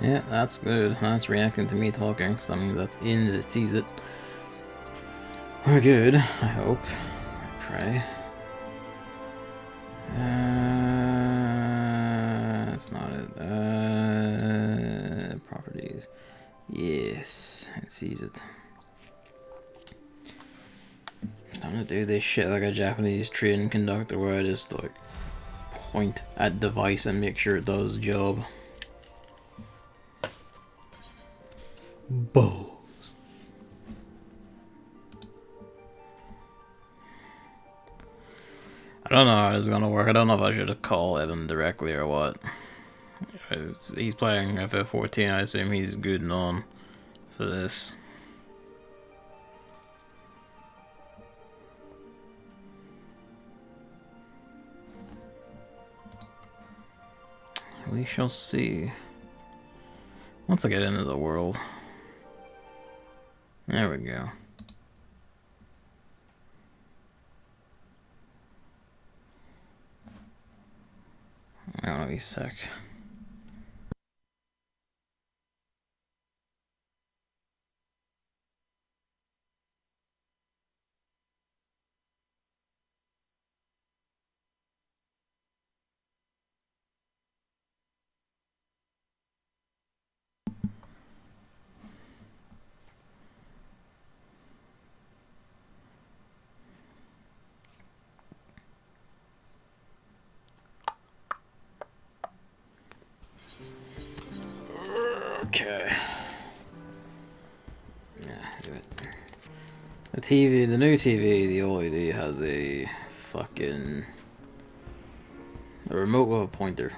Yeah, that's good. That's reacting to me talking, because that means that's in that sees it. We're good, I hope. I pray. That's not it. Properties. Yes, it sees it. I'm starting to do this shit like a Japanese train conductor where I just like point at device and make sure it does the job. Bows. I don't know how it's gonna work. I don't know if I should call Evan directly or what. He's playing FF14. I assume he's good and on for this. We shall see. Once I get into the world. There we go. I don't know, he's sick. Okay. Yeah, do it. The TV, the new TV, the OLED has a fucking remote with a pointer,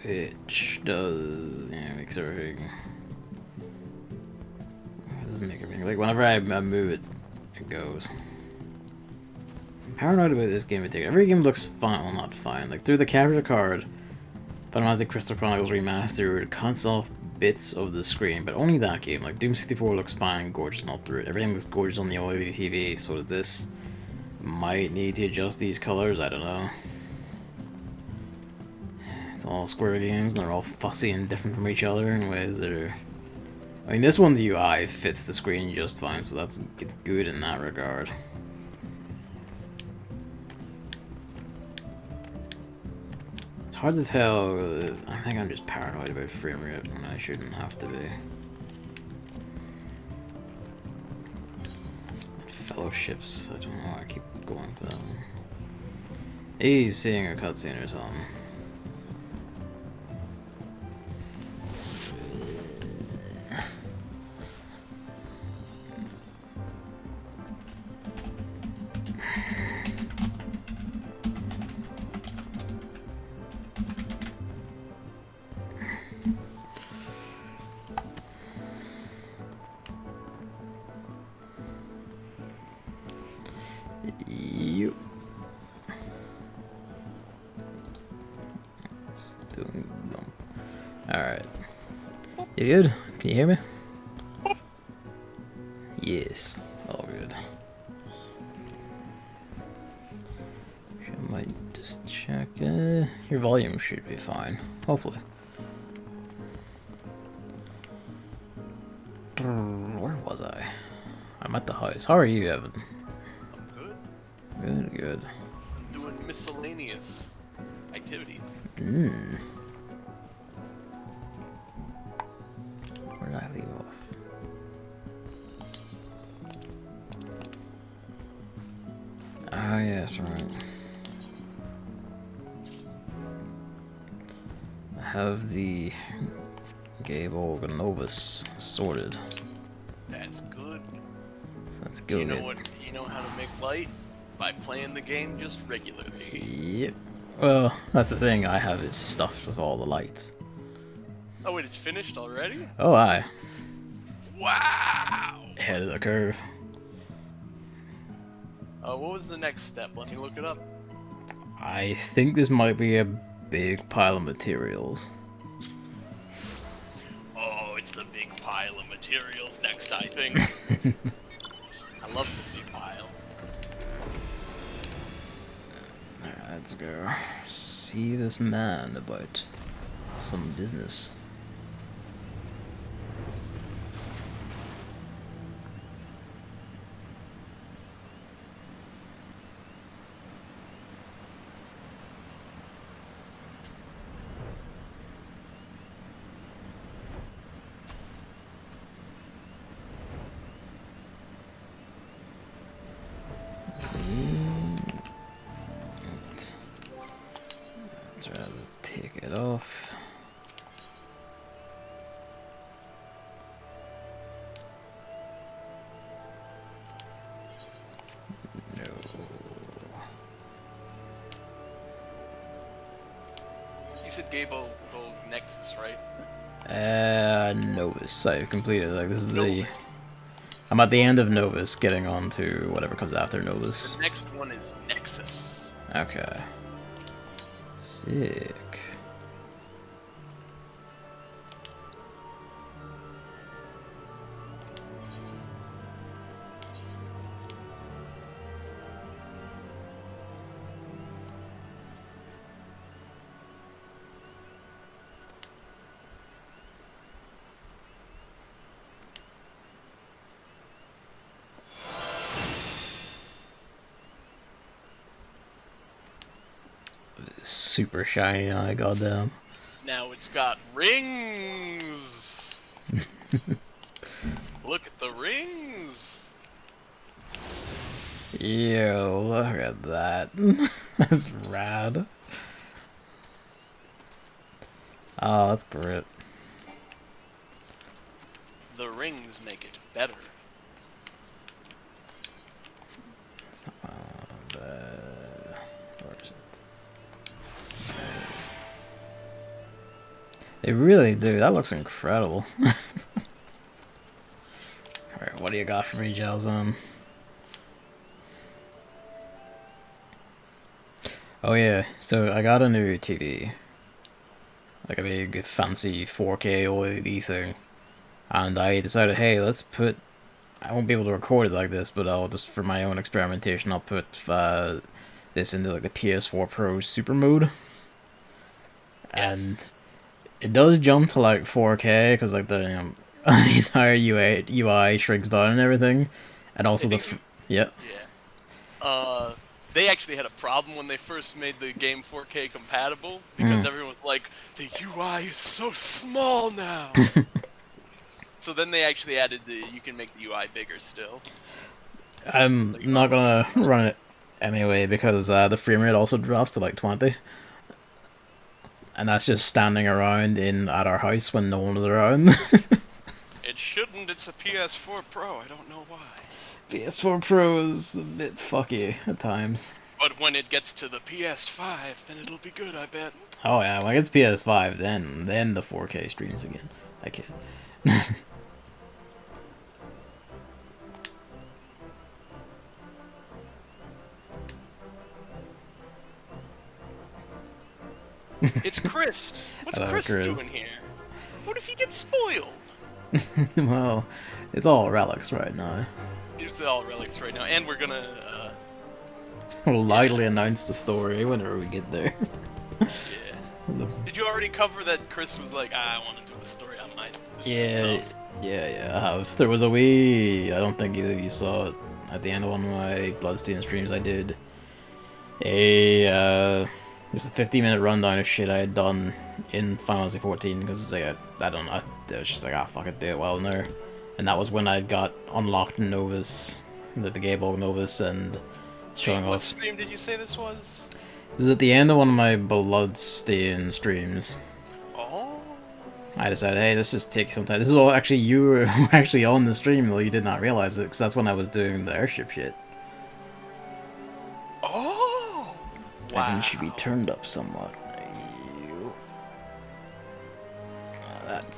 which does makes everything. It doesn't make everything like whenever I move it, it goes. I'm paranoid about this game in particular. Every game looks fine, well not fine. Like through the capture card. Final Fantasy Crystal Chronicles Remastered cuts off bits of the screen, but only that game. Like Doom 64 looks fine, gorgeous, not through it. Everything looks gorgeous on the OLED TV. So does this. Might need to adjust these colors. I don't know. It's all Square games, and they're all fussy and different from each other in ways that are. I mean, this one's UI fits the screen just fine, so it's good in that regard. It's hard to tell. I think I'm just paranoid about frame rate, and I shouldn't have to be. Fellowships. I don't know why I keep going for that one. He's seeing a cutscene or something. You. It's doing dumb. Alright. You good? Can you hear me? Yes. All good. I might just check. Your volume should be fine. Hopefully. Where was I? I'm at the house. How are you, Evan? Good, good. I'm doing miscellaneous activities. Where did I leave off? Ah, yes, right. I have the Gae Bolg Novus sorted. That's good. So that's good. You know what? You know how to make light? By playing the game just regularly. Yep. Well, that's the thing. I have it stuffed with all the lights. Oh wait, it's finished already? Oh, aye. Wow! Ahead of the curve. What was the next step? Let me look it up. I think this might be a big pile of materials. Oh, it's the big pile of materials next, I think. I love the big pile. Let's go see this man about some business. Let's rather take it off. No. You said Gae Bolg Nexus, right? Novus. I've completed. Like, this is the. Novus. I'm at the end of Novus, getting on to whatever comes after Novus. The next one is Nexus. Okay. Sick. Super shiny eye, goddamn. Now it's got rings. Look at the rings. Yo, look at that. That's rad. Oh, that's great. The rings make it better. It's not bad. Where is it? They really do. That looks incredible. Alright, what do you got for me, Jalzon? Oh yeah, so I got a new TV. Like a big fancy 4K OLED thing. And I decided, hey, let's put... I won't be able to record it like this, but I'll just, for my own experimentation, I'll put this into like the PS4 Pro Super Mode. Yes. And it does jump to like 4K, because like the entire UI shrinks down and everything. And also Yeah. They actually had a problem when they first made the game 4K compatible, because everyone was like, the UI is so small now. So then they actually added you can make the UI bigger still. I'm not gonna run it anyway, because the frame rate also drops to like 20. And that's just standing around at our house when no one was around. It shouldn't, it's a PS4 Pro, I don't know why. PS4 Pro is a bit fucky at times. But when it gets to the PS5, then it'll be good, I bet. Oh yeah, when it gets PS5, then the 4K streams begin. I kid. It's Chris. What's Hello, Chris Chris doing here? What if he gets spoiled? Well, it's all relics right now. Here's all relics right now, and we're gonna, We'll lightly announce the story whenever we get there. yeah. Did you already cover that Chris was like, I want to do the story on my... Yeah, I have. There was a wee... I don't think either of you saw it. At the end of one of my Bloodstained streams, I did just a 15-minute rundown of shit I had done in Final Fantasy 14, because like, I don't know, I was just like, ah, fuck it, do it well now. And that was when I got unlocked Novus, the Gae Bolg Novus, and showing What off. stream did you say this was? It was at the end of one of my Bloodstained streams. Oh. I decided, hey, let's just take some time. This is all actually, you were actually on the stream, though you did not realize it, because that's when I was doing the airship shit. Oh! Wow. I think it should be turned up somewhat.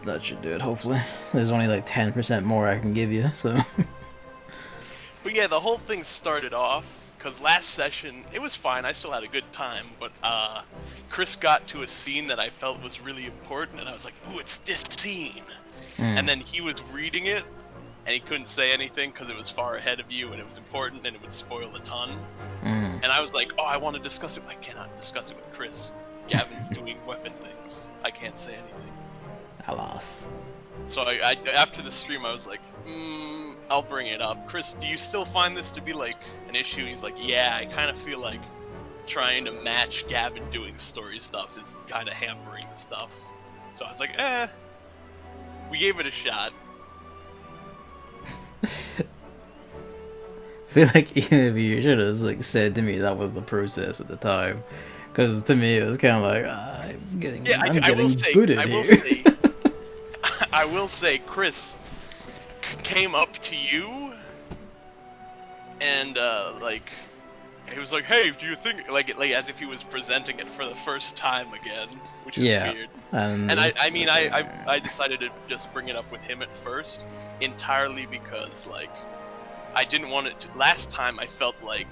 That should do it, hopefully. There's only like 10% more I can give you, so... But yeah, the whole thing started off, because last session, it was fine, I still had a good time, but Chris got to a scene that I felt was really important, and I was like, ooh, it's this scene! And then he was reading it, and he couldn't say anything because it was far ahead of you, and it was important, and it would spoil a ton. And I was like, oh, I want to discuss it. I cannot discuss it with Chris. Gavin's doing weapon things. I can't say anything. Alas. So I after the stream, I was like, I'll bring it up. Chris, do you still find this to be like an issue? He's like, yeah, I kind of feel like trying to match Gavin doing story stuff is kind of hampering stuff. So I was like, we gave it a shot. I feel like either of you should have like said to me that was the process at the time, because to me it was kind of like I'm getting booted here. I will say, Chris came up to you and like he was like, "Hey, do you think like as if he was presenting it for the first time again," which is weird. And I decided to just bring it up with him at first, entirely because like I didn't want it to. Last time I felt like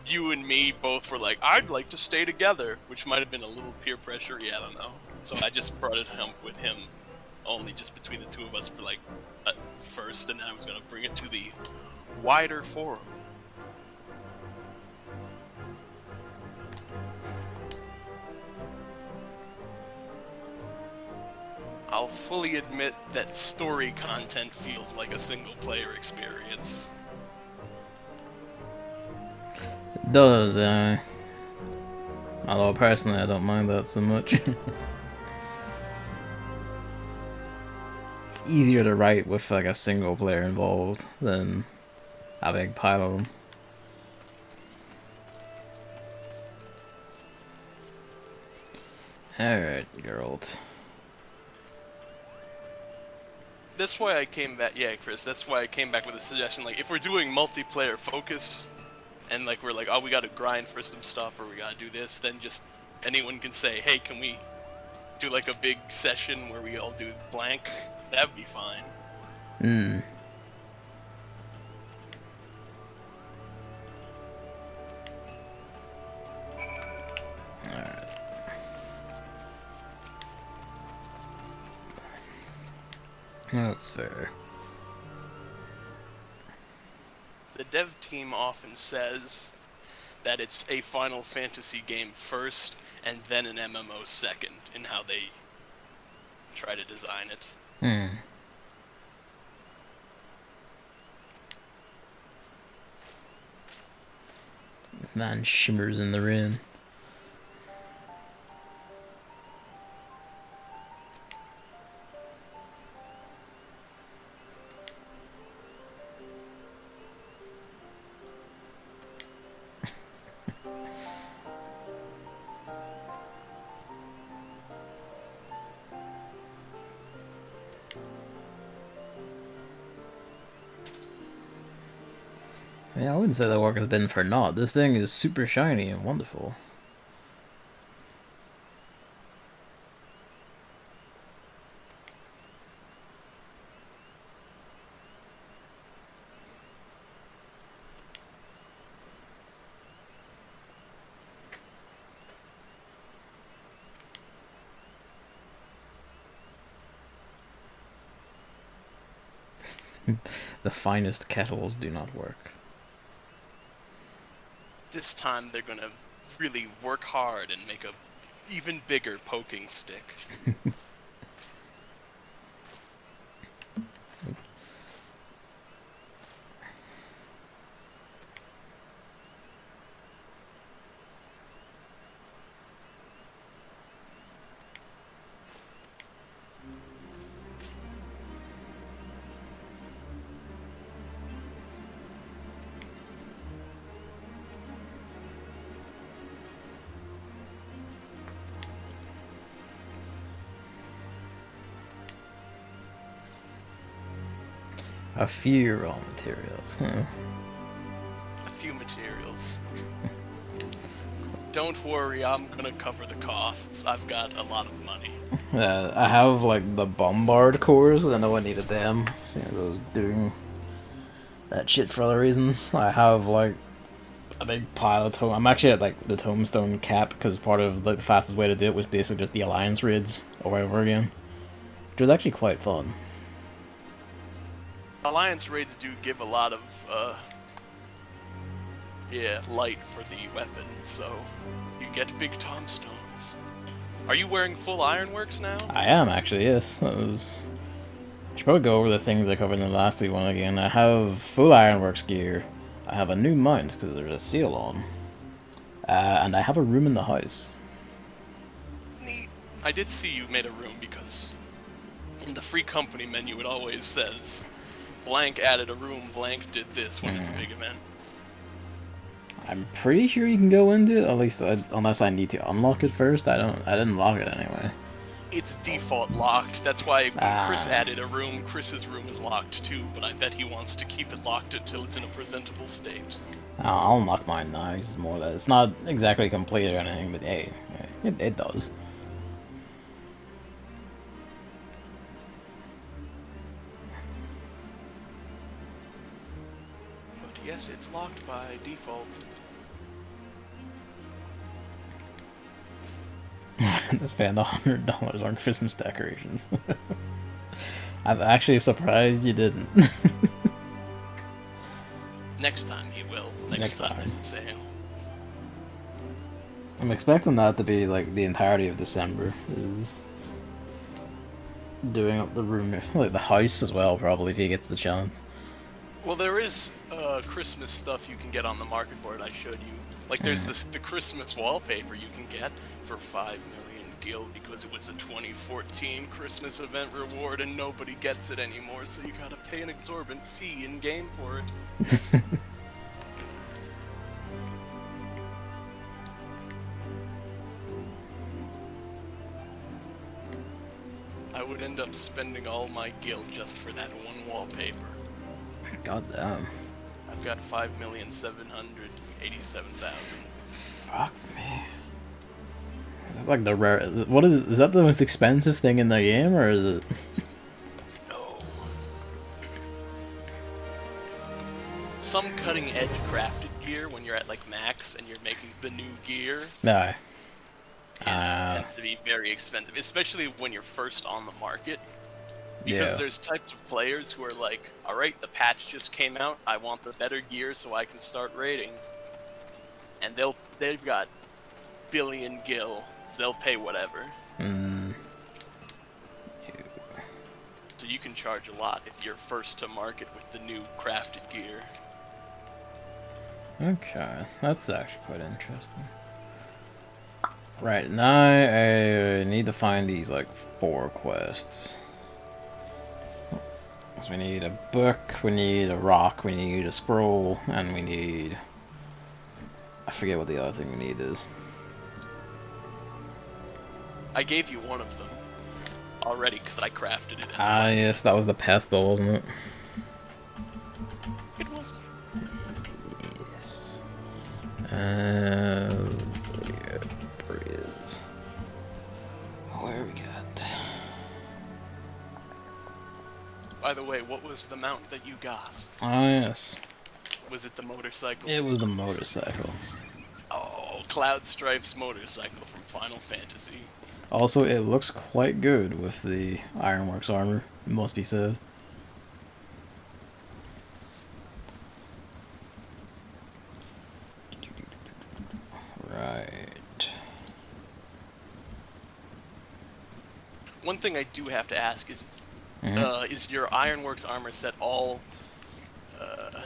you and me both were like, I'd like to stay together, which might have been a little peer pressure. Yeah, I don't know. So I just brought it home with him, only just between the two of us for like first, and then I was gonna bring it to the wider forum. I'll fully admit that story content feels like a single-player experience. It does, although personally I don't mind that so much. It's easier to write with like a single player involved than a big pile of them. Alright, Geralt. That's why I came back, yeah, Chris, that's why I came back with a suggestion, like, if we're doing multiplayer focus, and like, we're like, oh, we gotta grind for some stuff, or we gotta do this, then just, anyone can say, hey, can we do like a big session where we all do blank? That'd be fine. Alright. That's fair. The dev team often says that it's a Final Fantasy game first, and then an MMO second, in how they try to design it. This man shimmers in the rain. Yeah, I wouldn't say that work has been for naught. This thing is super shiny and wonderful. The finest kettles do not work. This time they're gonna really work hard and make a even bigger poking stick. A few raw materials, huh? A few materials. Don't worry, I'm gonna cover the costs. I've got a lot of money. I have like the bombard cores. I know I needed them, seeing as I was doing that shit for other reasons. I have like a big pile of I'm actually at like the tombstone cap because part of like the fastest way to do it was basically just the alliance raids over and over again, which was actually quite fun. Alliance raids do give a lot of Yeah, light for the weapon, so you get big tombstones. Are you wearing full ironworks now? I am, actually, yes. I should probably go over the things I covered in the last one again. I have full ironworks gear. I have a new mount, because there's a seal on. And I have a room in the house. Neat. I did see you made a room because in the free company menu it always says blank added a room, blank did this when it's a big event. I'm pretty sure you can go into it, at least unless I need to unlock it first. I didn't lock it anyway. It's default locked. That's why when Chris added a room, Chris's room is locked too, but I bet he wants to keep it locked until it's in a presentable state. I'll unlock mine now. It's more that it's not exactly complete or anything, but hey, it does. But yes, it's locked by default. Spend $100 on Christmas decorations. I'm actually surprised you didn't. Next time he will. Next time there's a sale. I'm expecting that to be like the entirety of December is doing up the room, like the house as well, probably if he gets the chance. Well, there is Christmas stuff you can get on the market board I showed you. Like there's the Christmas wallpaper you can get for 5 million gil because it was a 2014 Christmas event reward and nobody gets it anymore, so you gotta pay an exorbitant fee in game for it. I would end up spending all my gil just for that one wallpaper. God damn. I've got 5,787,000. Fuck me. Is that like the rare? What is that the most expensive thing in the game, or is it? No. Some cutting edge crafted gear when you're at like max and you're making the new gear. No. Tends to be very expensive, especially when you're first on the market. Because there's types of players who are like, alright, the patch just came out, I want the better gear so I can start raiding. And they've got billion gil, they'll pay whatever. So you can charge a lot if you're first to market with the new crafted gear. Okay, that's actually quite interesting. Right, now I need to find these like 4 quests. So we need a book, we need a rock, we need a scroll, and we need... I forget what the other thing we need is. I gave you one of them already because I crafted it as well. Yes, that was the pestle, wasn't it? It was. Yes. Where we got? By the way, what was the mount that you got? Oh, yes. Was it the motorcycle? It was the motorcycle. Oh, Cloud Strife's motorcycle from Final Fantasy. Also, it looks quite good with the Ironworks armor, it must be said. Right. One thing I do have to ask is, is your Ironworks armor set all...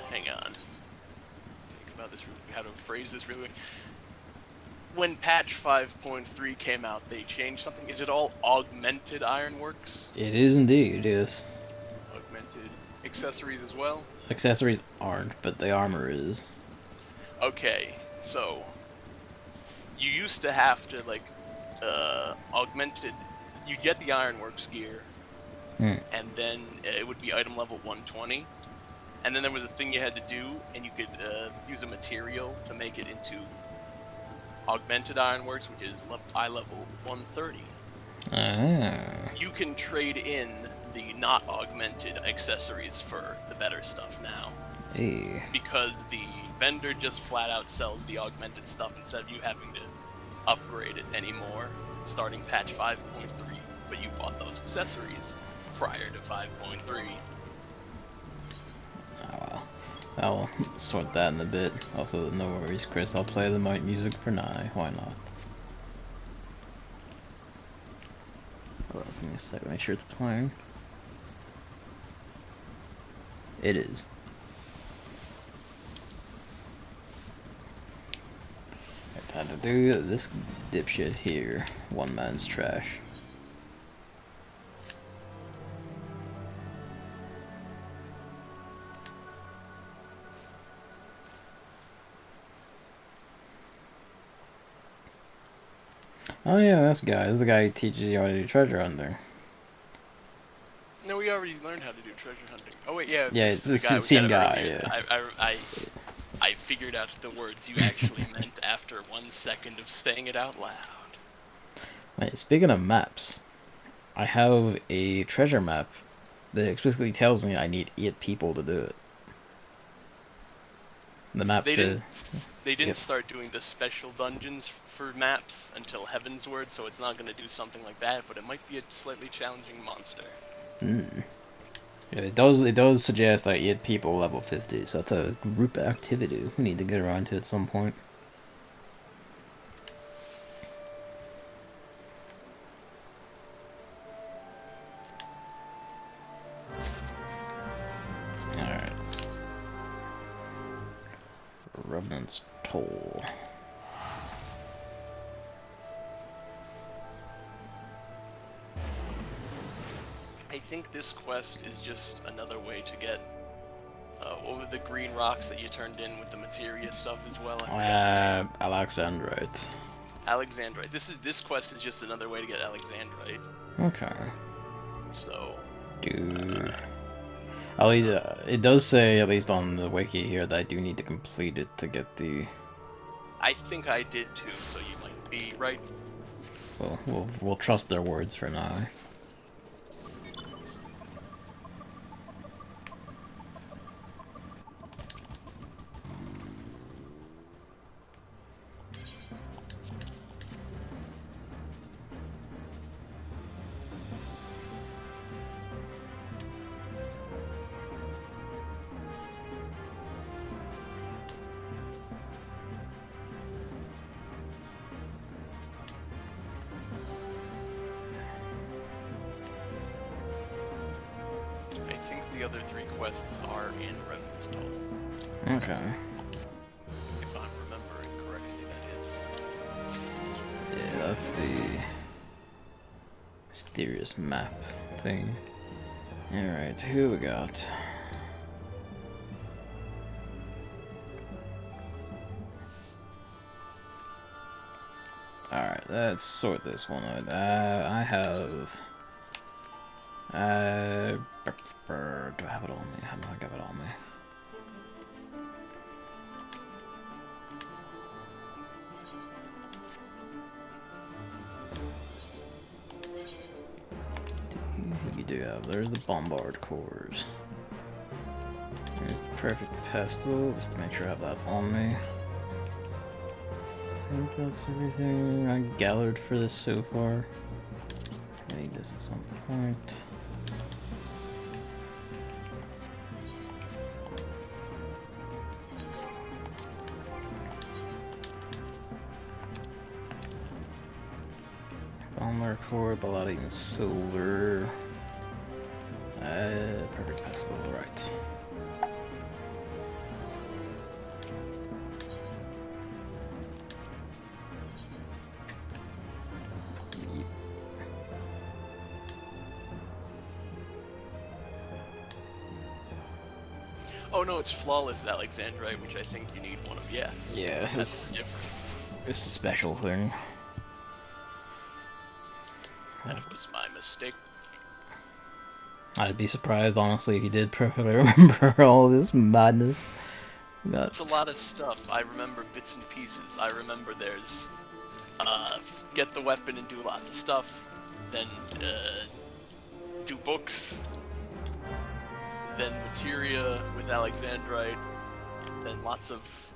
hang on. Think about this, how to phrase this really. When patch 5.3 came out, they changed something. Is it all augmented Ironworks? It is indeed, yes. Augmented accessories as well? Accessories aren't, but the armor is. Okay, so you used to have to like augmented. You'd get the Ironworks gear, and then it would be item level 120. And then there was a thing you had to do, and you could use a material to make it into augmented Ironworks, which is eye level 130. You can trade in the not augmented accessories for the better stuff now. Hey. Because the vendor just flat out sells the augmented stuff instead of you having to upgrade it anymore, starting patch 5.3. But you bought those accessories prior to 5.3. Oh well. I'll sort that in a bit. Also, no worries, Chris. I'll play the music for now. Why not? Hold on, give me a second. Make sure it's playing. It is. Time to do this dipshit here. One man's trash. Oh yeah, this guy is the guy who teaches you how to do treasure hunting. No, we already learned how to do treasure hunting. Oh wait, yeah. Yeah, it's the same guy. Yeah. I figured out the words you actually meant after 1 second of saying it out loud. Wait, speaking of maps, I have a treasure map that explicitly tells me I need 8 people to do it. The map says they didn't start doing the special dungeons for maps until Heaven's Word, so it's not going to do something like that, but it might be a slightly challenging monster. Yeah, it does suggest that 8 people level 50, so that's a group activity we need to get around to at some point. Alright. Revenant's Toll. I think this quest is just another way to get over the green rocks that you turned in with the materia stuff as well. Alexandrite. Alexandrite. This quest is just another way to get Alexandrite. Okay. So. Dude. It does say, at least on the wiki here, that I do need to complete it to get the... I think I did too, so you might be right. Well, we'll trust their words for now. The other 3 quests are in Revenant's Toll. Okay. If I'm remembering correctly, that is. Yeah, that's the mysterious map thing. Alright, who we got? Alright, let's sort this one out. I have... do I have it on me? How do I have it on me? You do have. There's the bombard cores. There's the perfect pestle, just to make sure I have that on me. I think that's everything I gathered for this so far. I need this at some point. Bomber core, Balladian silver. Perfect pestle, right. Oh no, it's flawless Alexandrite, which I think you need one of. Yes. Yeah, that's the difference. This special thing. That was my mistake. I'd be surprised, honestly, if you did perfectly remember all this madness. It's a lot of stuff. I remember bits and pieces. I remember there's get the weapon and do lots of stuff, then do books, then materia with Alexandrite, then lots of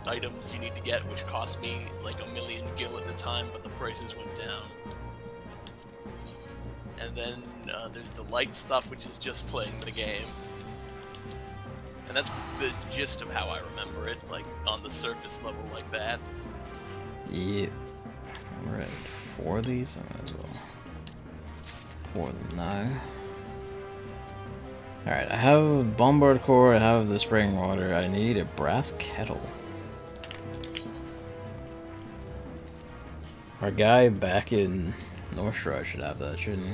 items you need to get, which cost me like 1,000,000 gil at the time, but the prices went down. And then there's the light stuff, which is just playing the game. And that's the gist of how I remember it, like on the surface level like that. Yeah. We're at 4 of these, I might as well. 4 of them now. Alright, I have bombard core, I have the spring water, I need a brass kettle. Our guy back in North Shore should have that, shouldn't he?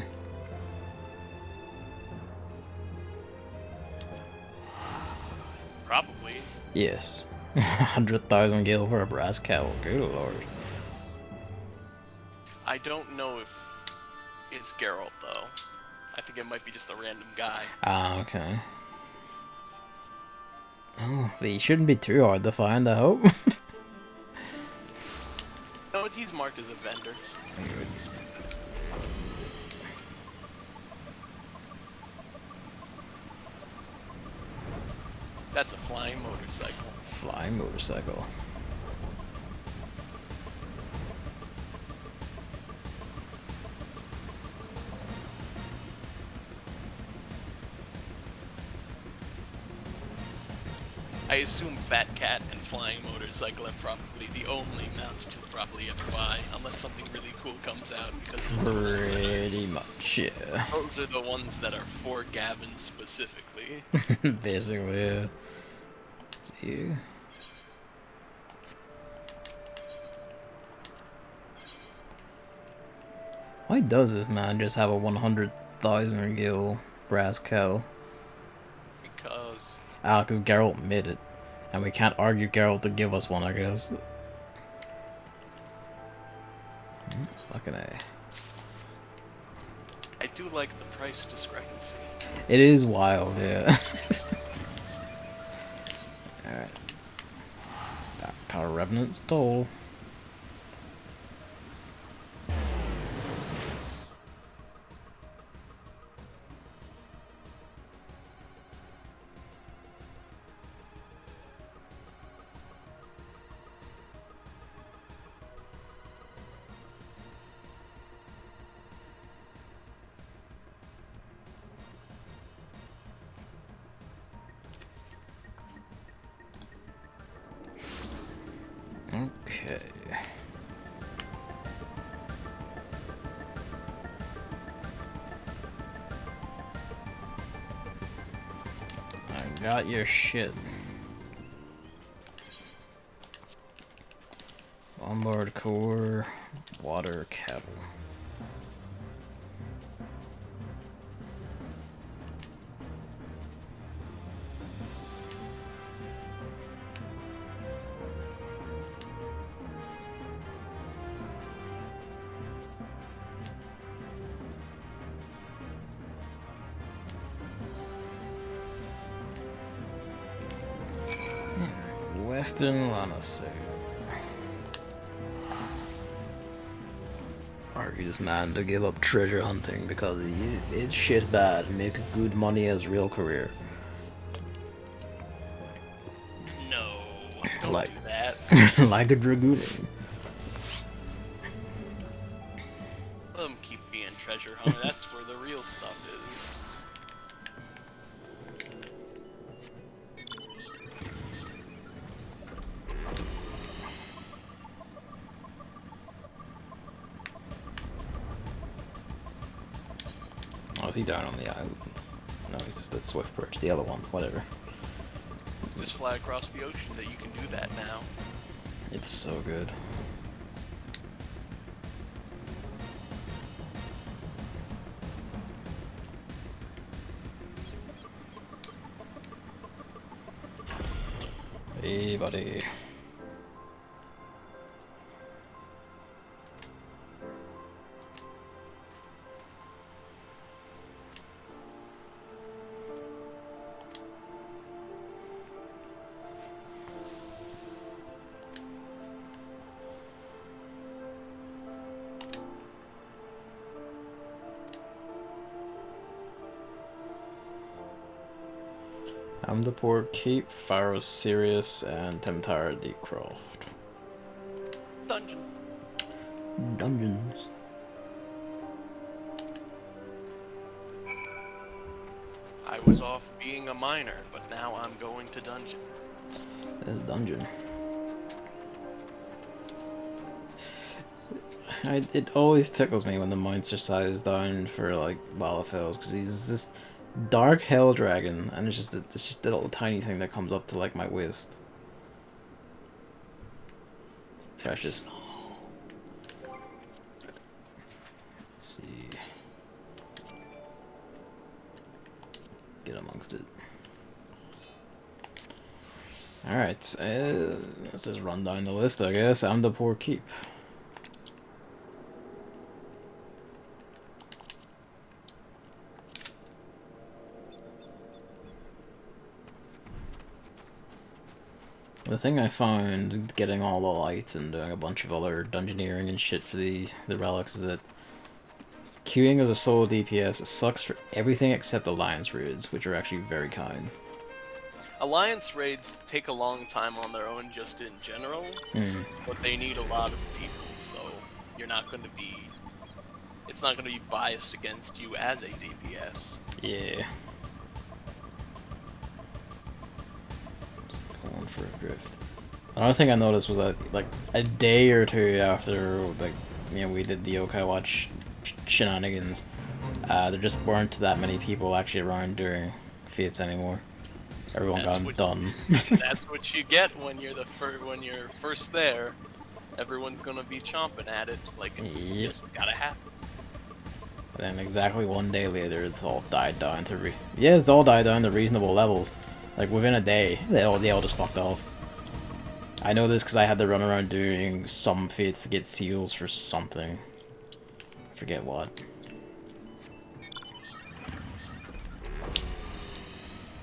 Probably. Yes. 100,000 gil for a brass kettle, good lord. I don't know if it's Geralt, though. I think it might be just a random guy. Ah, okay. Oh, but he shouldn't be too hard to find, I hope. No, he's marked as a vendor. That's a flying motorcycle. Flying motorcycle. I assume Fat Cat and Flying Motorcycle are probably the only mounts to probably ever buy, unless something really cool comes out, because those are, Pretty much, yeah. those are the ones that are for Gavin specifically. Basically, yeah. See you. Why does this man just have a 100,000 gil brass kettle? Because... Ah, because Geralt made it. And we can't argue Geralt to give us one, I guess. Fucking A. I do like the price discrepancy. It is wild, yeah. Alright. Back to our Revenant's Toll. Okay. I got your shit. Bombard core, water kettle. Western Lannister. Argue this man to give up treasure hunting because it's shit bad. Make good money as real career. No, don't Like- do that. Like a dragooning. Let them keep being treasure hunter. That's where the real stuff is. Oh, is he down on the island? No, he's just a swift perch. The other one, whatever. Just fly across the ocean that you can do that now. It's so good. Hey, buddy. I'm the poor Keep, Pharos Sirius, and Temtara Deepcroft. Dungeon. I was off being a miner, but now I'm going to dungeon. This dungeon. It always tickles me when the monster size down for like Lalafels, because he's this dark hell dragon, and it's just a little tiny thing that comes up to like my waist. It's precious. Let's see. Get amongst it. Alright, let's just run down the list, I guess. I'm the poor keep. The thing I found getting all the lights and doing a bunch of other dungeoneering and shit for the relics is that queuing as a solo DPS, it sucks for everything except Alliance raids, which are actually very kind. Alliance raids take a long time on their own just in general, but they need a lot of people, so you're not going to be... It's not going to be biased against you as a DPS. Yeah. Going for a drift. Another thing I noticed was that, like, a day or two after, like, you know, we did the Yokai Watch shenanigans, there just weren't that many people actually around doing fates anymore. Everyone got done. That's what you get when you're when you're first there. Everyone's gonna be chomping at it, like it's just gotta happen. And then exactly one day later, it's all died down to it's all died down to reasonable levels. Like within a day, they all just fucked off. I know this because I had to run around doing some fates to get seals for something. Forget what.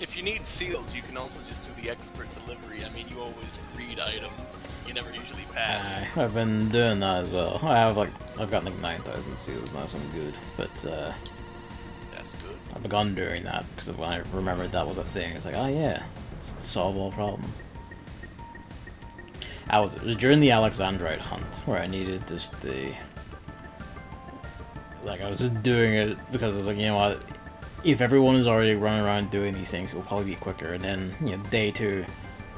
If you need seals, you can also just do the expert delivery. I mean, you always greed items. You never usually pass. I've been doing that as well. I've gotten like 9,000 seals now, so I'm good. But that's good. I've begun doing that because when I remembered that was a thing, it's like, oh yeah, it's solve all problems. I was during the Alexandrite hunt where I needed just the. Like I was just doing it because I was like, you know what. If everyone is already running around doing these things, it will probably be quicker. And then, you know, day 2,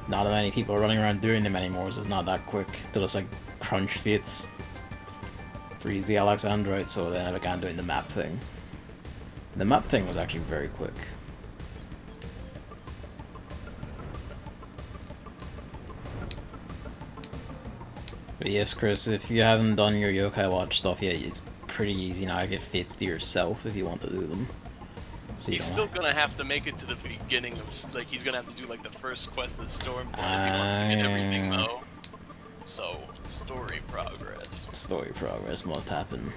not that many people are running around doing them anymore, so it's not that quick to just, like, crunch fates. Freeze the Alexandrite, so then I began doing the map thing. The map thing was actually very quick. But yes, Chris, if you haven't done your Yokai Watch stuff yet, it's pretty easy now to get fates to yourself if you want to do them. So he's still gonna have to make it to the beginning of, like, he's gonna have to do, like, the first quest of Stormthorn if he wants to get everything, though. So, story progress. Story progress must happen.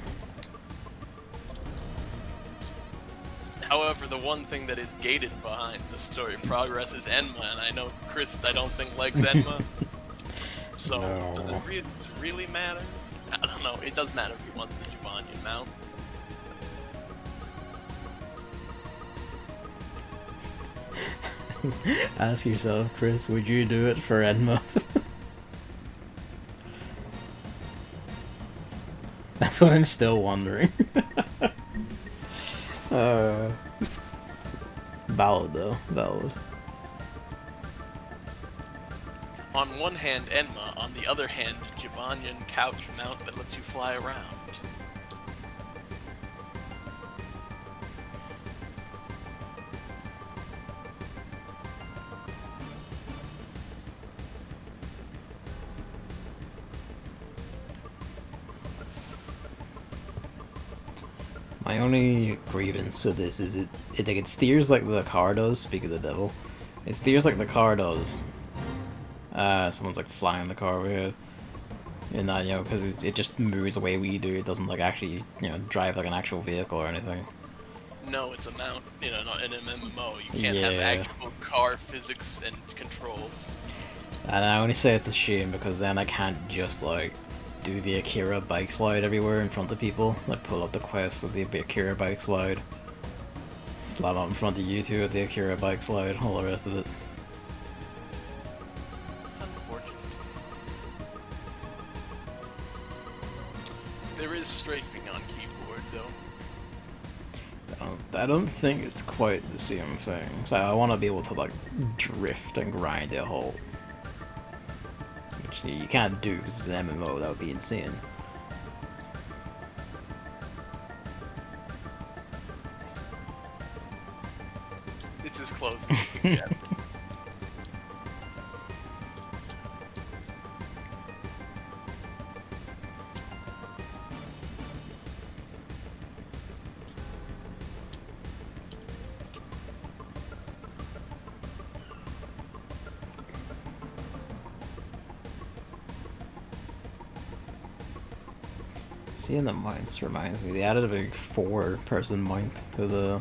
However, the one thing that is gated behind the story progress is Enma, and I know Chris, I don't think, likes Enma. So, no. Does it really matter? I don't know, it does matter if he wants the Javanian mount. Ask yourself, Chris, would you do it for Enma? That's what I'm still wondering. Valid though, valid. On one hand, Enma, on the other hand, Javanian couch mount that lets you fly around. My only grievance with this is it steers like the car does, speak of the devil. It steers like the car does. Someone's like flying the car overhead. And that, you know, because it just moves the way we do, it doesn't like actually, you know, drive like an actual vehicle or anything. No, it's a mount, you know, in an MMO. You can't have actual car physics and controls. And I only say it's a shame because then I can't just like do the Akira bike slide everywhere in front of people. Like pull up the quest with the Akira bike slide, slam up in front of you two with the Akira bike slide, all the rest of it. It's unfortunate. There is strafing on keyboard though. I don't think it's quite the same thing. So I want to be able to like drift and grind a hole, which you can't do because it's an MMO. That would be insane. It's as close as you can get. Seeing the mines reminds me, they added a big 4-person mine to the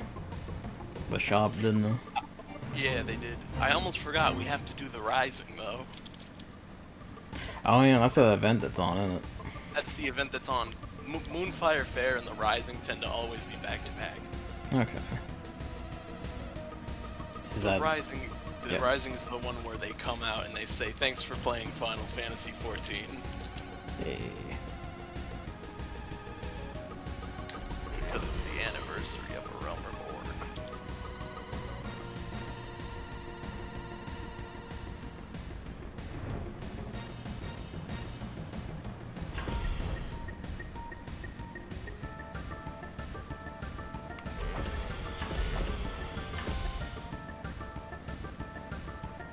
shop, didn't they? Yeah, they did. I almost forgot, we have to do the Rising, though. Oh yeah, that's the event that's on, isn't it? That's the event that's on. Moonfire Fair and the Rising tend to always be back-to-back. Okay. Is The that... Rising... The yeah. Rising is the one where they come out and they say, thanks for playing Final Fantasy XIV. Hey. Because it's the anniversary of A Realm Reborn.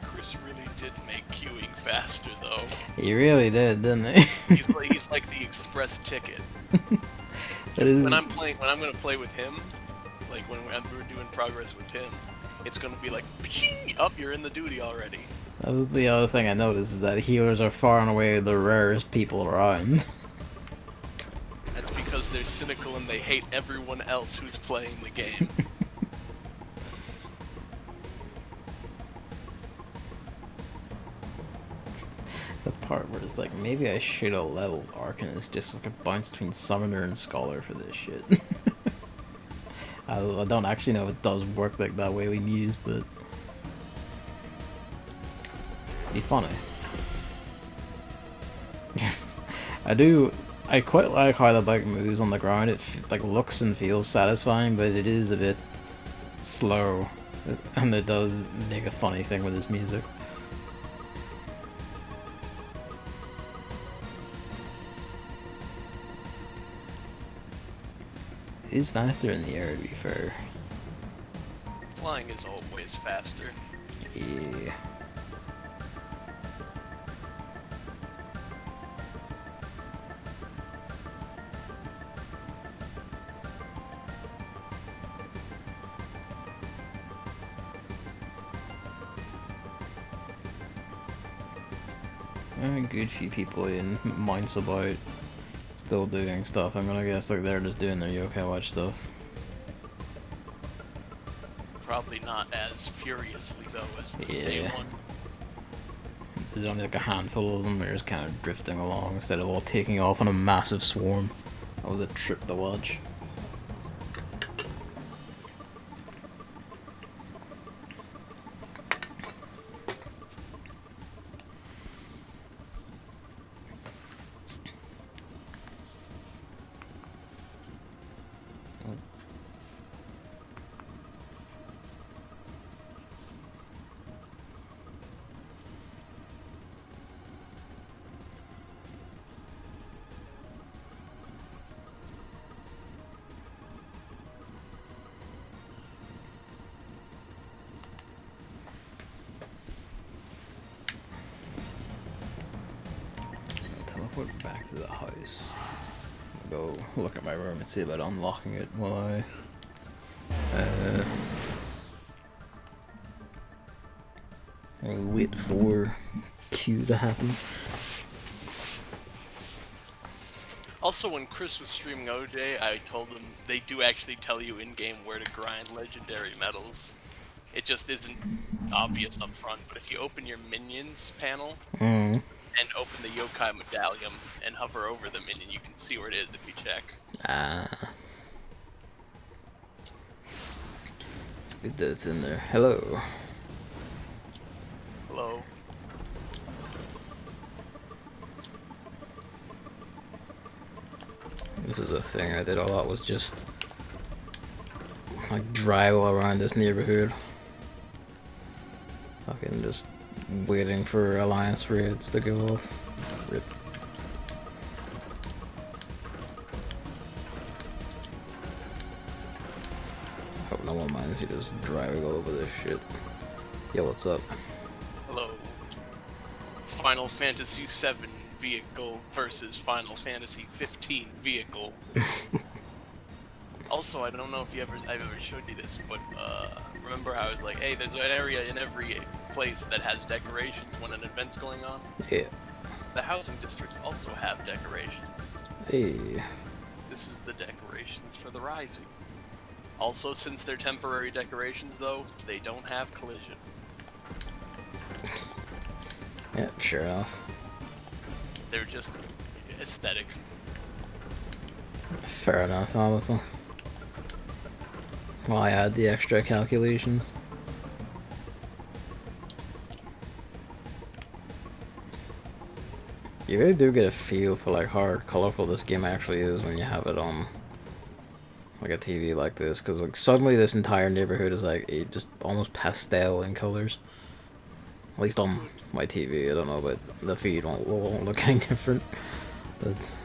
Chris really did make queuing faster, though. He really did, didn't he? He's like the express ticket. That is... When I'm gonna play with him, like when we're doing progress with him, it's gonna be like, up, you're in the duty already. That was the other thing I noticed, is that healers are far and away the rarest people around. That's because they're cynical and they hate everyone else who's playing the game. The part where it's like, maybe I should have leveled Arcanist just so I could bounce between Summoner and Scholar for this shit. I don't actually know if it does work like that way when used, but... it'd be funny. I quite like how the bike moves on the ground. It like looks and feels satisfying, but it is a bit slow. And it does make a funny thing with its music. It is faster in the air, to be fair. Flying is always faster. Yeah. A good few people in Minds about still doing stuff. I'm gonna guess like they're just doing their Yokai Watch stuff. Probably not as furiously though as the day one. There's only like a handful of them. They're just kind of drifting along instead of all taking off on a massive swarm. That was a trip to watch. Teleport back to the house. Go look at my room and see about unlocking it while I wait for Q to happen. Also, when Chris was streaming OJ, I told him they do actually tell you in-game where to grind legendary medals. It just isn't obvious up front, but if you open your minions panel and open the yokai medallion and hover over the minion, you can see where it is if you check. It's good that it's in there. Hello. Hello. This is a thing I did a lot, was just like drive all around this neighborhood. Fucking just waiting for alliance raids to go off. Rip. Hope no one minds you just driving all over this shit. Yo, what's up? Hello. Final Fantasy VII vehicle versus Final Fantasy 15 vehicle. Also, I don't know if I've ever showed you this, but remember how I was like, hey, there's an area in every place that has decorations when an event's going on? Yeah. The housing districts also have decorations. Hey. This is the decorations for the Rising. Also, since they're temporary decorations, though, they don't have collision. Yeah, sure enough. They're just aesthetic. Fair enough, honestly. Well, I add the extra calculations. You really do get a feel for like how colorful this game actually is when you have it on like a TV like this, because like suddenly this entire neighborhood is like just almost pastel in colors. At least on my TV, I don't know, but the feed won't look any different. But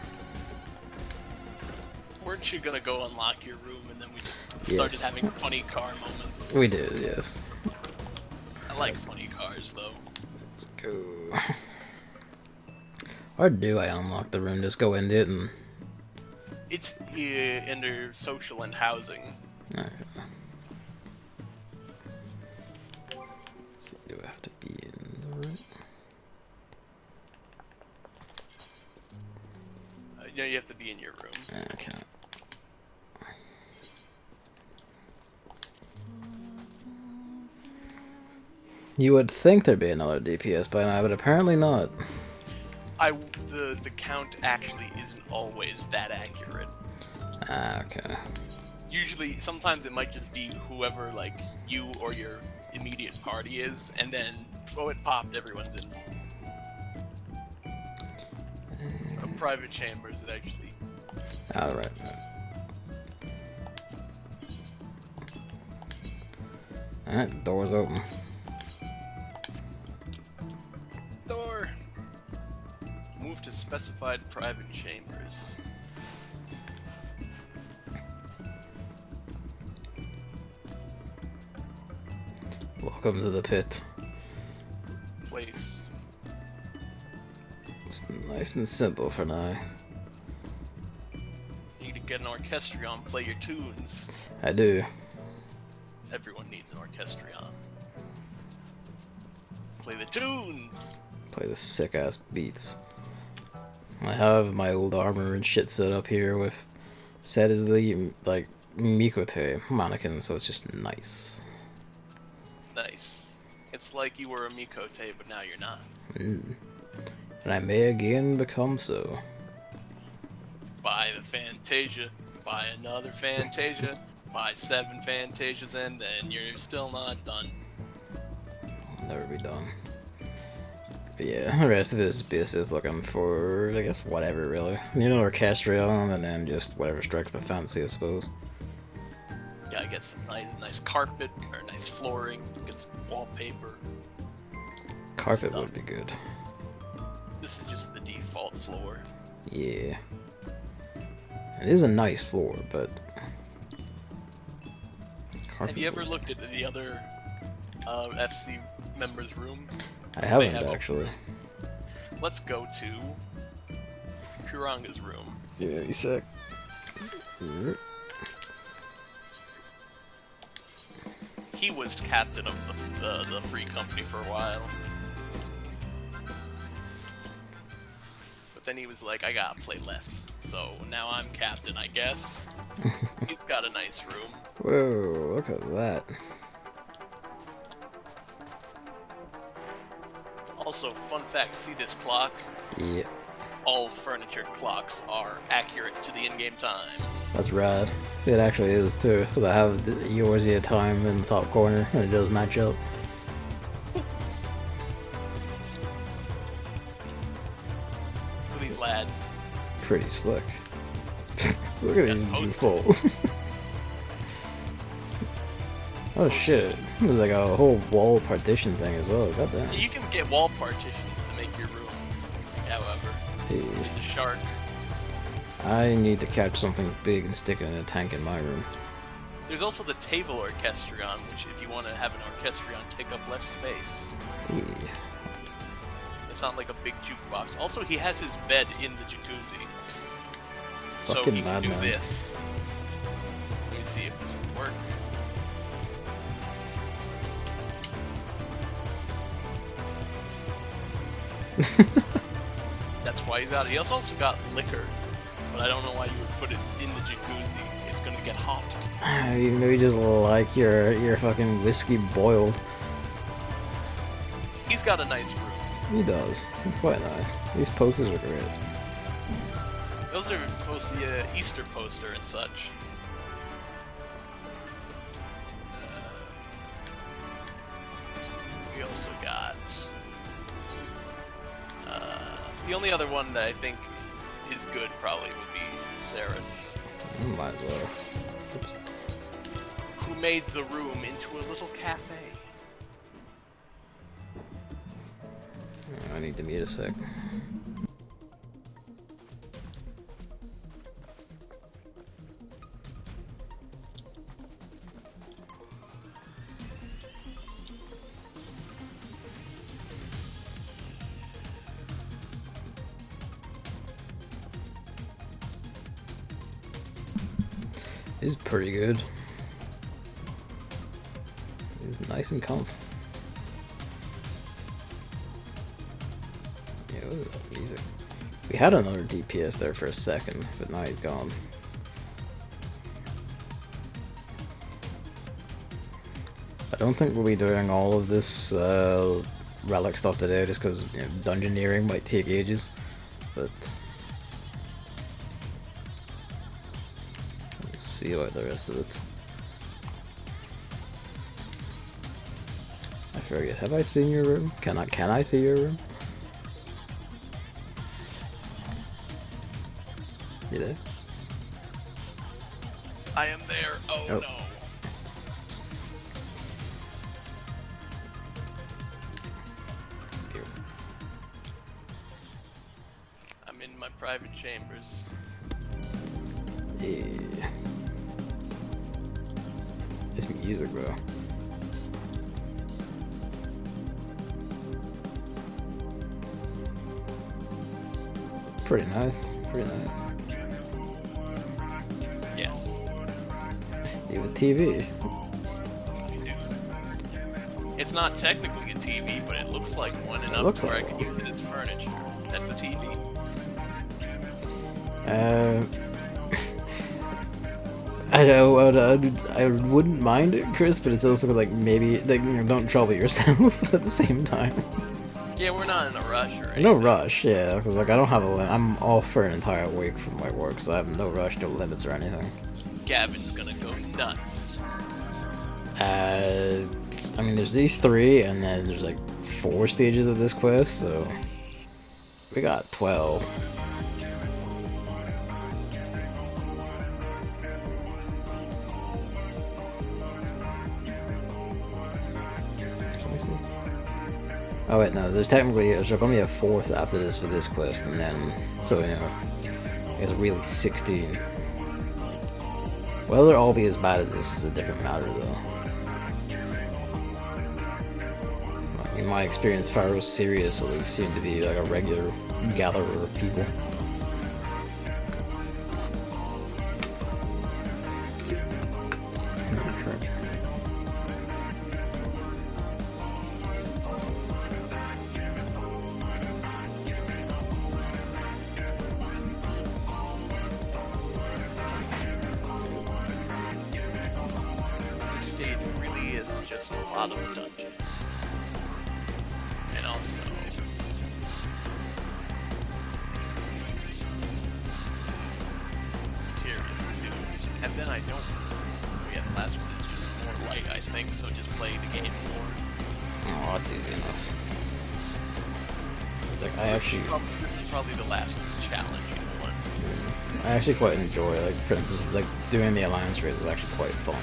weren't you gonna go unlock your room and then we just started having funny car moments? We did, yes. I like funny cars though. Let's go. Or do I unlock the room? Just go into it and... It's under social and housing. Okay. So do I have to be in the room? No, you have to be in your room. Okay. You would think there'd be another DPS by now, but apparently not. The count actually isn't always that accurate. Ah, okay. Usually, sometimes it might just be whoever, like, you or your immediate party is, and then, oh, it popped, everyone's in. Private chambers, it actually. Alright. Alright, door's open. Door! Move to specified private chambers. Welcome to the pit. Place. It's nice and simple for now. You need to get an orchestrion, play your tunes. I do. Everyone needs an orchestrion. Play the tunes! Play the sick ass beats. I have my old armor and shit set up here with set as the like Mikote mannequin, so it's just nice. Nice. It's like you were a Mikote, but now you're not. And I may again become so. Buy the Fantasia, buy another Fantasia, buy 7 Fantasias, and then you're still not done. I'll never be done. But yeah, the rest of it is business looking for, I guess, whatever really. You know, orchestrion, and then just whatever strikes my fancy, I suppose. Gotta get some nice carpet, or nice flooring, get some wallpaper. Carpet would be good. This is just the default floor. Yeah. It is a nice floor, but... Have you ever looked at the other FC members' rooms? I haven't, actually. Let's go to Kuranga's room. Yeah, you sick. He was captain of the free company for a while. But then he was like, I gotta play less. So now I'm captain, I guess. He's got a nice room. Whoa, look at that. Also, fun fact, see this clock? Yeah. All furniture clocks are accurate to the in-game time. That's rad. It actually is too, because I have the Eorzea time in the top corner, and it does match up. Look at these lads. Pretty slick. Look at these goofballs. Oh shit. There's like a whole wall partition thing as well. Goddamn. You can get wall partitions to make your room. However, Hey. there's a shark. I need to catch something big and stick it in a tank in my room. There's also the table orchestrion, which if you want to have an orchestrion take up less space. Hey. It's not like a big jukebox. Also, he has his bed in the jacuzzi. So Fucking he can do madman. this. Let me see if this will work. That's why he's got it. He also got liquor, but I don't know why you would put it in the jacuzzi. It's gonna get hot. You maybe just like your fucking whiskey boiled. He's got a nice room. He does. It's quite nice. These posters are great. Those are supposed to be an Easter poster and such. We also got the only other one that I think is good probably would be Sarah's. Might as well. Who made the room into a little cafe. I need to mute a sec. It's pretty good. It's nice and comfy. Yeah, what is that music? We had another DPS there for a second, but now he's gone. I don't think we'll be doing all of this relic stuff today, just because dungeoneering might take ages. But let's see about the rest of it. I forget. Have I seen your room? Can I see your room? You there? I am there. Oh no. Here. I'm in my private chambers. Yeah. This music, bro. Pretty nice. Pretty nice. Yes. You have a TV. I do. It's not technically a TV, but it looks like one enough looks to where like I can use it as furniture. That's a TV. I wouldn't mind it, Chris, but it's also like maybe like don't trouble yourself at the same time. Yeah, we're not in a rush or anything. No rush, yeah, because like I don't have a I'm off for an entire week from my work, so I have no rush, no limits or anything. Gavin's gonna go nuts. I mean, there's these 3, and then there's like 4 stages of this quest, so we got 12. Let me see. Oh wait, no, there's going to be a 4th after this for this quest, and then, so it's really 16. Whether they'll all be as bad as this is a different matter, though. In my experience, Pharaoh Sirius at least seemed to be like a regular gatherer of people. This stage really is just a lot of dungeons. And also materials too. And then I don't yeah, the last one is just more light, I think, so just play the game more. Oh, that's easy enough. It's like So this is probably the last challenging one. I actually quite enjoy just like doing the alliance raid is actually quite fun.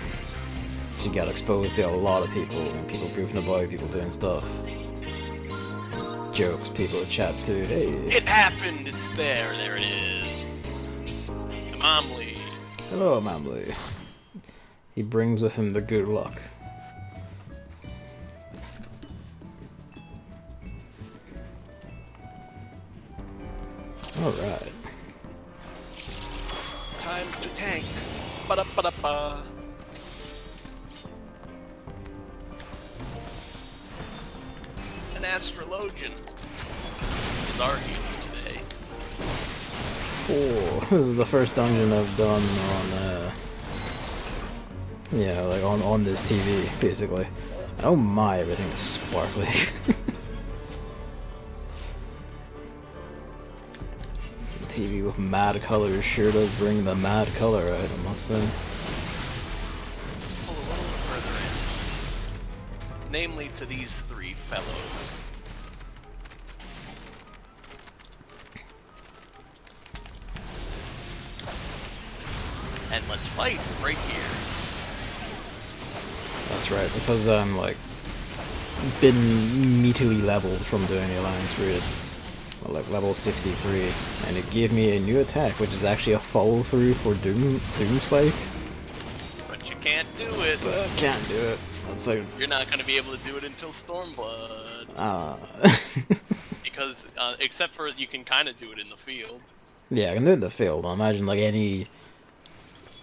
Because you got exposed to a lot of people, and people goofing about, people doing stuff. Jokes, people to chat to. Hey. It happened! It's there. There it is. The Momley. Hello, Mamley. He brings with him the good luck. Alright. Time to tank. Ba-da-ba-da-ba. An astrologian is our hero today. Oh, this is the first dungeon I've done on, yeah, like on this TV, basically. Oh my, everything is sparkly. TV with mad colors sure does bring the mad color out, I must say. Let's pull a little further in. Namely to these three fellows. And let's fight right here. That's right, because I'm like been meatily leveled from doing the Alliance raids. Like level 63, and it gave me a new attack, which is actually a follow through for Doom Spike. But you can't do it. But can't do it. That's like you're not going to be able to do it until Stormblood. Because except for you can kind of do it in the field. Yeah, I can do it in the field. I imagine like any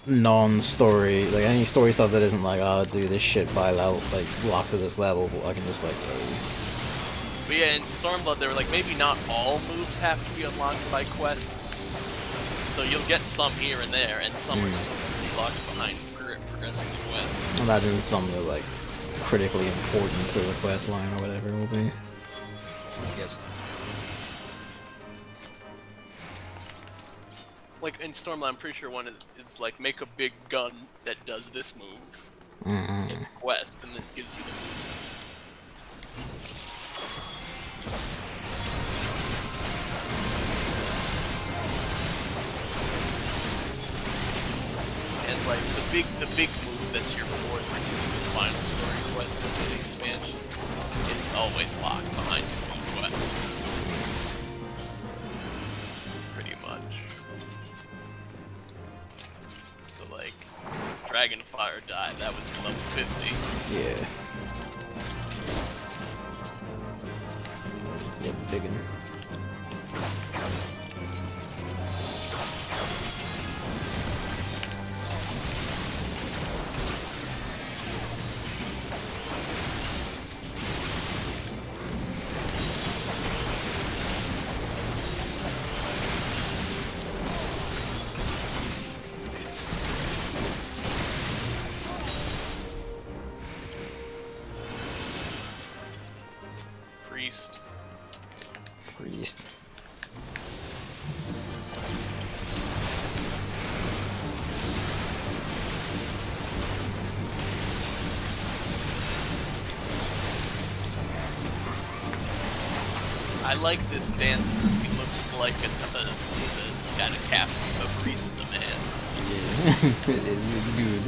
non-story, like any story stuff that isn't like, oh, do this shit by level, like lock to this level. I can just like. But yeah, in Stormblood, they were like, maybe not all moves have to be unlocked by quests. So you'll get some here and there, and some are simply locked behind progressing the quest. Imagine some that are like critically important to the quest line or whatever it will be. Yes. Like in Stormblood, I'm pretty sure one is it's like make a big gun that does this move in the quest, and then it gives you the move. And like the big move that's your reward for doing the final story quest of the expansion is always locked behind the main quest. Pretty much. So like Dragonfire died, that was your level 50. Yeah. It's the big one. Priest. I like this dancer. He looks like the kind of captain of Priest the Man. Yeah, it is good.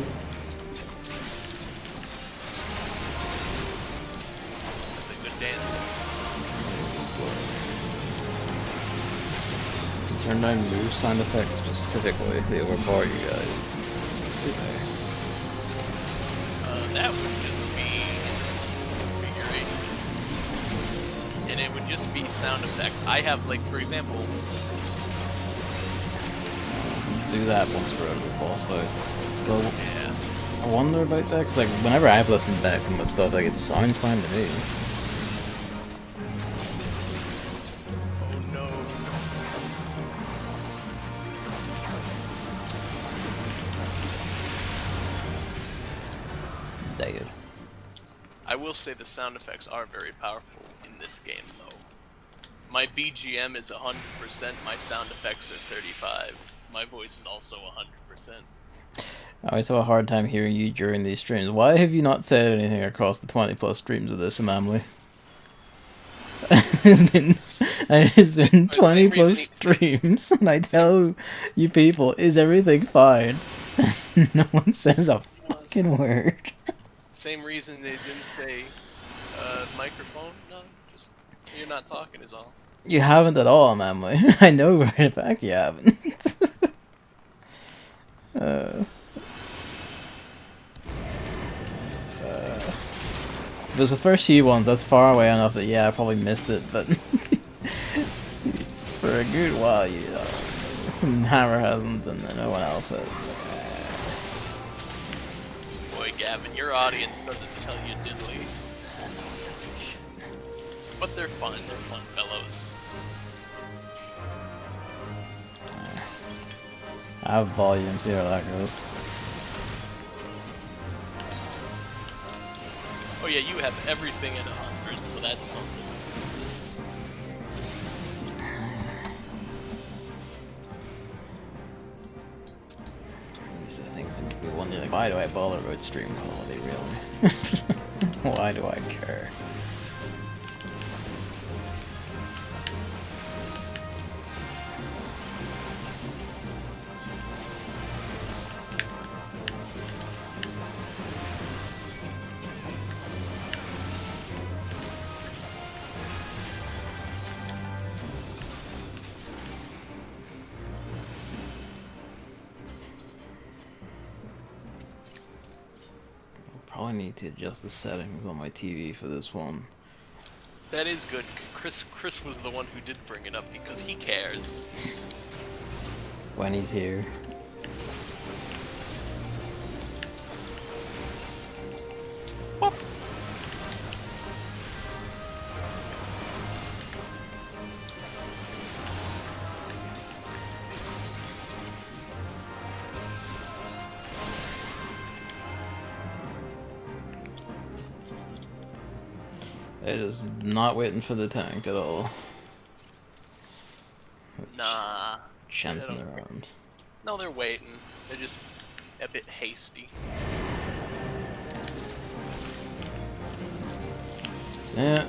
That's a good dancer. Turn down move sound effects specifically, they overpower you guys. That would just be in system configuration. And it would just be sound effects. I have, like, for example... Do that once for every boss fight. Well, yeah. I wonder about that, because like, whenever I've listened back to my stuff, like, it sounds fine to me. I will say the sound effects are very powerful in this game, though. My BGM is 100%, my sound effects are 35. My voice is also 100%. I always have a hard time hearing you during these streams. Why have you not said anything across the 20 plus streams of this, Amamli? It's been 20 plus streams, and I tell you people, is everything fine? No one says a fucking word. Same reason they didn't say microphone. No, just you're not talking is all. You haven't at all, Emily. I know for a fact you haven't. If it was the first few ones, that's far away enough that, yeah, I probably missed it, but for a good while, you know, Hammer hasn't, and no one else has. Boy, Gavin, your audience doesn't tell you diddly. But they're fun fellows. I have volume, see how that goes. Oh yeah, you have everything at 100, so that's something. These are things that make me wonder, like, why do I bother about stream quality, really? Why do I care? Probably need to adjust the settings on my TV for this one. That is good. Chris was the one who did bring it up because he cares. When he's here. Whoop. It is not waiting for the tank at all. Nah. Chance in their arms. No, they're waiting. They're just a bit hasty. Yeah,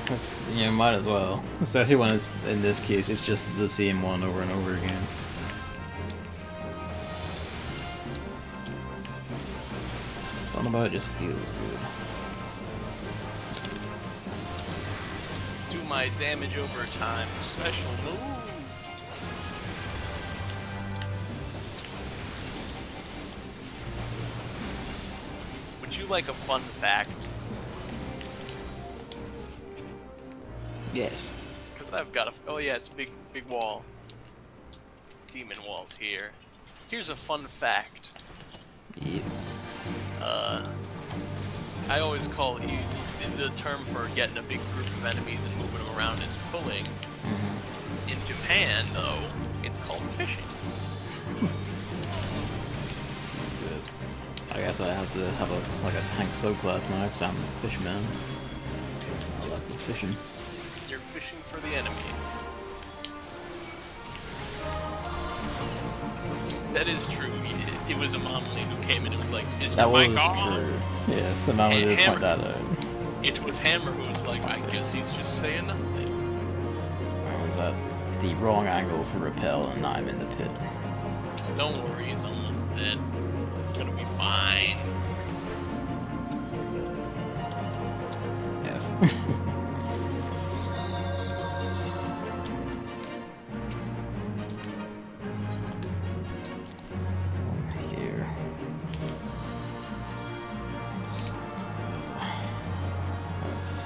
that's, you know, might as well. Especially when it's, in this case, it's just the same one over and over again. Something about it just feels good. Do my damage over time. Special move. Would you like a fun fact? Yes. Because I've got a... Oh yeah, it's big wall. Demon walls here. Here's a fun fact. Yeah. I always call the term for getting a big group of enemies and moving them around is pulling. Mm-hmm. In Japan, though, it's called fishing. Good. I guess I have to have like a tank soap class now because I'm a fishman. I love the fishing. You're fishing for the enemies. That is true. It was Amamli who came in and was like, "Is that my was god?" true. Yes, the Mama did point that out. It was Hammer who was like, "I guess he's just saying nothing." Or was that the wrong angle for repel and now I'm in the pit? Don't worry, he's almost dead. It's gonna be fine. F. Here.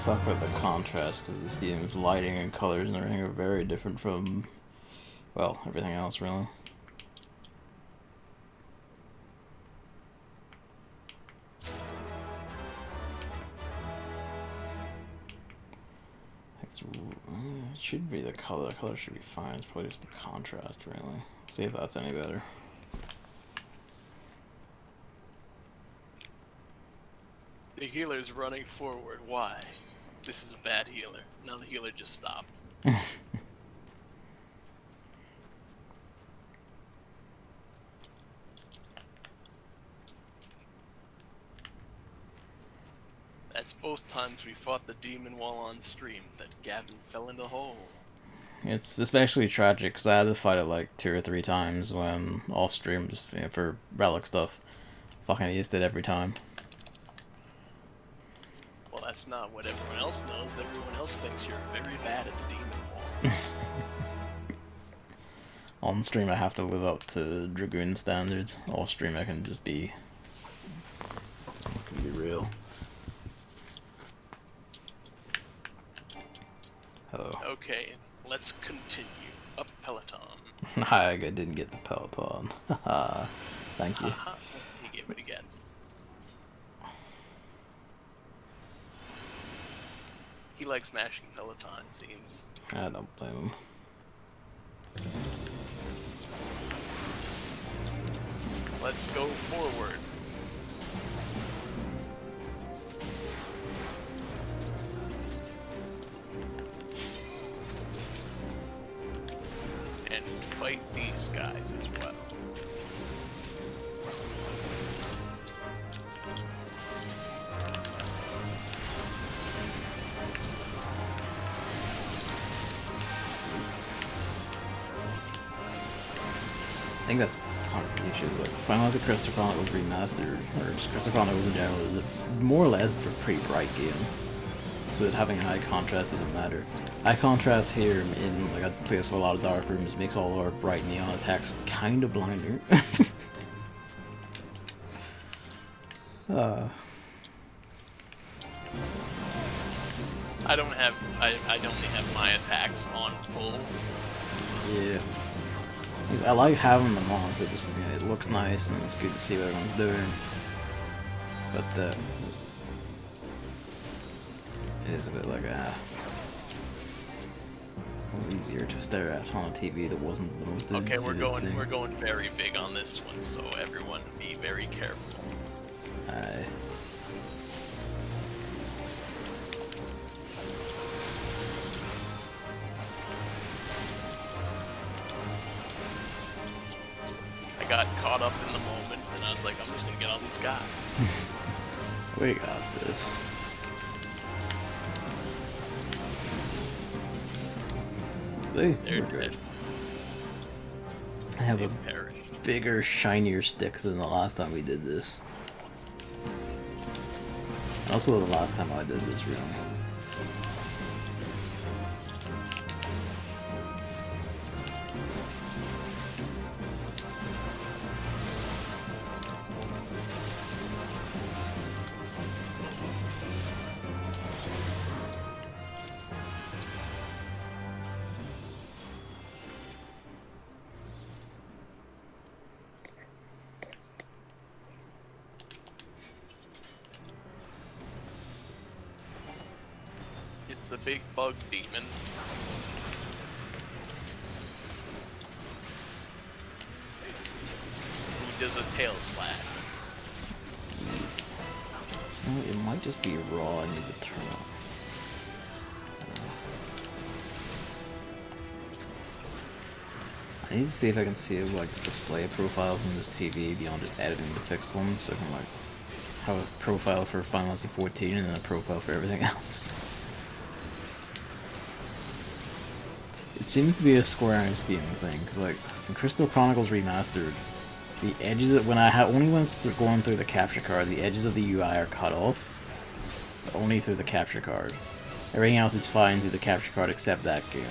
Fuck with the contrast because this game's lighting and colors and everything are very different from, well, everything else really. It should be the color. The color should be fine. It's probably just the contrast, really. Let's see if that's any better. The healer's running forward. Why? This is a bad healer. Now the healer just stopped. That's both times we fought the demon wall on stream that Gavin fell in the hole. It's especially tragic because I had to fight it like 2 or 3 times when off stream, just, you know, for relic stuff. Fucking used it every time. that's not what everyone else knows. Everyone else thinks you're very bad at the demon wall. On stream I have to live up to Dragoon standards. Off stream I can just be... real. Hello. Okay, let's continue. Up Peloton. I didn't get the Peloton. Haha. Thank you. He gave it again. He likes mashing Peloton, it seems. I don't blame him. Let's go forward. And fight these guys as well. I think that's part of the issue. Is like Final Fantasy Crystal Chronicles Remastered, or just Crystal Chronicles in general, is more or less a pretty bright game. So that having high contrast doesn't matter. High contrast here in like a place with a lot of dark rooms makes all our bright neon attacks kind of blinding. I don't have. I only have my attacks on full. Yeah. I like having them on, so just, you know, it looks nice and it's good to see what everyone's doing. But it is a bit like it was easier to stare at on a TV that wasn't the most. Okay, we're going very big on this one, so everyone be very careful. Aye. I got caught up in the moment, and I was like, I'm just gonna get all these guys. We got this. See? They're We're good. dead. I have They've a perished. bigger, shinier stick than the last time we did this. And also the last time I did this, really. It's the big bug demon. Who does a tail slap. Oh, it might just be raw. I need to turn on. I need to see if I can see like display profiles in this TV beyond just editing the fixed ones, so I can like have a profile for Final Fantasy 14 and then a profile for everything else. It seems to be a Square Enix game thing, because like in Crystal Chronicles Remastered, the edges of, when I only went going through the capture card, the edges of the UI are cut off, but only through the capture card. Everything else is fine through the capture card except that game.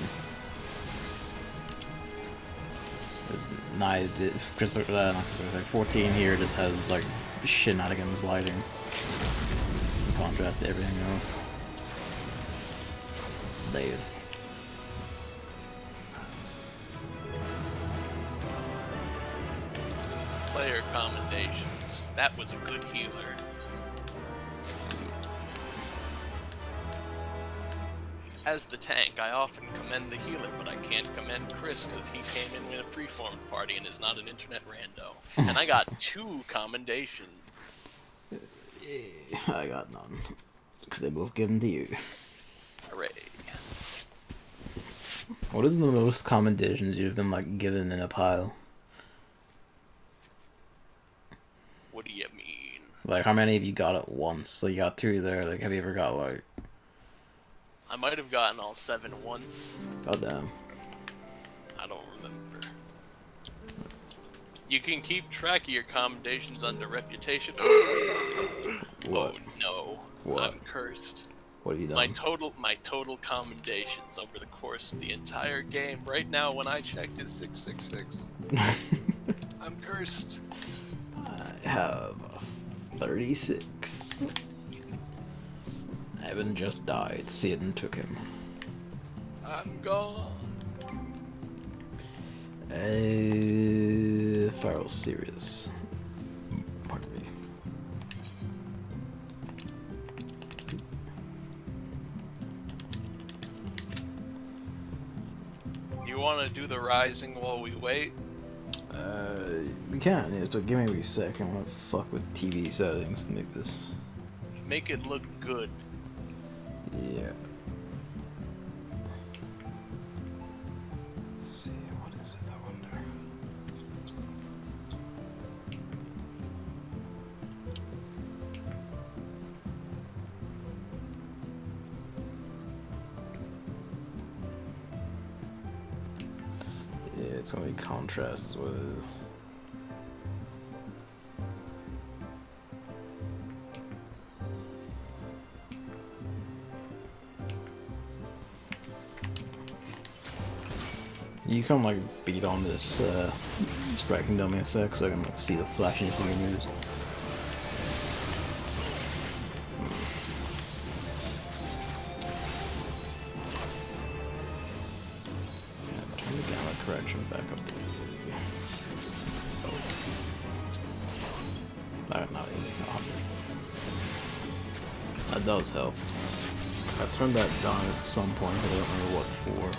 Crystal, not Crystal, like 14 here just has like shenanigans lighting, in contrast to everything else. Dave. Player commendations. That was a good healer. As the tank, I often commend the healer, but I can't commend Chris because he came in with a freeform party and is not an internet rando. And I got 2 commendations. I got none, because they both given to you. Hooray. What is the most commendations you've been like given in a pile? What do you mean? Like, how many have you got at once? So you got 2 there. Like, have you ever got like? I might have gotten all 7 once. Goddamn. I don't remember. You can keep track of your commendations under reputation. What? Oh no. What? I'm cursed. What have you done? My total commendations over the course of the entire game, right now when I checked, is 666. I'm cursed. I have 36. Evan just died. Satan took him. I'm gone. Feral serious. Pardon me. You want to do the rising while we wait? We can, yeah, but give me a second. I want to fuck with TV settings to make this. Make it look good. Yeah. Let's see, what is it, I wonder? Yeah, it's gonna be contrast as well. You can like beat on this striking dummy a sec so I can like, see the flashiness of your moves. Yeah, turn the gamma correction back up to not really 100. That does help. I turned that down at some point, but I don't remember what for.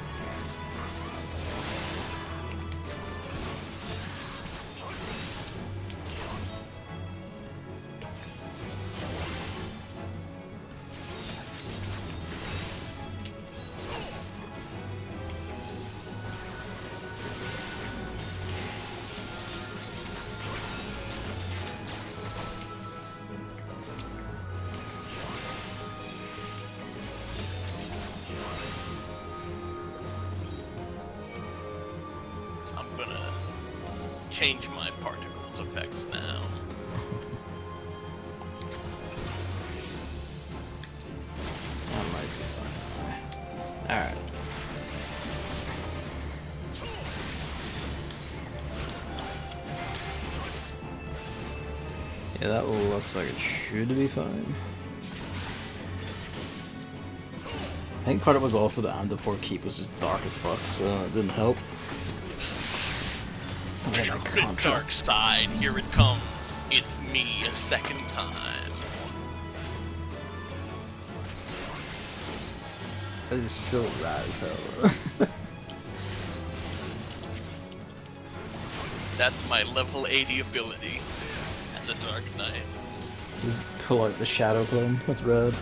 Change my particles effects now. That might be fine. Alright. Yeah, that looks like it should be fine. I think part of it was also the Andapur keep was just dark as fuck, so it didn't help. The dark side, here it comes. It's me a second time. That is still rad as hell. That's my level 80 ability as a Dark Knight. Just pull out the Shadow Clone, that's rad.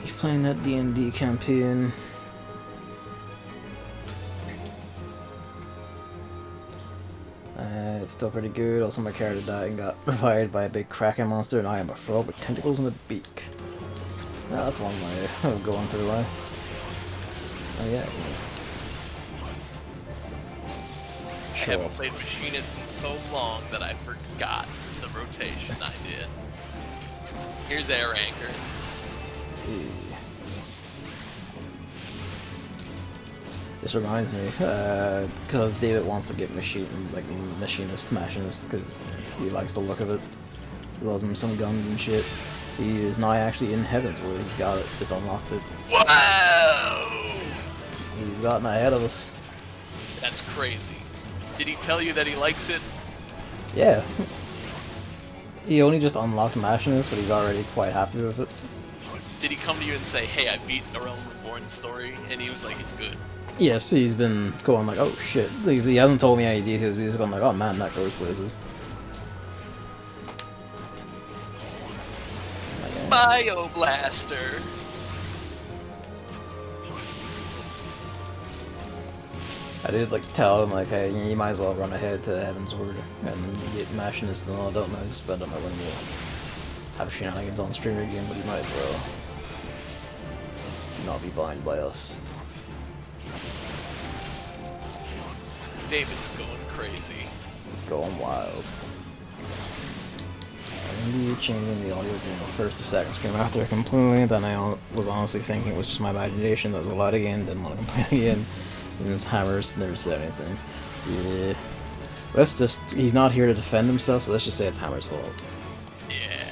He's playing that D&D campaign. It's still pretty good. Also, my character died and got revived by a big Kraken monster, and I am a frog with tentacles and a beak. Now that's one way of going through life. Oh yeah. I haven't played Machinist in so long that I forgot the rotation I did. Here's Air Anchor. This reminds me, because David wants to get machinist, because he likes the look of it. He loves him some guns and shit. He is now actually in Heavens where he's got it, just unlocked it. Wow! He's gotten ahead of us. That's crazy. Did he tell you that he likes it? Yeah. He only just unlocked machinist, but he's already quite happy with it. Did he come to you and say, hey, I beat the Realm Reborn story, and he was like, it's good? Yes, he's been going like, oh shit. He hasn't told me any details, but he's going like, oh man, that goes places. Bioblaster! I did like tell him like, hey, you might as well run ahead to Heaven's Word and get machinist and all. I don't know, just spend on my when you have shenanigans on stream again, but he might as well not be blind by us. David's going crazy. He's going wild. Maybe changing the audio from the first to second screen after completely, then I was honestly thinking it was just my imagination that was a lot again, didn't want to complain again. Since Hammers never said anything. Yeah. Let's just, he's not here to defend himself, so let's just say it's Hammer's fault. Yeah.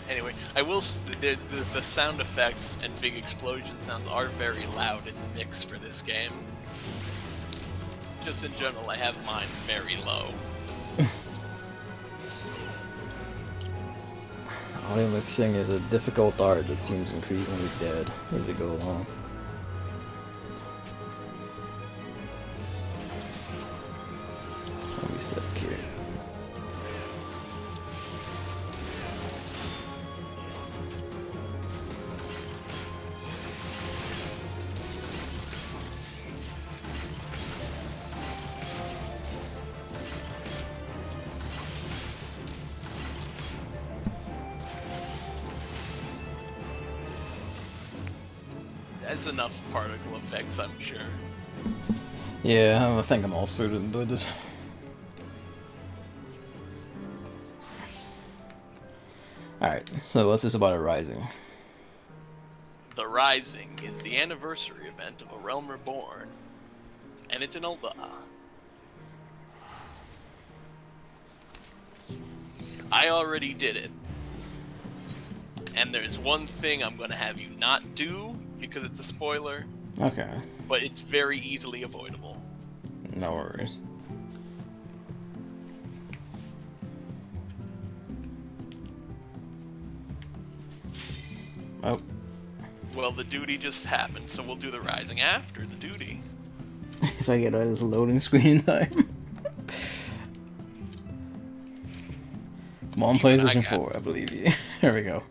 Anyway, I will, the sound effects and big explosion sounds are very loud in the mix for this game. Just in general, I have mine very low. Audio mixing is a difficult art that seems increasingly dead as we go along. Let me set here. That's enough particle effects, I'm sure. Yeah, I think I'm all suited with it. Alright, so what's this about a Rising? The Rising is the anniversary event of A Realm Reborn, and it's in Ul'dah. I already did it, and there's one thing I'm gonna have you not do, because it's a spoiler. Okay. But it's very easily avoidable. No worries. Oh. Well, the duty just happened, so we'll do the Rising after the duty. If I get out of this loading screen in time. Come on, PlayStation 4, I believe you. There we go.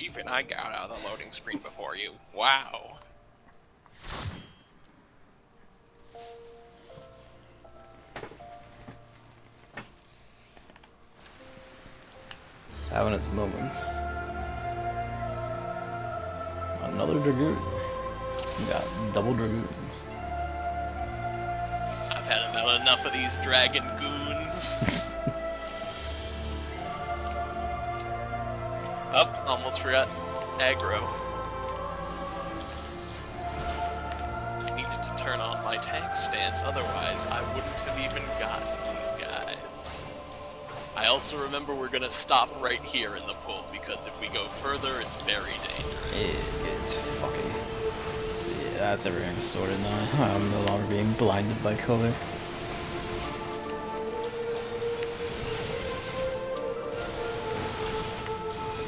Even I got out of the loading screen before you. Wow. Having its moments. Another Dragoon. We got double Dragoons. I've had about enough of these dragon goons. Oh, almost forgot aggro. I needed to turn on my tank stance, otherwise I wouldn't have even gotten these guys. I also remember we're gonna stop right here in the pool, because if we go further, it's very dangerous. It's fucking... Yeah, that's everything sorted now. I'm no longer being blinded by color.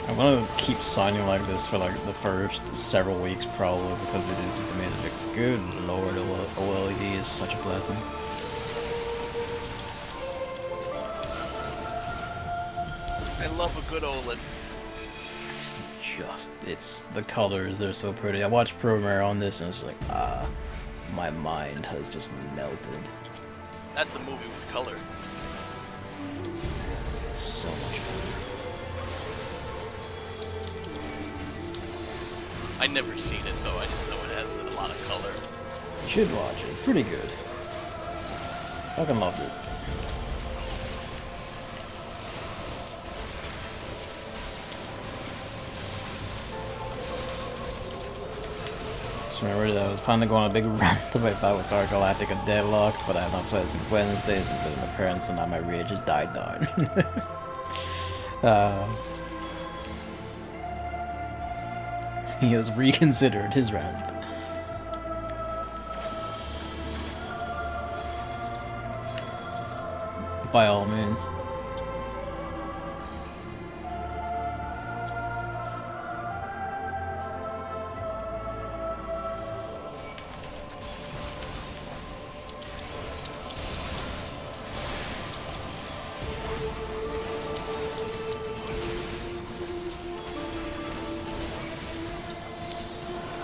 I'm gonna keep signing like this for like the first several weeks probably, because it is just amazing. But good lord, OLED is such a blessing. I love a good OLED. It's the colors, they're so pretty. I watched Premiere on this and it's like, my mind has just melted. That's a movie with color. It's so much fun. I never seen it though, I just know it has a lot of color. You should watch it, pretty good. Fucking loved it. Remember that I was planning to go on a big rant about Battlestar Galactica Deadlocked, but I have not played since Wednesdays and with my parents, and now my rage has died down. He has reconsidered his rant. By all means.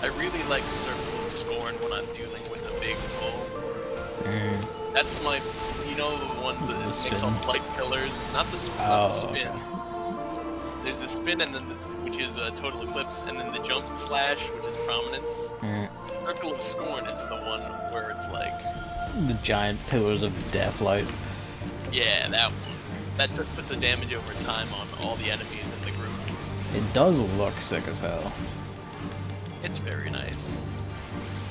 I really like Circle of Scorn when I'm dealing with a big bull. That's my, you know, the one that makes all light pillars. Not the spin. Okay. There's the spin, and then which is a total eclipse, and then the jump slash, which is prominence. Circle of Scorn is the one where it's like the giant pillars of death light. Yeah, that one. That puts a damage over time on all the enemies in the group. It does look sick as hell. It's very nice.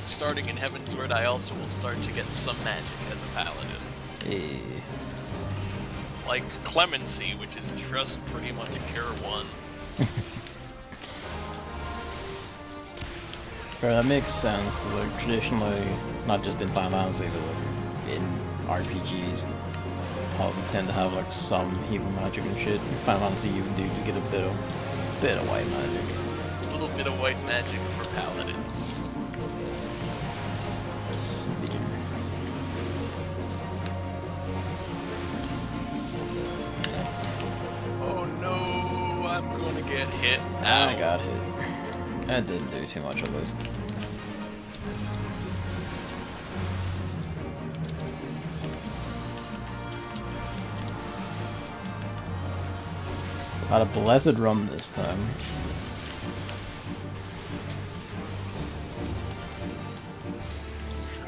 Starting in Heavensward, I also will start to get some magic as a paladin. Yeah. Like Clemency, which is just pretty much pure 1. Fair, that makes sense, 'cause, like, traditionally, not just in Final Fantasy, but like, in RPGs, paladins tend to have like some healing magic and shit. In Final Fantasy, you do get a bit of white magic. A little bit of white magic for paladins. Oh no, I'm gonna get hit. Ow. I got hit. That didn't do too much at least. Got a blessed rum this time.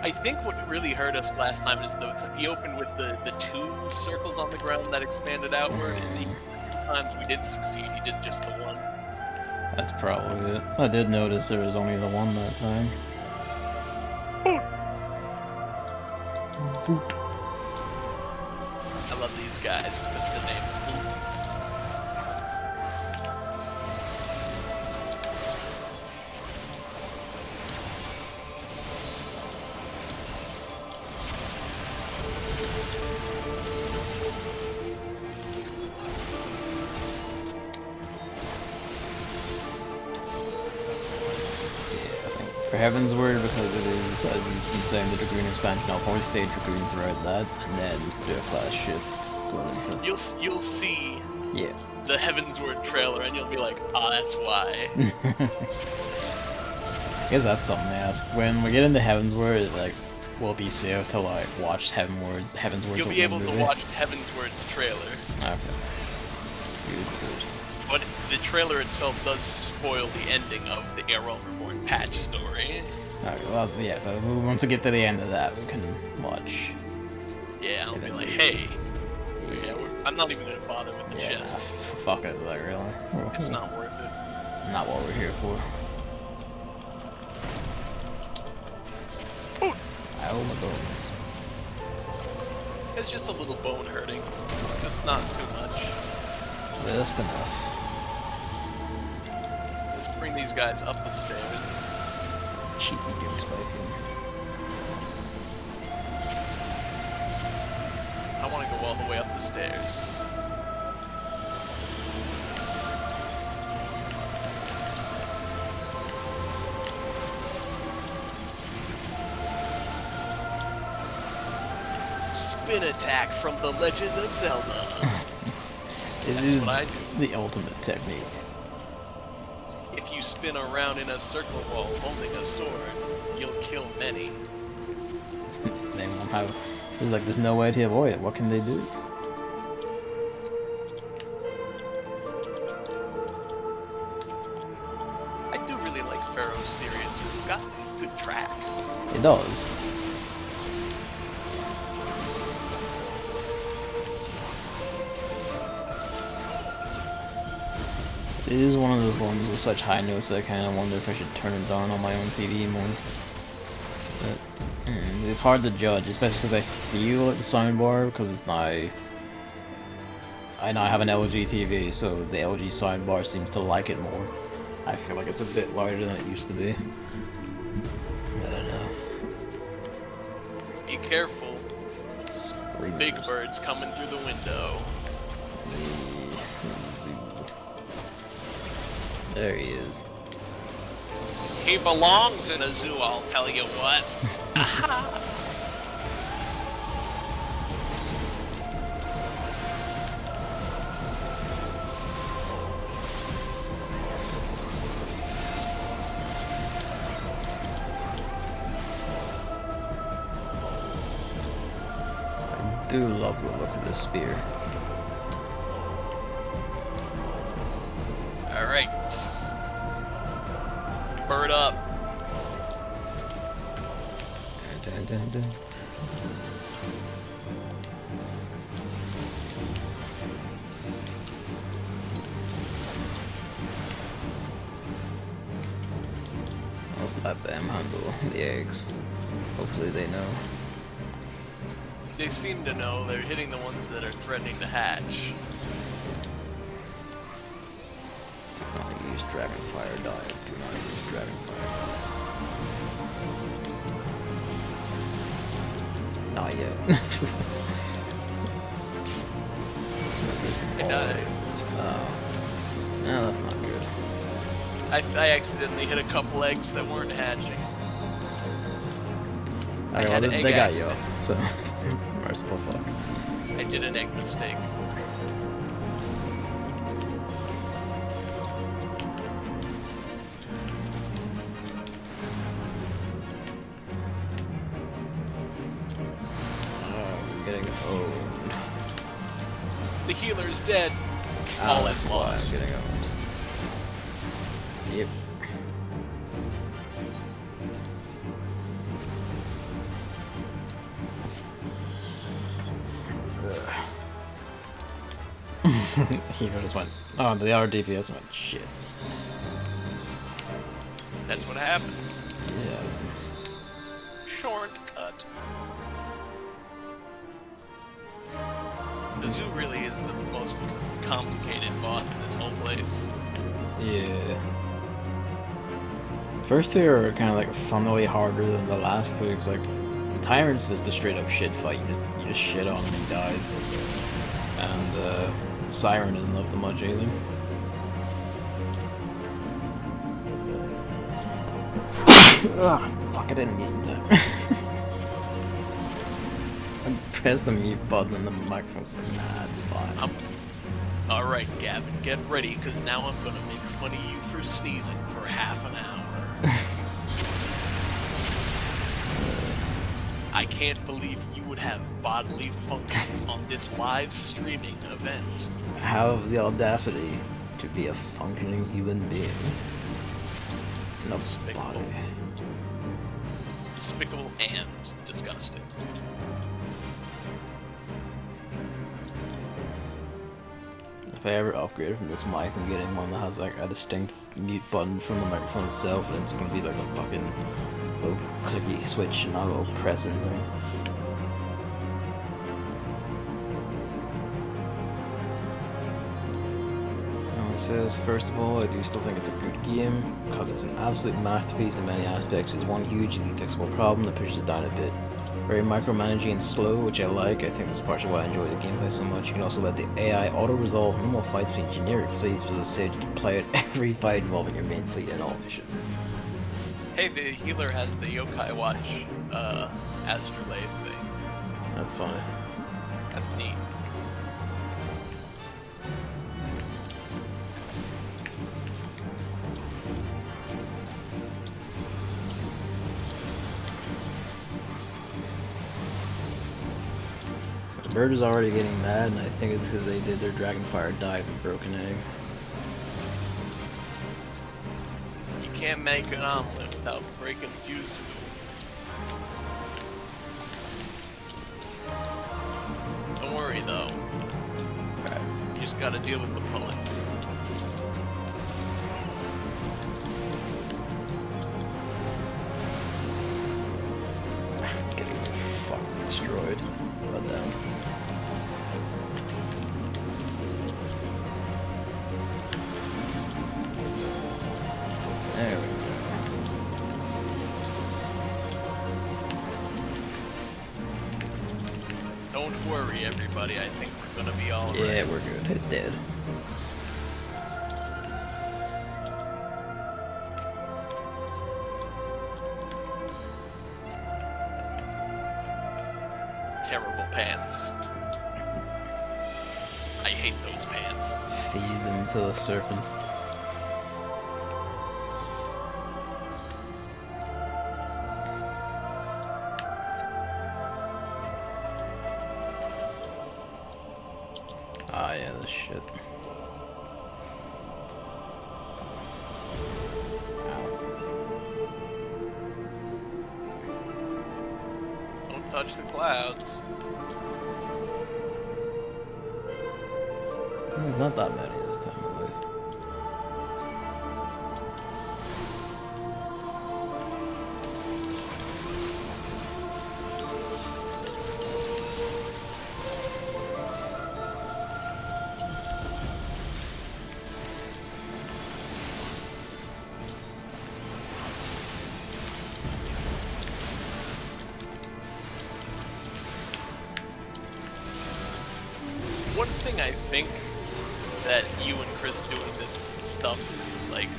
I think what really hurt us last time is he opened with the 2 circles on the ground that expanded outward, and the times we did succeed, he did just the 1. That's probably it. I did notice there was only the 1 that time. Boot. I love these guys because the name is Boot. For Heavensward, because it is, as you've been saying, the Dragoon expansion, I'll probably stay Dragoon throughout that, and then do a class shift going into... You'll see Yeah. the Heavensward trailer, and you'll be like, ah, that's why. I guess that's something to ask. When we get into Heavensward, like, will it be safe to, like, watch Heavensward's You'll be able to watch Heavensward's trailer. Okay. Good. But the trailer itself does spoil the ending of the Reborn patch story. Okay, well, yeah, but once we get to the end of that, we can watch. Yeah, I'll be like, hey. Yeah, I'm not even gonna bother with the chest. Fuck it, like, really. It's not worth it. It's not what we're here for. Oh, Oh my goodness. it's just a little bone hurting. Just not too much. Just enough. Let's bring these guys up the stairs. Cheeky games spiking. I want to go all the way up the stairs. Spin attack from the Legend of Zelda. It is the ultimate technique. If you spin around in a circle while holding a sword, you'll kill many. They won't have... There's no way to avoid it. What can they do? I do really like Pharaoh's series because it's got good track. It does. It is one of those ones with such high notes that I kind of wonder if I should turn it down on my own TV more. But it's hard to judge, especially because I feel like the soundbar, because it's not... I know I have an LG TV, so the LG soundbar seems to like it more. I feel like it's a bit louder than it used to be. I don't know. Be careful. Screamers. Big birds coming through the window. There he is. He belongs in a zoo, I'll tell you what. I do love the look of this spear. Alright. Bird up. Dun, dun, dun. let them handle the eggs. Hopefully they know. They seem to know. They're hitting the ones that are threatening to hatch. Do not use Dragonfire dive. Do not use Dragonfire. Not yet. I died. Oh. No, that's not good. I accidentally hit a couple eggs that weren't hatching. Alright, well, they got you, so merciful fuck. I did an egg mistake. I'm getting owned. The healer's dead. All is lost. I'm getting owned. Yep. Hero just went. Oh, the other DPS went shit. That's what happens. Yeah. Shortcut. The zoo really is the most complicated boss in this whole place. Yeah. First two are kind of like funnily harder than the last two. It's like the Tyrant's just a straight up shit fight. You just shit on him and he dies. And Siren isn't up to much either. Ugh, fuck, I didn't mute in time. I pressed the mute button and the microphone said, nah, it's fine. Alright, Gavin, get ready, because now I'm gonna make fun of you for sneezing for half an hour. I can't believe you would have bodily functions on this live streaming event. Have the audacity to be a functioning human being in a body. Despicable and disgusting. If I ever upgrade from this mic, I'm getting one that has like a distinct mute button from the microphone itself, and it's gonna be like a fucking little clicky switch and not a little pressing thing. It says, first of all, I do still think it's a good game, because it's an absolute masterpiece in many aspects. There's one hugely fixable problem that pushes it down a bit. Very micromanaging and slow, which I like. I think that's partially why I enjoy the gameplay so much. You can also let the AI auto-resolve normal fights between generic fleets, but as I said, you can play it every fight involving your main fleet in all missions. Hey, the healer has the Yokai Watch, astrolabe thing. That's funny. That's neat. The bird is already getting mad, and I think it's because they did their Dragonfire dive and broke an egg. You can't make an omelet without breaking fuse. Don't worry though. You just gotta deal with the bullets. Getting fucking destroyed. Well done. There we go. Don't worry, everybody. I think we're gonna be all right. Yeah, we're good. It did. Terrible pants. I hate those pants. Feed them to the serpents. Ah, yeah, this shit. Don't touch the clouds. Not that many this time, at least. one thing I think that you and Chris doing this stuff, like,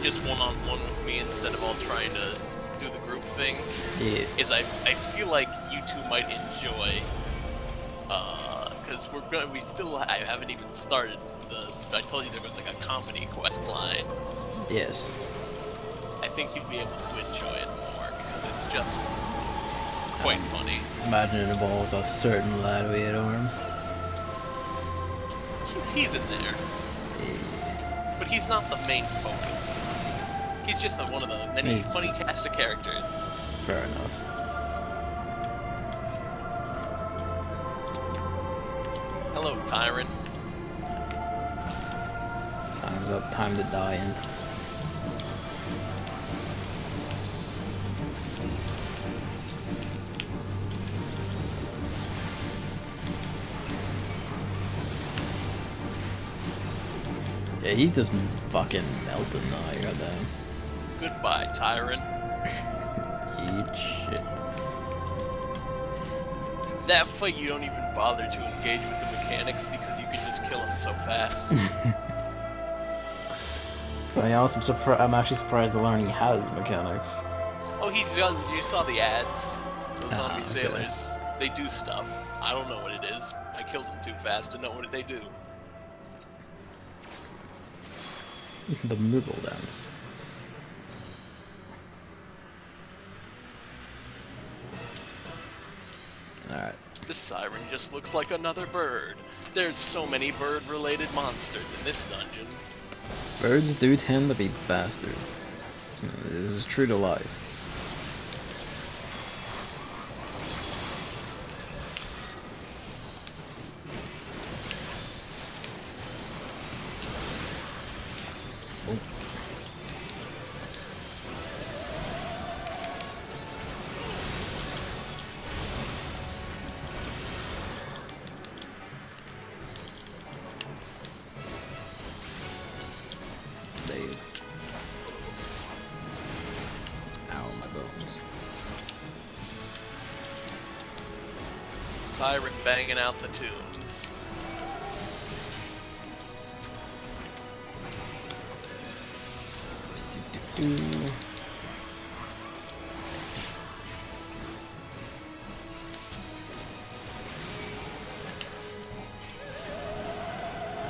just one-on-one with me instead of all trying to do the group thing, is I feel like you two might enjoy, because I haven't even started I told you there was like a comedy quest line. Yes. I think you'd be able to enjoy it more, because it's just quite funny. Imagine it involves a certain lad with 8 arms. He's in there. Yeah. But he's not the main focus. He's just one of the many funny cast of characters. Fair enough. Hello, Tyrant. Time's up. Time to die. And yeah, he's just fucking melting now. Goddamn. Goodbye, Tyrant. Eat shit. That fight, you don't even bother to engage with the mechanics because you can just kill him so fast. But I'm actually surprised to learn he has mechanics. Oh, you saw the ads. Those zombie okay. sailors, they do stuff. I don't know what it is. I killed them too fast to know what they do. The Moogle dance. Alright. This siren just looks like another bird. There's so many bird-related monsters in this dungeon. Birds do tend to be bastards. This is true to life. Ow, my bones. Siren banging out the tunes.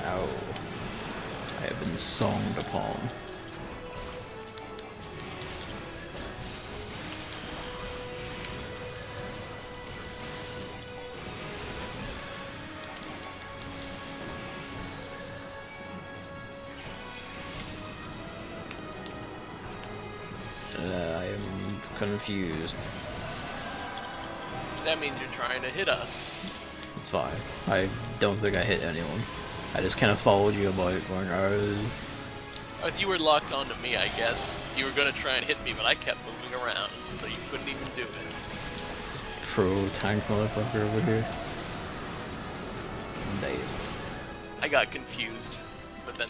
Ow. I have been songed upon. I am confused. That means you're trying to hit us. It's fine. I don't think I hit anyone. I just kind of followed you about going, You were locked onto me, I guess. You were gonna try and hit me, but I kept moving around, so you couldn't even do it. pro tank motherfucker over here. Damn. I got confused, but then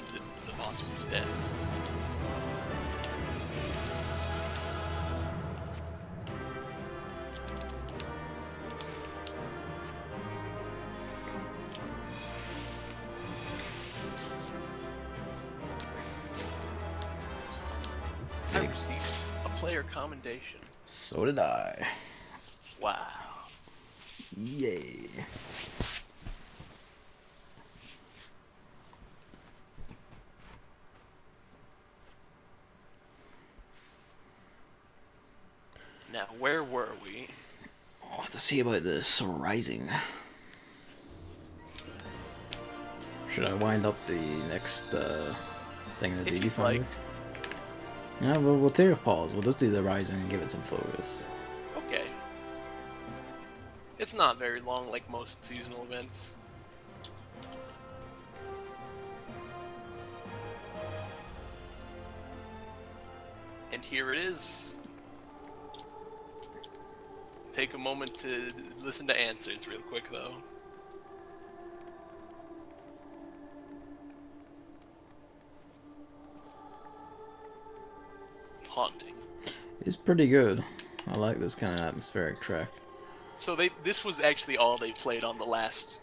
the boss was dead. I received a player commendation. So did I. Wow. Yay. Now, where were we? I'll have to see about this rising. Should I wind up the next thing in the duty finder? Like. Yeah, we'll take a pause. We'll just do the rising and give it some focus. Okay. It's not very long like most seasonal events. And here it is. Take a moment to listen to answers real quick though. Haunting. It's pretty good. I like this kind of atmospheric track. So this was actually all they played on the last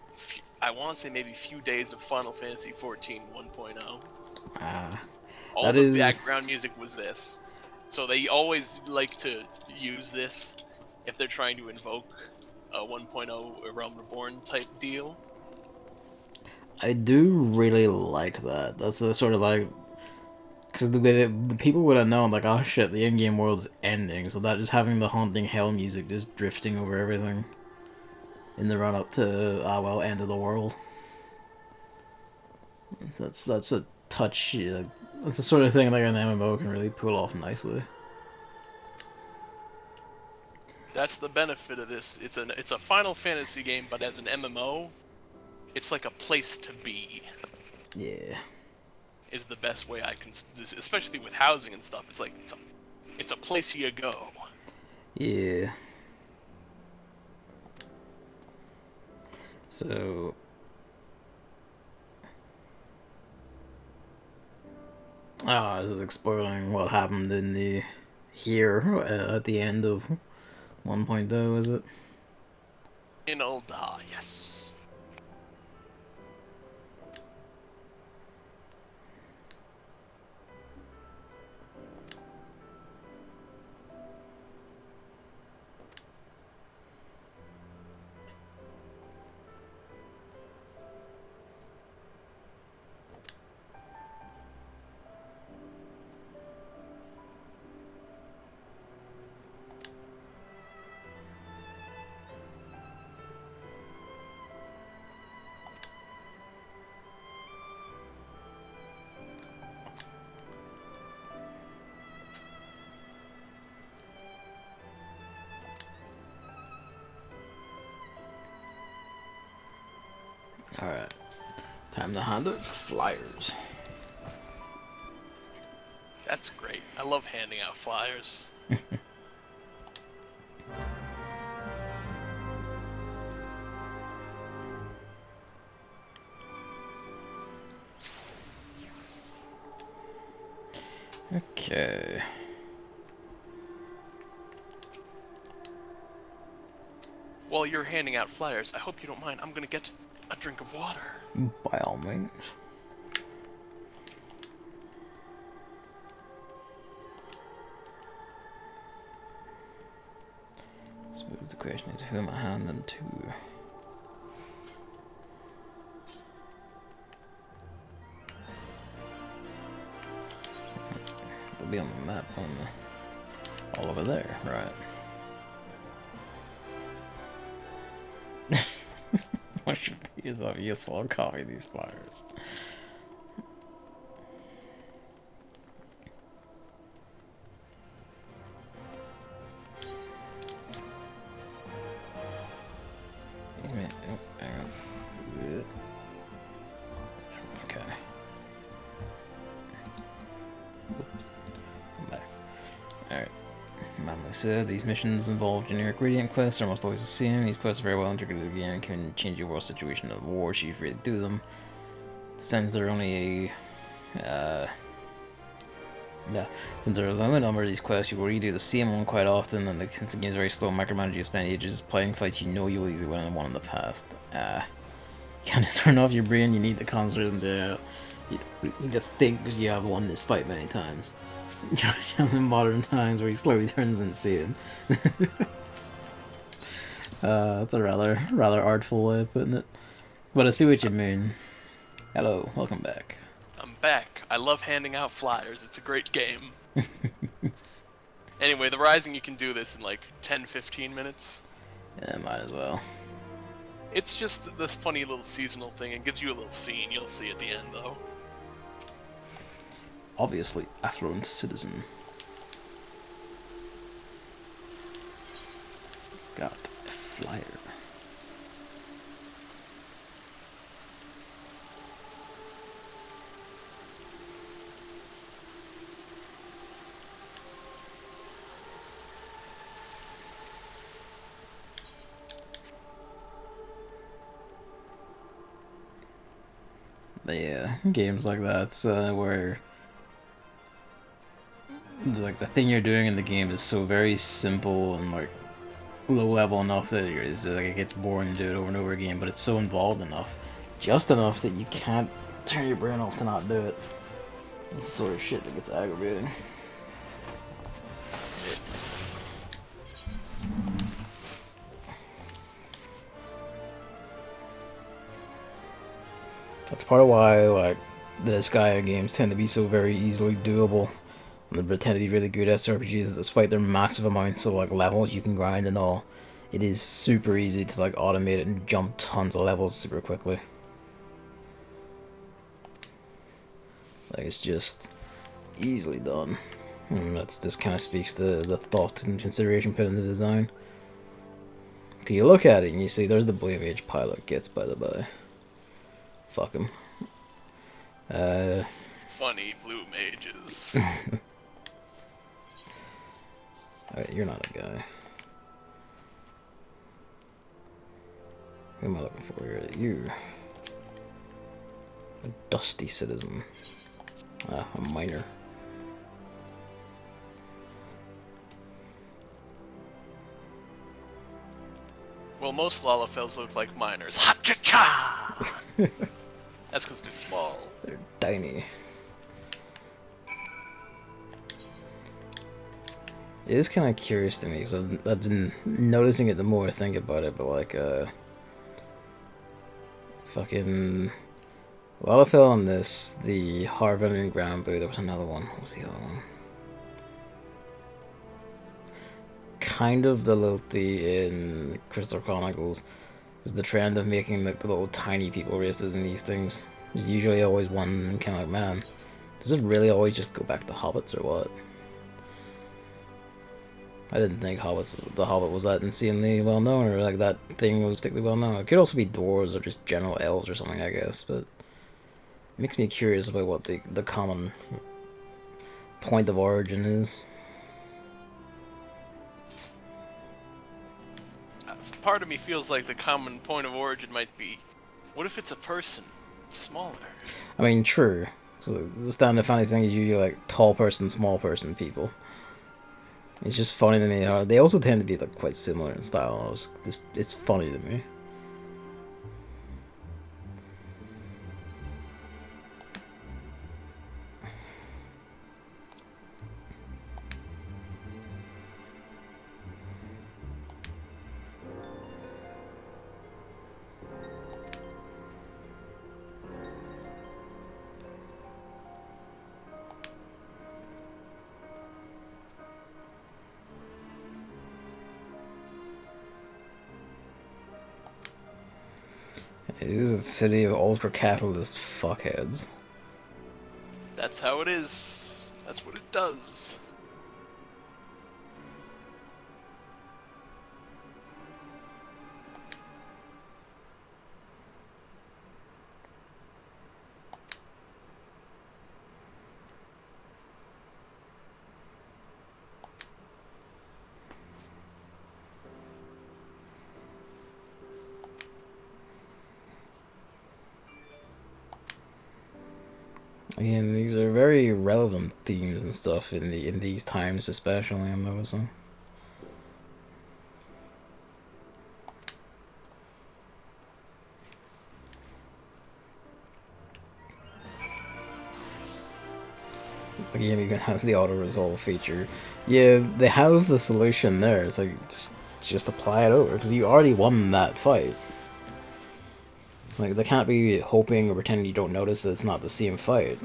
I want to say maybe a few days of Final Fantasy 14 1.0. Ah, All that the is. background music was this. So they always like to use this if they're trying to invoke a 1.0 Realm Reborn type deal. I do really like that. That's the sort of like. Because the people would have known, like, oh shit, the in-game world's ending, so that just having the haunting hell music just drifting over everything in the run up to, well, end of the world. That's a touch, that's the sort of thing like an MMO can really pull off nicely. That's the benefit of this. It's a Final Fantasy game, but as an MMO, it's like a place to be. Yeah. Is the best way I can, especially with housing and stuff. It's like it's a place you go. Yeah. So. I was exploring what happened in the here at the end of 1.0, is it? In Ul'dah, yes. Alright. Time to hand out flyers. That's great. I love handing out flyers. Okay. While you're handing out flyers, I hope you don't mind. I'm gonna get a drink of water. By all means. So the question is, who am I handing to? They'll be on the map on the, all over there, right? What should be is obvious, so I'll copy these flyers. Okay. Alright. Manly said, these missions involve generic gradient quests, are almost always the same. These quests are very well integrated into the game and can change your world situation of war if you really do them. Since there are only since there are a limited number of these quests, you will redo the same one quite often, and since the game is very slow, micromanage you spend ages playing fights you know you will easily win and won in the past. You can't just turn off your brain, you need to concentrate and you need to think because you have won this fight many times. In modern times where he slowly turns insane. That's a rather artful way of putting it. But I see what you mean. Hello, welcome back. I'm back. I love handing out flyers. It's a great game. Anyway, the Rising, you can do this in like 10-15 minutes. Yeah, might as well. It's just this funny little seasonal thing. It gives you a little scene. You'll see at the end, though. Obviously, affluent citizen. Got a flyer. But yeah, games like that where like the thing you're doing in the game is so very simple and like low level enough that like, it gets boring to do it over and over again, but it's so involved enough, just enough that you can't turn your brain off to not do it. It's the sort of shit that gets aggravating. That's part of why, like, the Gaia games tend to be so very easily doable. And they tend to be really good SRPGs, despite their massive amounts of, like, levels you can grind and all. It is super easy to, like, automate it and jump tons of levels super quickly. Like, it's just easily done. And that's just kind of speaks to the thought and consideration put into the design. Okay, you look at it and you see there's the Blue Mage pilot gets, by the by. Fuck him. Funny blue mages. Alright, you're not a guy. Who am I looking for here? You. A dusty citizen. Ah, a miner. Well, most Lalafels look like miners. Ha-cha-cha! That's because they're small. They're tiny. It is kind of curious to me, because I've been noticing it the more I think about it, but like, fucking Lalafell on this, the Harvard and Ground Blue, there was another one. What was the other one? Kind of the Lothi in Crystal Chronicles is the trend of making like the little tiny people races in these things. There's usually always one kind of like, man, does it really always just go back to hobbits or what? I didn't think the Hobbit was that insanely well known, or like that thing was particularly well known. It could also be dwarves or just general elves or something, I guess, but it makes me curious about what the common point of origin is. Part of me feels like the common point of origin might be, what if it's a person? It's smaller. I mean, true. So the standard fantasy thing is usually like tall person, small person people. It's just funny to me how they also tend to be like quite similar in style. It's funny to me. It is a city of ultra-capitalist fuckheads. That's how it is. That's what it does. Again, these are very relevant themes and stuff in these times, especially. I'm noticing. The game even has the auto resolve feature. Yeah, they have the solution there. It's like just apply it over because you already won that fight. Like, they can't be hoping or pretending you don't notice that it's not the same fight.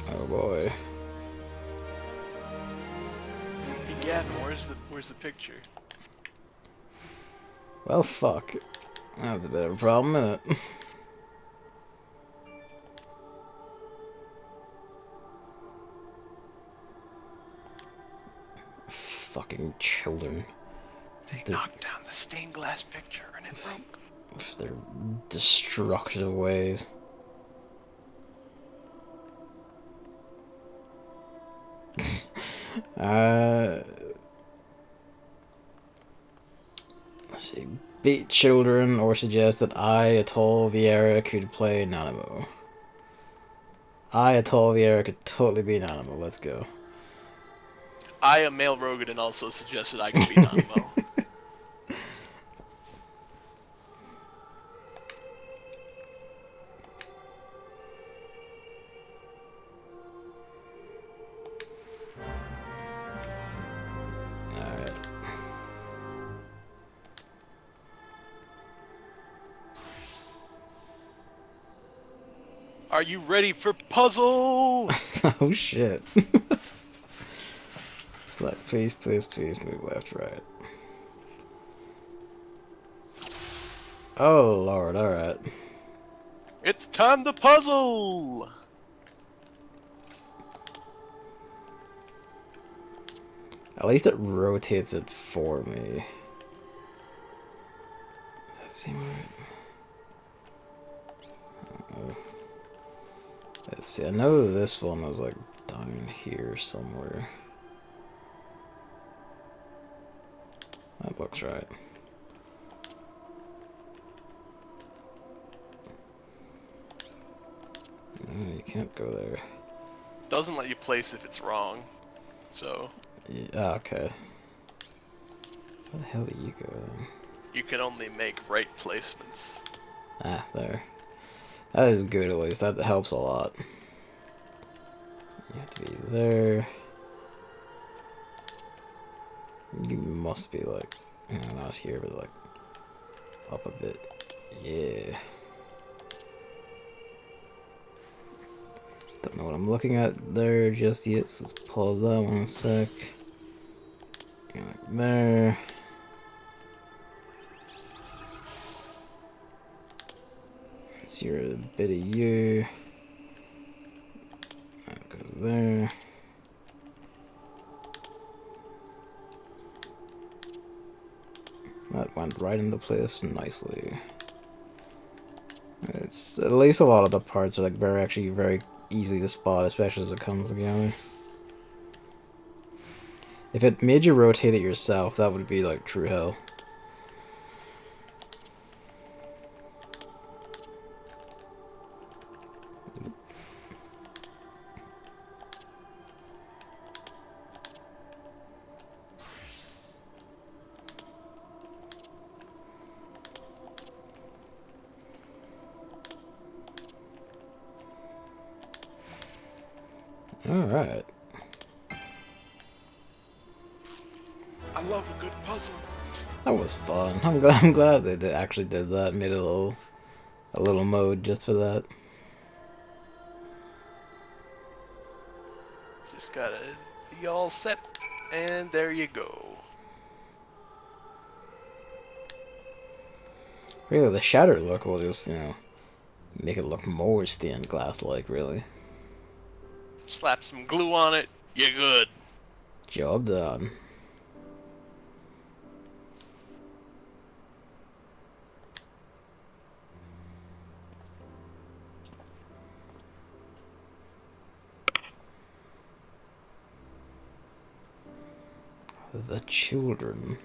Oh boy. Hey Gavin, where's the picture? Well, fuck. That's a bit of a problem, isn't it? Fucking children. They knocked down the stained glass picture and it broke. With their destructive ways. Let's see. Beat children or suggest that I, a tall Vieira, could play Nanamu. I, a tall Vieira, could totally be Nanamu. Let's go. I, a male Rogadin, also suggested I could be Nanamo. Alright. Are you ready for puzzle? Oh shit. Select, please, please, please move left, right. Oh lord, alright. It's time to puzzle! At least it rotates it for me. Does that seem right? Let's see, I know this one was like down here somewhere. That looks right. No, you can't go there. Doesn't let you place if it's wrong, so... Yeah, okay. Where the hell do you go then? You can only make right placements. Ah, there. That is good at least, that helps a lot. You have to be there. You must be like, you know, not here, but like, up a bit. Yeah. Don't know what I'm looking at there just yet, so let's pause that one a sec. Like there. Let's hear a bit of you. That goes there. That went right into place nicely. It's at least a lot of the parts are like actually very easy to spot, especially as it comes together. If it made you rotate it yourself, that would be like true hell. Alright. I love a good puzzle. That was fun. I'm glad they actually did that. Made a little mode just for that. Just gotta be all set, and there you go. Really, the shatter look will just, you know, make it look more stained glass-like, really. Slap some glue on it, you're good. Job done. The children.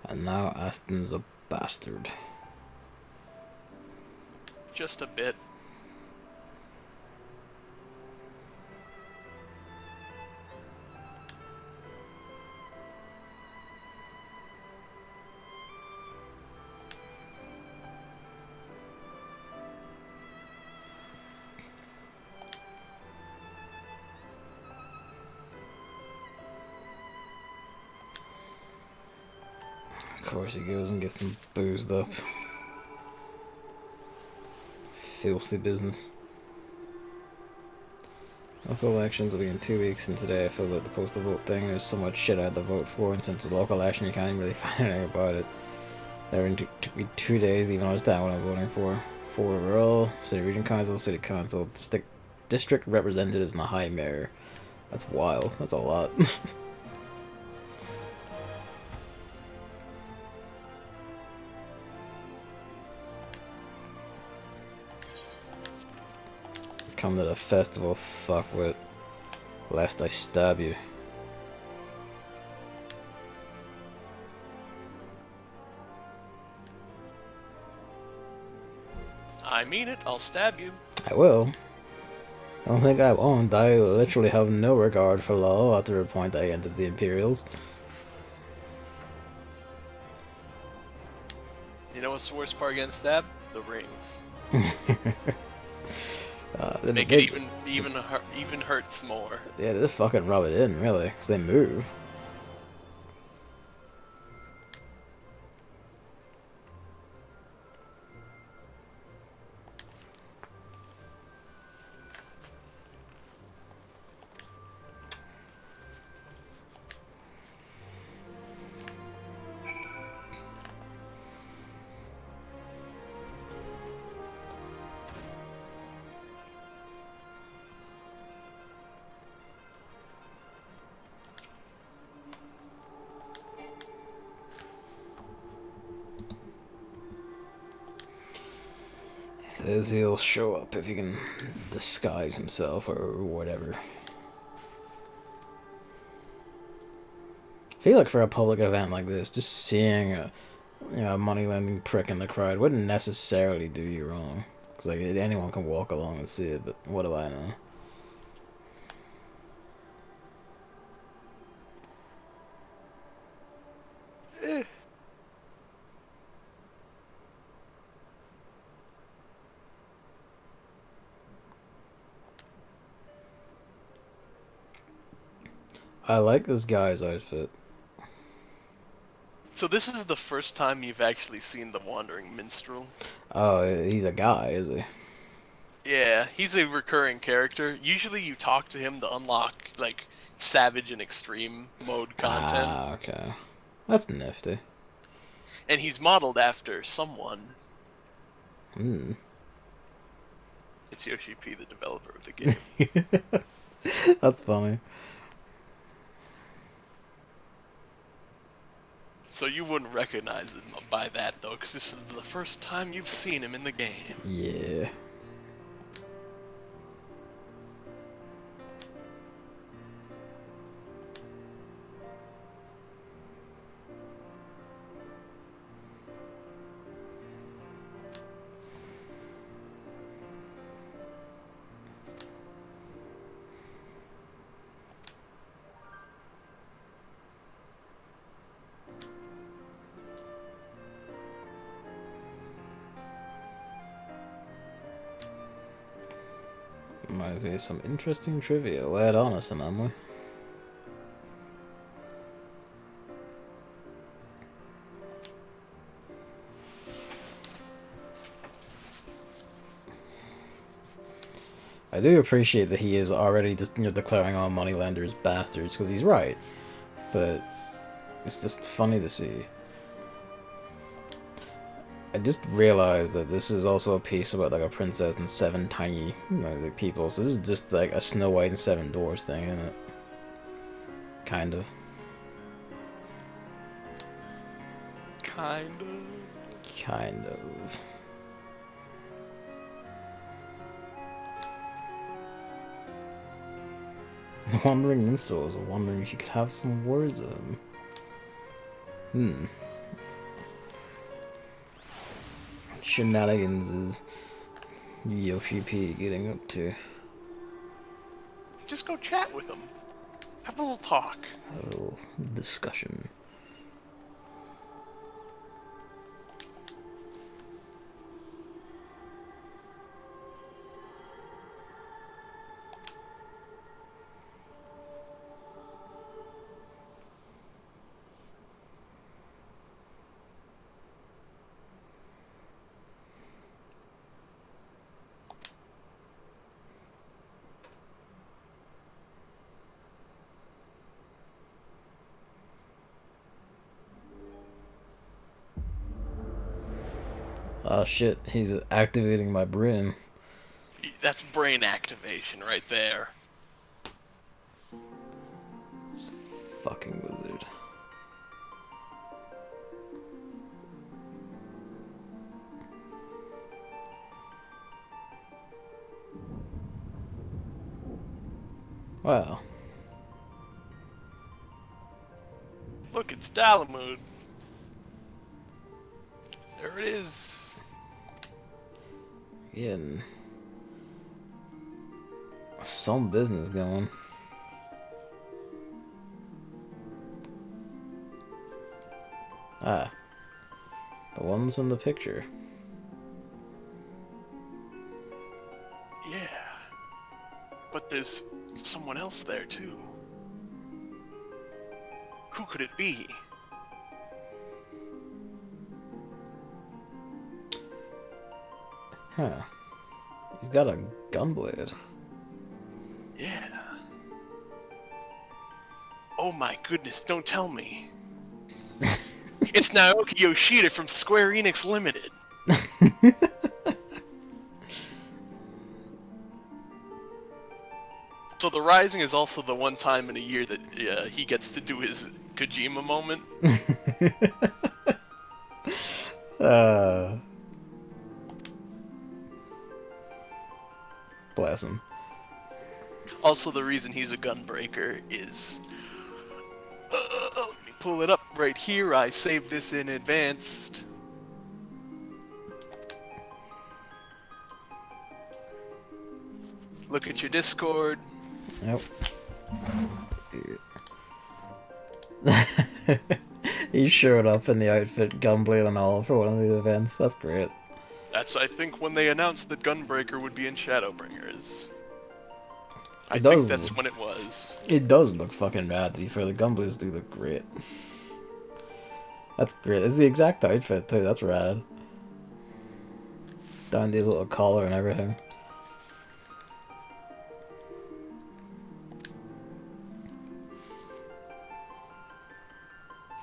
And now Aston's a bastard. Just a bit. Of course he goes and gets them boozed up. Filthy business. Local elections will be in 2 weeks, and today I filled out the postal vote thing. There's so much shit I had to vote for, and since it's a local election, you can't even really find anything about it. There took me 2 days to even understand what I'm voting for. 4 rural, city region council, city council, district representatives, and the high mayor. That's wild. That's a lot. Come to the festival, fuckwit. Lest I stab you. I mean it, I'll stab you. I will. Don't think I won't. I literally have no regard for law after the point I entered the Imperials. You know what's the worst part against stab? The rings. Make it even hurts more. Yeah, they just fucking rub it in, really, because they move. Says he'll show up if he can disguise himself or whatever. I feel like for a public event like this, just seeing a money-lending prick in the crowd wouldn't necessarily do you wrong. Because like anyone can walk along and see it, but what do I know? I like this guy's outfit. So this is the first time you've actually seen the Wandering Minstrel? Oh, he's a guy, is he? Yeah, he's a recurring character. Usually you talk to him to unlock, like, Savage and Extreme mode content. Ah, okay. That's nifty. And he's modeled after someone. Hmm. It's Yoshi P, the developer of the game. That's funny. So you wouldn't recognize him by that, though, because this is the first time you've seen him in the game. Yeah. Reminds me of some interesting trivia. Lay it on us, Emily. I do appreciate that he is already just declaring all moneylenders bastards, because he's right. But it's just funny to see. I just realized that this is also a piece about like a princess and 7 tiny people. So this is just like a Snow White and 7 Dwarfs thing, isn't it? Kind of. Kind of. Kind of. Wandering Minstrels. I'm wondering if you could have some words of them. Shenanigans is Yoshi P getting up to? Just go chat with him. Have a little talk. A little discussion. Oh shit, he's activating my brain. That's brain activation right there. This fucking wizard. Wow. Look, it's Dalamud. There it is. Getting some business going. Ah. The ones from the picture. Yeah. But there's someone else there, too. Who could it be? Huh. He's got a gunblade. Yeah. Oh my goodness, don't tell me. It's Naoki Yoshida from Square Enix Limited. So the Rising is also the one time in a year that he gets to do his Kojima moment. Bless him. Also, the reason he's a gunbreaker is... let me pull it up right here. I saved this in advance. Look at your Discord. Yep. He showed up in the outfit, gunblade and all, for one of these events. That's great. That's, I think, when they announced that Gunbreaker would be in Shadowbringers. I It think does that's look- when it was. It does look fucking rad, to be fair. The gunblades do look great. That's great. It's the exact outfit, too. That's rad. Down these little collar and everything.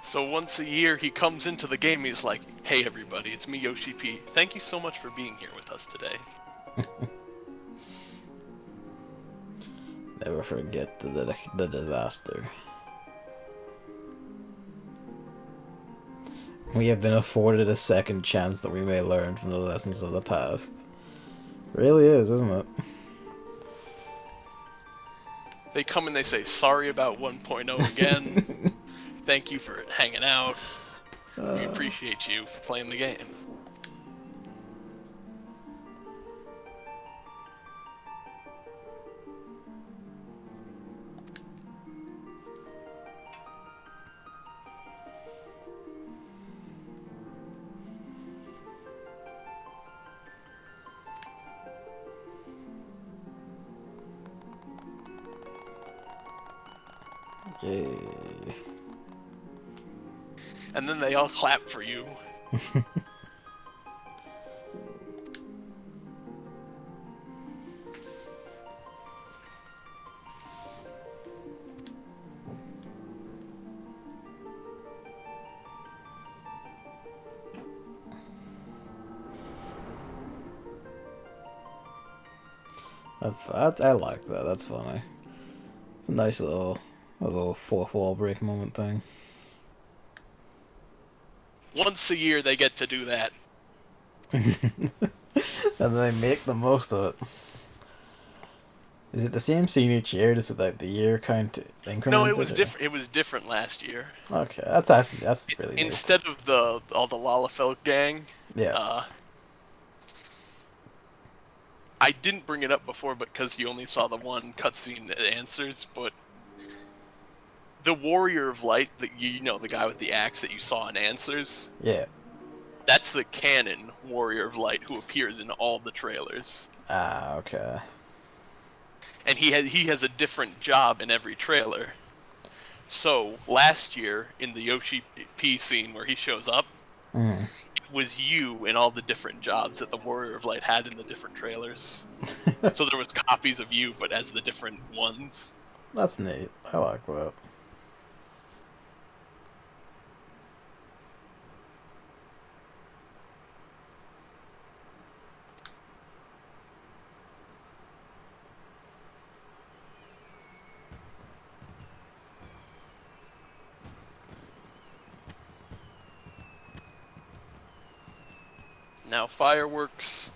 So once a year, he comes into the game, he's like, "Hey everybody, it's me, Yoshi P. Thank you so much for being here with us today." Never forget the disaster. We have been afforded a second chance that we may learn from the lessons of the past. Really is, isn't it? They come and they say, "Sorry about 1.0 again. Thank you for hanging out. We appreciate you for playing the game." Yay. And then they all clap for you. I like that. That's funny. It's a nice little fourth wall break moment thing. Once a year, they get to do that. And they make the most of it. Is it the same scene each year? Does it like the year count incremented? No, it was or- different. It was different last year. Okay, that's really nice. Instead of all the Lalafell gang, Yeah. I didn't bring it up before, but because you only saw the one cutscene that answers, but the Warrior of Light, you know, the guy with the axe that you saw in Answers, Yeah. that's the canon Warrior of Light who appears in all the trailers. Ah, okay. And he has a different job in every trailer. So, last year, in the Yoshi P scene where he shows up, Mm. it was you in all the different jobs that the Warrior of Light had in the different trailers. So there was copies of you, but as the different ones. That's neat. I like that. Now fireworks.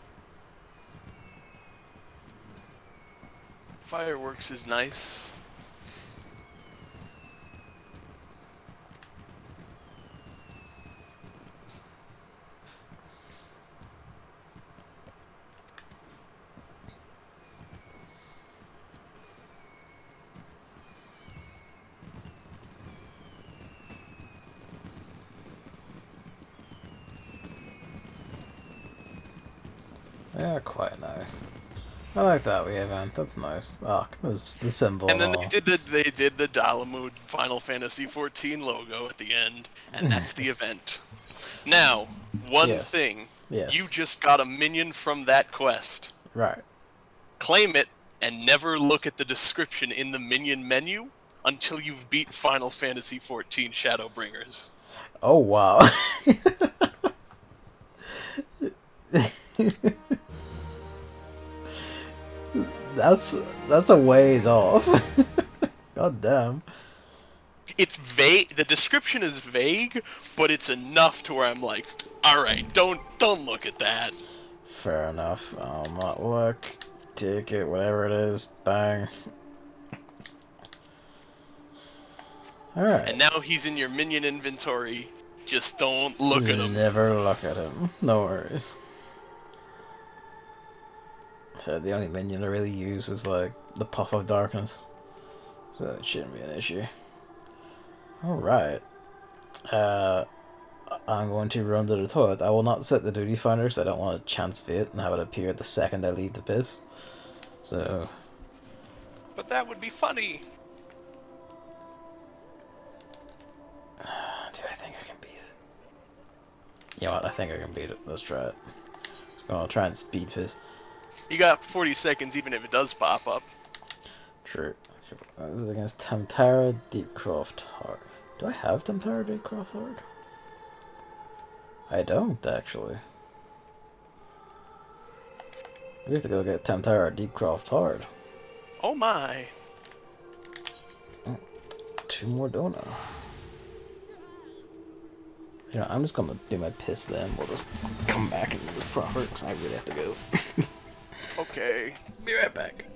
Fireworks is nice. Yeah, quite nice. I like that Wii event. That's nice. Oh, there's the symbol And and then all. they did the Dalamud Final Fantasy XIV logo at the end, and that's the event. Now, one Yes. thing. Yes. You just got a minion from that quest. Right. Claim it, and never look at the description in the minion menu until you've beat Final Fantasy XIV Shadowbringers. Oh wow. that's a ways off. God damn. It's vague. The description is vague, but it's enough to where I'm like, all right, don't look at that. Fair enough. I'll not look. Take it, whatever it is. Bang. Alright. And now he's in your minion inventory. Just don't look at him. Never look at him. No worries. So the only minion I really use is like the Puff of Darkness. So that shouldn't be an issue. Alright. I'm going to run to the toilet. I will not set the duty finder because I don't want to chance fate and have it appear the second I leave the piss. So. But that would be funny. Do I think I can beat it? You know what? I think I can beat it. Let's try it. I'll try and speed piss. You got 40 seconds even if it does pop up. True. This is against Tamtara Deepcroft Hard. Do I have Tamtara Deepcroft Hard? I don't, actually. We have to go get Tamtara Deepcroft Hard. Oh my. 2 more donuts. You know, I'm just gonna do my piss then. We'll just come back and do this proper because I really have to go. Okay. Be right back.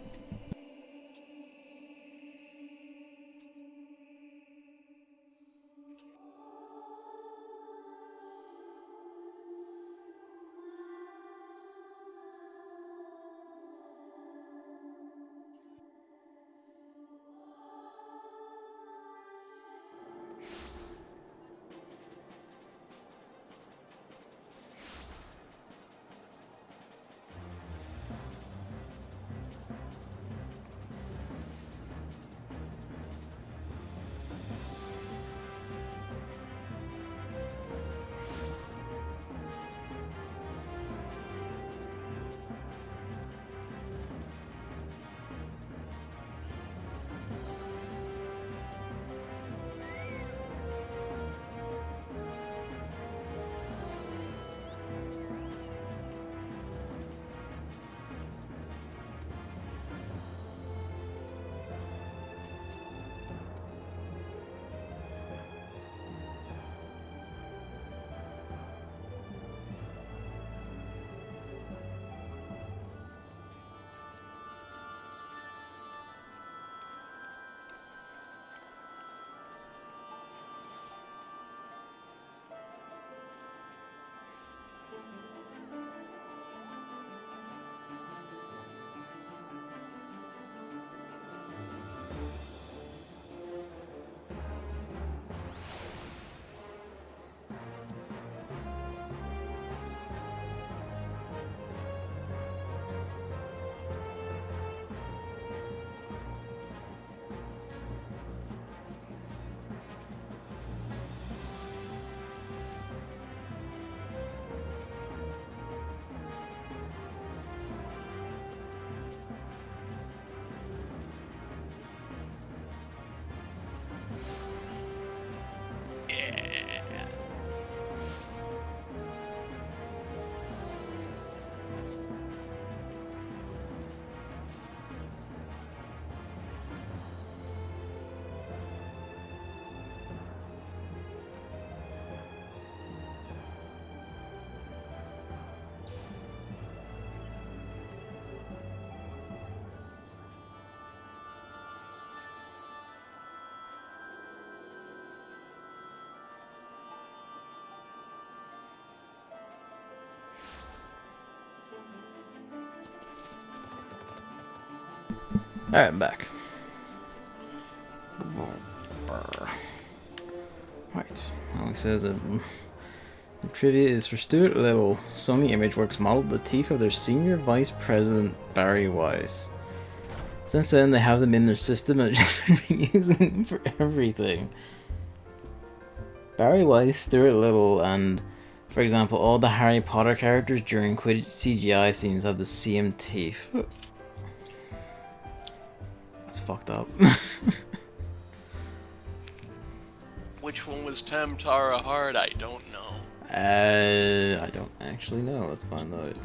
Alright, I'm back. Right. Well, he says that the trivia is for Stuart Little. Sony Imageworks modeled the teeth of their senior vice president, Barry Weiss. Since then, they have them in their system and just been using them for everything. Barry Weiss, Stuart Little, and, for example, all the Harry Potter characters during Quidditch CGI scenes have the same teeth. That's fucked up. Which one was Tamtara Hard? I don't know. I don't actually know. Let's find out.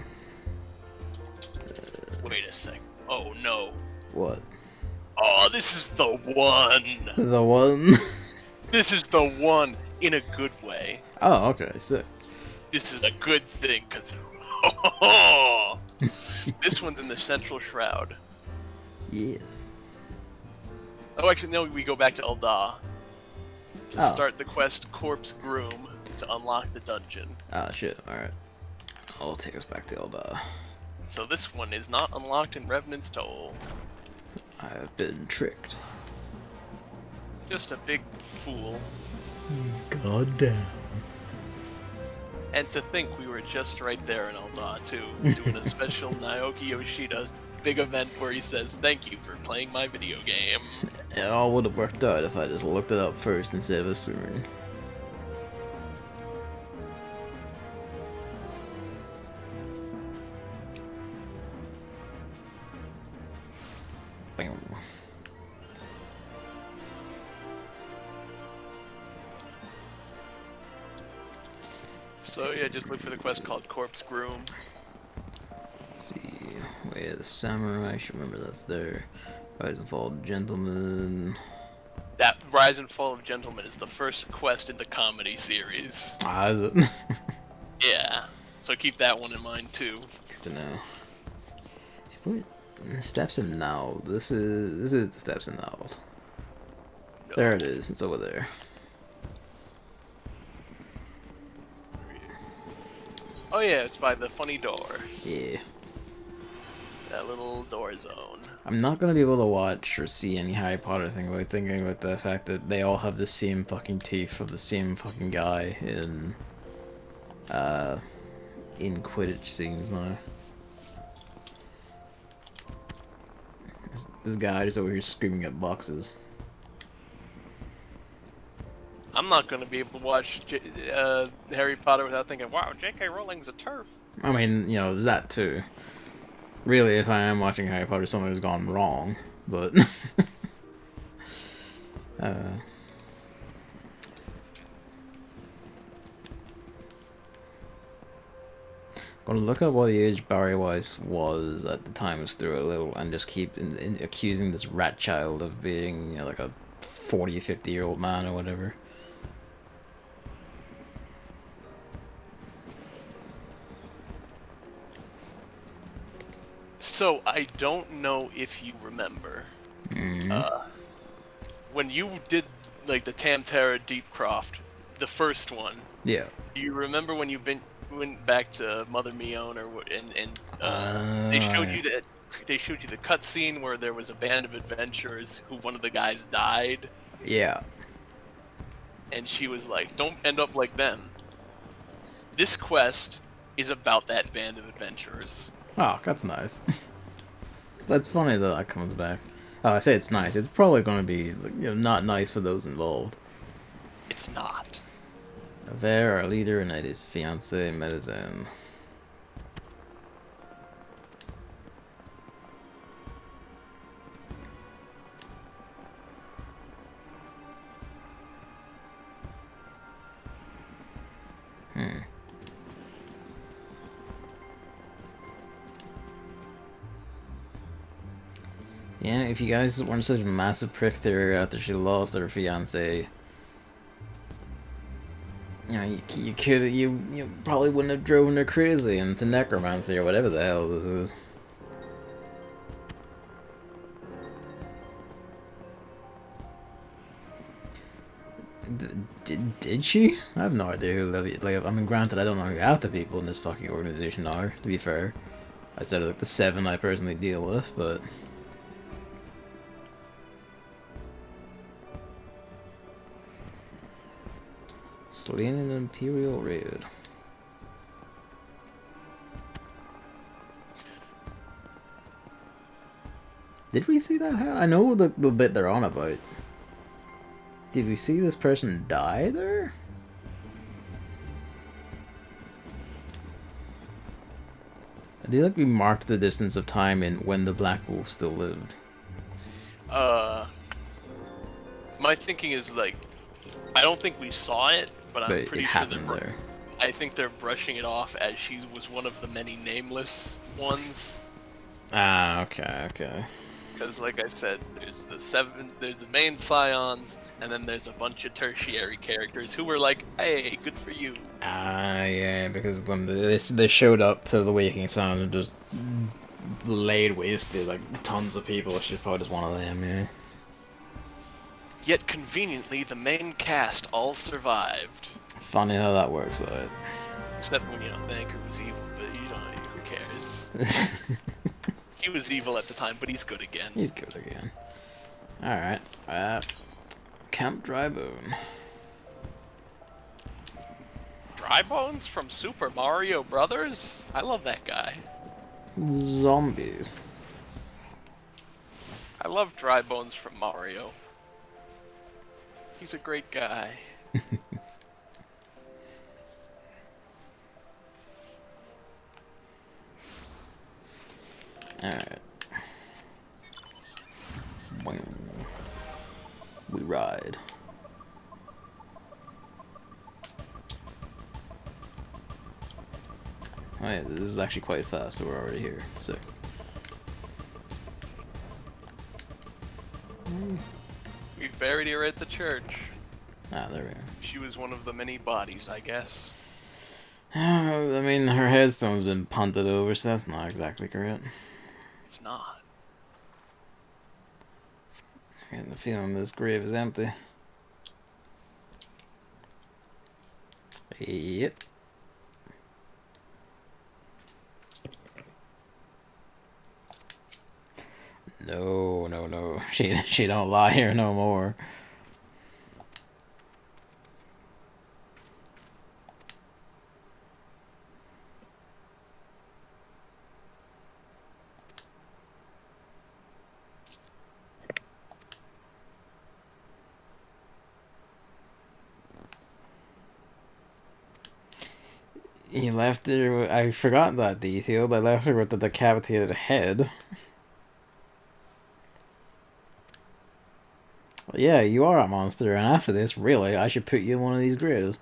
Wait a sec. Oh no. What? Oh, this is the one. The one? This is the one in a good way. Oh, okay, sick. This is a good thing, cause this one's in the central shroud. Yes. Oh, actually, no. We go back to Elda to Oh. start the quest Corpse Groom to unlock the dungeon. Ah, shit. Alright. I'll take us back to Elda. So this one is not unlocked in Revenant's Toll. I've been tricked. Just a big fool. God damn. And to think we were just right there in Elda too, doing a special Naoki Yoshida's big event where he says, "Thank you for playing my video game." It all would have worked out if I just looked it up first instead of assuming. Bam. So yeah, just look for the quest called Corpse Groom. Let's see. Way of the Samurai. I should remember that's there. Rise and Fall of Gentlemen. That Rise and Fall of Gentlemen is the first quest in the comedy series. Ah, is it? Yeah, so keep that one in mind too. Good to know. What? The steps in Nald. This is the steps in Nald. No. There it is. It's over there. Oh yeah, it's by the funny door. Yeah. That little door zone. I'm not gonna be able to watch or see any Harry Potter thing without thinking about the fact that they all have the same fucking teeth of the same fucking guy in Quidditch scenes now. This guy just over here screaming at boxes. I'm not gonna be able to watch Harry Potter without thinking, "Wow, J.K. Rowling's a turf." I mean, you know, there's that too. Really, if I am watching Harry Potter, something has gone wrong, but... Gonna look up what age Barry Weiss was at the time of Stuart Little and just keep accusing this rat child of being, you know, like a 40, 50-year-old man or whatever. So I don't know if you remember, when you did like the Tamtara Deepcroft, the first one. Yeah. Do you remember when you went back to Mother Mion and they showed you that they showed you the cutscene where there was a band of adventurers who one of the guys died. Yeah. And she was like, "Don't end up like them." This quest is about that band of adventurers. Oh, that's nice. That's funny that that comes back. Oh, I say it's nice. It's probably going to be, you know, not nice for those involved. It's not. Ver, our leader, and his fiancée, Medizan. Yeah, if you guys weren't such massive pricks to her after she lost her fiancé, you know, you probably wouldn't have driven her crazy into necromancy or whatever the hell this is. Did she? I have no idea who like, I mean, granted, I don't know who half the people in this fucking organization are, to be fair. I said like the 7 I personally deal with, but... Slain in an Imperial raid. Did we see that? I know the bit they're on about. Did we see this person die there? I do like we marked the distance of time in when the Black Wolf still lived. My thinking is like, I don't think we saw it, but I'm pretty sure there. I think they're brushing it off as she was one of the many nameless ones. Ah, okay. Because, like I said, there's the main scions, and then there's a bunch of tertiary characters who were like, "Hey, good for you." Ah, yeah, because when they showed up to the Waking Sun and just laid waste to like tons of people, she's probably just one of them, yeah. Yet conveniently, the main cast all survived. Funny how that works, though. Except when the anchor was evil, but who cares? He was evil at the time, but he's good again. He's good again. Alright. Camp Drybone. Drybones from Super Mario Brothers? I love that guy. Zombies. I love Drybones from Mario. He's a great guy. Alright. We ride. Oh yeah, this is actually quite fast, so we're already here. Sick. We buried her at the church. Ah, there we are. She was one of the many bodies, I guess. I mean, her headstone's been punted over, so that's not exactly correct. It's not. I get the feeling this grave is empty. Yep. No. She don't lie here no more. He left her. I forgot that detail. I left her with the decapitated head. Well, yeah, you are a monster, and after this, really, I should put you in one of these graves.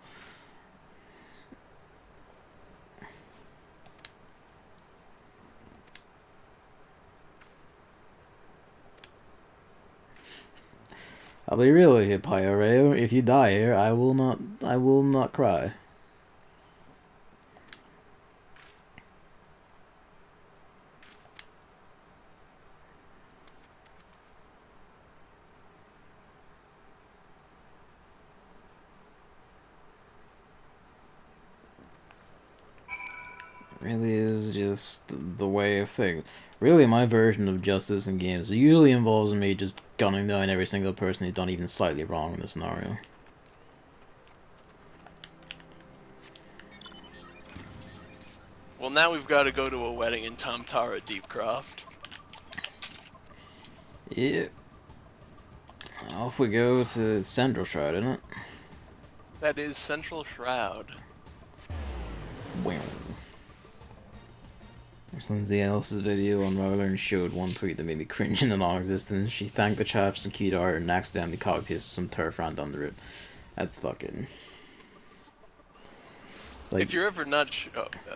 I'll be real with you, Pyoreo. If you die here, I will not cry. Really is just the way of things. Really, my version of justice in games usually involves me just gunning down every single person who's done even slightly wrong in the scenario. Well, now we've got to go to a wedding in Tomtara Deepcroft. Yeah. Off we go to Central Shroud, isn't it? That is Central Shroud. Wow. Lindsay Ellis's video on Rowler showed one tweet that made me cringe into non-existence. She thanked the chat for some cute art and accidentally copy-pasted some turf rant under it. That's fucking... Like, if you're ever not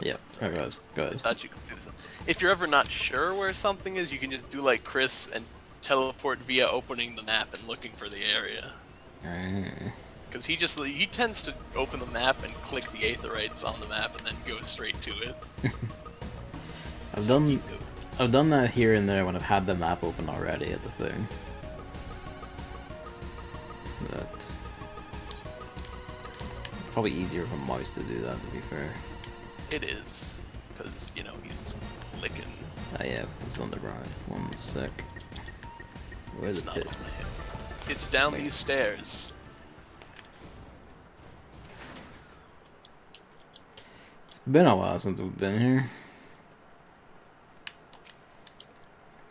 yeah, go ahead. I thought you completed something. If you're ever not sure where something is, you can just do like Chris and teleport via opening the map and looking for the area. Because he tends to open the map and click the aetherites on the map and then go straight to it. I've done that here and there when I've had the map open already at the thing. But probably easier for mouse to do that, to be fair. It is, because he's clicking. Ah yeah, it's underground. 1 sec. Where's the pit? It's down these stairs. It's been a while since we've been here.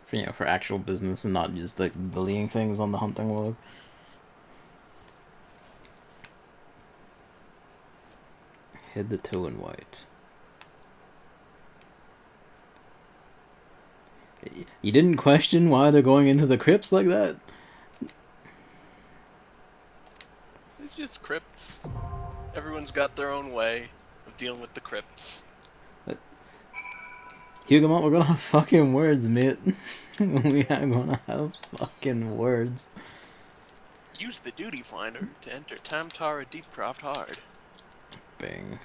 For, you know, for actual business and not just like bullying things on the hunting log. Hid the toe in white. You didn't question why they're going into the crypts like that? It's just crypts. Everyone's got their own way of dealing with the crypts. Hugamont, we're gonna have fucking words, mate. We are gonna have fucking words. Use the duty finder to enter Tamtara Deepcroft Hard. Bang.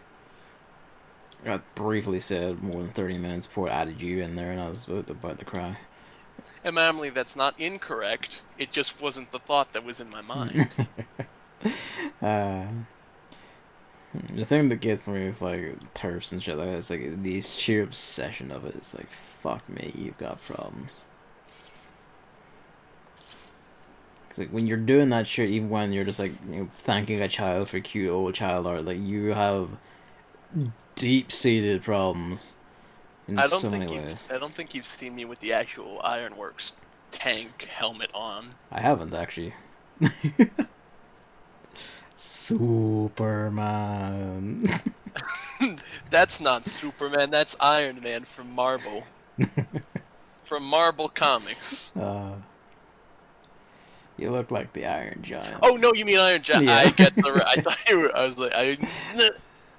I briefly said more than 30 minutes before I added you in there and I was about to cry. And Emily, that's not incorrect. It just wasn't the thought that was in my mind. The thing that gets me with like turfs and shit like that is like the sheer obsession of it. It's like, fuck me, you've got problems. Cause like when you're doing that shit, even when you're just like, you know, thanking a child for cute old child art, like you have deep-seated problems in so many ways. I don't think you've seen me with the actual Ironworks tank helmet on. I haven't actually. Superman. That's not Superman, that's Iron Man from Marvel. From Marvel Comics. You look like the Iron Giant. Oh no, you mean Iron Giant. Yeah. I get the I thought you were, I was like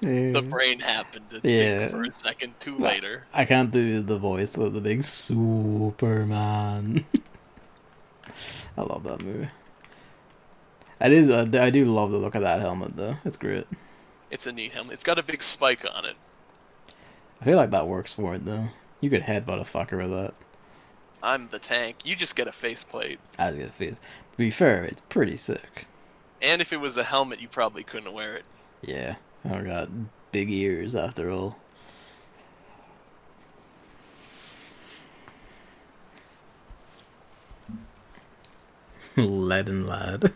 the brain happened to think for a second too later. I can't do the voice with the big Superman. I love that movie. It is. I do love the look of that helmet, though. It's great. It's a neat helmet. It's got a big spike on it. I feel like that works for it, though. You could headbutt a fucker with that. I'm the tank. You just get a faceplate. I get a face. To be fair, it's pretty sick. And if it was a helmet, you probably couldn't wear it. Yeah, I got big ears after all. Leaden lad.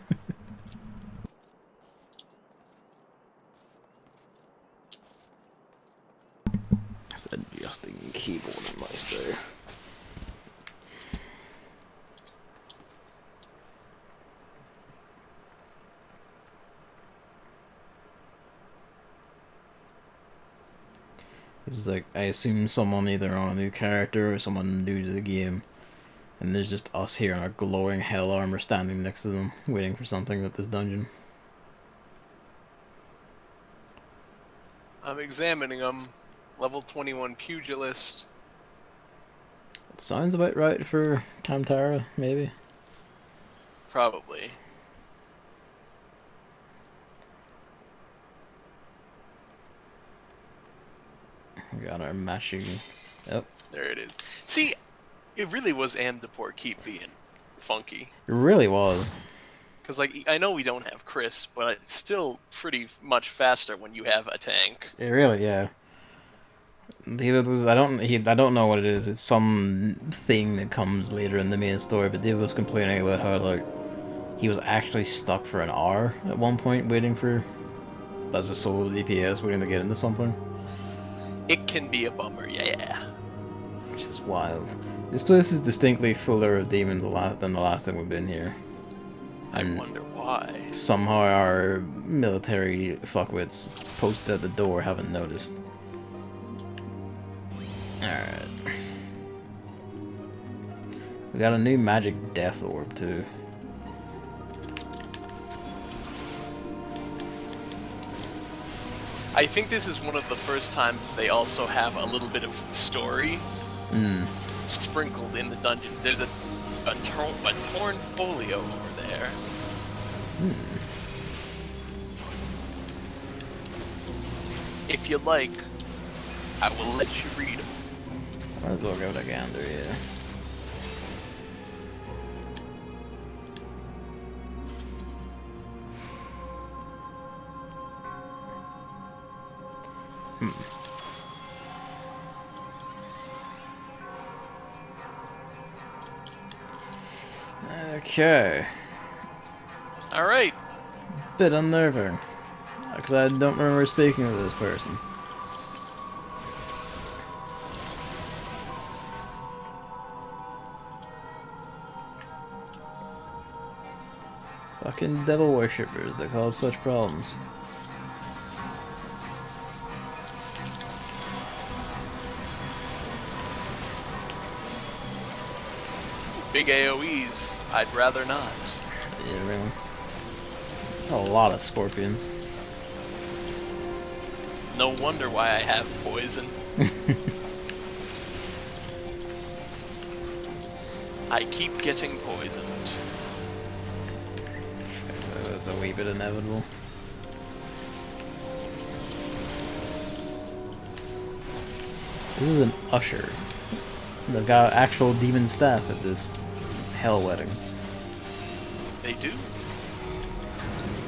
That's adjusting keyboard and mouse there. This is like, I assume someone either on a new character or someone new to the game. And there's just us here in our glowing hell armor standing next to them, waiting for something at this dungeon. I'm examining them. Level 21 pugilist. It sounds about right for Tamtara, maybe. Probably. We got our matching. Oh, there it is. See, it really was Amdapor keep being funky. it really was. Because, like, I know we don't have Chris, but it's still pretty much faster when you have a tank. It really, yeah. David was, I don't know what it is. It's some thing that comes later in the main story, but David was complaining about how, like, he was actually stuck for an hour at one point waiting for, as a solo DPS, waiting to get into something. It can be a bummer, yeah. Which is wild. This place is distinctly fuller of demons than the last time we've been here. I wonder why. Somehow our military fuckwits posted at the door haven't noticed. Alright. We got a new magic death orb too. I think this is one of the first times they also have a little bit of story sprinkled in the dungeon. There's a torn folio over there. If you like, I will let you read them. Might as well go to gander, yeah. Okay. Alright. Bit unnerving. Because I don't remember speaking with this person. Fucking devil worshippers that cause such problems. Big AoEs, I'd rather not. Yeah, really. It's a lot of scorpions. No wonder why I have poison. I keep getting poisoned. It's a wee bit inevitable. This is an usher. They've got actual demon staff at this hell wedding. They do.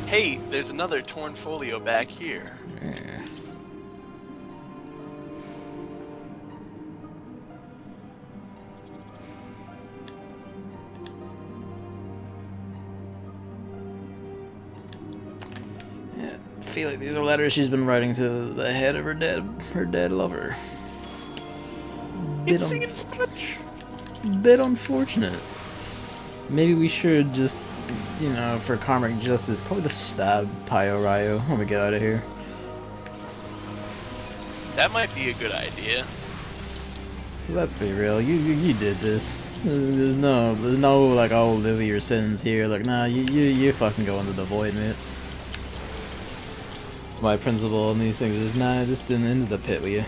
Hey, there's another torn folio back here. Yeah. I feel like these are letters she's been writing to the head of her dead lover. It seems such. Bit unfortunate. Maybe we should just, you know, for karmic justice, probably just stab Pio Ryo when we get out of here. That might be a good idea. Let's be real. You did this. There's no like, oh, live your sins here. Like, nah, you fucking go into the void, mate. It's my principle in these things. Is nah, just into the pit with you.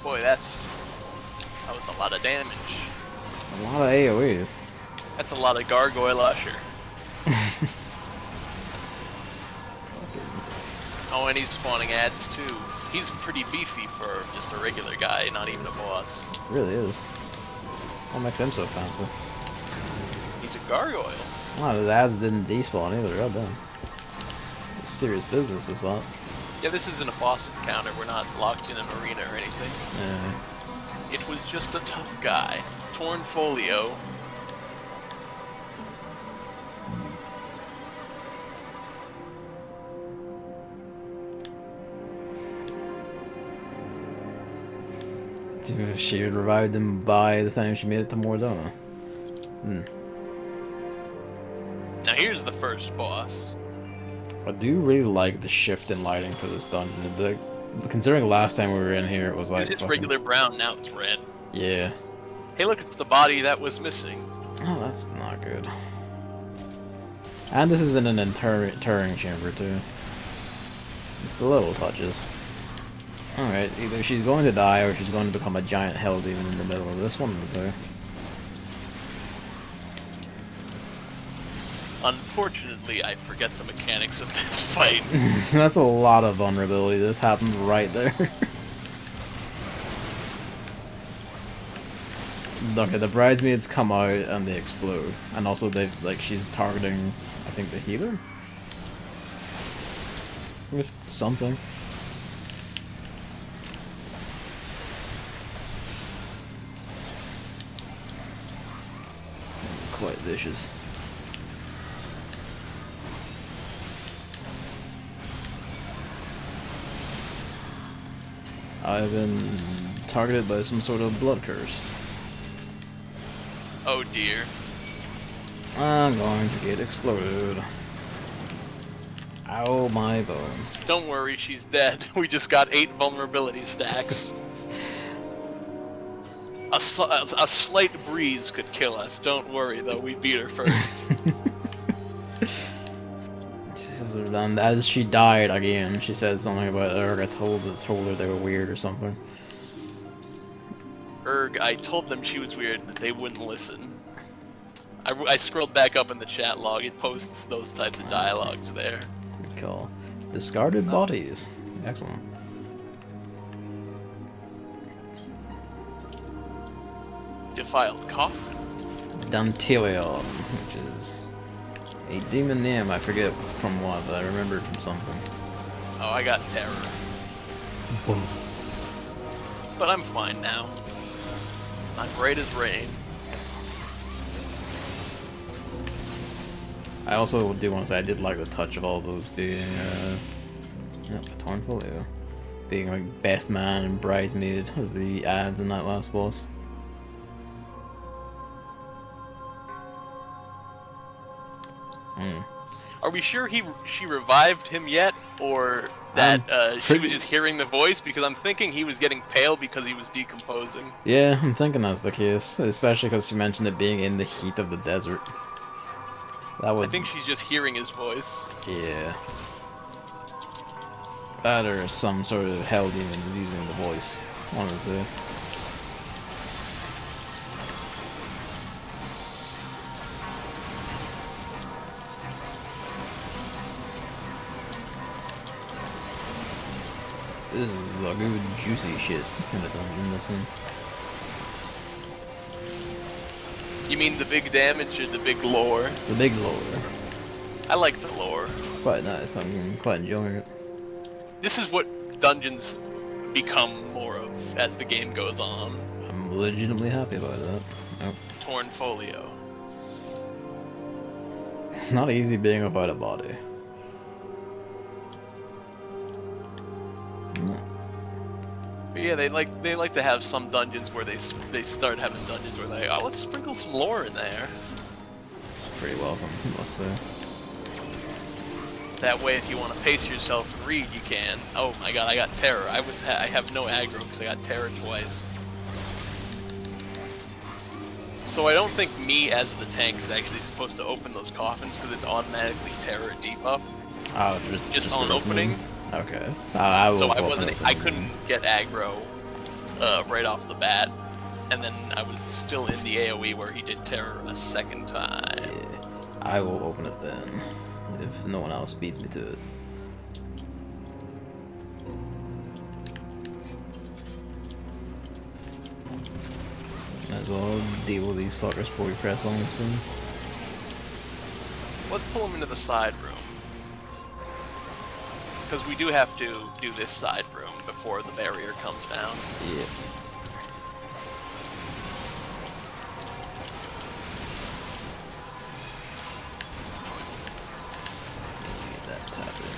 Boy, that was a lot of damage. It's a lot of AoEs. That's a lot of gargoyle usher. Oh, and he's spawning ads too. He's pretty beefy for just a regular guy, not even a boss. It really is. What makes him so fancy? He's a gargoyle. Wow, the ads didn't despawn either, well done. It's serious business, this lot. Yeah, this isn't a boss encounter. We're not locked in an arena or anything. Yeah. It was just a tough guy. Torn folio. She had revived him by the time she made it to Mordona. Now here's the first boss. I do really like the shift in lighting for this dungeon. Considering last time we were in here, it was like It's fucking... regular brown, now it's red. Yeah. Hey, look, it's the body that was missing. Oh, that's not good. And this is in an interring chamber, too. It's the little touches. Alright, either she's going to die or she's going to become a giant hell demon in the middle of this one or two. Unfortunately, I forget the mechanics of this fight. That's a lot of vulnerability that just happened right there. Okay, the bridesmaids come out and they explode. And also they've, like, she's targeting, I think, the healer? With something. It's quite vicious. I've been targeted by some sort of blood curse. Oh dear. I'm going to get exploded. Ow, my bones. Don't worry, she's dead. We just got 8 vulnerability stacks. A slight breeze could kill us. Don't worry, though. We beat her first. And as she died again, she said something about Erg. I told her they were weird or something. Erg, I told them she was weird, but they wouldn't listen. I scrolled back up in the chat log. It posts those types of dialogues there. Good call. Discarded bodies. Excellent. Defiled coffin. Dantelion, which is a demon name. I forget from what, but I remember it from something. Oh, I got terror. Boom. But I'm fine now. I'm bright as rain. I also do want to say I did like the touch of all those being, torn folio. Being like best man and bridesmaid as the ads in that last boss. Mm. Are we sure she revived him yet, or that she was just hearing the voice? Because I'm thinking he was getting pale because he was decomposing. Yeah, I'm thinking that's the case, especially because she mentioned it being in the heat of the desert. That would. I think she's just hearing his voice. Yeah. That or some sort of hell demon is using the voice. One of the two. This is the good juicy shit in the dungeon, this one. You mean the big damage or the big lore? The big lore. I like the lore. It's quite nice, I'm quite enjoying it. This is what dungeons become more of as the game goes on. I'm legitimately happy about that. Oh. Torn folio. It's not easy being without a body. But yeah, they like to have some dungeons where they start having dungeons where they, oh, let's sprinkle some lore in there. It's pretty welcome, must say. That way, if you want to pace yourself and read, you can. Oh my god, I got terror. I have no aggro because I got terror twice. So I don't think me as the tank is actually supposed to open those coffins because it's automatically terror debuff. Oh, just on opening. Okay. So I couldn't get aggro right off the bat, and then I was still in the AoE where he did terror a second time. Yeah, I will open it then, if no one else beats me to it. Might as well deal with these fuckers before we press on spins. Let's pull him into the side room. Because we do have to do this side room before the barrier comes down. Yeah. Get that tap in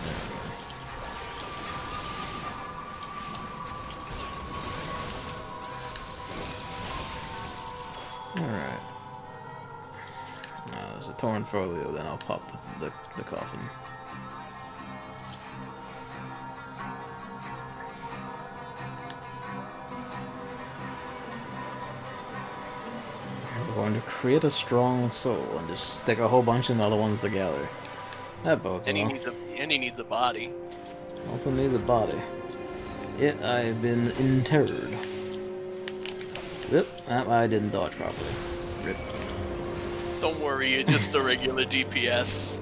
there. Alright. Now there's a torn folio, then I'll pop the coffin. We're going to create a strong soul and just stick a whole bunch of other ones together. That bodes well. And he needs a body. Also needs a body. Yet I've been interred. Yep, I didn't dodge properly. Rip. Don't worry, you're just a regular DPS.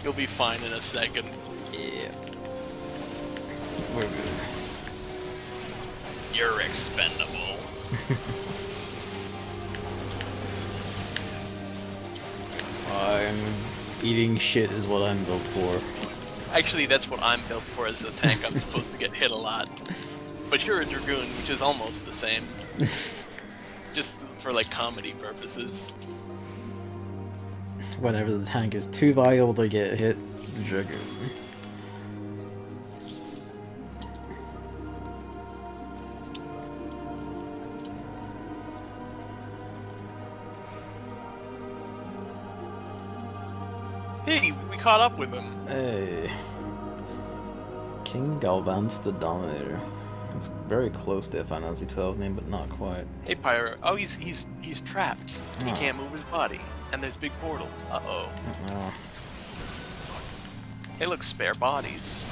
You'll be fine in a second. Yeah. We're good. You're expendable. Eating shit is what I'm built for. Actually, that's what I'm built for as a tank. I'm supposed to get hit a lot. But you're a Dragoon, which is almost the same. Just for, like, comedy purposes. Whenever the tank is too viable to get hit, Dragoon. Hey, we caught up with him. Hey. King Galvanth the Dominator. It's very close to a Final Fantasy XII name, but not quite. Hey, Pyro. Oh, he's trapped. He can't move his body. And there's big portals. Uh-oh. Hey, look, spare bodies.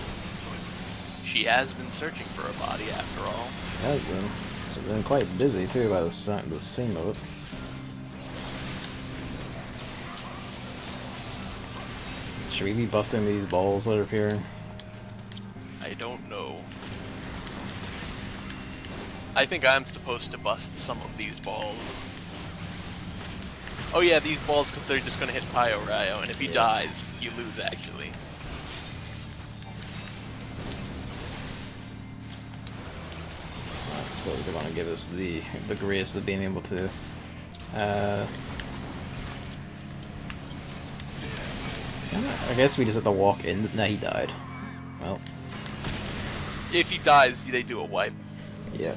She has been searching for a body after all. She has been. She's been quite busy, too, by the scene of it. Should we be busting these balls that are appearing? I don't know. I think I'm supposed to bust some of these balls. Oh yeah, these balls, because they're just going to hit Pio Ryo, and if he dies, you lose, actually. I suppose they're going to give us the grace of being able to... I guess we just have to walk in. No, he died. Well. If he dies, they do a wipe. Yeah.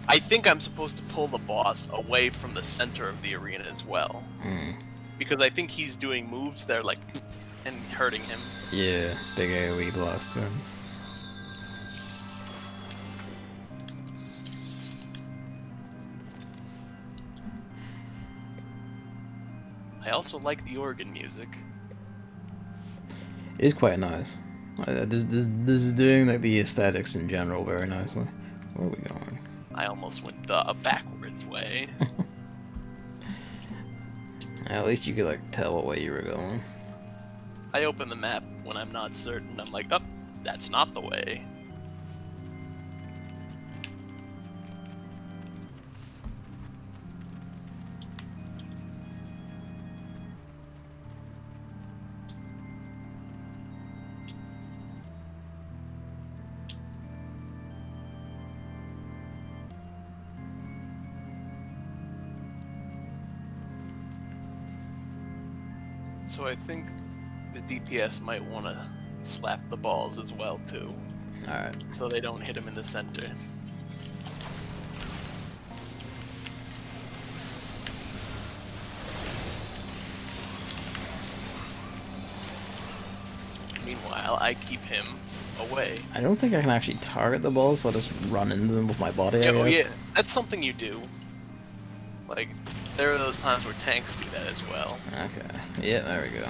I think I'm supposed to pull the boss away from the center of the arena as well. Because I think he's doing moves that are like and hurting him. Yeah, big AoE blast things. I also like the organ music. It is quite nice. This is doing like the aesthetics in general very nicely. Where are we going? I almost went the backwards way. At least you could like tell what way you were going. I open the map when I'm not certain. I'm like, oh, that's not the way. So I think the DPS might want to slap the balls as well too. Alright. So they don't hit him in the center. Meanwhile, I keep him away. I don't think I can actually target the balls, so I'll just run into them with my body, I Oh guess. yeah, that's something you do. Like, there are those times where tanks do that as well. Okay. Yeah, there we go.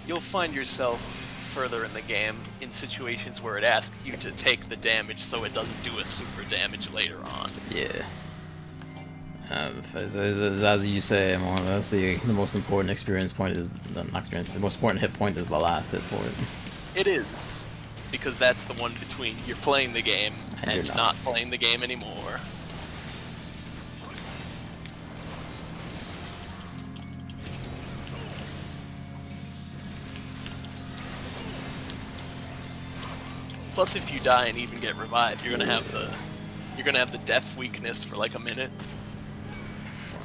You'll find yourself further in the game in situations where it asks you to take the damage so it doesn't do a super damage later on. Yeah. As you say, that's the most important experience point is not experience. The most important hit point is the last hit point. It is, because that's the one between you're playing the game and you're not playing the game anymore. Plus, if you die and even get revived, you're gonna have the death weakness for like a minute.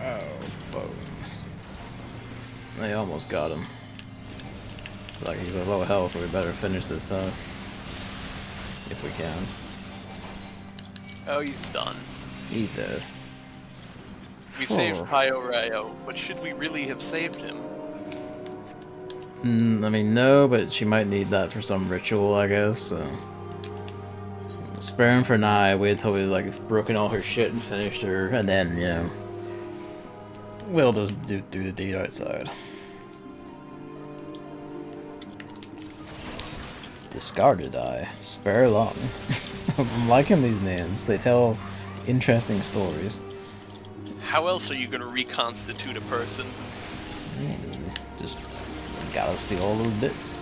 Oh, bones. They almost got him. Like he's a low health, so we better finish this fast. If we can. Oh, he's done. He's dead. We saved Pio Rayo, but should we really have saved him? I mean, no, but she might need that for some ritual, I guess, so... Spare him for now, wait until we, like, broken all her shit and finished her, and then, you know... We'll just do the deed outside. Discarded eye. Spare long. I'm liking these names. They tell interesting stories. How else are you gonna reconstitute a person? Just gotta steal all those bits.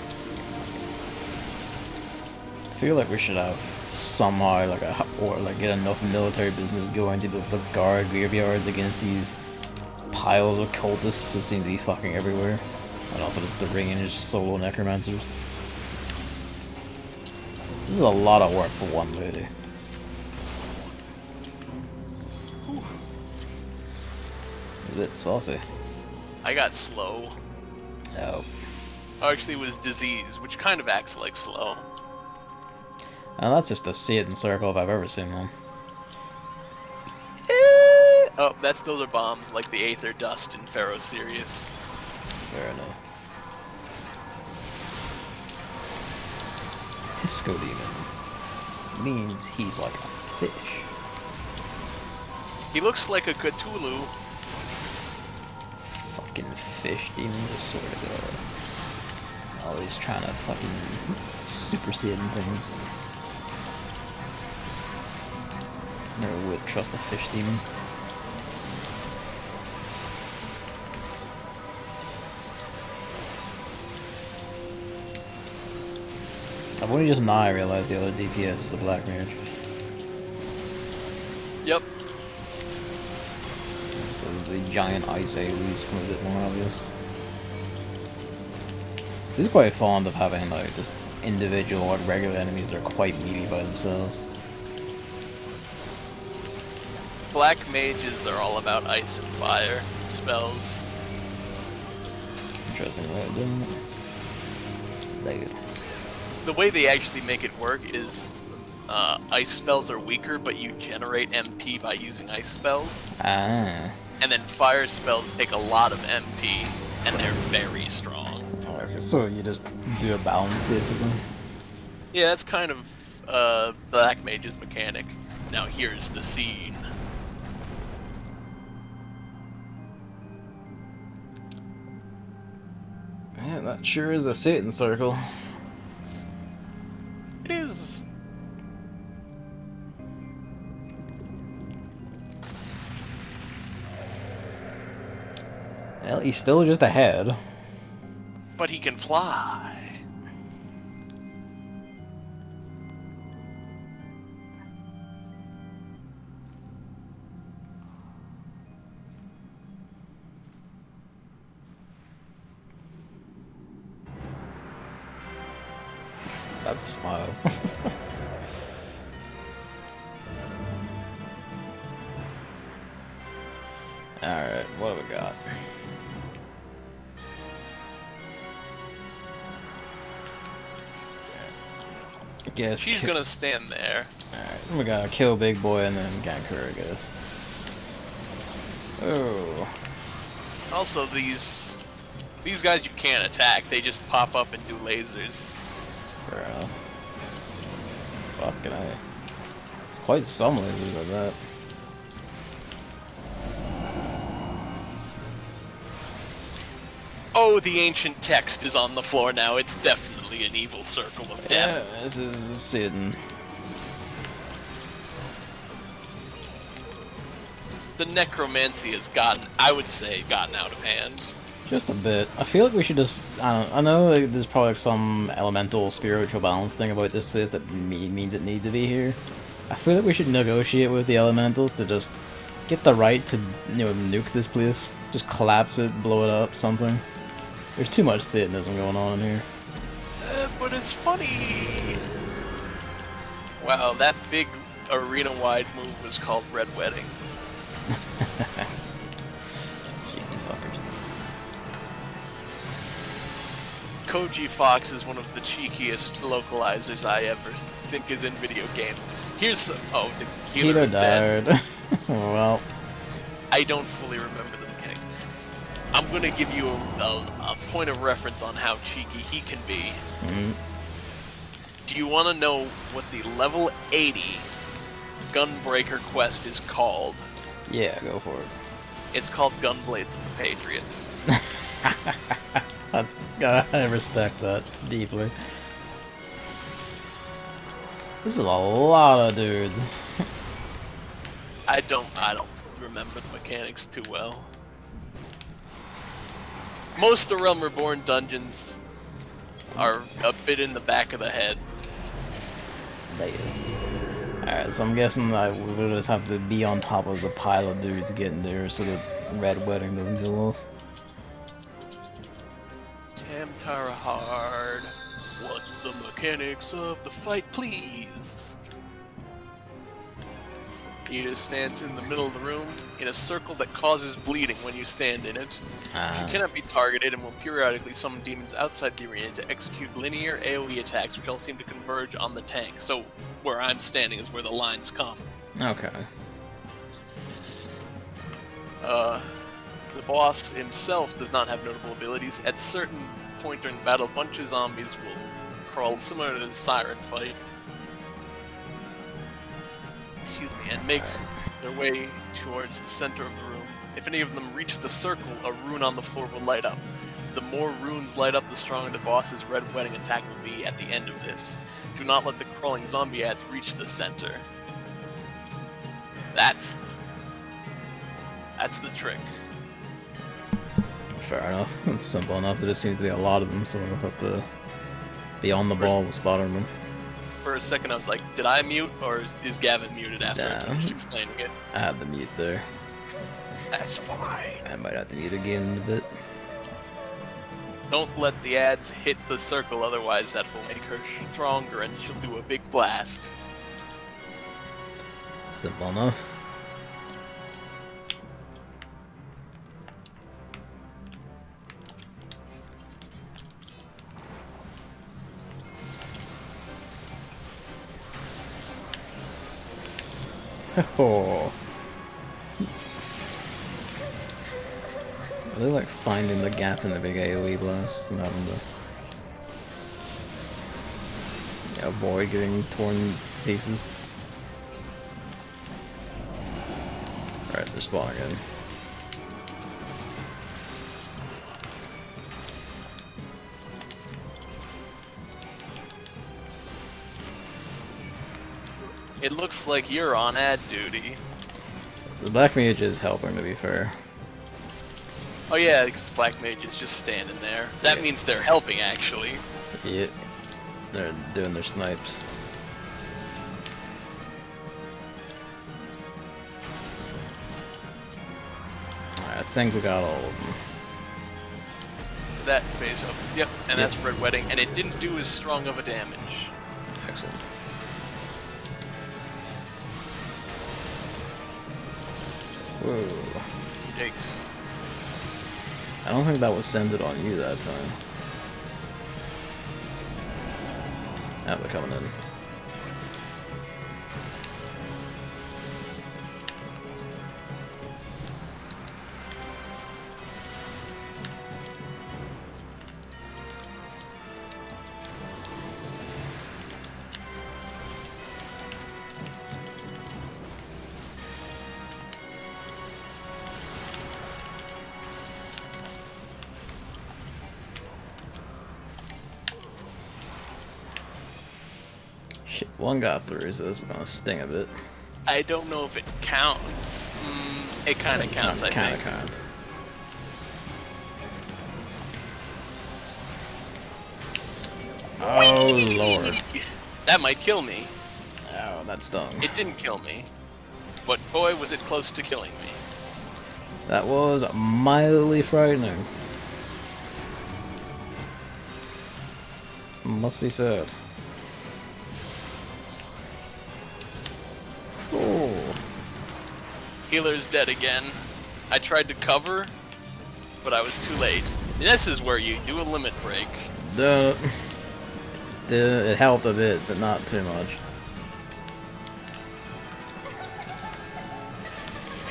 I feel like we should have somehow like get enough military business going to the guard graveyards against these piles of cultists that seem to be fucking everywhere, and also just the ringing is just solo necromancers. This is a lot of work for one lady. A bit saucy. I got slow. Oh. Oh, actually, it was disease, which kind of acts like slow. Now that's just a Satan circle if I've ever seen one. Oh, those are bombs, like the Aether Dust in Pharaoh Sirius. Fair enough. Pisco Demon means he's like a fish. He looks like a Cthulhu. Fucking fish demons, I swear to God. Always trying to fucking supersede things. Never would trust a fish demon. I've only just now realized the other DPS is a black mage. Yep. The giant ice AoEs become a bit more obvious. He's quite fond of having like just individual or regular enemies that are quite meaty by themselves. Black mages are all about ice and fire spells. Interesting way of doing it. There you go. The way they actually make it work is ice spells are weaker, but you generate MP by using ice spells. Ah. And then fire spells take a lot of MP, and they're very strong. Okay, so you just do a balance, basically. Yeah, that's kind of Black Mage's mechanic. Now here's the scene. Man, that sure is a Satan circle. It is. Well, he's still just ahead. But he can fly. That smile. Alright, what do we got? I guess She's gonna stand there. Alright, we gotta kill Big Boy and then gank her, I guess. Oh. Also, these guys you can't attack. They just pop up and do lasers. Fair enough. Fucking A. It's quite some lasers like that. Oh, the ancient text is on the floor now. It's definitely an evil circle of death. Yeah, this is Satan. The necromancy has gotten, I would say, gotten out of hand. Just a bit. I feel like we should just, I know like, there's probably like some elemental spiritual balance thing about this place that means it needs to be here. I feel like we should negotiate with the elementals to just get the right to, you know, nuke this place. Just collapse it, blow it up, something. There's too much Satanism going on in here. But it's funny. Wow, that big arena-wide move was called Red Wedding. Koji Fox is one of the cheekiest localizers I ever think is in video games. Here's some, oh, the healer is dead. Well, I don't fully remember the mechanics. I'm gonna give you a point of reference on how cheeky he can be. Mm-hmm. Do you want to know what the level 80 Gunbreaker quest is called? Yeah, go for it. It's called Gunblades of the Patriots. That's, I respect that deeply. This is a lot of dudes. I don't remember the mechanics too well. Most of Realm Reborn dungeons are a bit in the back of the head. Alright, so I'm guessing that we'll just have to be on top of the pile of dudes getting there so the Red Wedding doesn't go off. Tamtara Hard, what's the mechanics of the fight, please? You just stands in the middle of the room in a circle that causes bleeding when you stand in it. She cannot be targeted and will periodically summon demons outside the arena to execute linear AoE attacks, which all seem to converge on the tank. So where I'm standing is where the lines come. Okay. The boss himself does not have notable abilities. At certain point during the battle, a bunch of zombies will crawl similar to the Siren fight. Excuse me, and make their way towards the center of the room. If any of them reach the circle, a rune on the floor will light up. The more runes light up, the stronger the boss's Red Wedding attack will be at the end of this. Do not let the crawling zombie ads reach the center. That's the trick. Fair enough. It's simple enough. There just seems to be a lot of them, so we'll have to be on the ball with spotting them. For a second I was like, did I mute, or is Gavin muted after I finished explaining it? I have the mute there. That's fine. I might have to mute again in a bit. Don't let the ads hit the circle, otherwise that will make her stronger and she'll do a big blast. Simple enough. Oh. I really like finding the gap in the big AoE blasts and having to avoid getting torn to pieces. Alright, they're spawning in. It looks like you're on ad duty. The Black Mage is helping, to be fair. Oh yeah, because Black Mage is just standing there. That means they're helping, actually. Yeah. They're doing their snipes. Alright, I think we got all of them. That phase up. Yep, and that's Red Wedding, and it didn't do as strong of a damage. Excellent. Whoa. Yikes. I don't think that was centered on you that time. Now they're coming in. Shit, one got through, so this is gonna sting a bit. I don't know if it counts. It kind of counts, I think. Counts. Oh lord. That might kill me. Ow, that stung. It didn't kill me. But boy, was it close to killing me. That was mildly frightening. Must be said. Oh. Healer's dead again. I tried to cover, but I was too late. This is where you do a limit break. It helped a bit, but not too much.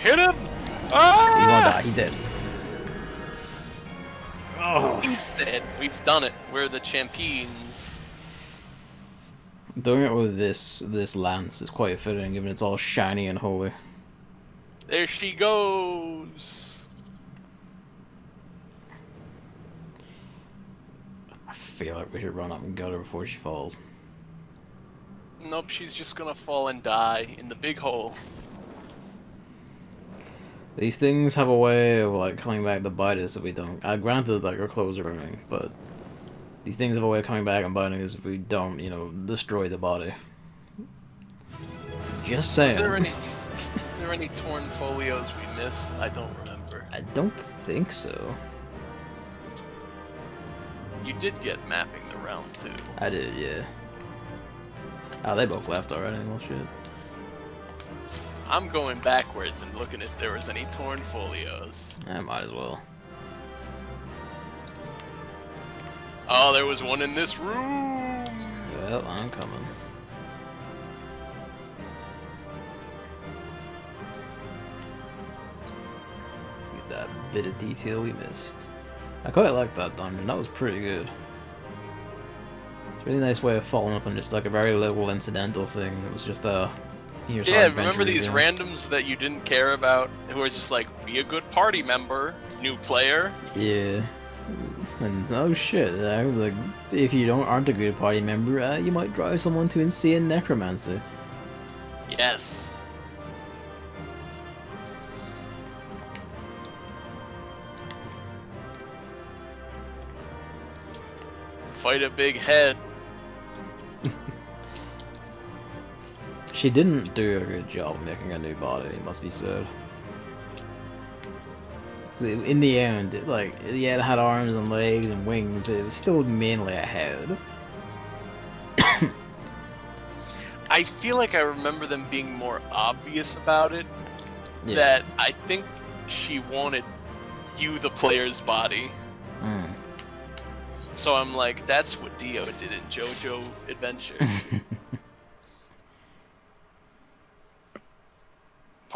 Hit him! Ah! He's gonna die. He's dead. Oh. He's dead. We've done it. We're the champions. Doing it with this lance is quite fitting, given it's all shiny and holy. There she goes. I feel like we should run up and gut her before she falls. Nope, she's just gonna fall and die in the big hole. These things have a way of like coming back to bite us if we don't. Granted, like our clothes are burning, but these things have a way of coming back and biting us if we don't, you know, destroy the body. Just saying. Is there any torn folios we missed? I don't remember. I don't think so. You did get mapping the realm too. I did, yeah. Oh, they both left already. Well, shit. I'm going backwards and looking if there was any torn folios. I might as well. Oh, there was one in this room! Well, I'm coming. Let's get that bit of detail we missed. I quite like that dungeon. That was pretty good. It's a really nice way of following up on just like a very little incidental thing. It was just here's Yeah, how remember adventure these is. randoms that you didn't care about, who are just like, be a good party member, new player? Yeah. And oh shit, like, if you aren't a good party member, you might drive someone to insane necromancy. Yes. Fight a big head. She didn't do a good job of making a new body, it must be said. In the end, yeah, it had arms and legs and wings, but it was still mainly a head. I feel like I remember them being more obvious about it. Yeah. That I think she wanted you, the player's body. Mm. So I'm like, that's what Dio did in JoJo Adventure.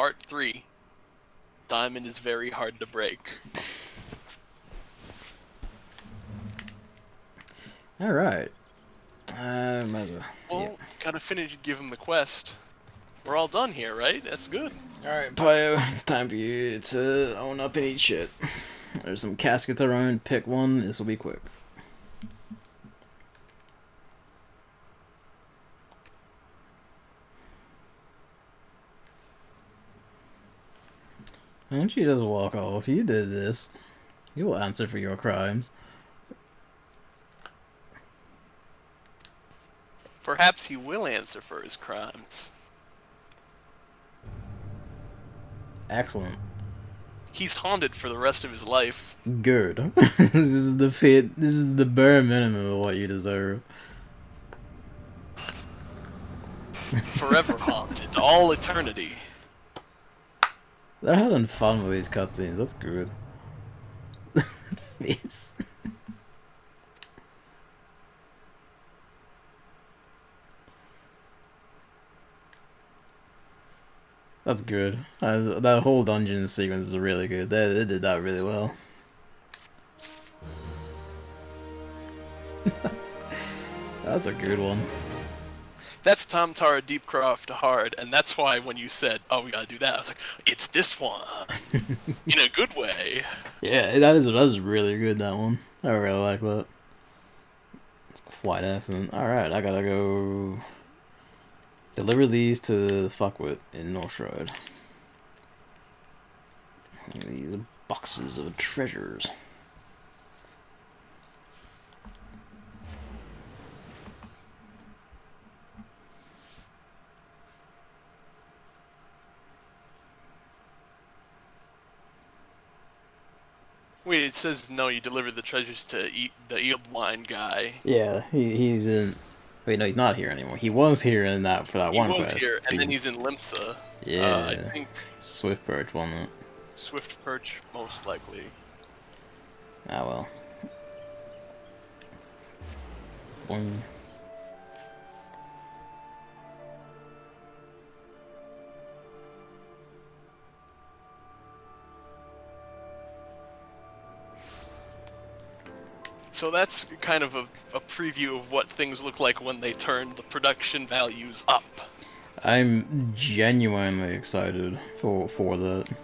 Part 3. Diamond is very hard to break. Alright. Well, gotta finish and give him the quest. We're all done here, right? That's good. Alright, Pio, it's time for you to own up and eat shit. There's some caskets around, pick one, this will be quick. Why don't you just walk off? You did this. You will answer for your crimes. Perhaps he will answer for his crimes. Excellent. He's haunted for the rest of his life. Good. This is the fit. This is the bare minimum of what you deserve. Forever haunted. All eternity. They're having fun with these cutscenes. That's good. Face. That's good. That whole dungeon sequence is really good. They did that really well. That's a good one. That's Tom Tara Deepcroft hard, and that's why when you said, "Oh, we gotta do that," I was like, "It's this one," in a good way. Yeah, that is really good. That one, I really like that. It's quite excellent. All right, I gotta go deliver these to Fuckwit in Northride. These boxes of treasures. Wait, it says no. You delivered the treasures to the Eld Wine guy. Yeah, he's in. Wait, no, he's not here anymore. He was here in that for that one quest. He was here, and then he's in Limsa. Yeah, I think Swift Perch, wasn't it? Swift Perch, most likely. Ah well. Boing. So that's kind of a preview of what things look like when they turn the production values up. I'm genuinely excited for that.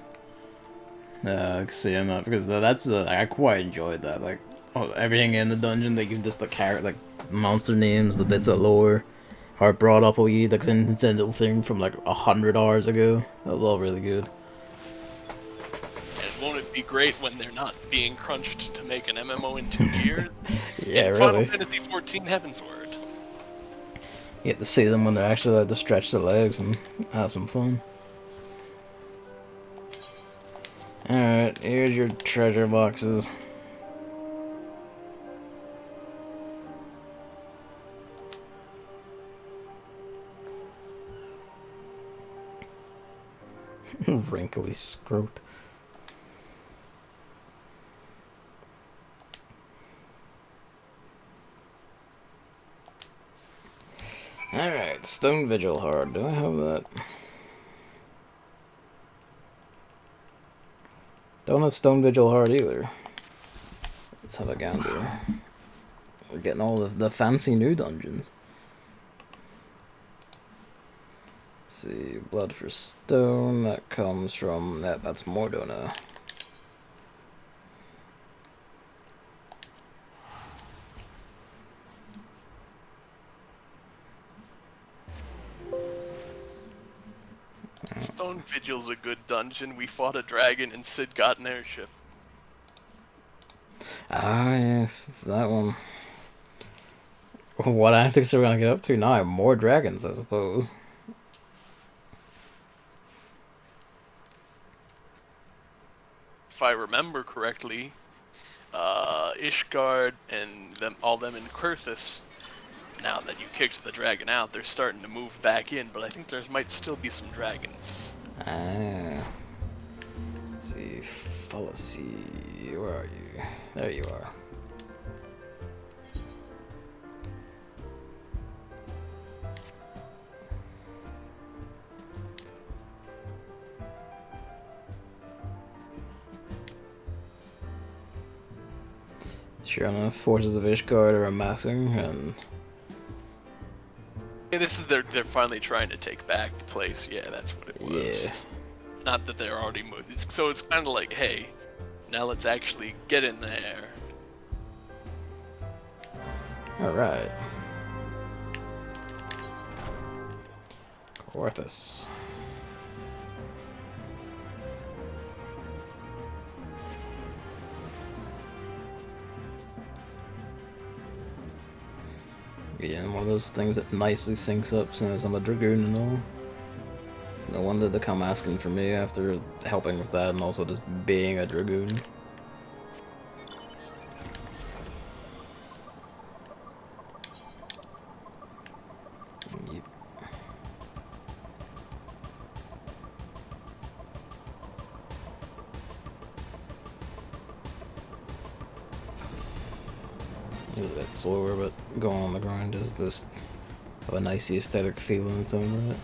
Seeing that because that's I quite enjoyed that. Like everything in the dungeon, they give just the character, like monster names, the bits of lore, how it brought up you like an incidental thing from like 100 hours ago. That was all really good. And won't it be great when they're not being crunched to make an MMO in 2 years? Yeah, really. Final Fantasy XIV Heavensward. You get to see them when they're actually allowed to stretch their legs and have some fun. Alright, here's your treasure boxes. Wrinkly scrote. Alright, Stone Vigil Hard. Do I have that? Don't have Stone Vigil Hard either. Let's have a gander. We're getting all the fancy new dungeons. Let's see, Blood for Stone, that comes from that's Mordona. Stone Vigil's a good dungeon. We fought a dragon and Sid got an airship. Ah, yes, it's that one. What antics are we gonna get up to now? More dragons, I suppose. If I remember correctly, Ishgard and all them in Querthus, now that you kicked the dragon out, they're starting to move back in, but I think there might still be some dragons. Ah. Let's see, fallacy. Where are you? There you are. Sure enough, forces of Ishgard are amassing, and Yeah, this is they're finally trying to take back the place. Yeah, that's what it was. yeah. Not that they're already moved. So it's kind of like, hey, now let's actually get in there. Alright. Orthus. Yeah, one of those things that nicely syncs up since I'm a Dragoon and all. It's no wonder they come asking for me after helping with that and also just being a Dragoon. Yep. A little bit slower, but going on the grind is just have a nice aesthetic feel in its own right.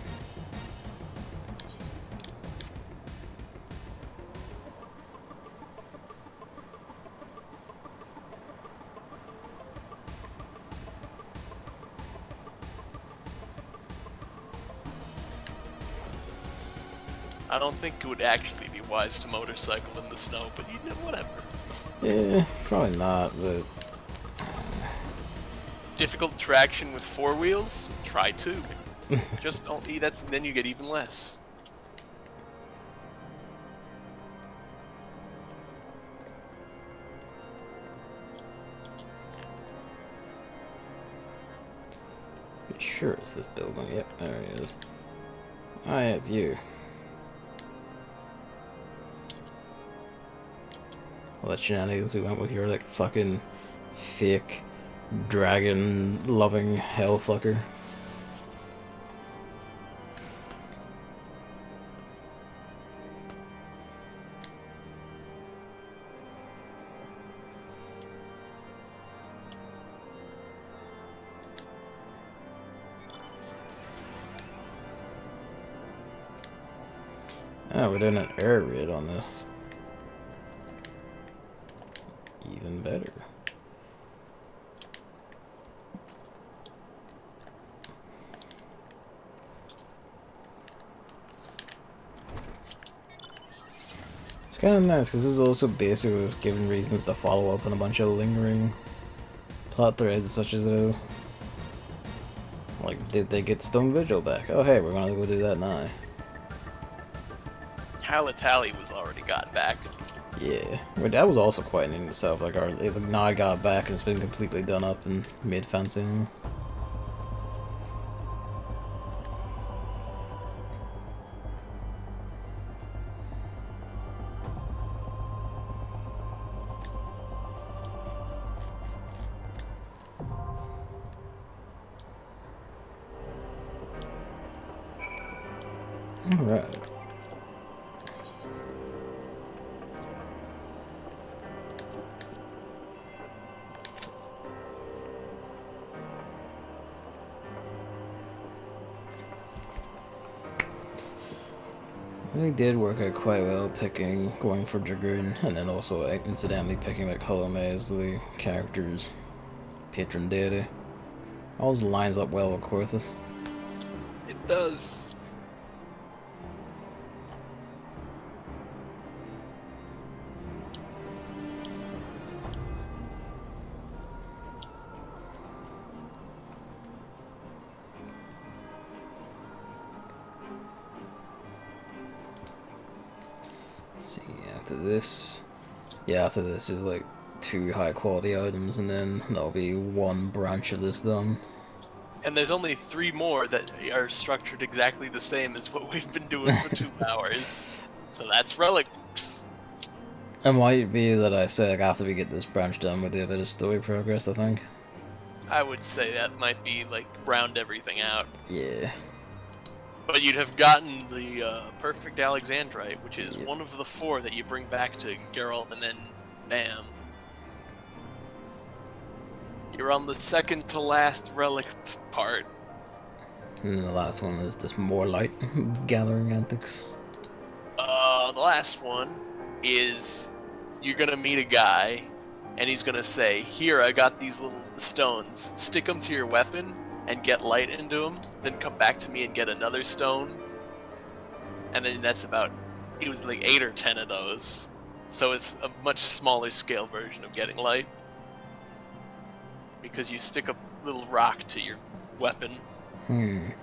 I don't think it would actually be wise to motorcycle in the snow, but you know, whatever. Yeah, probably not, but Difficult traction with 4 wheels? Try 2. Just don't. Then you get even less. pretty sure it's this building. Yep, there it is. Oh yeah, it's you. All that shenanigans we went with your like fucking fake dragon loving hellfucker. Oh, we're doing an air raid on this. Even better. It's kind of nice because this is also basically just giving reasons to follow up on a bunch of lingering plot threads, such as like, did they get Stone Vigil back? Oh hey, we're gonna go do that now. Tally was already got back. Yeah, well, that was also quite neat in itself. Like, it's like now I got back and it's been completely done up and made fancy. Alright. Really did work out quite well going for Dragoon, and then also incidentally picking like Holome as the character's patron deity. Always lines up well with Corthus. It does. See, after this is like 2 high quality items, and then there'll be 1 branch of this done. And there's only 3 more that are structured exactly the same as what we've been doing for 2 hours. So that's relics. It might be that I say like after we get this branch done, we'll do a bit of story progress, I think. I would say that might be like round everything out. Yeah. But you'd have gotten the perfect Alexandrite, which is Yep. one of the 4 that you bring back to Geralt, and then bam. You're on the second to last relic part. And then the last one is just more light gathering antics. The last one is you're gonna meet a guy and he's gonna say, "Here, I got these little stones. Stick them to your weapon and get light into them. Then come back to me and get another stone." And then that's about, it was like 8 or 10 of those. So it's a much smaller scale version of getting light. Because you stick a little rock to your weapon and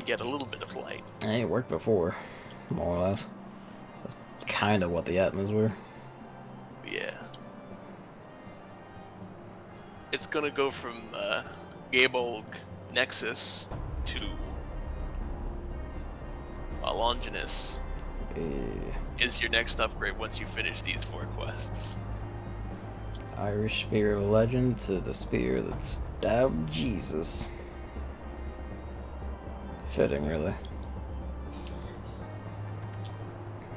get a little bit of light. It ain't worked before, more or less. That's kind of what the Atmas were. Yeah. It's gonna go from Gae Bolg Nexus to Longinus. Is your next upgrade once you finish these 4 quests. Irish Spear of Legend to the spear that stabbed Jesus. Fitting, really.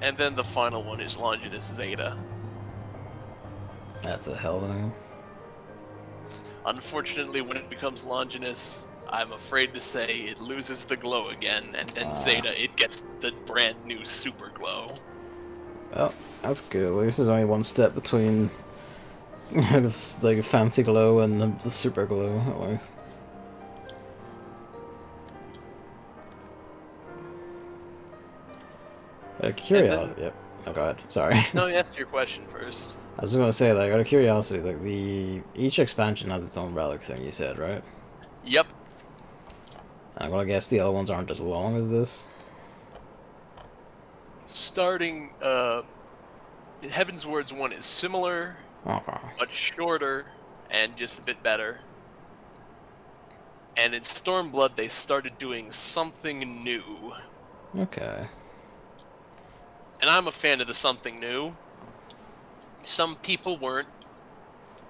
And then the final one is Longinus Zeta. That's a hell of a name. Unfortunately, when it becomes Longinus, I'm afraid to say it loses the glow again, and then Zeta, it gets the brand new super glow. Well, that's good. At least there's only one step between like a fancy glow and the super glow, at least. Curiosity. Yep. Oh god, sorry. No, you asked your question first. I was just gonna say, like, out of curiosity, like each expansion has its own relic thing. You said, right? Yep. I'm gonna guess the other ones aren't as long as this. Starting, Heaven's Words 1 is similar, but shorter, and just a bit better. And in Stormblood, they started doing something new. Okay. And I'm a fan of the something new. Some people weren't.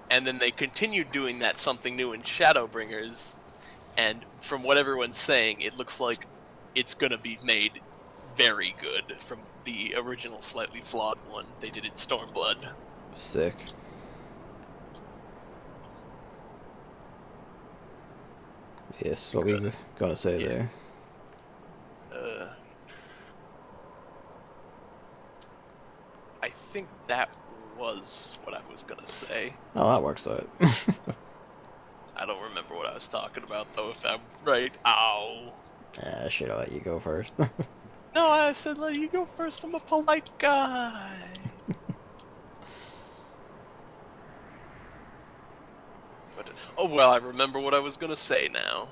And then they continued doing that something new in Shadowbringers. And from what everyone's saying, it looks like it's gonna be made very good from the original slightly flawed one they did in Stormblood. Sick. Yes, what we gonna say there? I think that was what I was gonna say. Oh, that works out. I don't remember what I was talking about, though, if I'm right. Ow. Yeah, I should have let you go first. No, I said let you go first. I'm a polite guy. But, oh, well, I remember what I was gonna say now.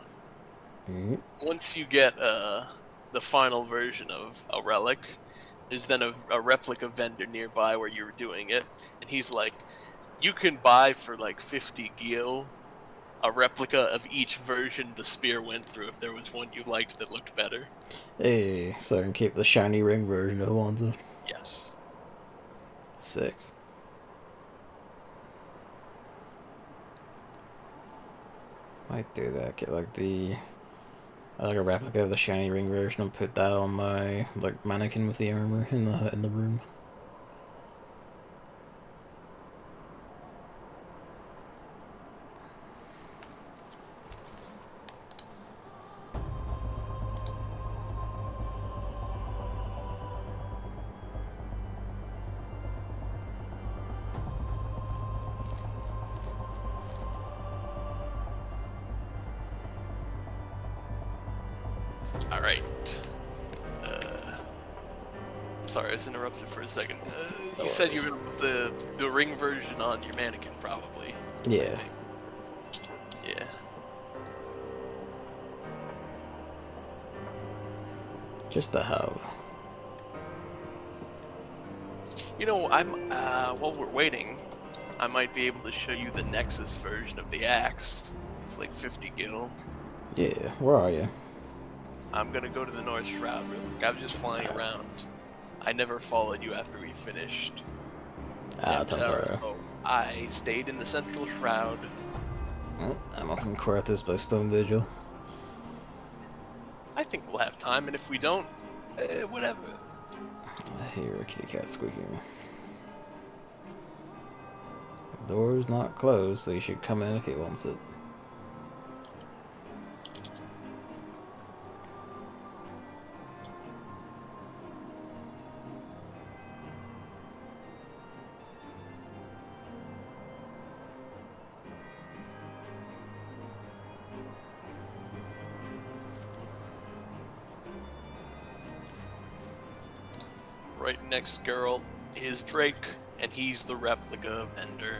Once you get the final version of a relic, there's then a replica vendor nearby where you're doing it, and he's like, you can buy for like 50 gil a replica of each version the spear went through if there was one you liked that looked better. Hey, so I can keep the shiny ring version if I want to. Yes. Sick. Might do that. Get like a replica of the shiny ring version and put that on my like mannequin with the armor in the room. Alright. Sorry, I was interrupted for a second. You said you were gonna put the ring version on your mannequin, probably. Yeah. Yeah. Just to have. You know, while we're waiting, I might be able to show you the Nexus version of the axe. It's like 50 gil. Yeah, where are you? I'm gonna go to the North Shroud real quick. I was just flying around. I never followed you after we finished Tower, so I stayed in the Central Shroud. Well, I'm up in Quartus by Stone Vigil. I think we'll have time, and if we don't, whatever. I hear a kitty cat squeaking. The door's not closed, so you should come in if he wants it. right next girl is Drake, and he's the replica of Ender.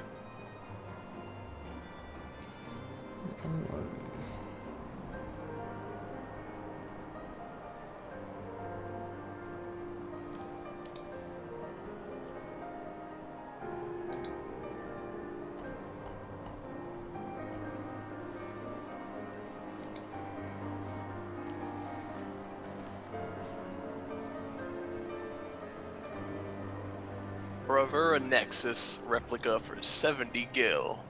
Bravura Nexus replica for 70 gil.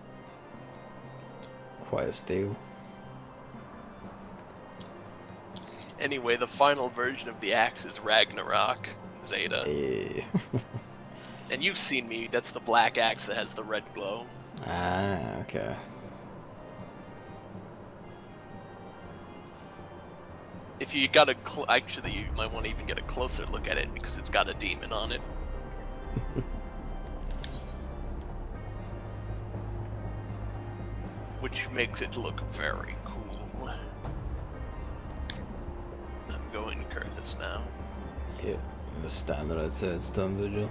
Quite a steal. Anyway, the final version of the axe is Ragnarok Zeta. Yeah. And you've seen me, that's the black axe that has the red glow. Ah, okay. If you got a actually, you might want to even get a closer look at it because it's got a demon on it. Which makes it look very cool. I'm going to Kurthus now. Yeah, the standard I'd say it's done vigil.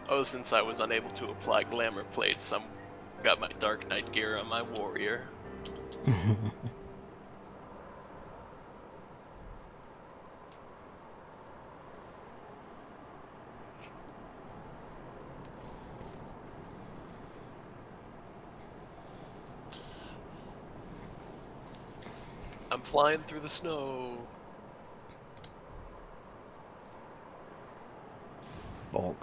Oh, since I was unable to apply glamour plates, I got my Dark Knight gear on my warrior. I'm flying through the snow. Bonk.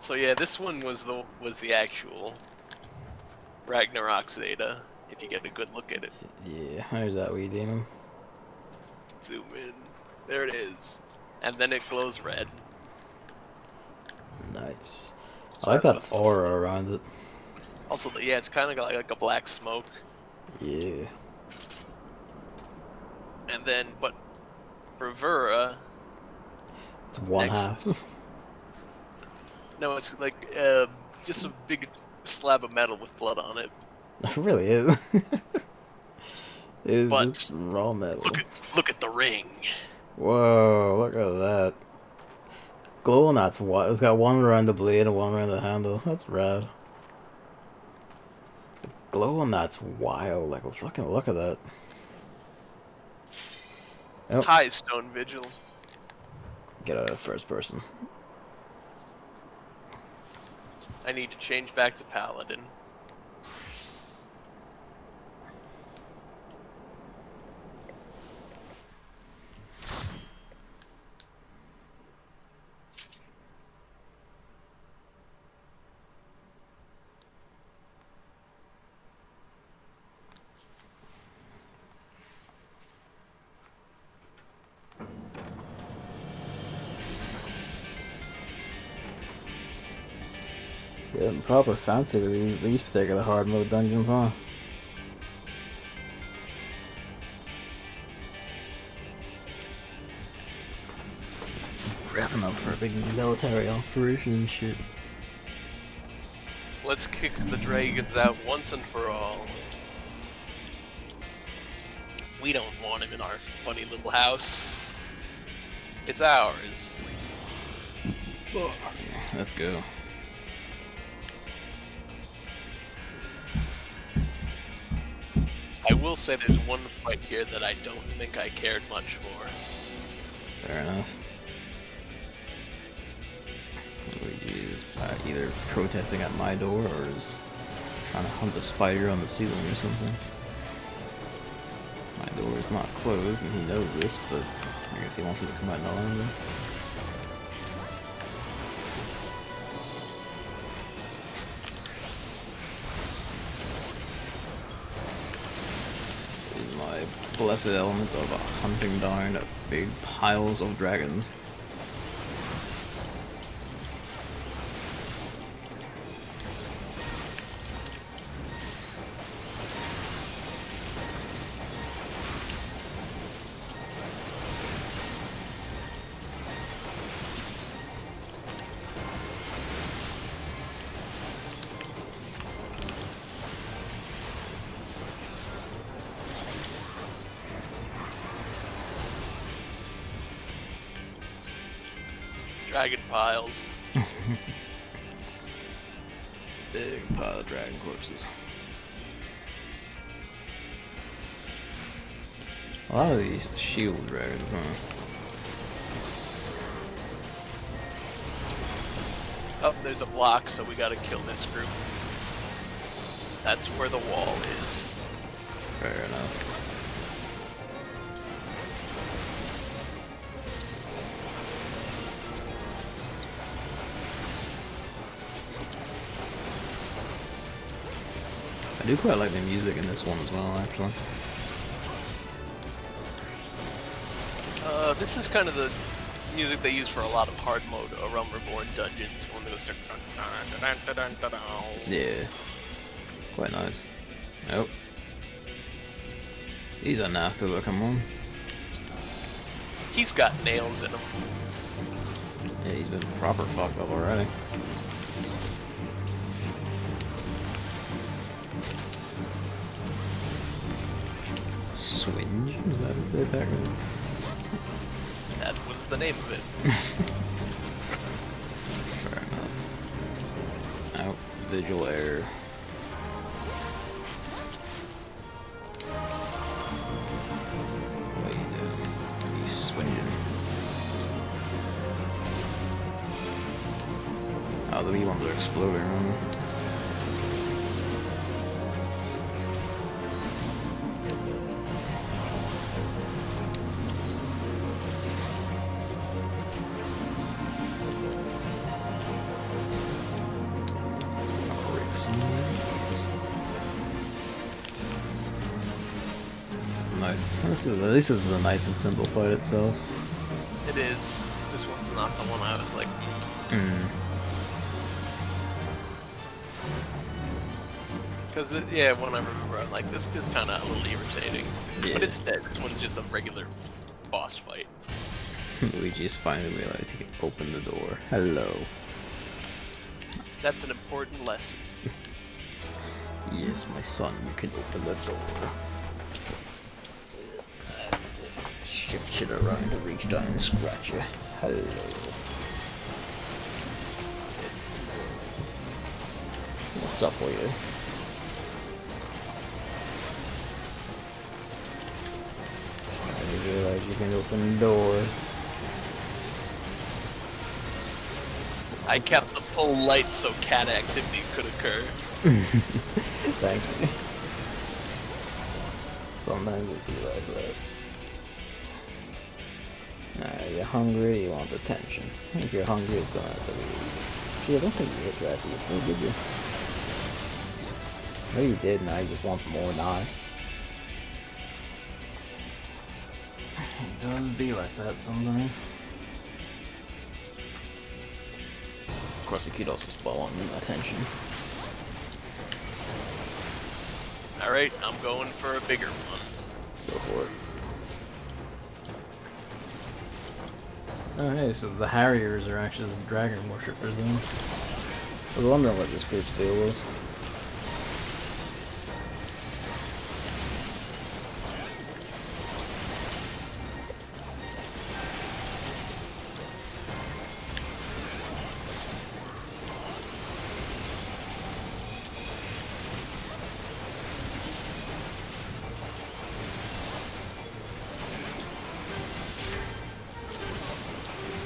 So yeah, this one was the actual Ragnarok Zeta, if you get a good look at it. Yeah, how's that wee demon? Zoom in. There it is. And then it glows red. Nice. So I like that aura around it. Also, yeah, it's kind of got like a black smoke. Yeah. And then, but Bravura... It's one Nexus. half. No, it's like just a big slab of metal with blood on it. It really is. It's But just raw metal. Look at the ring. Whoa, look at that. Glow on that's what? It's got one around the blade and one around the handle. That's rad. The glow on that's wild. Like, fucking look at that. Oh. High Stone Vigil. Get out of first person. I need to change back to Paladin. Getting proper fancy with these particular hard mode dungeons, huh? Revving up for a big military operation and shit. Let's kick the dragons out once and for all. We don't want him in our funny little house. It's ours. Let's go. I will say there's one fight here that I don't think I cared much for. Fair enough. He's either protesting at my door or is trying to hunt a spider on the ceiling or something. My door is not closed and he knows this, but I guess he wants me to come out no longer. My blessed element of hunting down big piles of dragons. piles. Big pile of dragon corpses. A lot of these shield dragons, huh? Oh, there's a block, so we gotta kill this group. That's where the wall is. Fair enough. I do quite like the music in this one as well, actually. This is kind of the music they use for a lot of hard mode Realm Reborn dungeons. The one that goes Yeah. Quite nice. Nope. He's a nasty looking one. He's got nails in him. Yeah, he's been proper fucked up already. Swinge? Is that what they attack with? That was the name of it. Fair enough. Out. Visual error. What are you doing? He's swinging. Oh, the wee ones are exploding, huh? Nice. This is at least this is a nice and simple fight itself. It is. This one's not the one I was like. Because yeah, when I remember, I'm like, this is kind of a little irritating. Yeah. But it's dead. This one's just a regular boss fight. Luigi's finally realized he can open the door. Hello. That's an important lesson. Yes, my son, you can open the door. Shift shit around to reach down and scratch you. Hello. What's up with you? I realize you can open the door. I kept the full light so cat activity could occur. Thank you. Sometimes it be like that. You're hungry, you want attention. If you're hungry, it's gonna have to be. Gee, I don't think you hit after your food, did you? No, you did, now he just wants more now. It does be like that sometimes. Of course, he could also spawn attention. Alright, I'm going for a bigger one. Go for it. Oh, hey, so the Harriers are actually just dragon worshippers then. I was wondering what this group's deal was.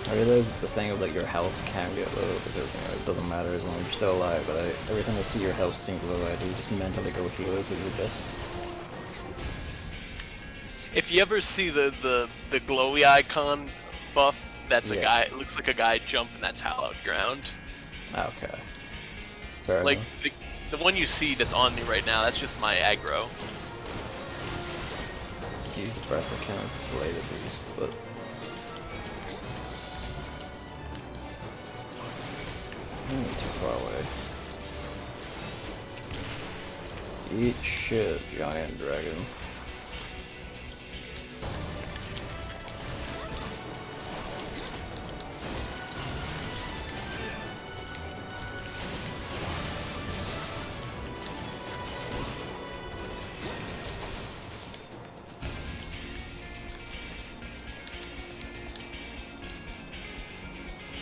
I realize it's a thing of like your health can get low because it doesn't matter as long as you're still alive, but every time I see your health sink low, I do just mentally go heal it because you're just... If you ever see the glowy icon buff, that's a Yeah. guy. It looks like a guy jumping. That's hallowed ground. Okay. Fair Like enough. the one you see that's on me right now. That's just my aggro. Use the breath of cannon to slay the beast, but... too far away. Eat shit, giant dragon.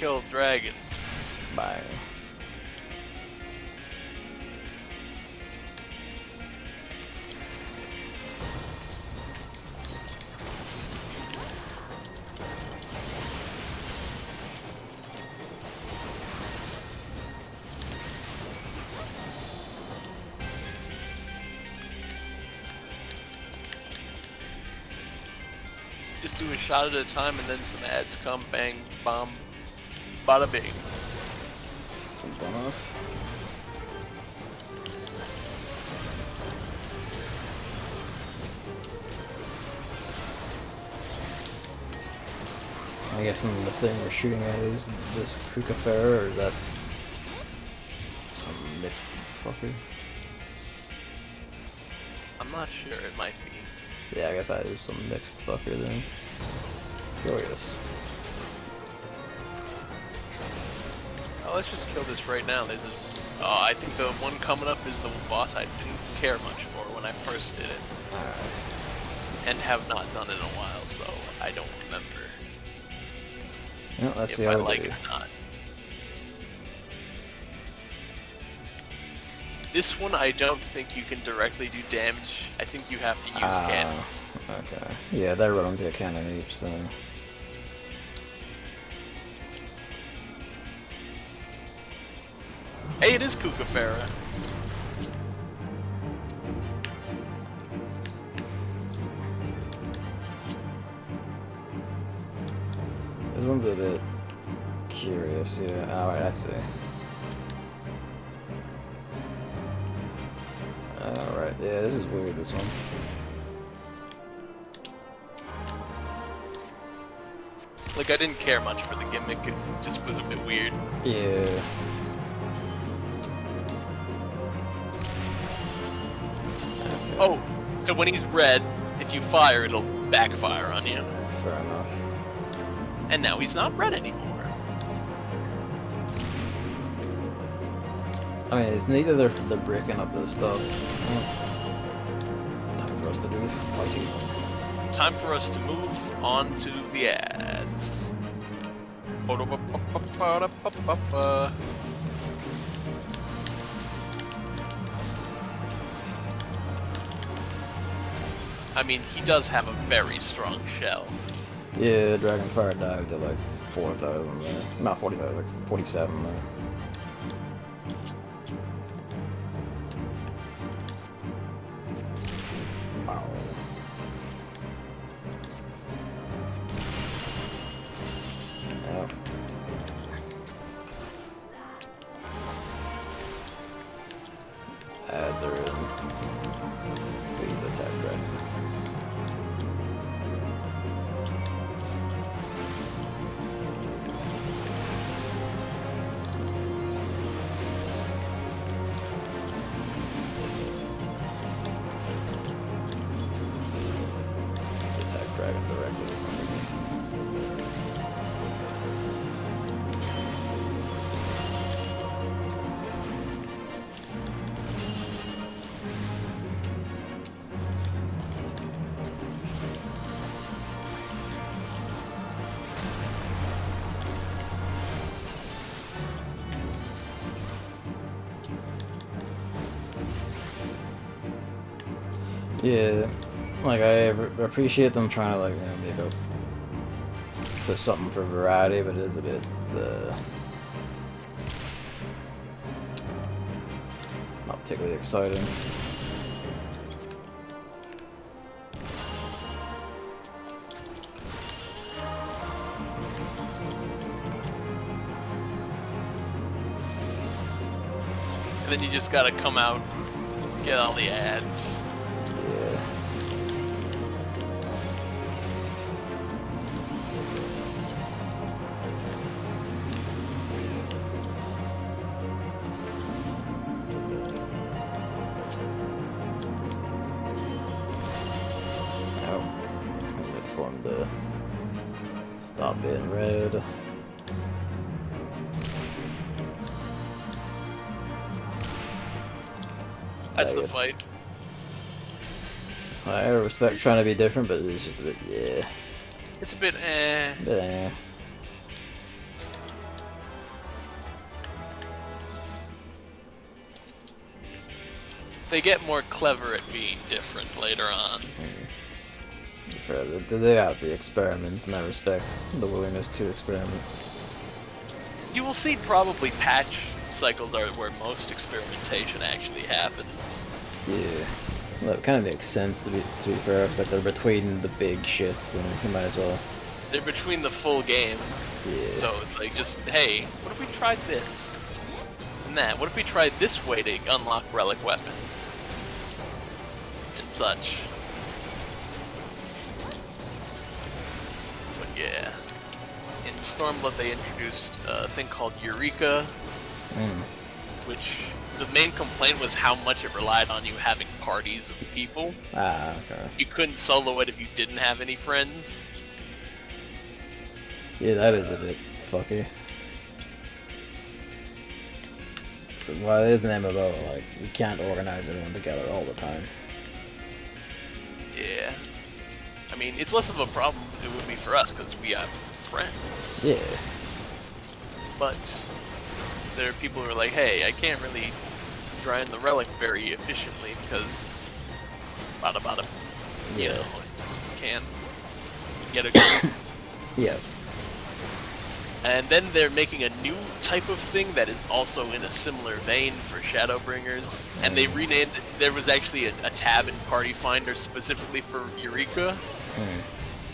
kill dragon. Bye. Just do a shot at a time and then some ads come, bang, bomb, bada bing. Some buff. I guess the thing we're shooting at is this Kukafera, or is that some mixed fucker? I'm not sure, it might be. Yeah, I guess that is some mixed fucker then. Curious. Oh, let's just kill this right now. There's a... Oh, I think the one coming up is the boss I didn't care much for when I first did it. Alright. And have not done it in a while, so I don't remember Yeah, let's see if how I we like do. it or not. This one, I don't think you can directly do damage. I think you have to use cannons. Okay. Yeah, they run into a cannon each, so... Hey, it is Kukafera. This one's a bit curious, yeah. Alright, I see. Alright, yeah, this is weird, this one. Like, I didn't care much for the gimmick, it just was a bit weird. Yeah. Oh, so when he's red, if you fire, it'll backfire on you. Fair enough. And now he's not red anymore. I mean, it's neither they're breaking up this stuff. Time for us to do fighting. Time for us to move on to the ads. I mean, he does have a very strong shell. Yeah, Dragonfire dived at like 4,000 there. Not 40,000, like 47 there. Wow. Yep. Ads are in. Please attack dragon. Dragon directly in front of me. Yeah. Like, I appreciate them trying to, like, you know, make up so something for variety, but it is a bit, not particularly exciting. And then you just gotta come out, get all the ads. Yeah. For him to stop being red. That's the fight. I respect trying to be different, but it's just a bit, yeah. It's a bit eh. Bit eh. They get more clever at being different later on. They got the experiments in that respect. The willingness to experiment. You will see probably patch cycles are where most experimentation actually happens. Yeah. Well, it kind of makes sense to be fair. It's like they're between the big shits, and you might as well. They're between the full game. Yeah. So it's like just, hey, what if we tried this? And that. What if we tried this way to unlock relic weapons? And such. But yeah. In Stormblood they introduced a thing called Eureka, which the main complaint was how much it relied on you having parties of people. Ah, okay. You couldn't solo it if you didn't have any friends. Yeah, that is a bit fucky. So, while it is an MMO, like, you can't organize everyone together all the time. Yeah. I mean, it's less of a problem it would be for us, because we have friends. Yeah. But there are people who are like, hey, I can't really grind the relic very efficiently, because bada. You know, I just can't get a group. Yeah. And then they're making a new type of thing that is also in a similar vein for Shadowbringers. And they renamed it. There was actually a tab in Party Finder specifically for Eureka.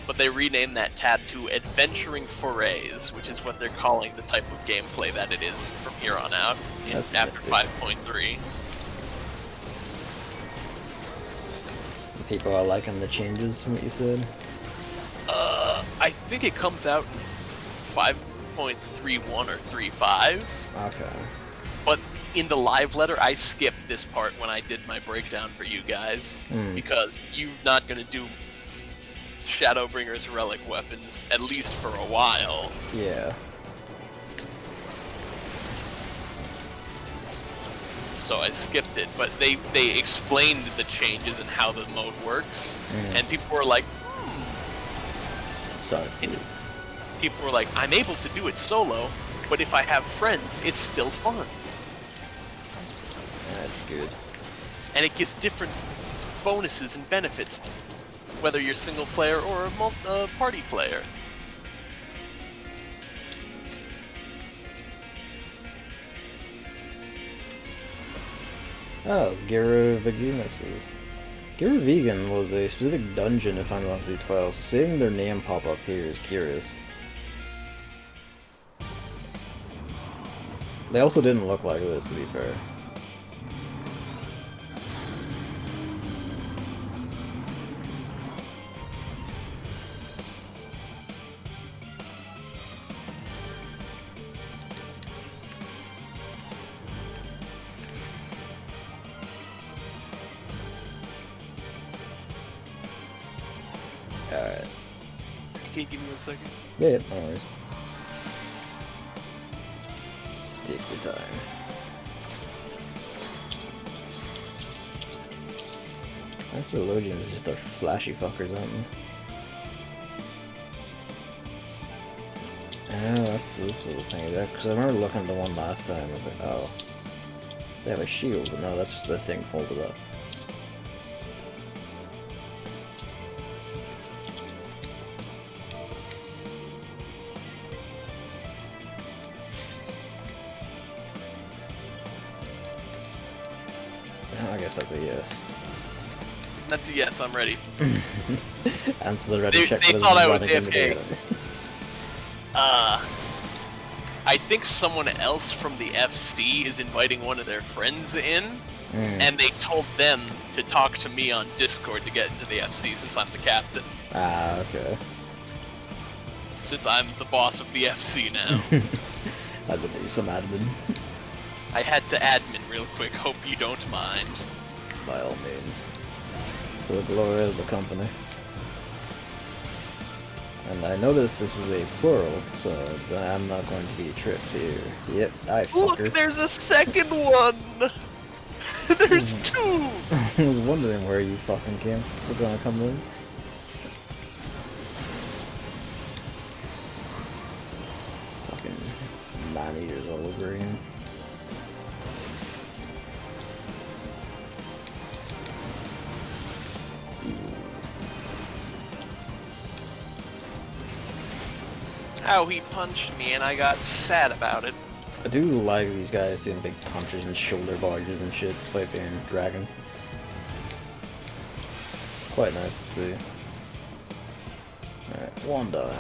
But they renamed that tab to Adventuring Forays, which is what they're calling the type of gameplay that it is from here on out after 5.3. People are liking the changes from what you said? I think it comes out in 5.31 or 3.5. Okay. But in the live letter, I skipped this part when I did my breakdown for you guys, because you're not going to do Shadowbringers relic weapons, at least for a while. Yeah. So I skipped it, but they explained the changes and how the mode works, and people were like, people were like, I'm able to do it solo, but if I have friends, it's still fun. That's good. And it gives different bonuses and benefits, whether you're single player or a party player. Oh, Gae Vegan was a specific dungeon in Final Fantasy XII, so seeing their name pop up here is curious. They also didn't look like this, to be fair. Alright. Can you give me 1 second? Yeah, no worries. Take your time. That's what Longinus just are flashy fuckers, aren't they? Oh, this was the thing. Because I remember looking at the one last time, I was like, oh. They have a shield, but no, that's just the thing folded up. I guess that's a yes. That's a yes, I'm ready. Answer the ready check. They thought I was AFK. I think someone else from the FC is inviting one of their friends in, and they told them to talk to me on Discord to get into the FC since I'm the captain. Ah, okay. Since I'm the boss of the FC now. Had to be some admin. I had to admin real quick, hope you don't mind. By all means. For the glory of the company. And I noticed this is a plural, so I'm not going to be tripped here. Yep, I fucker. Look, there's a second one! There's two! I was wondering where you fucking came. We're gonna come in. It's fucking 9 years all over again. how he punched me, and I got sad about it. I do like these guys doing big punches and shoulder barges and shit, despite being dragons. It's quite nice to see. Alright, one down.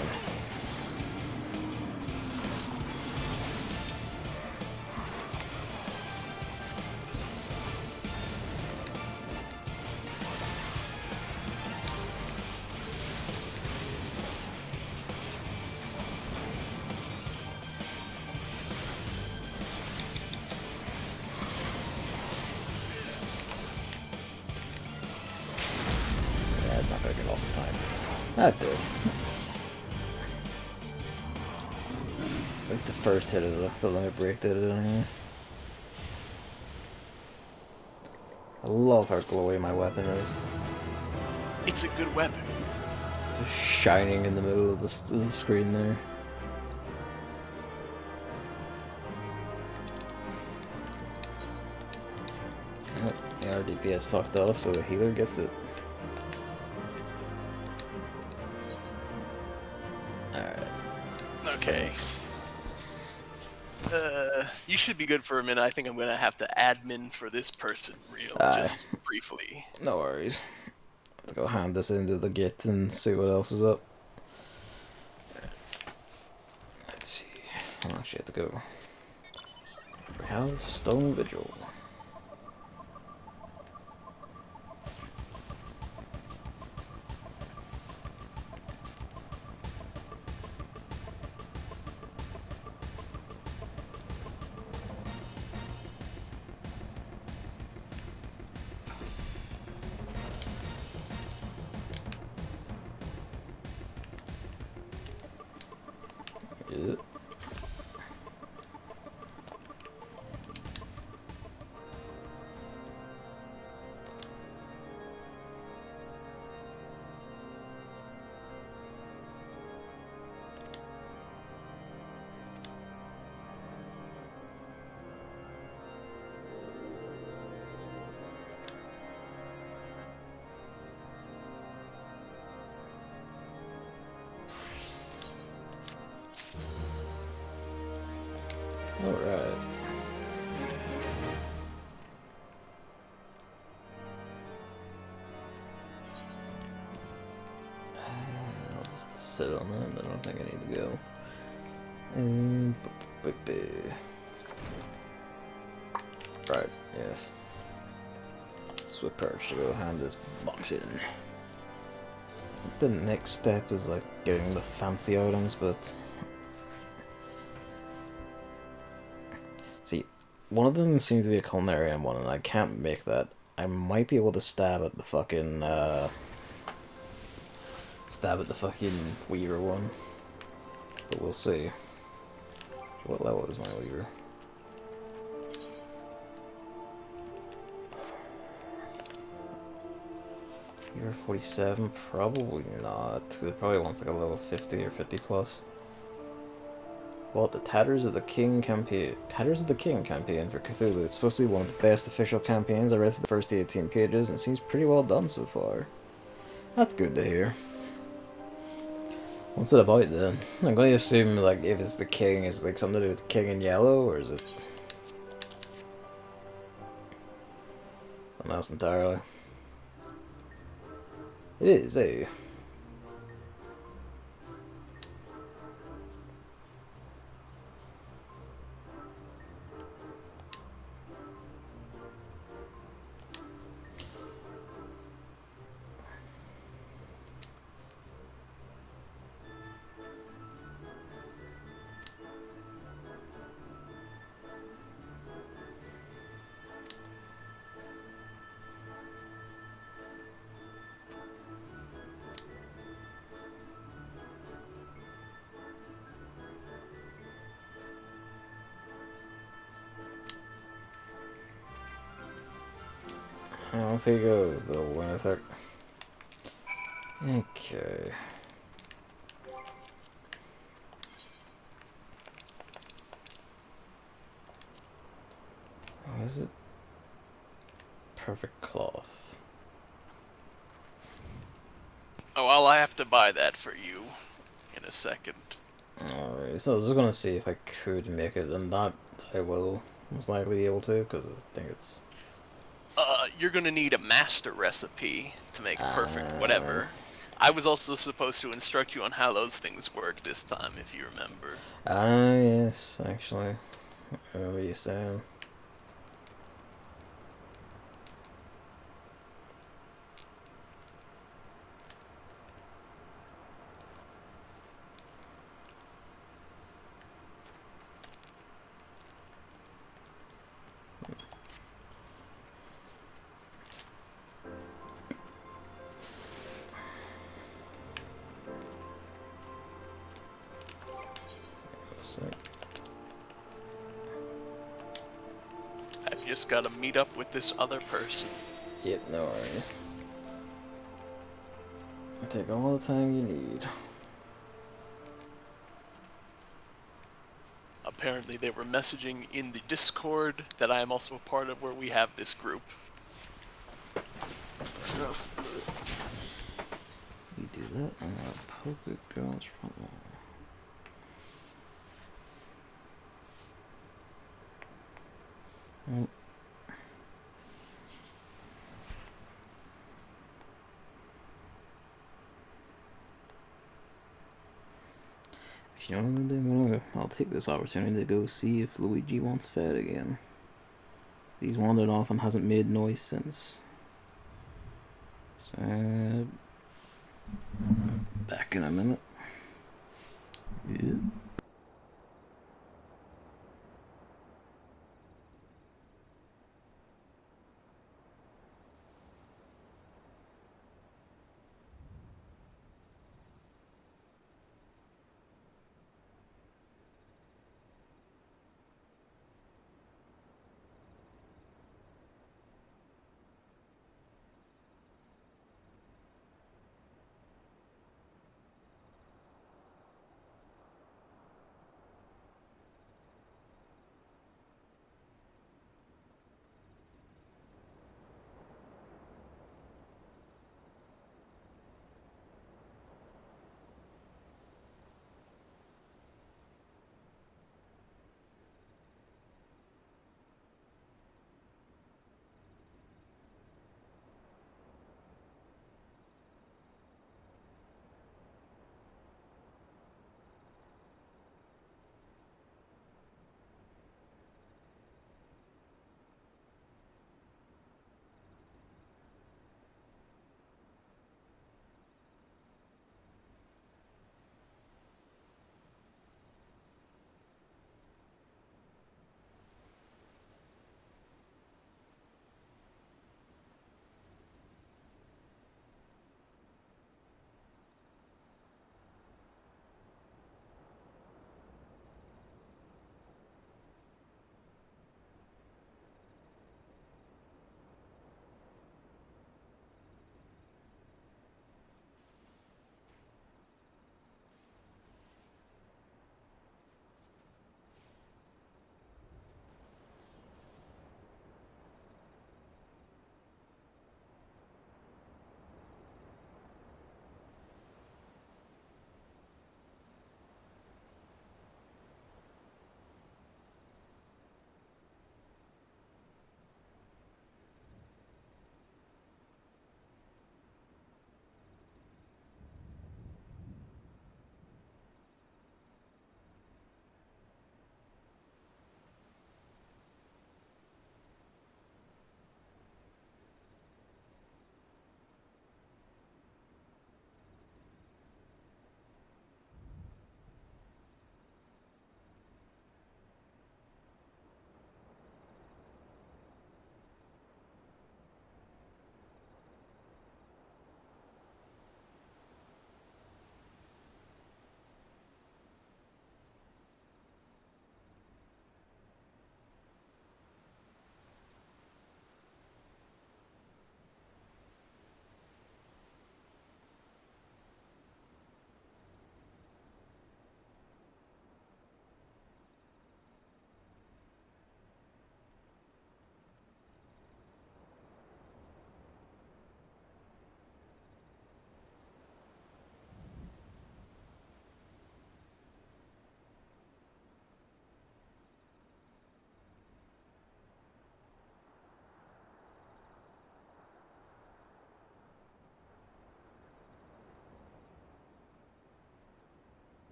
That's not gonna get off the time. That did. At least the first hit of the limit break did it anyway. I love how glowy my weapon is. It's a good weapon. Just shining in the middle of the screen there. Oh, the RDPS fucked off, so the healer gets it. Alright. Okay. You should be good for a minute. I think I'm gonna have to admin for this person just briefly. No worries. Have to go hand this into the git and see what else is up. Let's see. I actually have to go. How's Stone Vigil? Yeah. Alright. I'll just sit on that, I don't think I need to go. Right, yes. Swift Perch to go hand this box in. The next step is like getting the fancy items, but see, one of them seems to be a culinarian one, and I can't make that. I might be able to stab at the fucking Weaver one, but we'll see. What level is my Weaver? Weaver 47? Probably not. It probably wants like a level 50 or 50 plus. Well, the Tatters of the King campaign for Cthulhu. It's supposed to be one of the best official campaigns. I read through the first 18 pages and it seems pretty well done so far. That's good to hear. What's it about then? I'm going to assume like if it's the king, is like something to do with the king in yellow, or is it something else entirely? It is, eh? Off he goes, the lunatic. Okay. What is it? Perfect cloth. Oh, I'll have to buy that for you in a second. So I was just gonna see if I could make it, and that I will most likely be able to, because I think it's... You're gonna need a master recipe to make perfect whatever. I was also supposed to instruct you on how those things work this time, if you remember. Yes, actually. I remember you saying. I've just gotta meet up with this other person. Yep, no worries. Take all the time you need. Apparently they were messaging in the Discord that I am also a part of, where we have this group. You do that, I'm gonna poke it girls front wall. Oh. You know what I'm gonna do? I'll take this opportunity to go see if Luigi wants fed again. He's wandered off and hasn't made noise since. So, back in a minute. Yeah.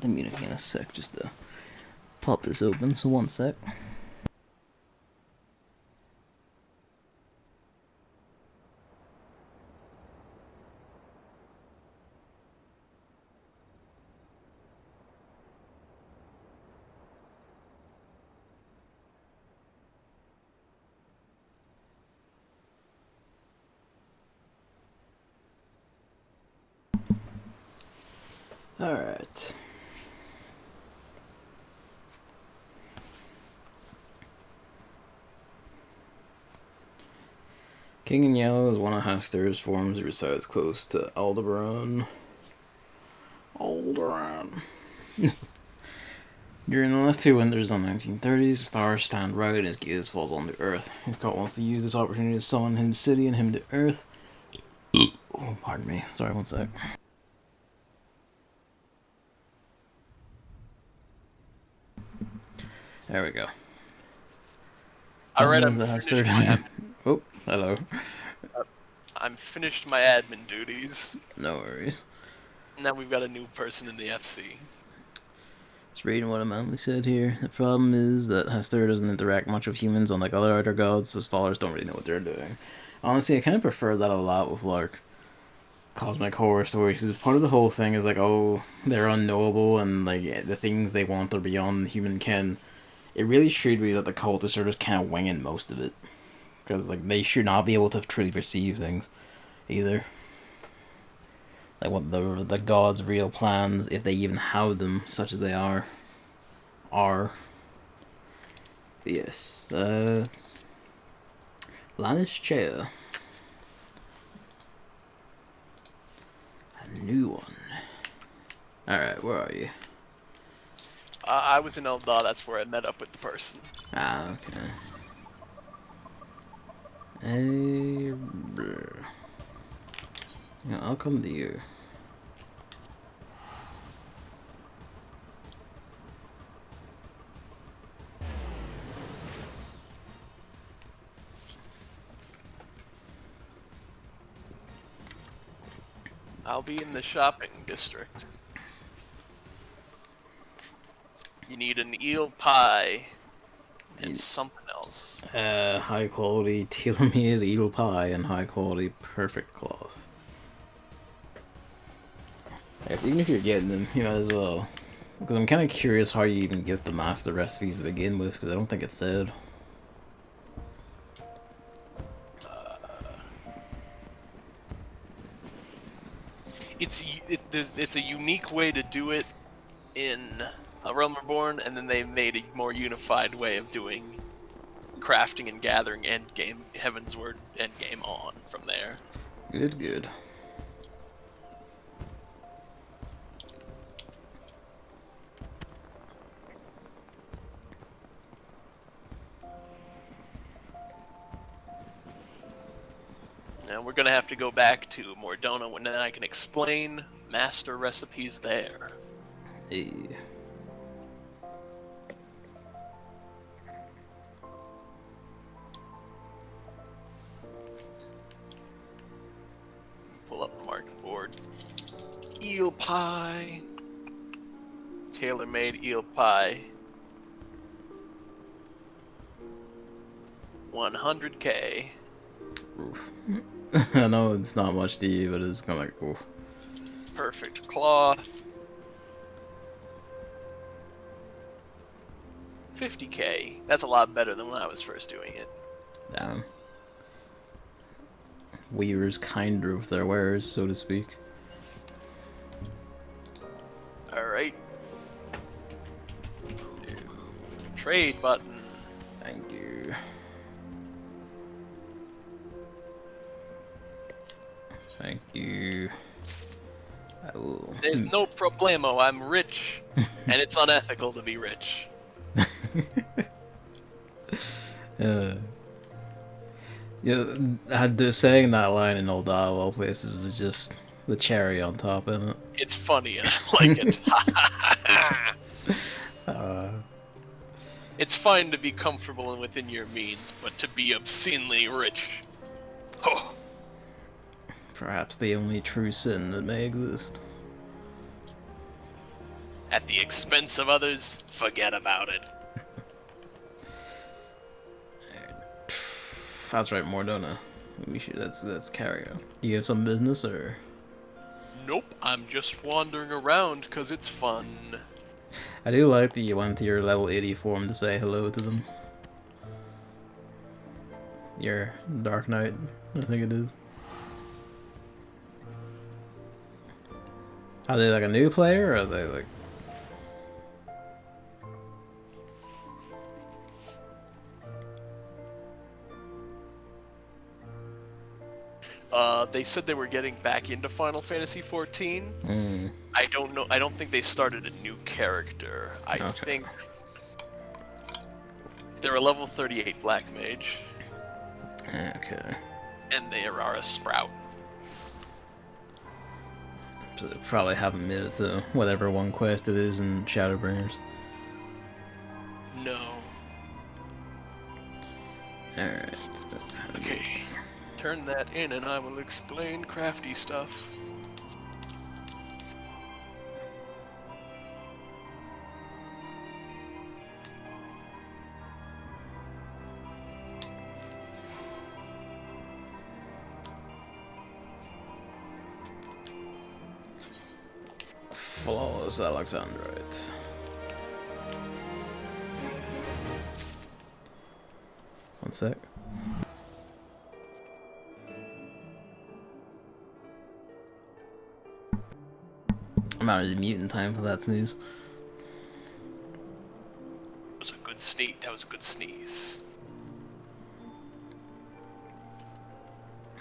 communicate in a sec, just to pop this open, so one sec. Alright. King in Yellow is one of Hafthor's forms who resides close to Aldebaran. Aldebaran. During the last two winters on 1930s, the stars stand right and his gaze falls on the earth. His god wants to use this opportunity to summon him to city and him to earth. Oh, pardon me. Sorry, one sec. There we go. Alright, Oh, hello. I'm finished my admin duties. No worries. Now we've got a new person in the FC. Just reading what Amanli said here. The problem is that Hester doesn't interact much with humans, unlike other outer gods, so scholars don't really know what they're doing. Honestly, I kind of prefer that a lot with, like, Cosmic Horror stories, because part of the whole thing is, like, oh, they're unknowable, and, like, the things they want are beyond human ken. It really should be that the cultists are just kind of winging most of it. Because, like, they should not be able to truly perceive things, either. Like, what the gods' real plans, if they even have them, such as they are. But yes. Lanish Chair. A new one. Alright, where are you? I was in Eldar, that's where I met up with the person. Ah, okay. Yeah, I'll come to you. I'll be in the shopping district. You need an eel pie and something else. High quality tailor-made eel pie and high quality perfect cloth. Even if you're getting them, you might as well. Because I'm kind of curious how you even get the master recipes to begin with, because I don't think it said. It's a unique way to do it in a Realm Reborn, and then they made a more unified way of doing crafting and gathering endgame, Heavensward endgame on from there. Good, good. Now we're gonna have to go back to Mordona, and then I can explain master recipes there. Hey. Pull up the market board. Eel pie. Tailor-made eel pie. 100K. Oof. I know it's not much to you, but it's kind of like, oof. Perfect cloth. 50K. That's a lot better than when I was first doing it. Damn. Weavers kinder with their wares, so to speak. Alright. Trade button. Thank you. Thank you. I will. There's no problemo, I'm rich. And it's unethical to be rich. Saying that line in Old Owl places is just the cherry on top, isn't it? It's funny and I like it. It's fine to be comfortable and within your means, but to be obscenely rich. Oh. Perhaps the only true sin that may exist. at the expense of others, forget about it. That's right, Mordona. We should. That's Cario. Do you have some business or? Nope, I'm just wandering around 'cause it's fun. I do like that you went to your level 80 form to say hello to them. Your Dark Knight, I think it is. Are they like a new player, or are they like... They said they were getting back into Final Fantasy XIV. Mm. I don't know. I don't think they started a new character. I think they're a level 38 Black Mage. Okay. And they are a Sprout. So they probably haven't made it to whatever one quest it is in Shadowbringers. No. Alright, okay. Turn that in and I will explain crafty stuff. Flawless Alexandrite. One sec. I'm out of mutant time for that sneeze. That was a good sneeze. That was a good sneeze.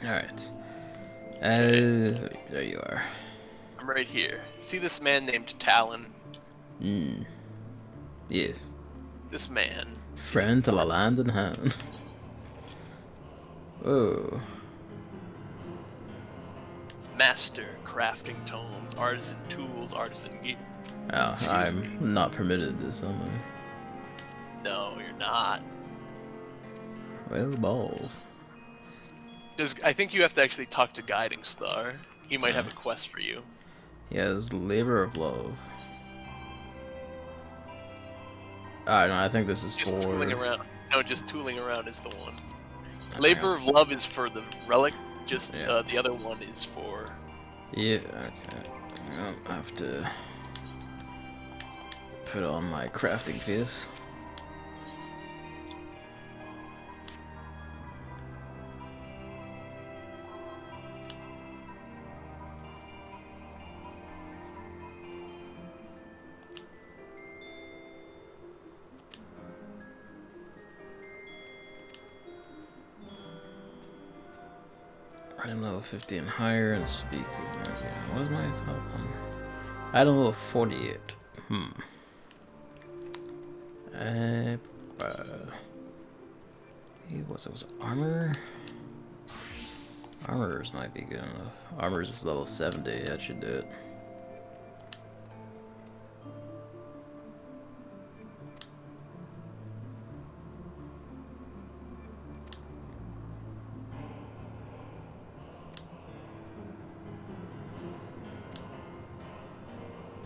Alright. There you are. I'm right here. See this man named Talon? Yes. This man. Friend to the land and hand. Whoa. Master crafting tomes, artisan tools, artisan gear. Oh, I'm not permitted this, am I? No, you're not. Well, balls. I think you have to actually talk to Guiding Star. He might have a quest for you. He has Labor of Love. Alright, no, I think this is Just for... tooling around. No, just tooling around is the one. Labor of Love is for the relic. Just the other one is for... Yeah, okay. I'll have to put on my crafting face. Item level 50 and higher and speak. What is my top one? Item level 48. What's it? Was it armor? Armors might be good enough. Armors is level 70. That should do it.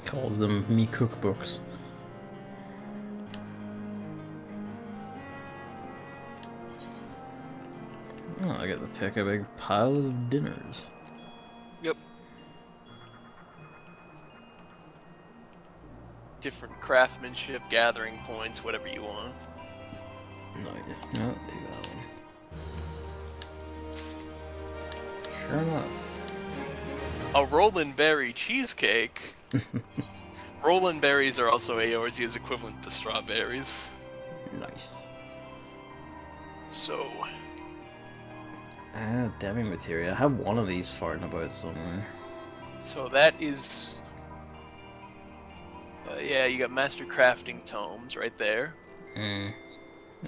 Calls them me cookbooks. Oh, I get to pick a big pile of dinners. Yep. Different craftsmanship, gathering points, whatever you want. Nice. No, take that one. Sure enough. A Roland Berry cheesecake. Roland berries are also Eorzea's equivalent to strawberries. Nice. So. Demi materia. I have one of these farting about somewhere. So that is. Yeah, you got master crafting tomes right there.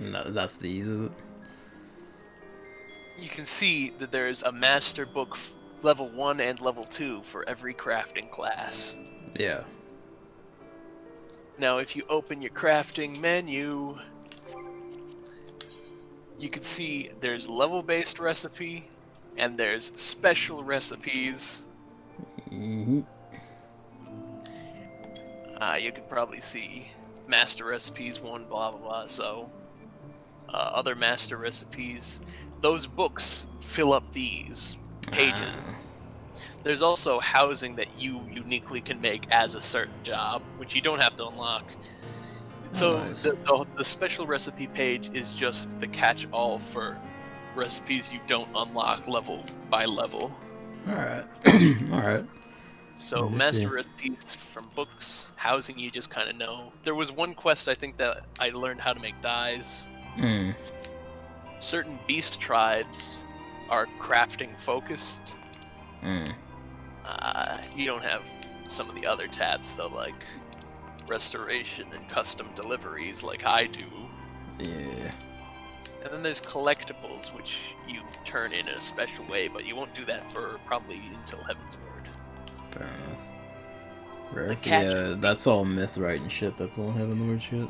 No, that's these, is it? You can see that there's a master book level 1 and level 2 for every crafting class. Yeah. Now if you open your crafting menu, you can see there's level-based recipe and there's special recipes. you can probably see master recipes 1, blah blah blah. So other master recipes, those books fill up these pages. There's also housing that you uniquely can make as a certain job, which you don't have to unlock. So nice. the special recipe page is just the catch-all for recipes you don't unlock level by level. Alright. Alright. So master recipes from books, housing you just kind of know. There was one quest I think that I learned how to make dyes. Certain beast tribes are crafting focused. You don't have some of the other tabs though, like restoration and custom deliveries like I do. Yeah. And then there's collectibles, which you turn in a special way, but you won't do that for probably until Heaven's Word. Fair enough. Rare. Yeah, that's all myth-right and shit. That's all Heaven Lord shit.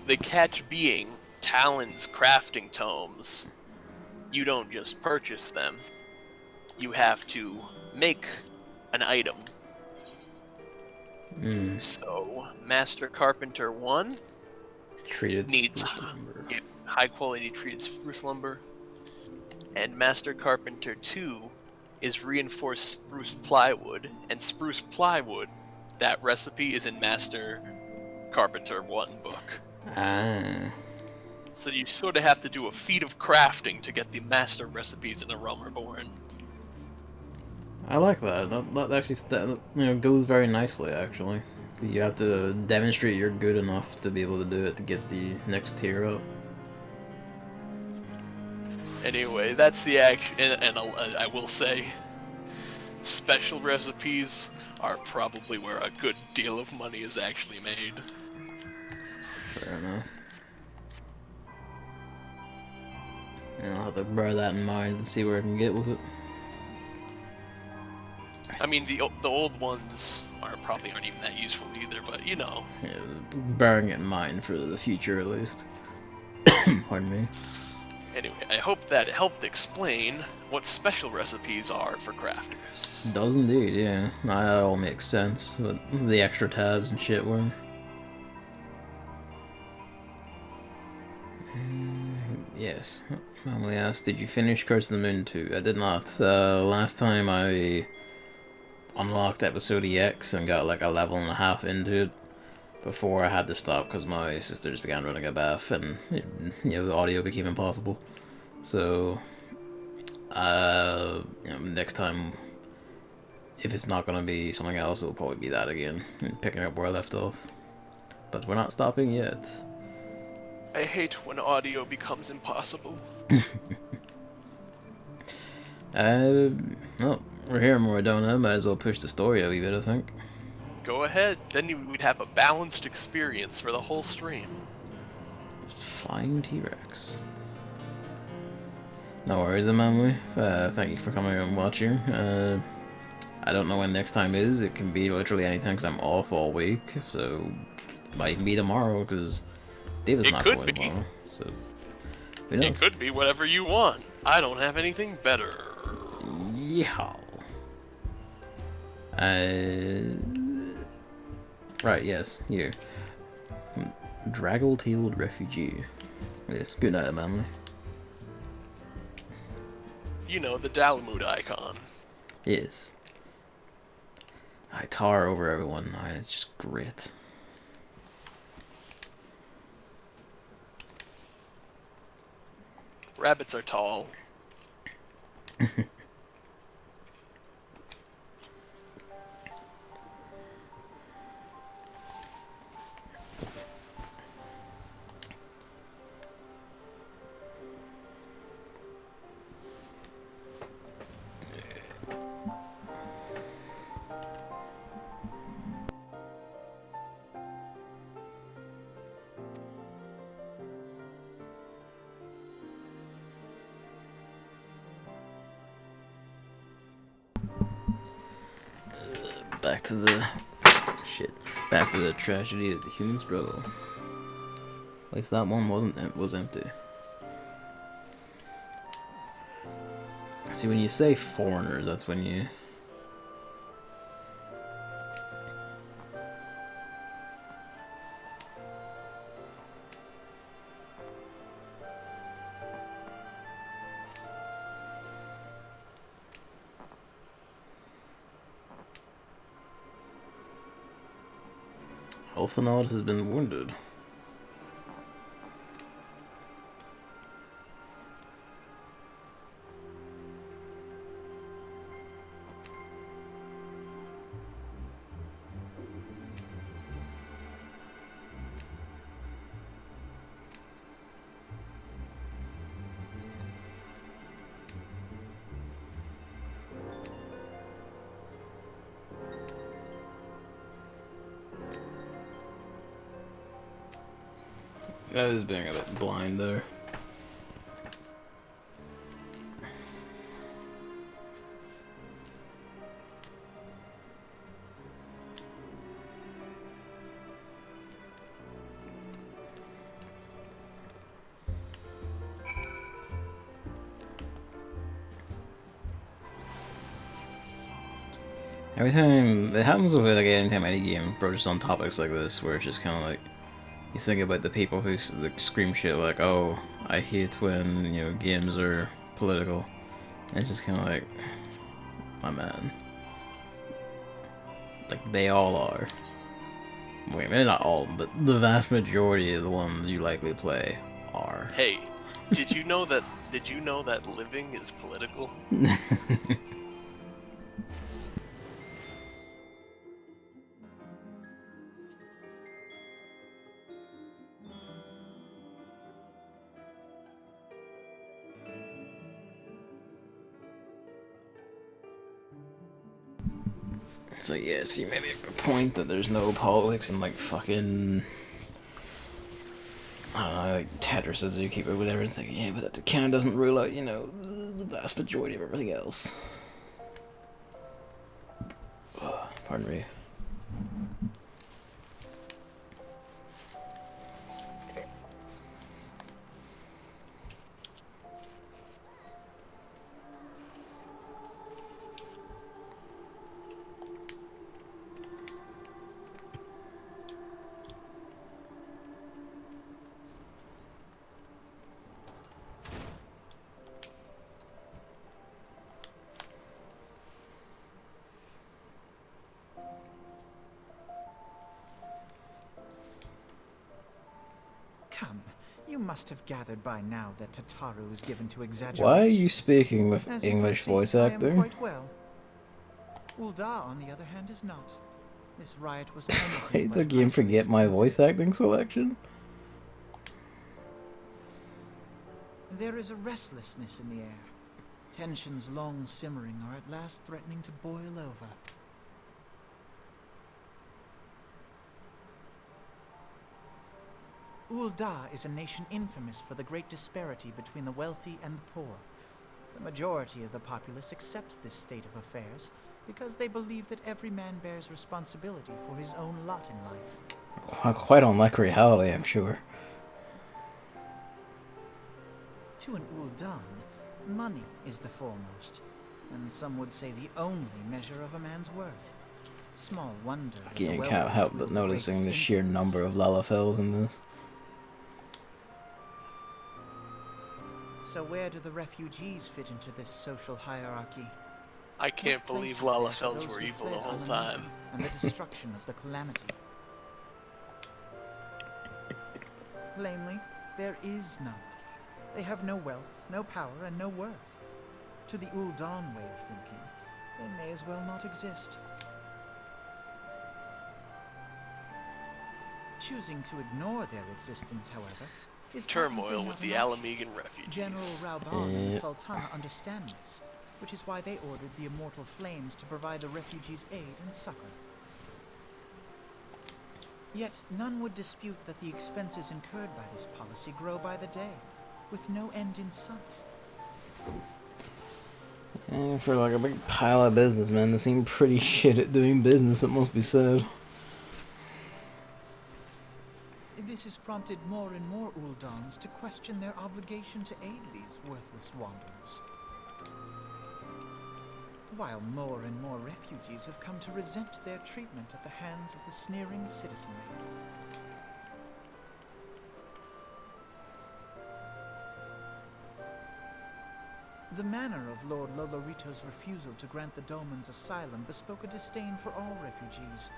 The catch being Talon's crafting tomes. You don't just purchase them. You have to make an item. So, Master Carpenter 1 treated needs lumber. high quality treated spruce lumber. And Master Carpenter 2 is reinforced spruce plywood. And spruce plywood, that recipe is in Master Carpenter 1 book. So you sort of have to do a feat of crafting to get the master recipes in the Realm Reborn. I like that. That actually goes very nicely, actually. You have to demonstrate you're good enough to be able to do it to get the next tier up. Anyway, that's the action, and I will say, special recipes are probably where a good deal of money is actually made. Fair enough. And I'll have to bear that in mind and see where I can get with it. I mean, the old ones probably aren't even that useful either, but you know. Yeah, bearing it in mind for the future at least. Pardon me. Anyway, I hope that helped explain what special recipes are for crafters. It does indeed, yeah. That all makes sense, but the extra tabs and shit were. Yes. Family asked, did you finish Curse of the Moon 2? I did not. Last time I unlocked episode EX and got like a level and a half into it before I had to stop because my sisters began running a bath and the audio became impossible. So next time, if it's not gonna be something else, it'll probably be that again and picking up where I left off. But we're not stopping yet. I hate when audio becomes impossible. Well, we're here in Moradona, might as well push the story a wee bit, I think. Go ahead, then we'd have a balanced experience for the whole stream. Just flying T-Rex. No worries, Emily. Thank you for coming and watching. I don't know when next time is. It can be literally any time because I'm off all week, so it might even be tomorrow because David's not going tomorrow. So who knows? It could be whatever you want. I don't have anything better. Yeah. Right, yes, here. Draggle-tailed refugee. Yes, good night, Emily. You know, the Dalamud icon. Yes. I tower over everyone, and it's just great. Rabbits are tall. Back to the Back to the tragedy of the human struggle. At least that one was empty. See, when you say foreigners, that's when you Alphanaut has been wounded. That is being a bit blind there. Every time it happens with like anytime any game approaches on topics like this, where it's just kind of like you think about the people who like scream shit like, "Oh, I hate when games are political," and it's just kind of like, my man, like they all are. Wait, maybe not all, but the vast majority of the ones you likely play are. Hey, did you know that? Did you know that living is political? So yeah, see, maybe a point that there's no politics and like fucking, I don't know, like Tetris says you keep it whatever. It's like, yeah, but that kind of doesn't rule out, the vast majority of everything else. Pardon me. You must have gathered by now that Tataru is given to exaggeration. Why are you speaking with As English you can voice see, I am acting? quite well. Ul'dah, on the other hand, is not. This riot was Did the game forget my voice acting selection? There is a restlessness in the air. Tensions long simmering are at last threatening to boil over. Ul'dah is a nation infamous for the great disparity between the wealthy and the poor. The majority of the populace accepts this state of affairs because they believe that every man bears responsibility for his own lot in life. Quite unlike reality, I'm sure. To an Ul'dan, money is the foremost, and some would say the only measure of a man's worth. Small wonder that the Again, wealthy can't help wield but the noticing the greatest sheer influence. number of Lalafels in this. So where do the refugees fit into this social hierarchy? I can't What believe place is there for Lalafels those were who evil the fled whole Alameda time. and the destruction of the calamity? Plainly, there is none. They have no wealth, no power, and no worth. To the Ul'dan way of thinking, they may as well not exist. Choosing to ignore their existence, however, is Turmoil probably with not the enough. Alamegan refugees. General Raubon and the Sultana understand this, which is why they ordered the Immortal Flames to provide the refugees aid and succor. Yet none would dispute that the expenses incurred by this policy grow by the day, with no end in sight. And for like a big pile of businessmen that seem pretty shit at doing business, it must be said. This has prompted more and more Uldans to question their obligation to aid these worthless wanderers. While more and more refugees have come to resent their treatment at the hands of the sneering citizenry. The manner of Lord Lolorito's refusal to grant the Dolmens asylum bespoke a disdain for all refugees.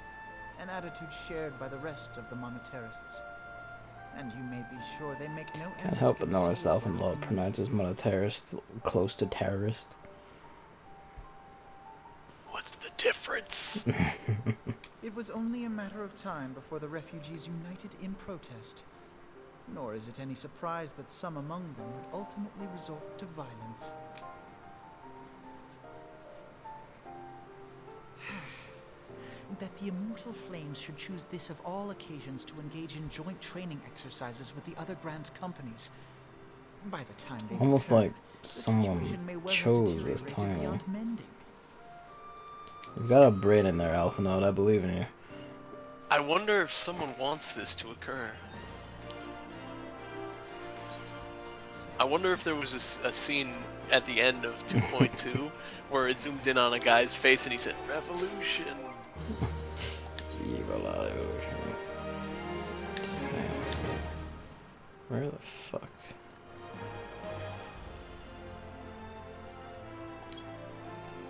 an attitude shared by the rest of the monetarists. And you may be sure they make no effort Can't help to but know conceal myself their and Lord opinions. pronounces monetarist close to terrorist. What's the difference? It was only a matter of time before the refugees united in protest. Nor is it any surprise that some among them would ultimately resort to violence. That the immortal flames should choose this of all occasions to engage in joint training exercises with the other Grand Companies. By the time they Almost return, like the someone situation may well have chose this deteriorated time. beyond mending. You've got a brain in there, Alpha Note. I believe in you. I wonder if someone wants this to occur. I wonder if there was a scene at the end of 2.2 where it zoomed in on a guy's face and he said, "Revolution." Evil evolution. Hang on a sec. Where the fuck?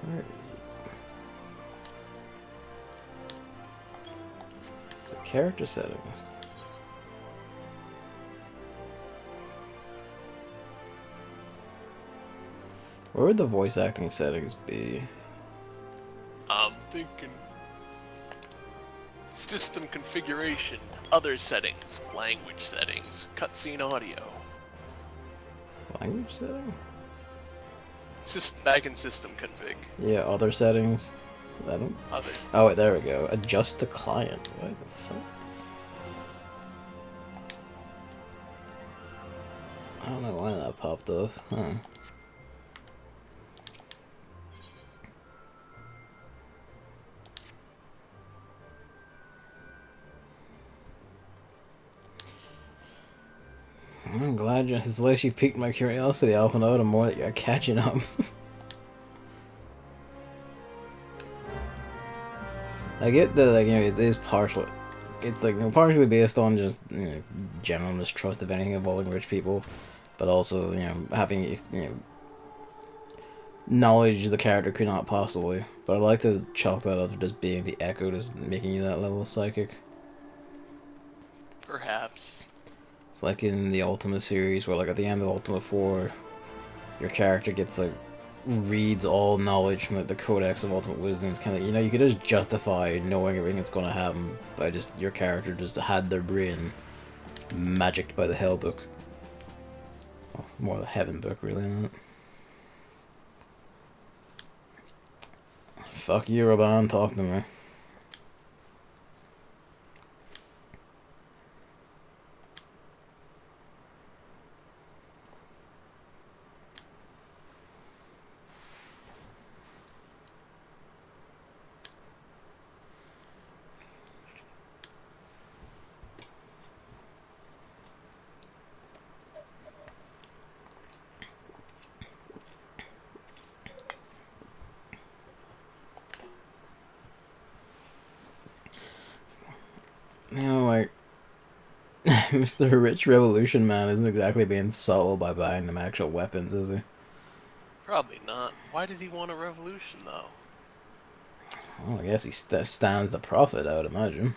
Where is it? The character settings. Where would the voice acting settings be? I'm thinking. System configuration, other settings, language settings, cutscene audio. Language setting? Back in system config. Yeah, other settings. I don't. Others. Oh wait, there we go. Adjust the client. What the fuck? I don't know why that popped up. Huh. I'm glad it's at least you piqued my curiosity, Alpha Note, and more that you're catching up. I get that, like, you know, it is partial. It's like, you know, partially based on just, you know, general mistrust of anything involving rich people, but also, you know, having, you know, knowledge the character could not possibly. But I'd like to chalk that up to just being the echo, just making you that level of psychic. Perhaps. It's like in the Ultima series, where like at the end of Ultima 4, your character gets like reads all knowledge from like the Codex of Ultimate Wisdom. It's kind of, you know, you could just justify knowing everything that's going to happen by just your character just had their brain magicked by the Hell Book. Well, more the Heaven Book, really, isn't it? Fuck you, Raban, talk to me. You know, like, Mr. Rich Revolution Man isn't exactly being subtle by buying them actual weapons, is he? Probably not. Why does he want a revolution, though? Well, I guess he stands the profit, I would imagine.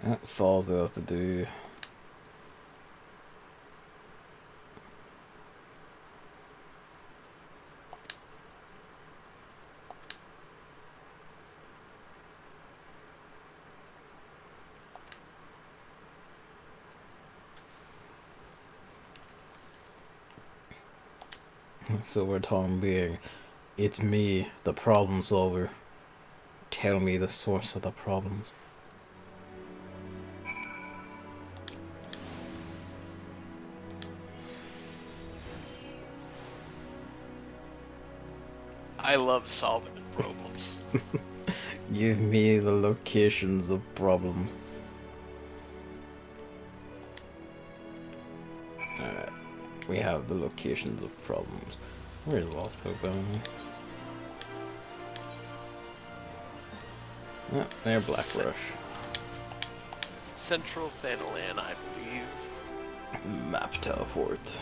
That falls to us to do. Silver tongue being, it's me, the problem solver. Tell me the source of the problems. I love solving problems. Give me the locations of problems. Alright. We have the locations of problems. Where is Lost Hope going? Oh, they're Black Rush. Central Thanalan, I believe. Map teleport.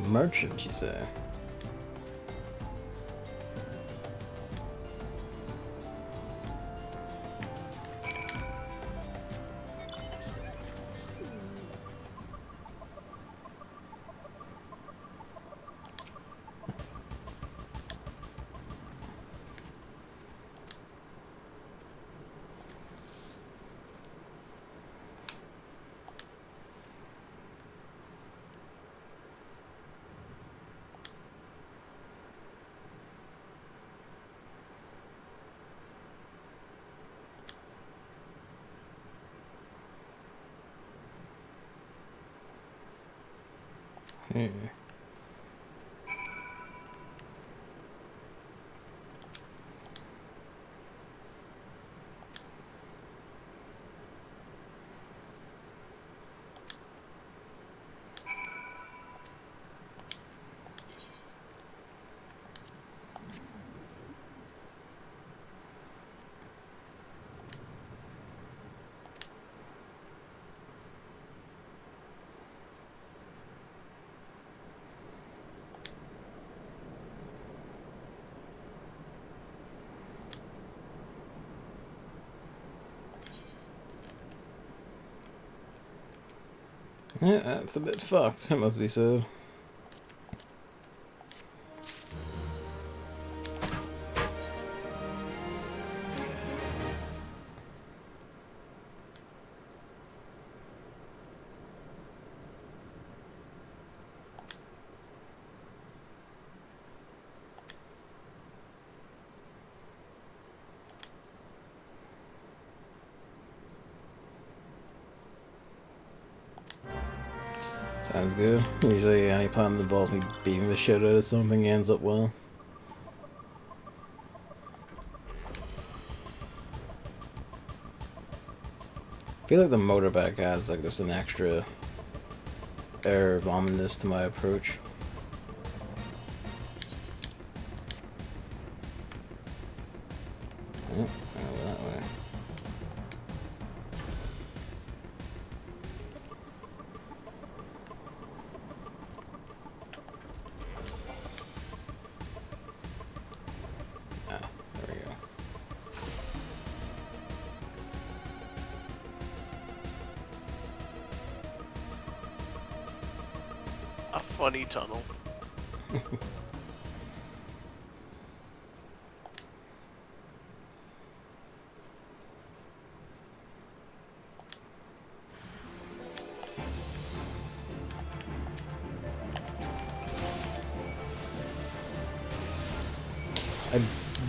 Merchant, you say? Yeah, that's a bit fucked, it must be said. Sounds good. Usually any plan that involves me beating the shit out of something ends up well. I feel like the motorbike adds like just an extra air of ominous to my approach. Oh, go that way. A funny tunnel. I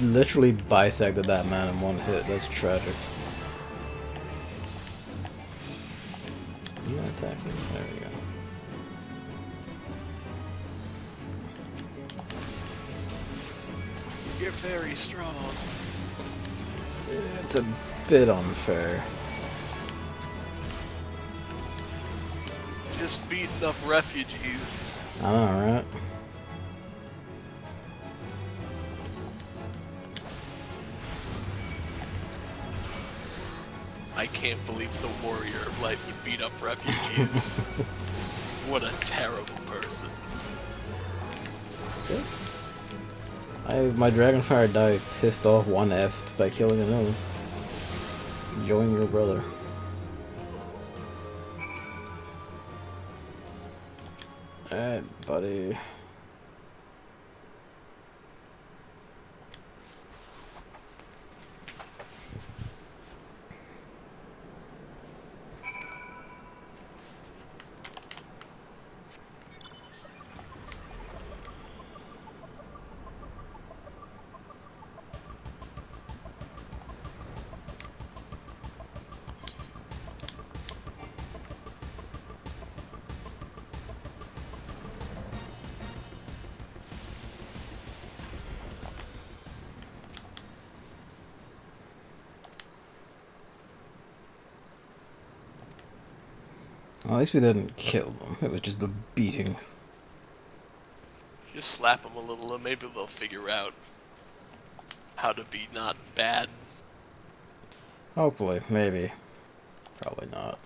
literally bisected that man in one hit. That's tragic. I'm not attacking. There we go. You're very strong. It's a bit unfair. Just beating up refugees. I know, right? I can't believe the warrior of light would beat up refugees. What a terrible person. Okay. My Dragonfire die pissed off one F by killing another. Join your brother. Alright, buddy. Well, at least we didn't kill them. It was just a beating. Just slap them a little and maybe they'll figure out how to be not bad. Hopefully, maybe. Probably not.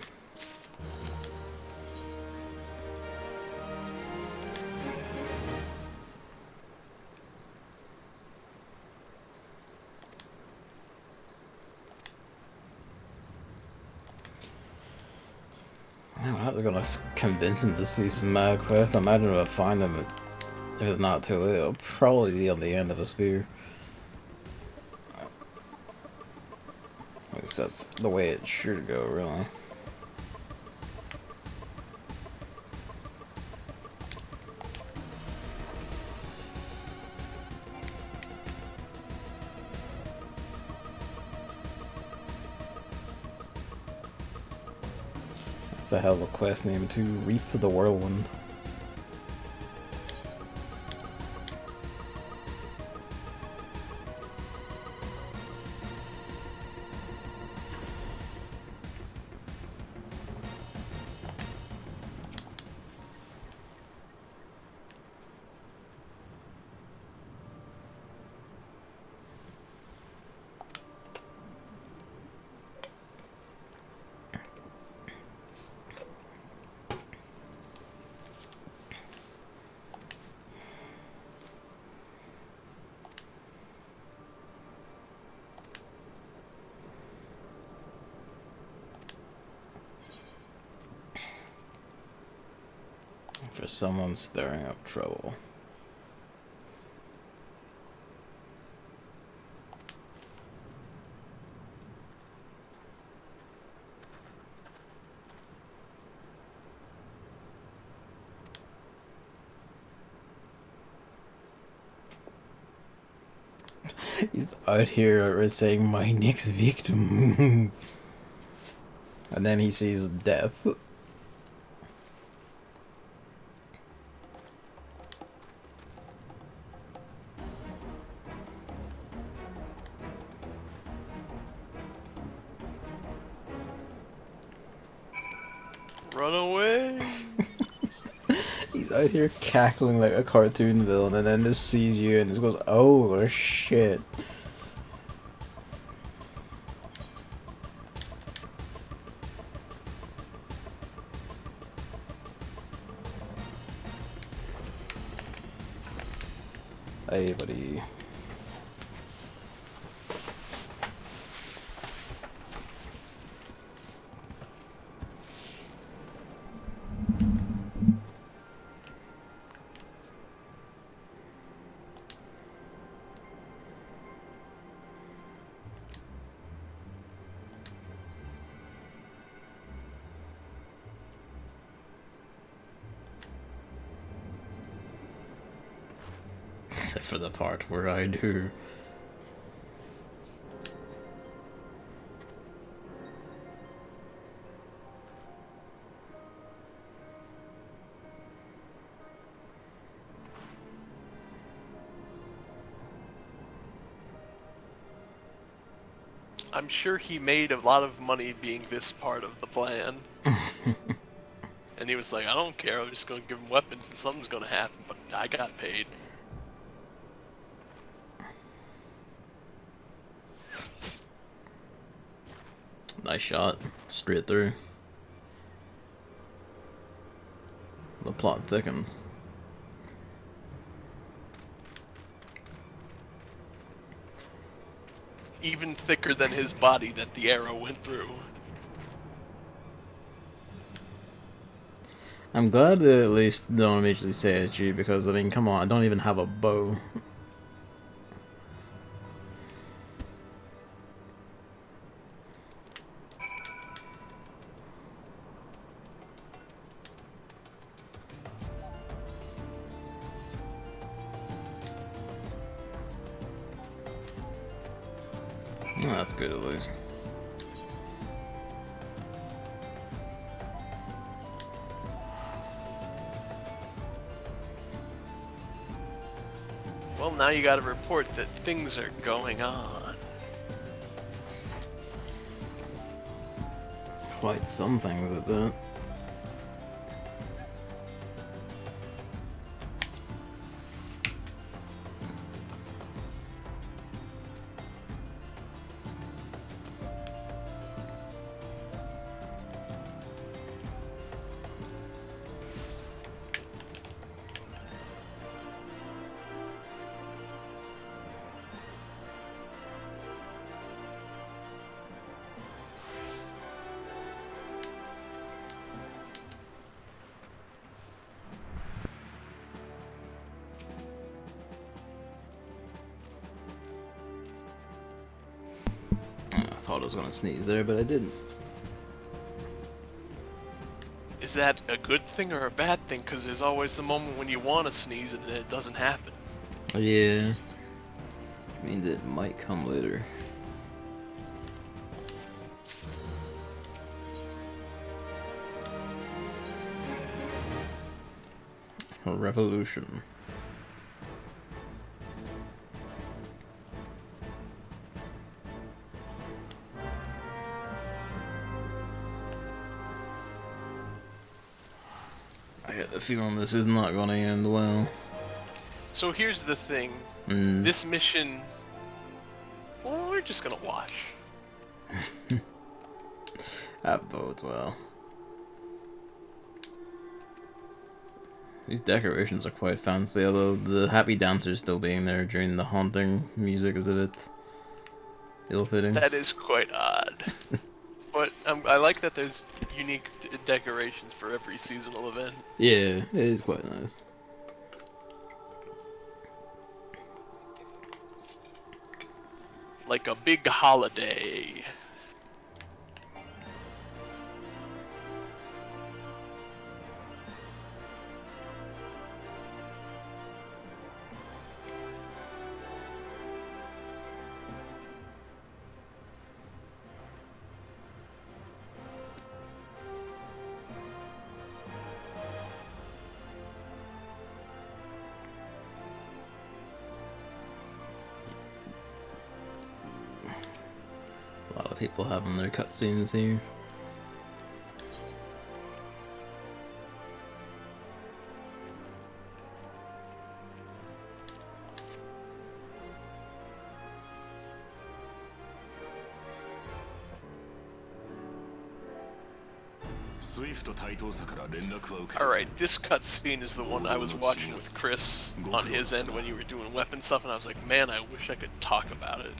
I'm not gonna convince him to see some mad quest. I imagine I'll find them if it's not too late. It'll probably be on the end of a spear. At least that's the way it should go, really. That's a hell of a quest name too. Reap the Whirlwind. For someone stirring up trouble. He's out here saying my next victim. And then he sees death. Run away! He's out here cackling like a cartoon villain and then just sees you and just goes, oh shit. Hey buddy. Except for the part where I do. I'm sure he made a lot of money being this part of the plan. And he was like, I don't care, I'm just gonna give him weapons and something's gonna happen, but I got paid. Nice shot. Straight through. The plot thickens. Even thicker than his body that the arrow went through. I'm glad they at least don't immediately say it's you because, I mean, come on, I don't even have a bow. Oh, that's good at least. Well, now you gotta report that things are going on. Quite some things at that. thought I was gonna sneeze there, but I didn't. Is that a good thing or a bad thing? Because there's always the moment when you want to sneeze and then it doesn't happen. Yeah. Means it might come later. A revolution. I get the feeling this is not gonna end well. So here's the thing. This mission... Well, we're just gonna watch. That bodes well. These decorations are quite fancy, although the happy dancers still being there during the haunting music is a bit ill-fitting. That is quite odd. But I like that there's unique decorations for every seasonal event. Yeah, it is quite nice. Like a big holiday. A lot of people having their cutscenes here. Alright, this cutscene is the one I was watching with Chris on his end when you were doing weapon stuff, and I was like, man, I wish I could talk about it.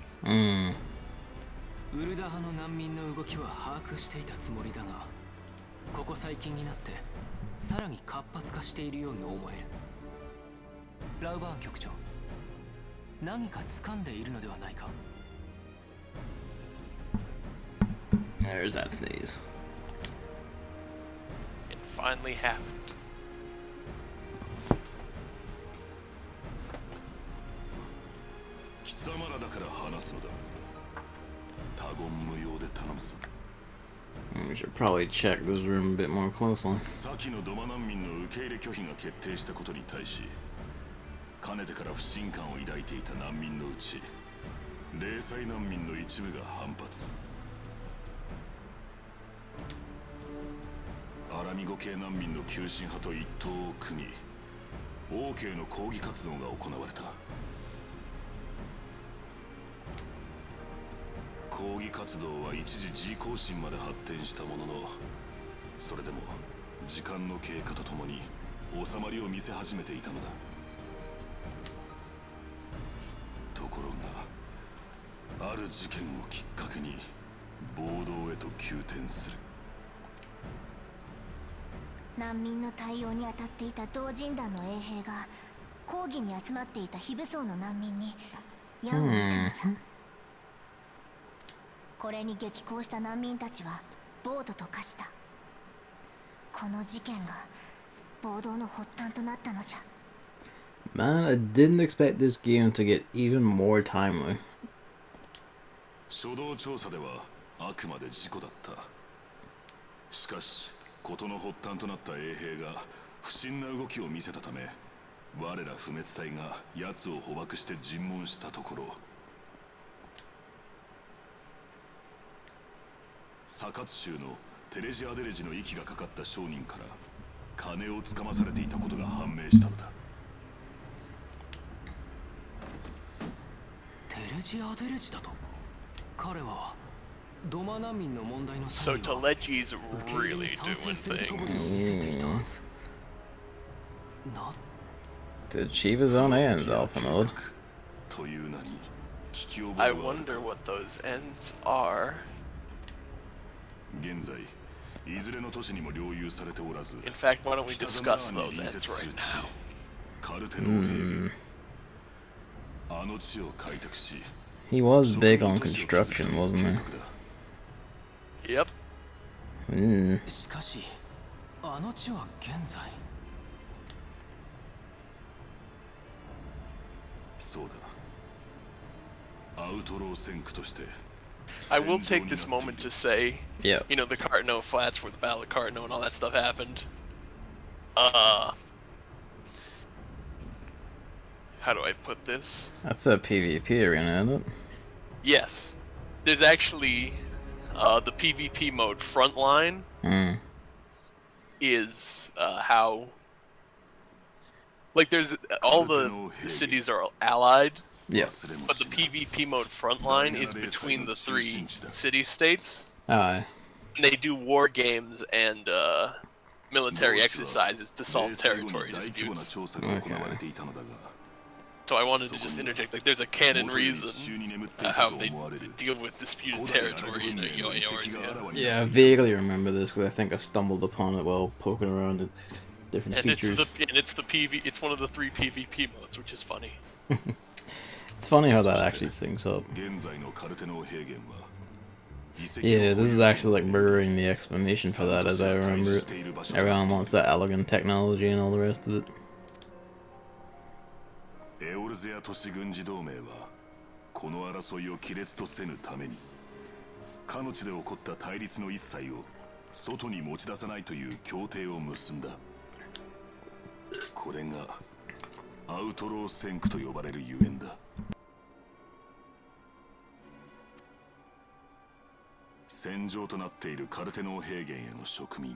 ウルダ派の難民の動きは把握していたつもりだが、ここ最近になってさらに活発化しているように思える。ラウバーン局長、何か掴んでいるのではないか。There's that sneeze. It finally happened. 貴様らだから話すのだ。 We should probably check this room a bit more closely. 先のドマ難民の受け入れ拒否が決定したことに対し、かねてから不信感を抱いていた難民のうち、零細難民の一部が反発。アラミゴ系難民の急進派と一党を組み、王家の抗議活動が行われた。 抗議活動は一時 G 行進まで発展したものの、それでも時間の経過とともに収まりを見せ始めていたのだ。ところがある事件をきっかけに暴動へと急転する。難民の対応に当たっていた同人団の衛兵が抗議に集まっていた非武装の難民に矢を引いたのじゃ。 これに激高した難民たちは暴徒と化した。この事件が暴動の発端となったのじゃ。Man, I didn't expect this game to get even more timely. 初動調査ではあくまで事故だった。しかし、事の発端となった衛兵が不審な動きを見せたため、我ら不滅隊が奴を捕獲して尋問したところ。 サカツ州のテレジアデレジの息がかかった商人から金をつかまされていたことが判明したのだ。テレジアデレジだと。彼はドマ難民の問題の So Telegi's really doing things. To achieve his own ends, Alpha Node. I wonder what those ends are. 現在いずれの都市にも領有されておらず、 In fact, why don't we discuss those ends right now? カルテの王兵があの地を開拓し、 He was big on construction, wasn't he? Yep. しかしあの地は現在そうだ。アウトロー戦区として I will take this moment to say, Yeah. you know, the Cartno flats where the Battle of Cartno and all that stuff happened. How do I put this? That's a PvP arena, isn't it? Yes. There's actually, the PvP mode Frontline is, how... Like, there's... All the cities are allied, Yes. but the PvP mode Frontline is between the 3 city-states. Aye. And they do war games and, military exercises to solve territory disputes. Okay. So I wanted to just interject, like, there's a canon reason how they deal with disputed territory in Eorzea. Yeah, I vaguely remember this because I think I stumbled upon it while poking around at different features. It's one of the 3 PvP modes, which is funny. It's funny how that actually syncs up. Yeah, this is actually like mirroring the explanation for that as I remember it. Everyone wants that elegant technology and all the rest of it. エオルゼア都市軍事同盟はこの争いを亀裂とせぬためにかの地で起こった対立の一切を外に持ち出さないという協定を結んだ。これがアウトロー戦区と呼ばれるゆえんだ。戦場となっているカルテノー平原への植民、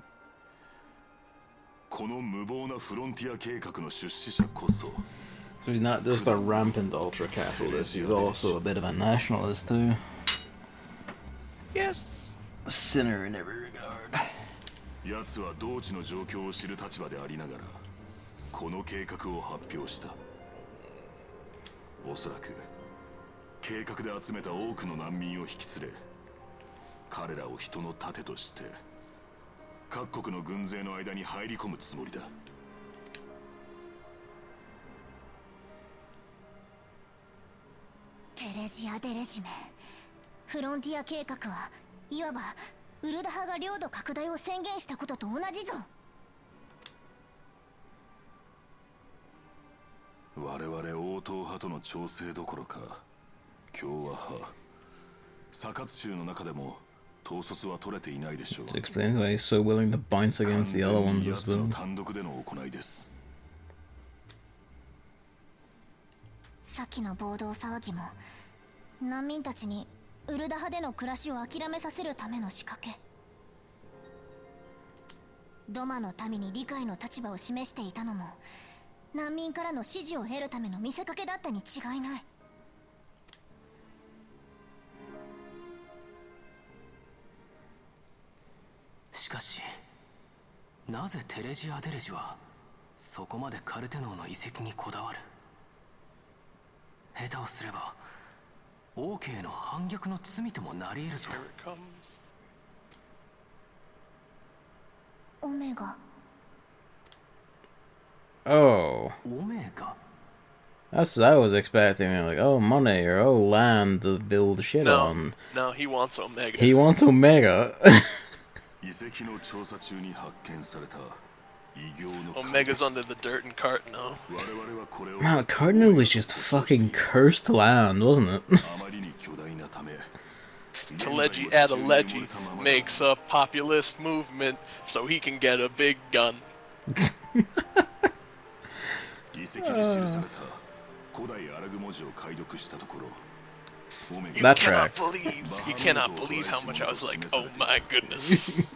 この無謀なフロンティア計画の出資者こそ So he's not just a rampant ultra-capitalist, he's also a bit of a nationalist too. Yes. A sinner in every regard. 奴は同地の状況を知る立場でありながらこの計画を発表した。おそらく計画で集めた多くの難民を引き連れ彼らを人の盾として各国の軍勢の間に入り込むつもりだ。テレジア・デレジメ、フロンティア計画はいわばウルダ派が領土拡大を宣言したことと同じぞ。我々応答派との調整どころか共和派サカツ州の中でも統率は取れていないでしょう。 It explains why he's so willing to bounce against the other ones as well. 単独での行いです。先の暴動騒ぎも難民たちにウルダ派での暮らしを諦めさせるための仕掛け。ドマの民に理解の立場を示していたのも難民からの支持を得るための見せかけだったに違いない。しかしなぜテレジア・デレジはそこまでカルテノーの遺跡にこだわる。下手をすれば王家への反逆の罪ともなり得るぞ。 Here it comes. オメガ。 Oh. オメガ That's what I was expecting. Like, oh, money or oh, land to build shit No, on. no, he wants Omega. He wants Omega. 遺跡の調査中に発見された異形の Omega's under the dirt in Cartno. 我々はこれを Man, Cardinal was just fucking cursed land, wasn't it? あまりに巨大なため Teleji Adeleji makes a populist movement so he can get a big gun. 遺跡に記された古代アラグ文字を解読したところ You That cannot tracks. believe how much I was like, oh my goodness.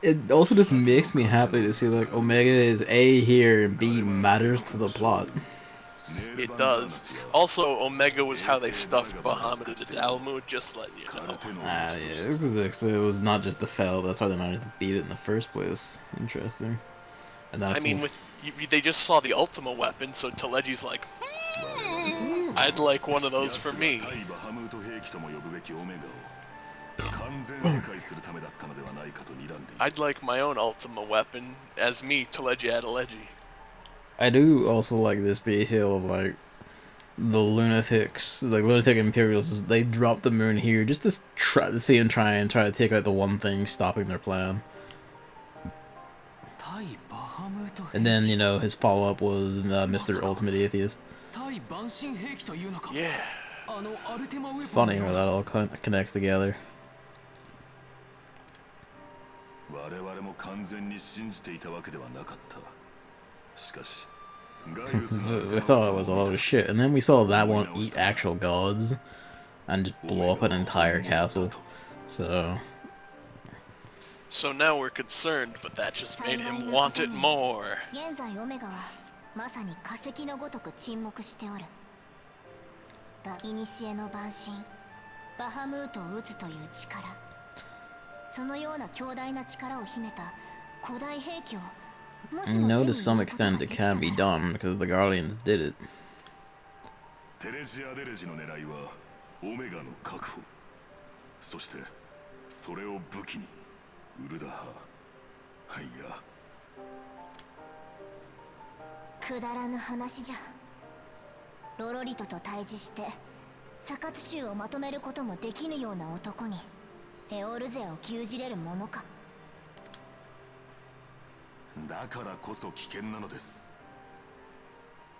It also just makes me happy to see like Omega is A here and B matters to the plot. It does. Also, Omega was how they stuffed Bahamut into Dalmu, just let you know. Ah, yeah, it was not just the fail, that's why they managed to beat it in the first place. Interesting. And that's I mean, they just saw the Ultima weapon, so Teleji's like, I'd like one of those for me. 対バハムート兵器とも呼ぶべきオメガを完全理解するためだったのではないかと睨んでいる I'd like my own Ultima weapon as me, Teleji Adeleji. I do also like this detail of like the lunatics, the lunatic Imperials, they dropped the moon here just to try to see and try to take out the one thing stopping their plan. And then, you know, his follow-up was Mr. Ultimate Atheist. Yeah. Funny how that all connects together. We thought it was a load of shit, and then we saw that one eat actual gods and just blow up an entire castle. So now we're concerned, but that just made him want it more. 現在オメガはまさに化石のごとく沈黙しておる。だ、古の万神バハムートを撃つという力、そのような強大な力を秘めた古代兵器を I know to some extent it can be done because the Guardians did it. テレジアデレジの狙いはオメガの確保、そしてそれを武器にウルダハ、はいやくだらぬ話じゃ。ロロリトと対峙してサカツ州をまとめることもできぬような男にエオルゼを牛耳れるものか。だからこそ危険なのです。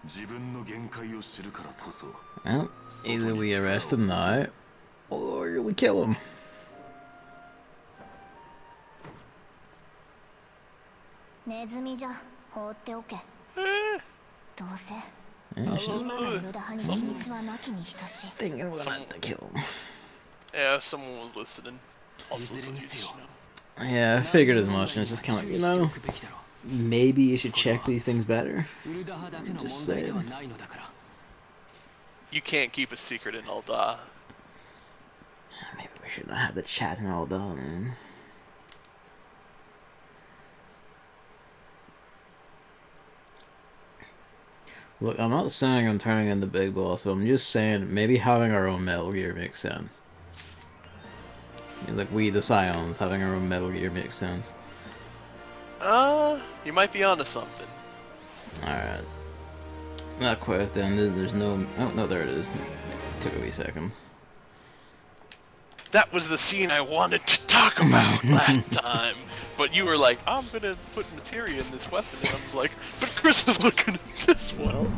自分の限界を知るからこそ。Well, either we arrest him now, or we kill him. ネズミじゃ放っておけ。どうせ Yeah, she 今のウルダハに秘密はなきに等しい。 thinking we're gonna kill him. Yeah, someone was listening. Also, so you should know. Yeah, I figured as much, and it's just kind of like, you know, maybe you should check these things better. Just saying. You can't keep a secret in Ul'dah. Maybe we should not have the chat and all done, then. Look, I'm not saying I'm turning in the big boss, but I'm just saying maybe having our own Metal Gear makes sense. Like we, the Scions, having our own Metal Gear makes sense. You might be onto something. Alright. That quest ended, there's no... Oh, no, there it is. Took a wee second. That was the scene I wanted to talk about last time. But you were like, I'm gonna put materia in this weapon, and I was like, but Chris is looking at this one.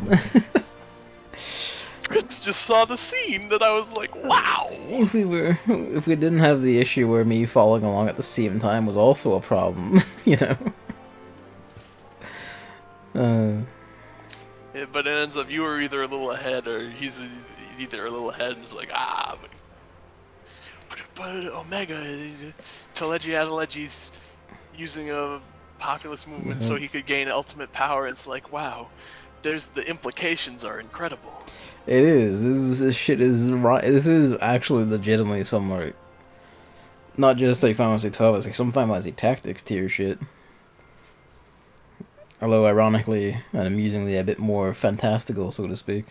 Chris just saw the scene that I was like, wow! If we didn't have the issue where me following along at the same time was also a problem, you know? Yeah, but it ends up you were either a little ahead or he's either a little ahead and it's like, but Omega, Telegi's using a populist movement so he could gain ultimate power. It's like, wow, the implications are incredible. It is. This shit is right. This is actually legitimately some like, not just like Final Fantasy 12, it's like some Final Fantasy Tactics tier shit. Although ironically and amusingly a bit more fantastical, so to speak.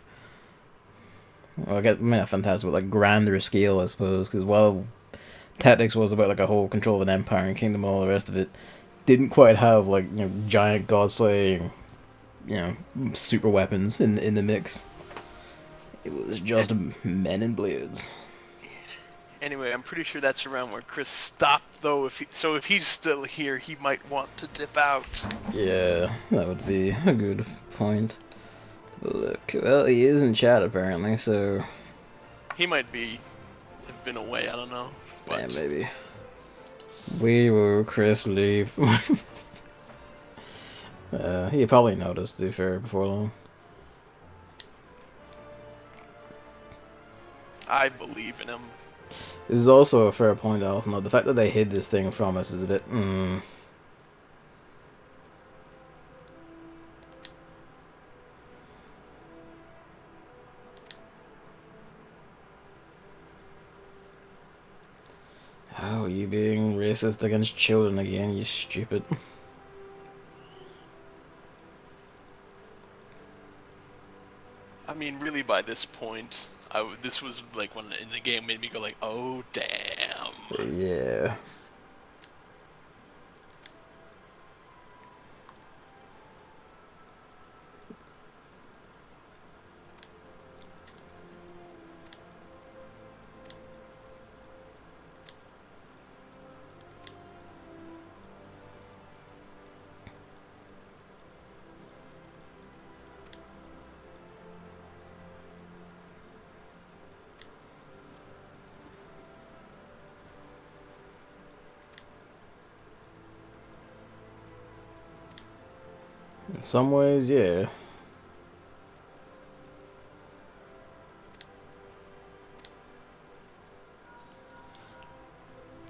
Well, I mean, not fantastical, but like grander scale, I suppose. Because while Tactics was about like a whole control of an empire and kingdom and all the rest of it, didn't quite have like, you know, giant god-slaying, you know, super weapons in the mix. It was just men and blades. Anyway, I'm pretty sure that's around where Chris stopped, though. If he's still here, he might want to dip out. Yeah, that would be a good point. Look, well, he is in chat apparently, so he might have been away. I don't know. But... yeah, maybe. We will Chris leave. He probably noticed, to be fair, before long. I believe in him. This is also a fair point to also note. The fact that they hid this thing from us is a bit, Oh, you being racist against children again, you stupid. I mean, really, by this point, this was like when in the game made me go like, oh damn. Yeah. some ways, yeah.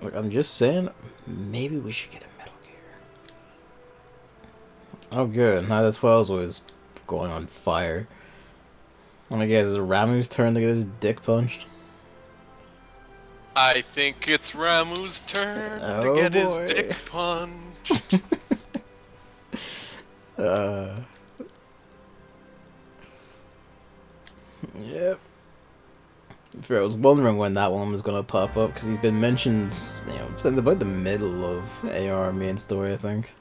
Look, I'm just saying, maybe we should get a Metal Gear. Oh, good. Now the 12's always going on fire. I guess is it Ramuh's turn to get his dick punched? I think it's Ramuh's turn to Oh, get his boy. dick punched. Yep. I was wondering when that one was gonna pop up because he's been mentioned, since about the middle of AR main story, I think.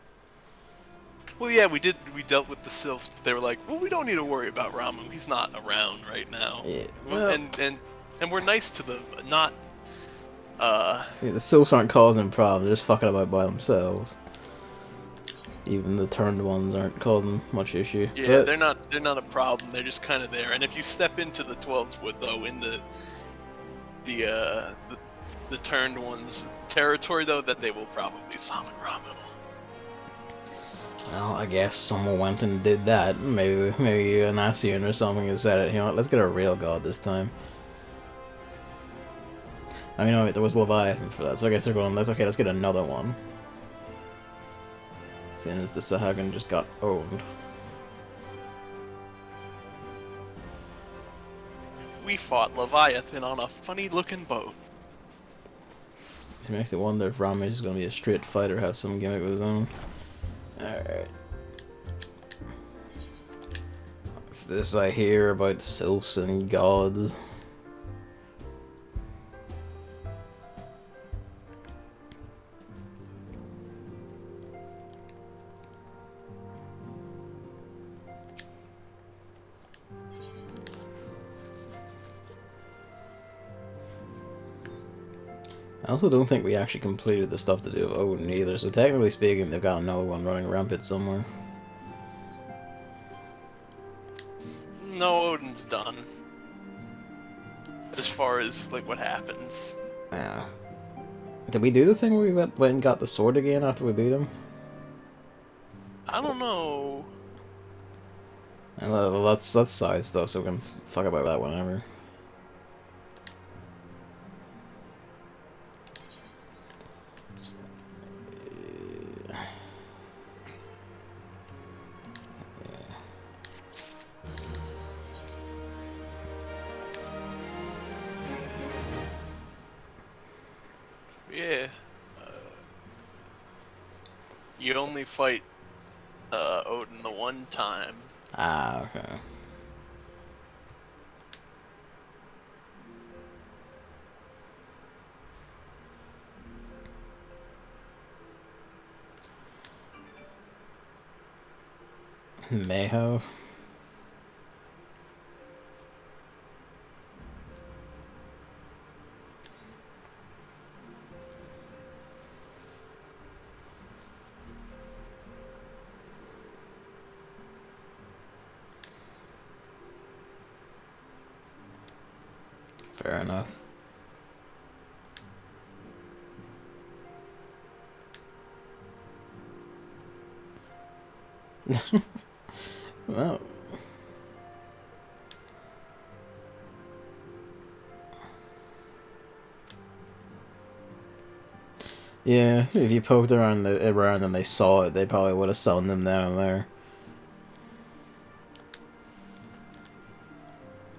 Well, yeah, we dealt with the Sylphs, but they were like, well, we don't need to worry about Ramuh. He's not around right now. Yeah. Well, and we're nice to the not. Yeah, the Sylphs aren't causing problems; they're just fucking about by themselves. Even the turned ones aren't causing much issue. Yeah, but they're not a problem. They're just kind of there. And if you step into the 12's wood though, in the turned ones territory though, that they will probably summon Ramuh. Well, I guess someone went and did that. Maybe an Ascian or something has said it. You know what? Let's get a real god this time. I mean, wait, there was Leviathan for that, so I guess they're going. That's okay. Let's get another one. Seeing as the Sahagin just got owned. We fought Leviathan on a funny-looking boat. It makes me wonder if Ramuh is going to be a straight fighter, have some gimmick of his own. Alright. What's this I hear about sylphs and gods? I also don't think we actually completed the stuff to do with Odin either, so technically speaking, they've got another one running rampant somewhere. No, Odin's done. As far as, like, what happens. Yeah. Did we do the thing where we went and got the sword again after we beat him? I don't know. Well, that's side stuff, so we can fuck about that whenever. Yeah. You only fight Odin the one time. Ah, okay. Mayho. Fair enough. Well. Yeah, if you poked around and they saw it, they probably would have summoned them down there.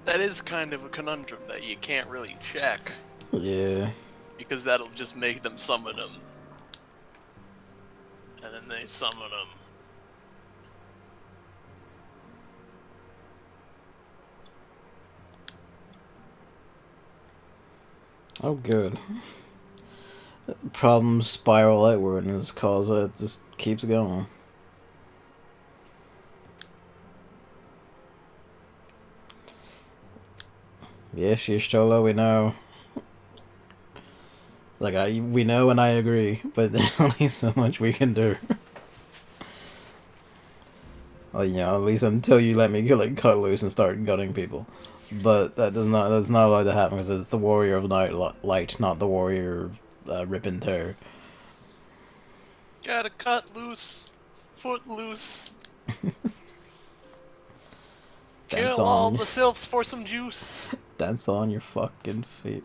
That is kind of a conundrum that you can't really check. Yeah. Because that'll just make them summon him. And then they summon him. Oh, good. Problems spiral outward and it's cause it just keeps going. Yes, Y'shtola, we know. Like, we know and I agree, but there's only so much we can do. Well, you know, at least until you let me cut loose and start gutting people. But that's not allowed to happen because it's the warrior of light, not the warrior of rip and tear. Gotta cut loose, foot loose. Kill all the sylphs for some juice. Dance on your fucking feet.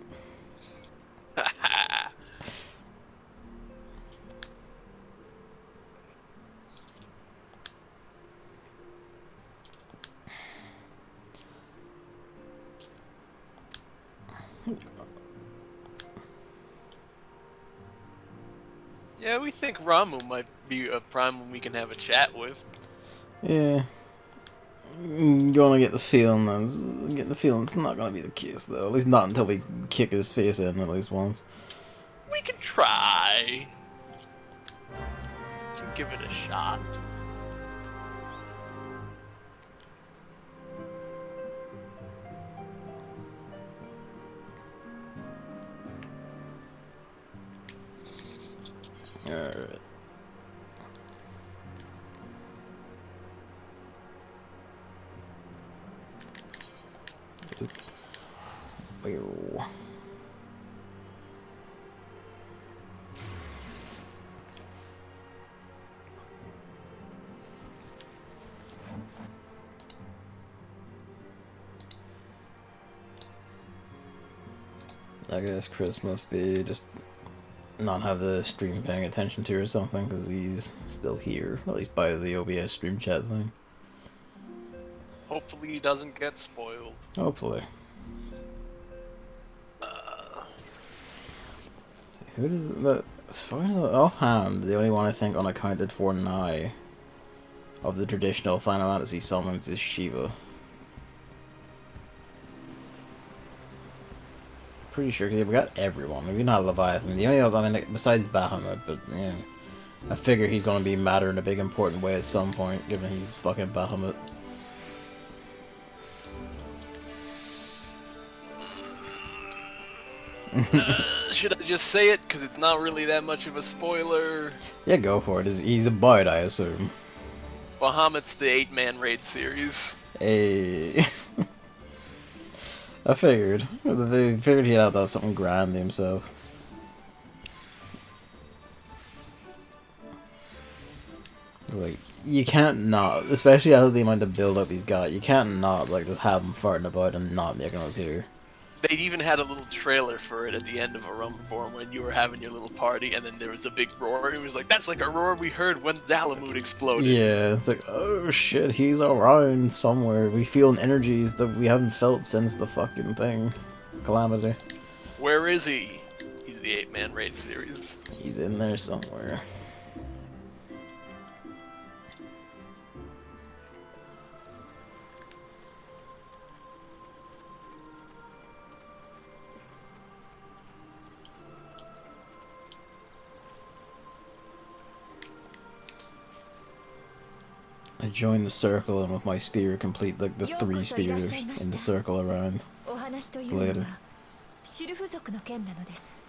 Yeah, we think Ramuh might be a prime we can have a chat with. Yeah. You wanna get the feeling it's not gonna be the case though. At least not until we kick his face in at least once. We can try. We can give it a shot. Alright. Ew. I guess Chris must be just not have the stream paying attention to or something because he's still here, at least by the OBS stream chat thing. Hopefully he doesn't get spoiled. Hopefully. See, who does that? As far as offhand, the only one I think unaccounted for now of the traditional Final Fantasy summons is Shiva. Pretty sure because we got everyone. Maybe not Leviathan. The only other, I mean, besides Bahamut, but yeah, I figure he's gonna be matter in a big important way at some point, given he's fucking Bahamut. Should I just say it? Because it's not really that much of a spoiler. Yeah, go for it. He's a bard, I assume. Bahamut's the 8-man raid series. Hey. I figured. They figured he'd have to have something grand to himself. Like, you can't not, especially after the amount of build-up he's got, you can't not, like, just have him farting about and not make him appear. They even had a little trailer for it at the end of a Reborn when you were having your little party, and then there was a big roar, and it was like, that's like a roar we heard when Dalamud exploded. Yeah, it's like, oh shit, he's around somewhere. We feeling energies that we haven't felt since the fucking thing. Calamity. Where is he? He's the 8-man raid series. He's in there somewhere. I join the circle and with my spear complete like the 3 spears in the circle around. Later. シルフ族の件なのです。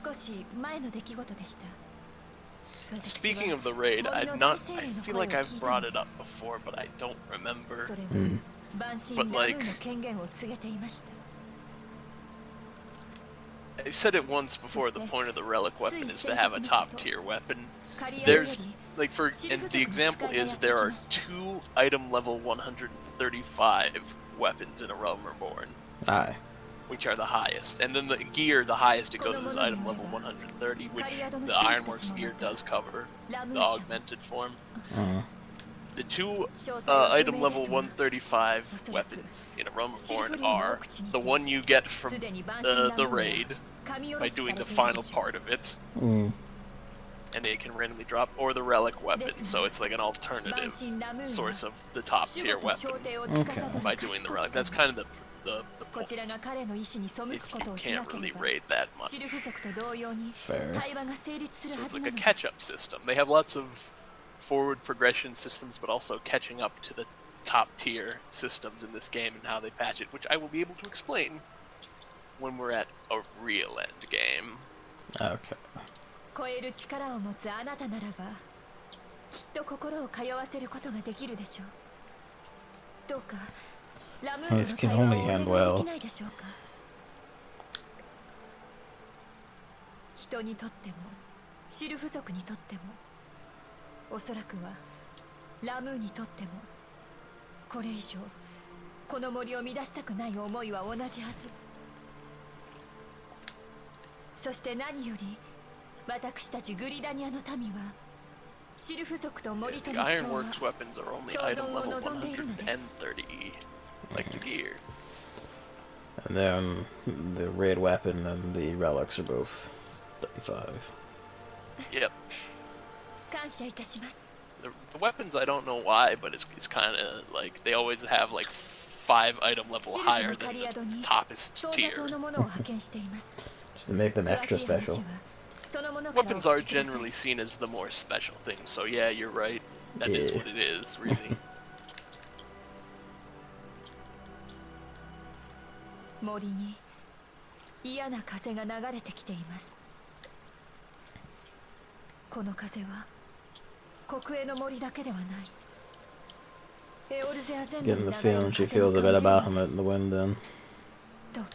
少し前の出来事でした。 Speaking of the raid, I feel like I've brought it up before, but I don't remember. But like, I said it once before, the point of the relic weapon is to have a top tier weapon. There's, like, and the example is there are 2 item level 135 weapons in a Realm Reborn. Aye. Which are the highest. And then the gear, the highest it goes is item level 130, which the Ironworks gear does cover, the augmented form. The 2 item level 135 weapons in a Realm Reborn are the one you get from the raid by doing the final part of it, and it can randomly drop, or the relic weapon, so it's like an alternative source of the top tier weapon by doing the relic. That's kind of the point. If you can't really raid that much. Fair. So it's like a catch-up system. They have lots of forward progression systems, but also catching up to the top tier systems in this game and how they patch it, which I will be able to explain when we're at a real end game. Okay. 超える力を持つあなたならば、きっと心を通わせることができるでしょう。どうか、ラムールの会話をお願いできないでしょうか。人にとっても、シルフ族にとっても、おそらくはラムーにとっても、これ以上この森を乱したくない思いは同じはず。そして何より私たちグリダニアの民はシルフ族と森と The の調和、 Ironworks weapons are only 共 item 存を level 望んでいるのです。 130, like the gear. And then the raid weapon and the relics are both 35. Yep. 感謝いたします。 The weapons, I don't know why, but it's kind of like they always have like 5 item level higher than the toppest 総 tier. 座島のものを派遣しています。 Just to make them 詳 extra しい話 special. はそのものからお Weapons 聞 are きください。 generally seen as the more special thing, so yeah, you're right. That is Yeah. what it is, really. 森に嫌な風が流れてきています。この風は国営の森だけではない。エオルゼア全土 Getting に the 流れる feeling she 風の feels a bit 感じ about な him の out で in す。 the wind then. どう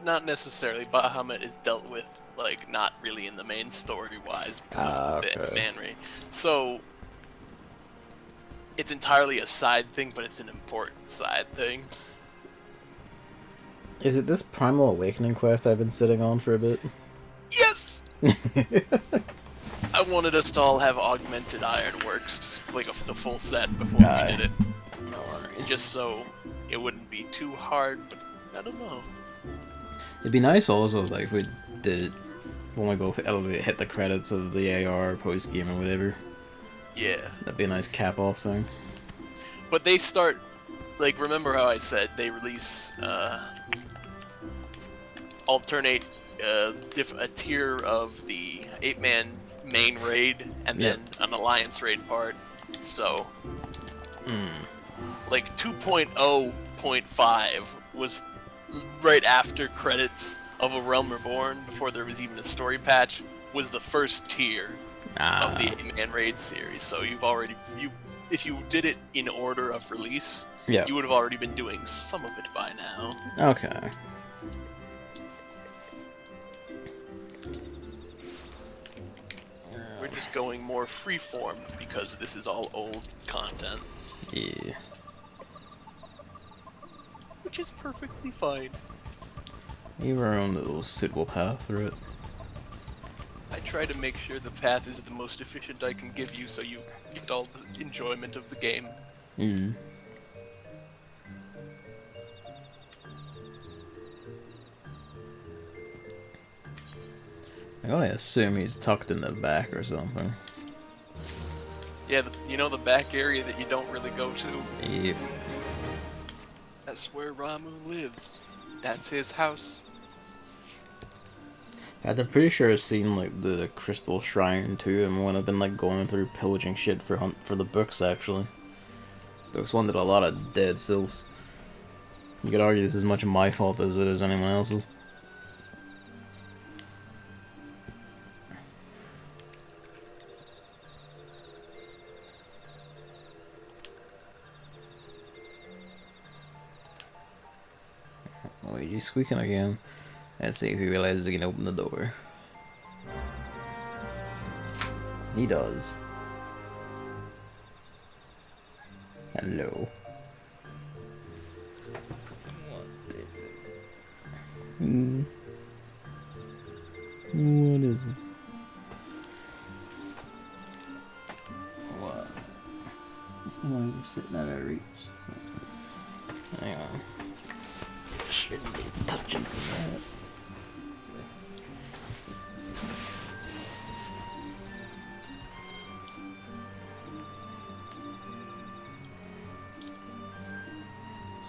Not necessarily. Bahamut is dealt with, like, not really in the main story-wise, because it's a bit okay. man raid. So, it's entirely a side thing, but it's an important side thing. Is it this Primal Awakening quest I've been sitting on for a bit? Yes! I wanted us to all have augmented ironworks, like the full set before we did it. No worries. Just so it wouldn't be too hard, but I don't know. It'd be nice also, like, if we did it when we both hit the credits of the AR post-game or whatever. Yeah. That'd be a nice cap-off thing. But they start, like, remember how I said they release, alternate, a tier of the 8-man main raid, and then an alliance raid part, so, like, 2.0.5 was right after credits of A Realm Reborn, before there was even a story patch, was the first tier of the 8-man raid series. So you've already, if you did it in order of release, you would have already been doing some of it by now. Okay. We're just going more freeform because this is all old content. Yeah. Which is perfectly fine. You have our own little suitable path through it. I try to make sure the path is the most efficient I can give you so you get all the enjoyment of the game. Mm. I gotta assume he's tucked in the back or something. Yeah, you know the back area that you don't really go to? Yep. That's where Ramuh lives. That's his house. I'm pretty sure I've seen like the crystal shrine too, and when I've been like going through pillaging shit for the books actually. Books one did a lot of dead sylphs. You could argue this is as much my fault as it is anyone else's. Oh, he's squeaking again. Let's see if he realizes he can open the door. He does. Hello. What is it? What is it? What? Oh, you're sitting out of reach. Hang on. Shouldn't be touching that.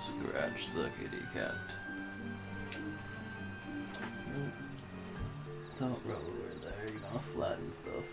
Scratch the kitty cat. Nope. Don't roll over there, you're gonna flatten stuff.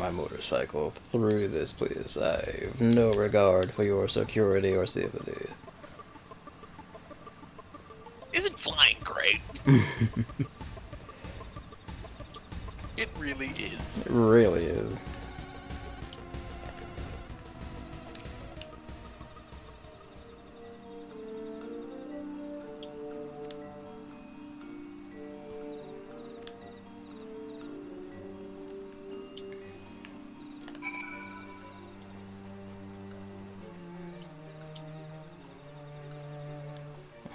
my motorcycle through this, please. I have no regard for your security or safety. Isn't flying great? It really is. It really is.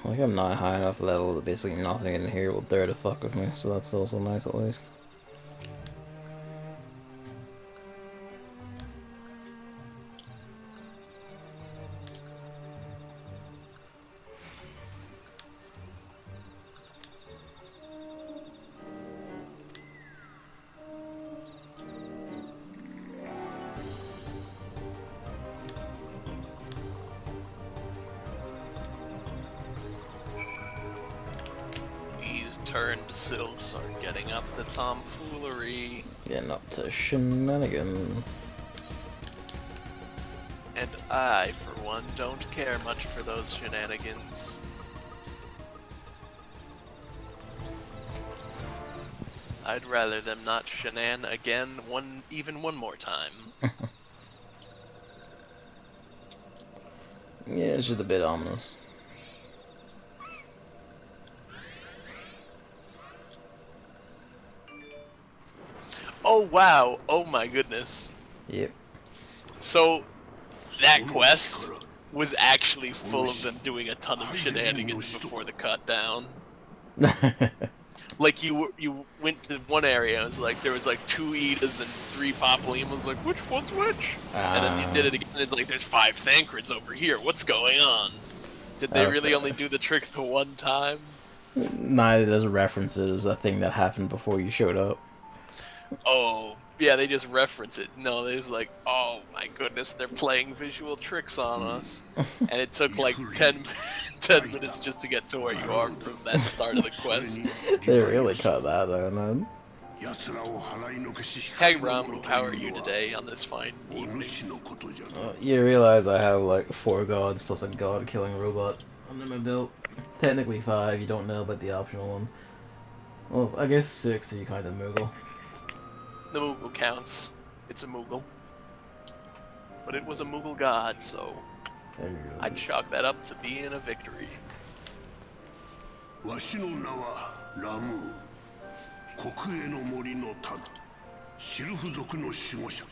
Like, I'm not high enough level that basically nothing in here will dare to fuck with me, so that's also nice at least. Turned sylphs are getting up the tomfoolery. Getting up to shenanigans. And I, for one, don't care much for those shenanigans. I'd rather them not shenan again even one more time. Yeah, it's just a bit ominous. Oh wow! Oh my goodness. Yep. So, that quest was actually full of them doing a ton of shenanigans before the cut down. Like, you went to one area, it was like, there was like 2 Idas and 3 Populi, was like, which one's which? And then you did it again, and it's like, there's 5 Thancreds over here, what's going on? Did they really only do the trick the one time? Neither does references a thing that happened before you showed up. Oh, yeah, they just reference it. No, they was like, oh my goodness, they're playing visual tricks on us. And it took like 10 minutes just to get to where you are from that start of the quest. They really cut that though, man. Hey Ramuh, how are you today on this fine evening? You realize I have like 4 gods plus a god-killing robot under my belt. Technically 5, you don't know about the optional one. Well, I guess 6 so you kind of Moogle. The Moogle counts. It's a Moogle. But it was a Moogle god, so I'd chalk that up to being a victory. Ramuh. 国営の森の民、シルフ族の守護者。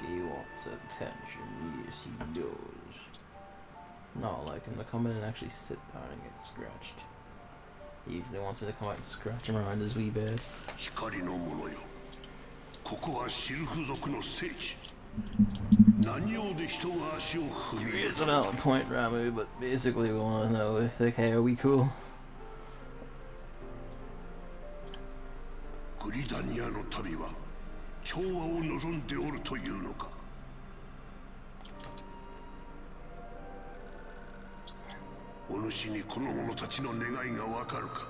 He wants attention, yes he does. Not like him to come in and actually sit down and get scratched. He usually wants me to come out and scratch him around his wee bed. 光の者よ。ここはシルフ族の聖地。何をで人が足を踏み入れ It's a valid point, Ramuh, but basically we want to know if, like, hey, are we cool? グリダニアの民は調和を望んでおるというのか。お主にこの者たちの願いがわかるか。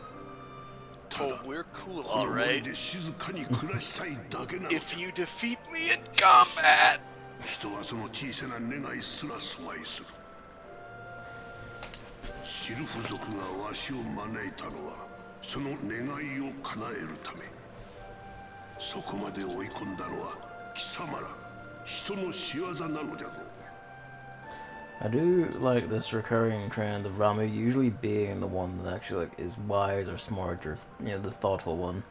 Oh, we're cool, alright. 静かに暮らしたいだけなの。 If you defeat me in combat! 人はその小さな願いすら阻害する。シルフ族がわしを招いたのはその願いを叶えるため。そこまで追い込んだのは貴様ら人の仕業なのじゃぞ。 I do like this recurring trend of Ramuh usually being the one that actually like is wise or smart or, you know, the thoughtful one.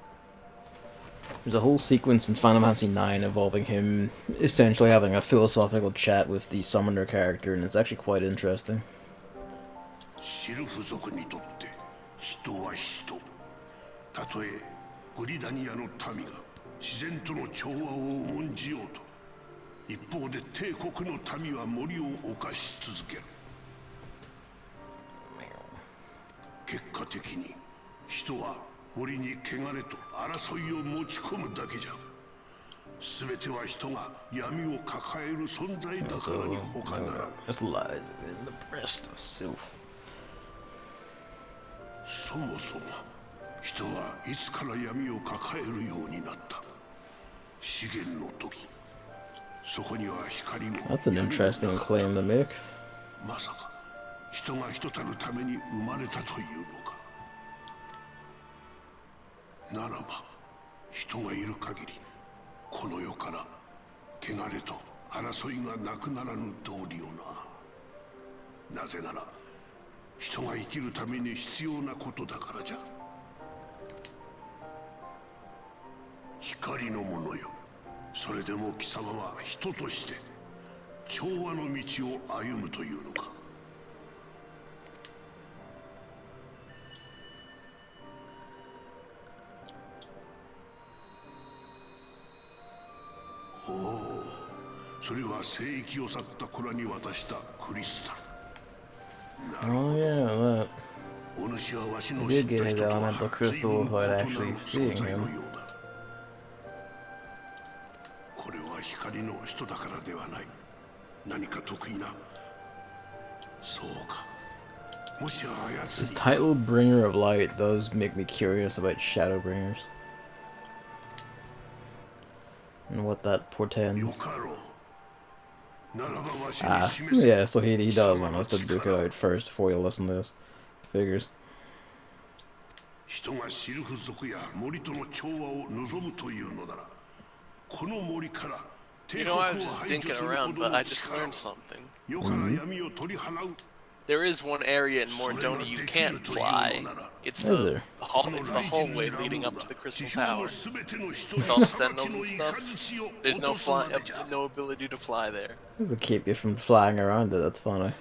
There's a whole sequence in Final Fantasy IX involving him essentially having a philosophical chat with the summoner character, and it's actually quite interesting. シルフ族にとって人は人。たとえグリダニアの民が自然との調和を重んじようと。 一方で帝国の民は森を侵し続ける。結果的に人は森に汚れと争いを持ち込むだけじゃ。すべては人が闇を抱える存在だからに他なら。 It lies in the breast of Sylph. そもそも人はいつから闇を抱えるようになった。資源の時、そこには光も。 That's an interesting claim to make. まさか人が人たるために生まれたというのか。ならば人がいる限りこの世から汚れと争いがなくならぬ道理よな。なぜなら人が生きるために必要なことだからじゃ。光の者よ、それでも貴様は人として調和の道を歩むというのか。おお、それは聖域を去った子らに渡したクリスタル。 Oh yeah, that. お主はわしの I 知 did った get his 人とは elemental 随 crystal 分 without 異な actually る seeing 存在の him. ようだ。これは光の人だからではない。何か得意な。そうか。もしやあやつ This に title, Bringer of Light, does make me curious about Shadowbringers. And what that portends. よかろう。ならばわしに Ah, 示せ。 yeah, so he does want us to duke it out first before you listen to this. Figures. 人がシルフ族や森との調和を望むというのなら、この森から You know, I was just dinking around, but I just learned something. There is one area in Mordoni you can't fly. It's the hallway leading up to the Crystal Tower. With all the sentinels and stuff. There's no ability to fly there. It'll keep you from flying around it, that's funny.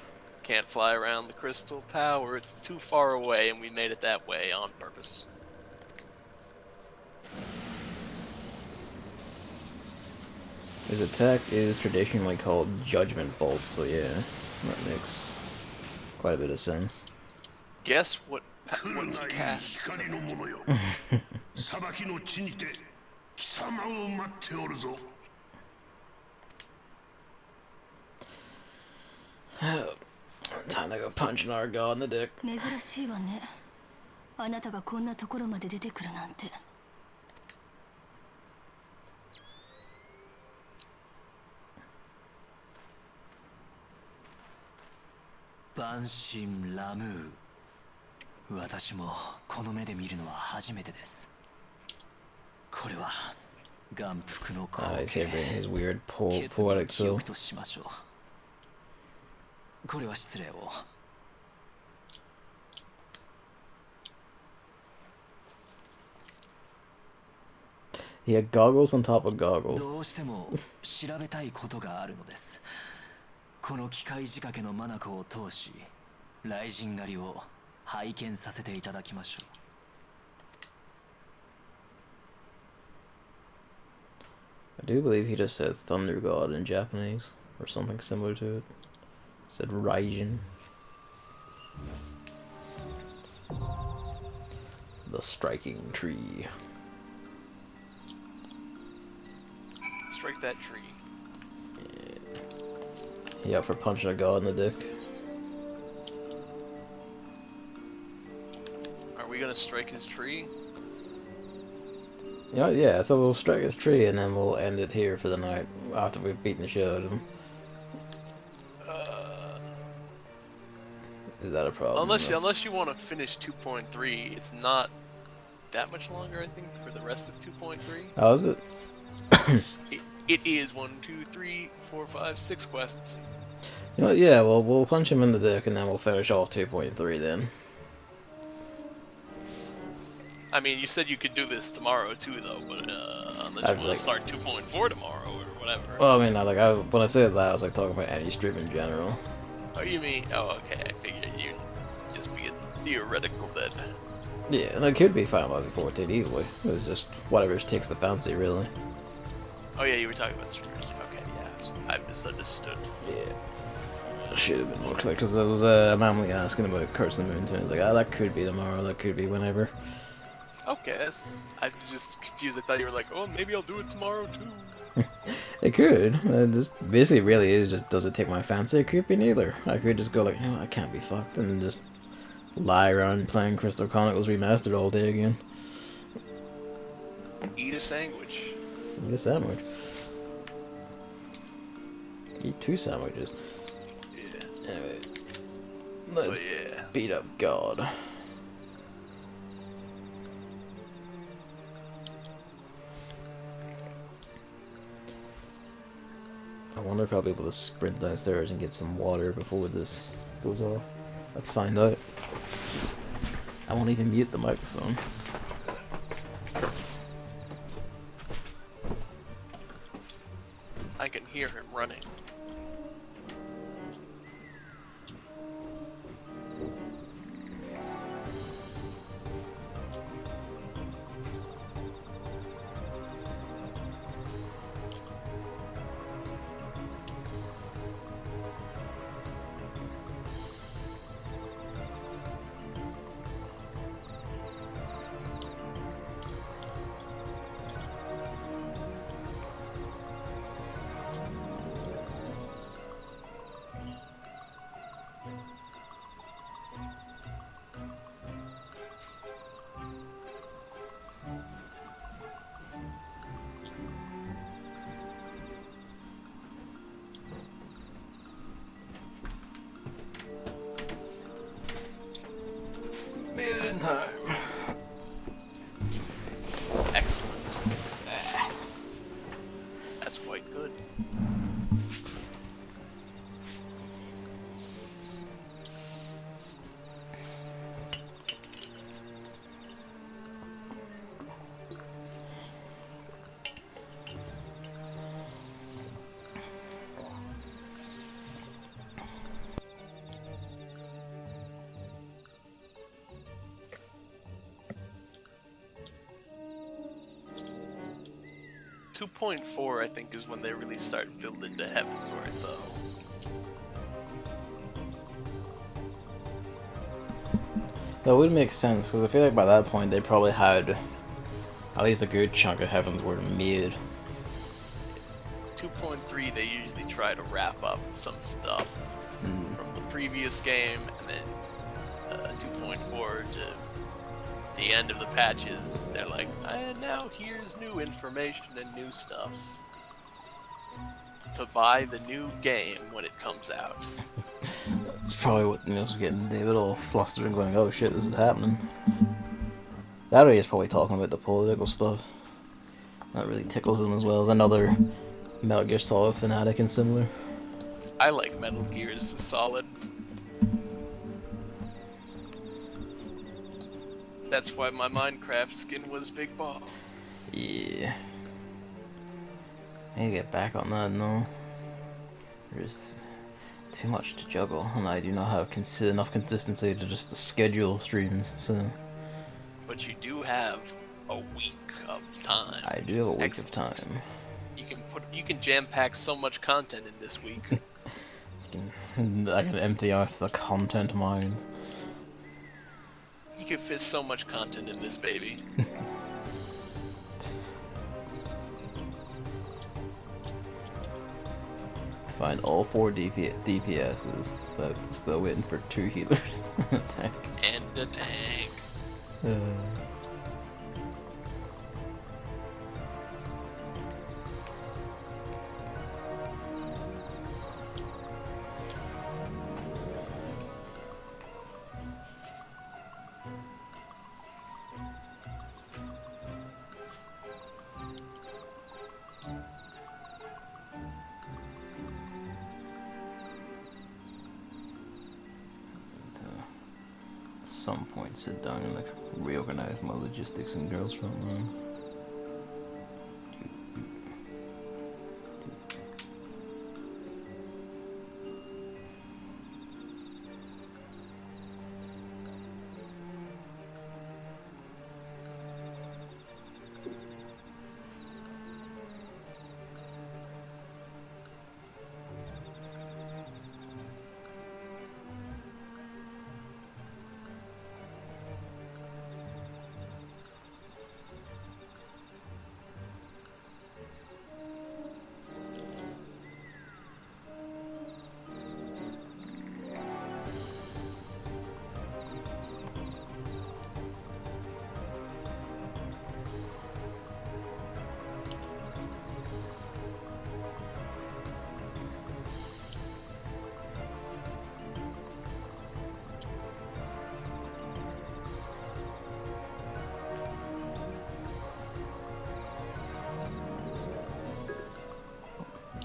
Can't fly around the Crystal Tower. It's too far away, and we made it that way on purpose. His attack is traditionally called Judgment Bolt, so yeah, that makes quite a bit of sense. Guess what he casts? Time to go punching our god in the dick. 珍しいわね。あなたがこんなところまで出てくるなんて。万神ラムー。私もこの目で見るのは初めてです。これは眼福の光 He's 景。 having his weird 決意の poetic 記 soul. 憶としましょう。これは失礼を。He had goggles on top of goggles. どうしても調べたいことがあるのです。この機械仕掛けの眼を通し、雷神狩りを拝見させていただきましょう。 I do believe he just said Thunder God in Japanese, or something similar to it. Said Raijin. The striking tree. Strike that tree. Yeah, for punching a god in the dick. Are we gonna strike his tree? Yeah, so we'll strike his tree and then we'll end it here for the night after we've beaten the shit out of him. Is that a problem? Unless you want to finish 2.3, it's not that much longer, I think, for the rest of 2.3. How is it? It is 1, 2, 3, 4, 5, 6 quests. You know what, yeah, well, we'll punch him in the dick and then we'll finish off 2.3 then. I mean, you said you could do this tomorrow too, though, but unless I'd you want like- to start 2.4 tomorrow or whatever. Well, I mean, when I said that, I was like talking about any stream in general. Oh, you mean? Oh, okay. I figured you'd just be theoretical then. Yeah, and it could be Final Fantasy 14 easily. It was just whatever takes the fancy, really. Oh yeah, you were talking about streamers. Okay, yeah. I misunderstood. Yeah. Should have been more clear, because there was a man asking about Curse of the Moon, too. I was like, ah, that could be tomorrow, that could be whenever. Okay, I was just confused. I thought you were like, oh, maybe I'll do it tomorrow too. It could. This basically really is just, does it take my fancy? It could be neither. I could just go like, you know, I can't be fucked, and just lie around playing Crystal Chronicles Remastered all day again. Eat a sandwich. Eat a sandwich. Eat 2 sandwiches. Yeah. Anyway, let's But yeah. beat up God. I wonder if I'll be able to sprint downstairs and get some water before this goes off. Let's find out. I won't even mute the microphone. I can hear him running. Made it in time. Excellent. That's quite good. Two 2.4, I think, is when they really start building to Heavensward, though. That would make sense, because I feel like by that point they probably had at least a good chunk of Heavensward made. 2.3, they usually try to wrap up some stuff from the previous game, and then 2.4 to the end of the patches, they're like, and now here's new information and new stuff to buy the new game when it comes out. That's probably what was getting David all flustered and going, oh shit, this is happening. That or he's probably talking about the political stuff. That really tickles him as well as another Metal Gear Solid fanatic and similar. I like Metal Gear's Solid. That's why my Minecraft skin was Big Ball. Yeah. I need to get back on that, no. There's too much to juggle, and I do not have enough consistency to just schedule streams, so... But you do have a week of time. I do have a week of time. You can jam-pack so much content in this week. I can empty out the content mines. You can fit so much content in this baby. Find all 4 DPSs, but I'm still waiting for 2 healers. Tank. And a tank. At some point, sit down and like reorganize my logistics and girls front line.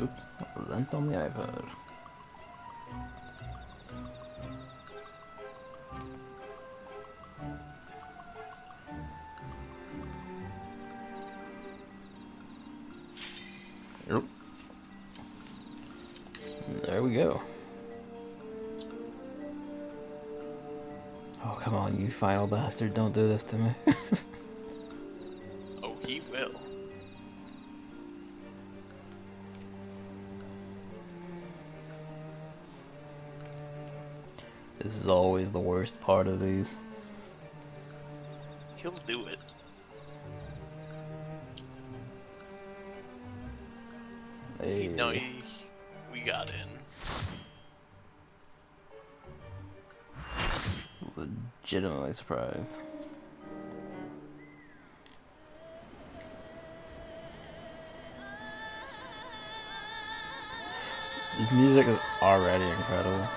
Oops, lent on the iPad. Yep. There we go. Oh, come on, you final bastard, don't do this to me. Oh, he will. This is always the worst part of these. He'll do it. Hey. We got in. Legitimately surprised. This music is already incredible.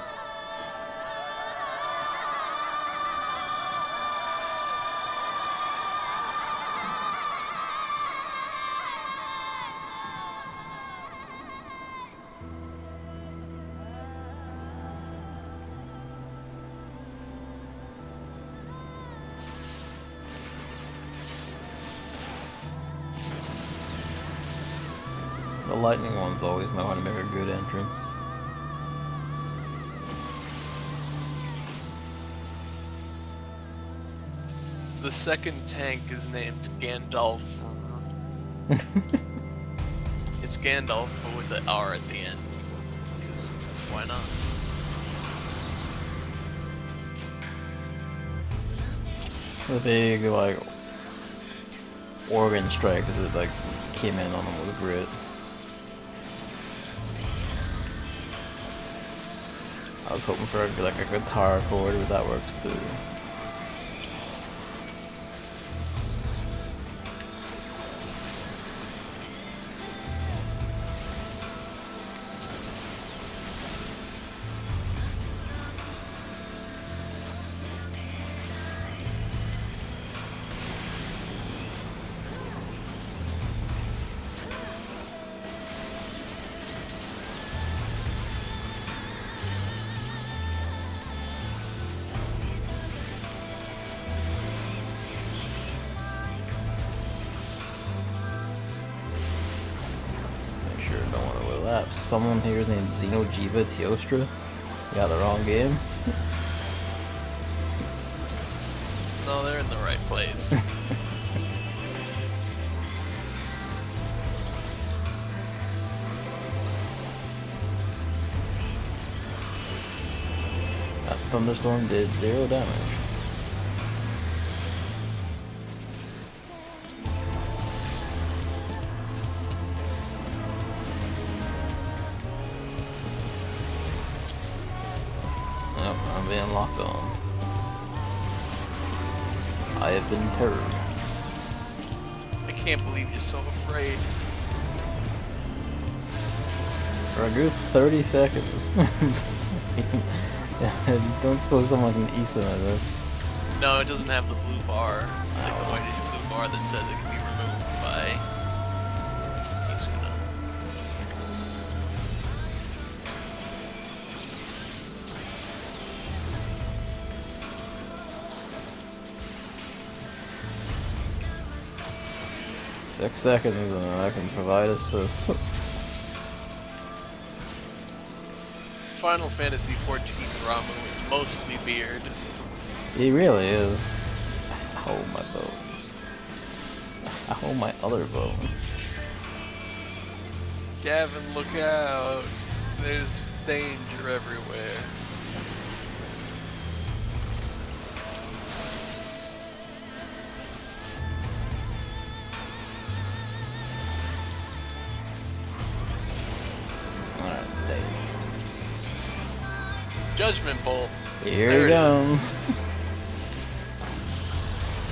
The lightning ones always know how to make a good entrance. The second tank is named Gandalf. It's Gandalf, but with the R at the end. Because why not? The big, like, organ strike as it, like, came in on them with grit. I was hoping for, like, a guitar chord, but that works too. 'Sure don't want to relapse. Someone here is named Xenojiva Teostra. You got the wrong game. No, they're in the right place. That thunderstorm did 0 damage. Yep, I'm being locked on. I have been terrored. I can't believe you're so afraid. For a good 30 seconds. I don't suppose someone can Issa this. No, it doesn't have the blue bar. Like the white blue bar that says it can be removed by Isuna. Six seconds and I can provide assist. Final Fantasy XIV Ramuh is mostly beard. He really is. Oh, my bones. Oh, my other bones. Gavin, look out. There's danger everywhere. Alright, Dave. Judgment Bolt. Here There he it comes.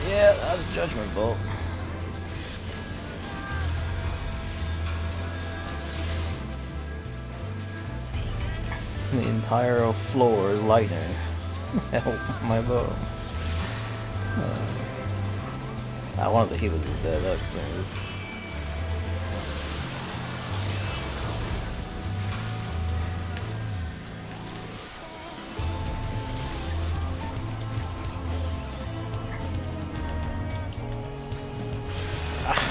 Yeah, that's Judgment Bolt. The entire floor is lightning. Help my bow. One of the healers is dead, that explains it.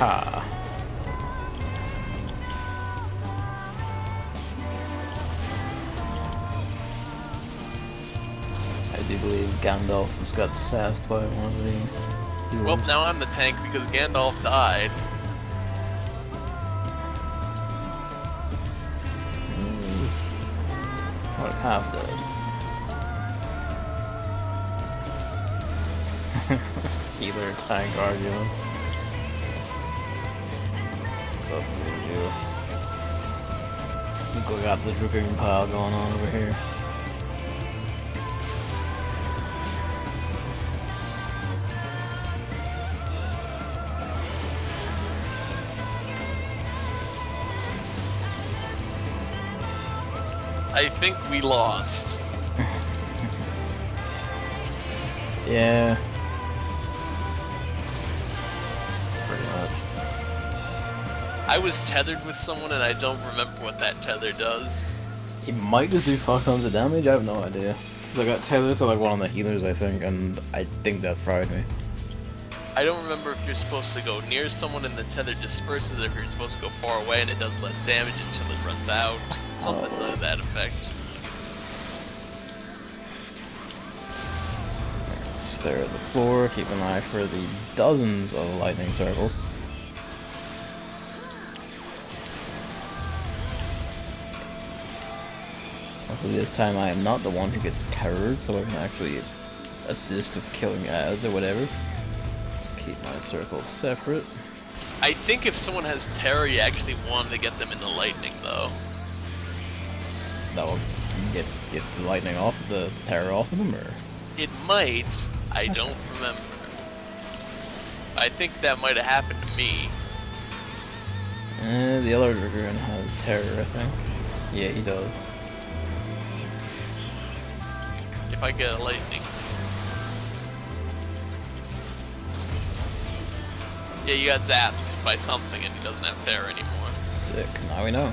Ha. I do believe Gandalf just got sassed by one of the healers. Well, now I'm the tank because Gandalf died. Like half dead. Healer tank argument. What's up, you? I think we got the Dragoon pile going on over here. I think we lost. Yeah. Pretty much. I was tethered with someone and I don't remember what that tether does. He might just do fuck tons of damage, I have no idea. 'Cause I got tethered to like one of the healers, I think, and I think that fried me. I don't remember if you're supposed to go near someone and the tether disperses, or if you're supposed to go far away and it does less damage until it runs out. Something to that effect. Stare at the floor, keep an eye for the dozens of lightning circles. Hopefully this time I am not the one who gets terrored, so I can actually assist with killing ads or whatever. Keep my circles separate. I think if someone has terror, you actually want to get them in the lightning, though. That will get the lightning off, the terror off of them, or? It might. I don't remember. I think that might have happened to me. The other Dragoon has terror, I think. Yeah, he does. If I get a lightning. Yeah, you got zapped by something and he doesn't have terror anymore. Sick, now we know.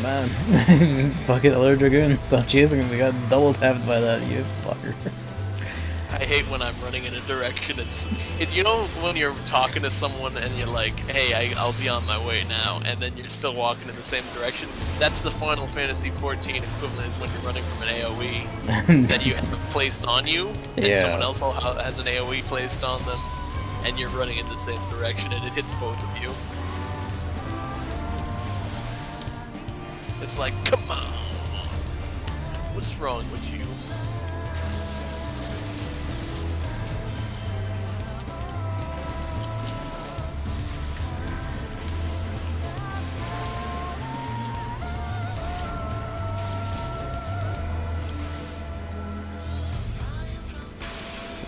Man, fucking other Dragoon, stop chasing him, we got double tapped by that, you fucker. I hate when I'm running in a direction. You know when you're talking to someone and you're like, hey, I'll be on my way now, and then you're still walking in the same direction? That's the Final Fantasy XIV equivalent is when you're running from an AoE that you have placed on you, and someone else has an AoE placed on them, and you're running in the same direction, and it hits both of you. It's like, come on, what's wrong with you?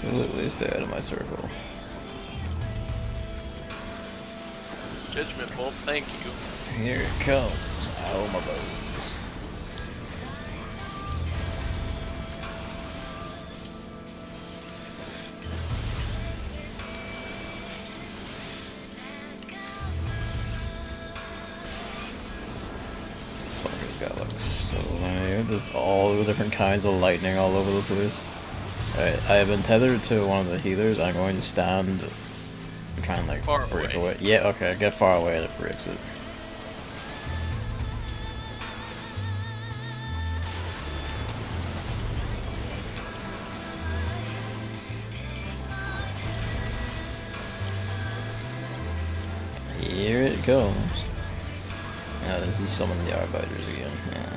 Absolutely stay out of my circle. Judgment Bolt, thank you. Here it comes. Oh my bones. This fucker's got like so many. There's all the different kinds of lightning all over the place. Alright, I have been tethered to one of the healers. I'm going to stand and try and like Far break away. away. Yeah, okay, get far away and it breaks it. Here it goes. Now this is summoning the Arbiters again. Yeah.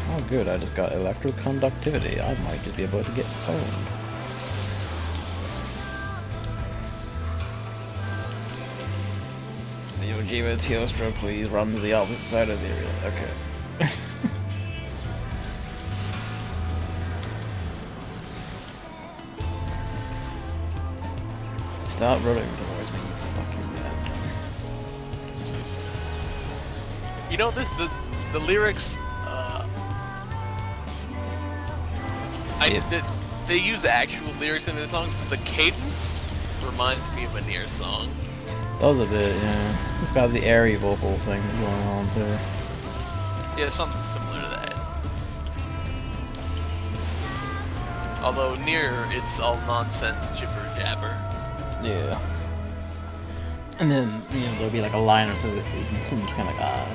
Oh good, I just got electroconductivity. I might just be able to get owned. So Yojima Teostra, please run to the opposite side of the area. Okay. Stop running towards me, you fucking madman. You know, the lyrics, they use actual lyrics in the songs, but the cadence reminds me of a Nier song. Does a bit, yeah. It's got the airy vocal thing going on too. Yeah, something similar to that. Although near, it's all nonsense, jibber jabber. Yeah. And then, you know, there'll be like a line or so that isn't just kind of like, ah.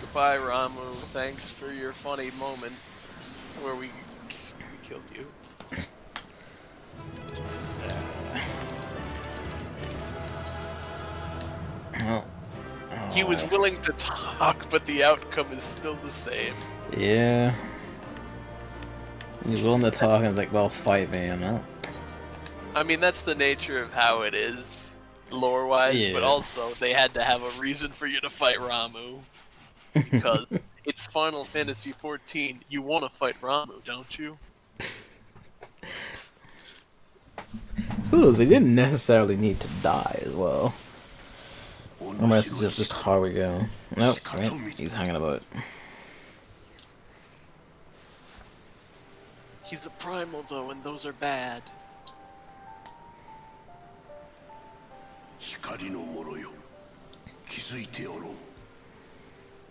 Goodbye, Ramuh. Thanks for your funny moment where we killed you. Oh. He was willing to talk, but the outcome is still the same. Yeah. He was willing to talk and was like, well, fight me, you know? I mean, that's the nature of how it is, lore-wise, but Yeah. also they had to have a reason for you to fight Ramuh. Because it's Final Fantasy XIV. You want to fight Ramuh, don't you? Suppose we didn't necessarily need to die as well. Unless it's just how we go. Nope, right? He's hanging about. He's a primal, though, and those are bad.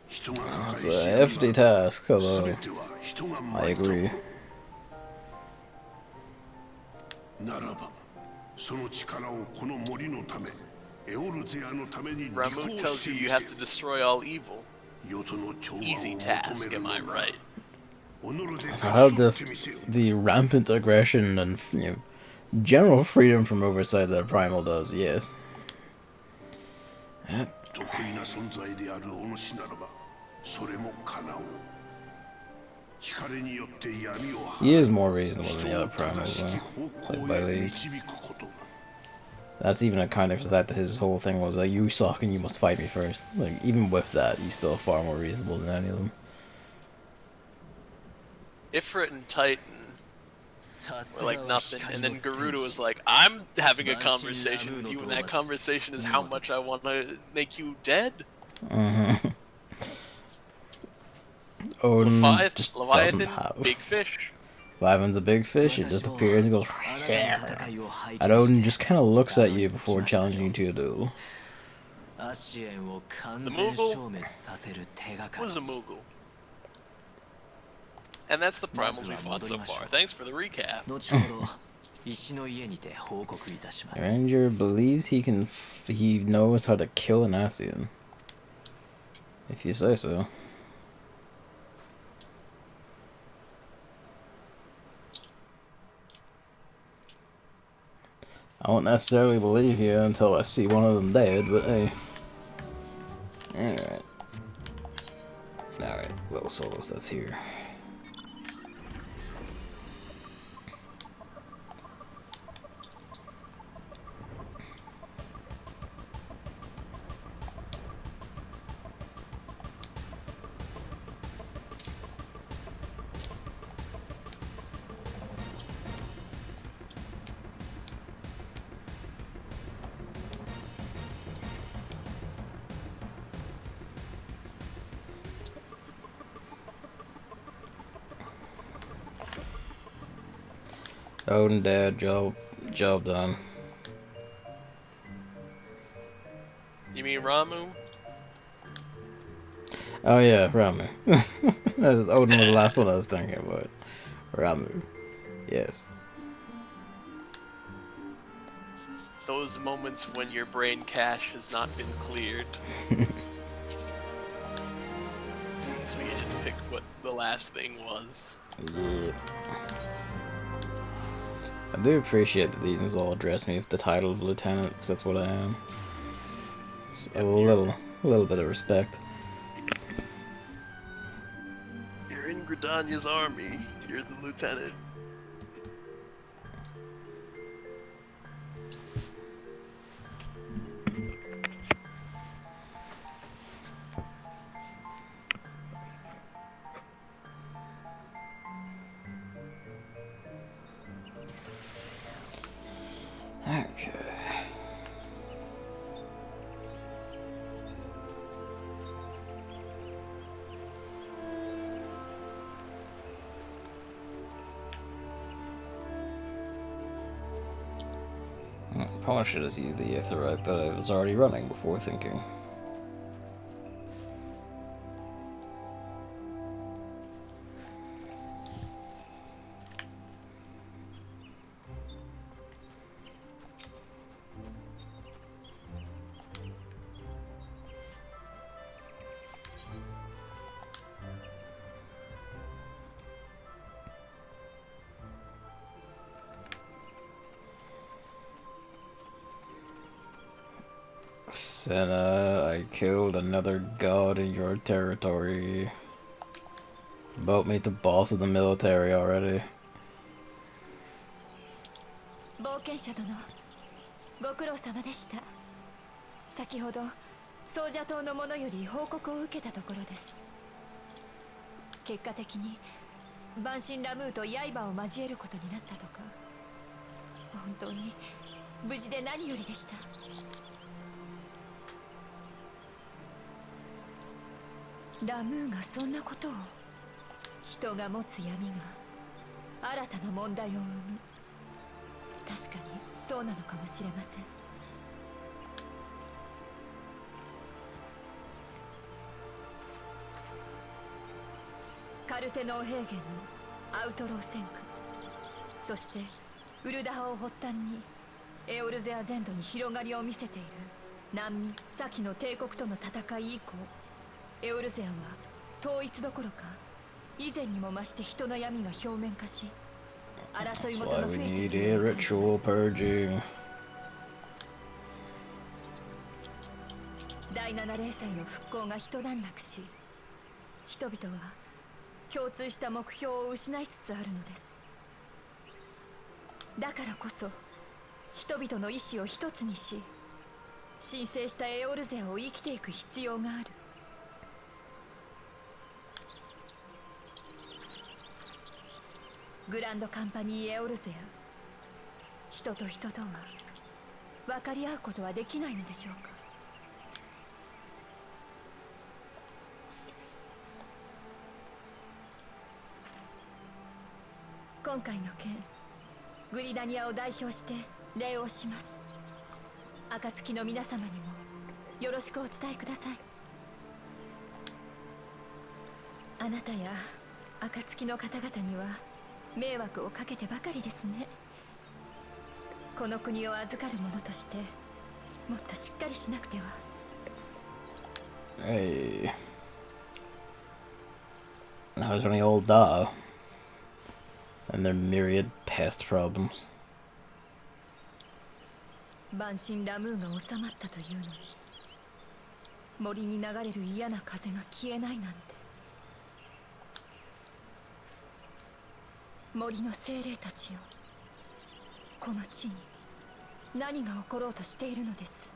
It's a hefty task, although I agree. Ramuh tells you have to destroy all evil. Easy task, am I right? How does the rampant aggression and, you know, general freedom from oversight that a primal does, yes. He is more reasonable than the other primals, though. Like, by league. That's even a kind of fact that his whole thing was, you suck and you must fight me first. Like, even with that, he's still far more reasonable than any of them. Ifrit and Titan were like nothing, and then Garuda was like, I'm having a conversation with you, and that conversation is how much I want to make you dead? Leviathan, big fish. Leviathan's a big fish, it just appears and goes, and Odin just kind of looks at you before challenging you to a duel. The Moogle was a Moogle. And that's the primals we fought so far. Thanks for the recap. Ranger believes he knows how to kill an Ascian. If you say so. I won't necessarily believe you until I see one of them dead, but hey. Alright. Alright, little Solus that's here. Odin dead, job done. You mean Ramuh? Oh yeah, Ramuh. Odin was the last one I was thinking about. Ramuh. Yes. Those moments when your brain cache has not been cleared. So you just pick what the last thing was. Yeah. I do appreciate that these things all address me with the title of lieutenant, because that's what I am. It's a little bit of respect. You're in Gridania's army. You're the lieutenant. Okay. Probably should have used the Aetherite, but I was already running before thinking. Senna, I killed another god in your territory. About me the boss of the military already. 冒険者殿、ご苦労様でした。先ほどソージャ島の者より報告を受けたところです。結果的に万神ラムーと刃を交えることになったとか。本当に無事で何よりでした。ラムーがそんなことを。人が持つ闇が新たな問題を生む。確かにそうなのかもしれません。カルテノー平原のアウトロー戦区、そしてウルダハを発端にエオルゼア全土に広がりを見せている難民先の帝国との戦い以降、エオルゼアは統一どころか以前にも増して人の闇が表面化し、争い事が増えているように感じます。第7零祭の復興が一段落し、人々は共通した目標を失いつつあるのです。だからこそ人々の意志を一つにし、神聖したエオルゼアを生きていく必要がある。グランドカンパニーエオルゼア、人と人とは分かり合うことはできないのでしょうか。今回の件、グリダニアを代表して礼をします。暁の皆様にもよろしくお伝えください。あなたや暁の方々には迷惑をかけてばかりですね。この国を預かる者としてもっとしっかりしなくては。Hey. How's any old da? And their myriad past problems. 万神ラムーが収まったというのに、森に流れる嫌な風が消えないなんて。森の精霊たちよ、この地に何が起ころうとしているのです。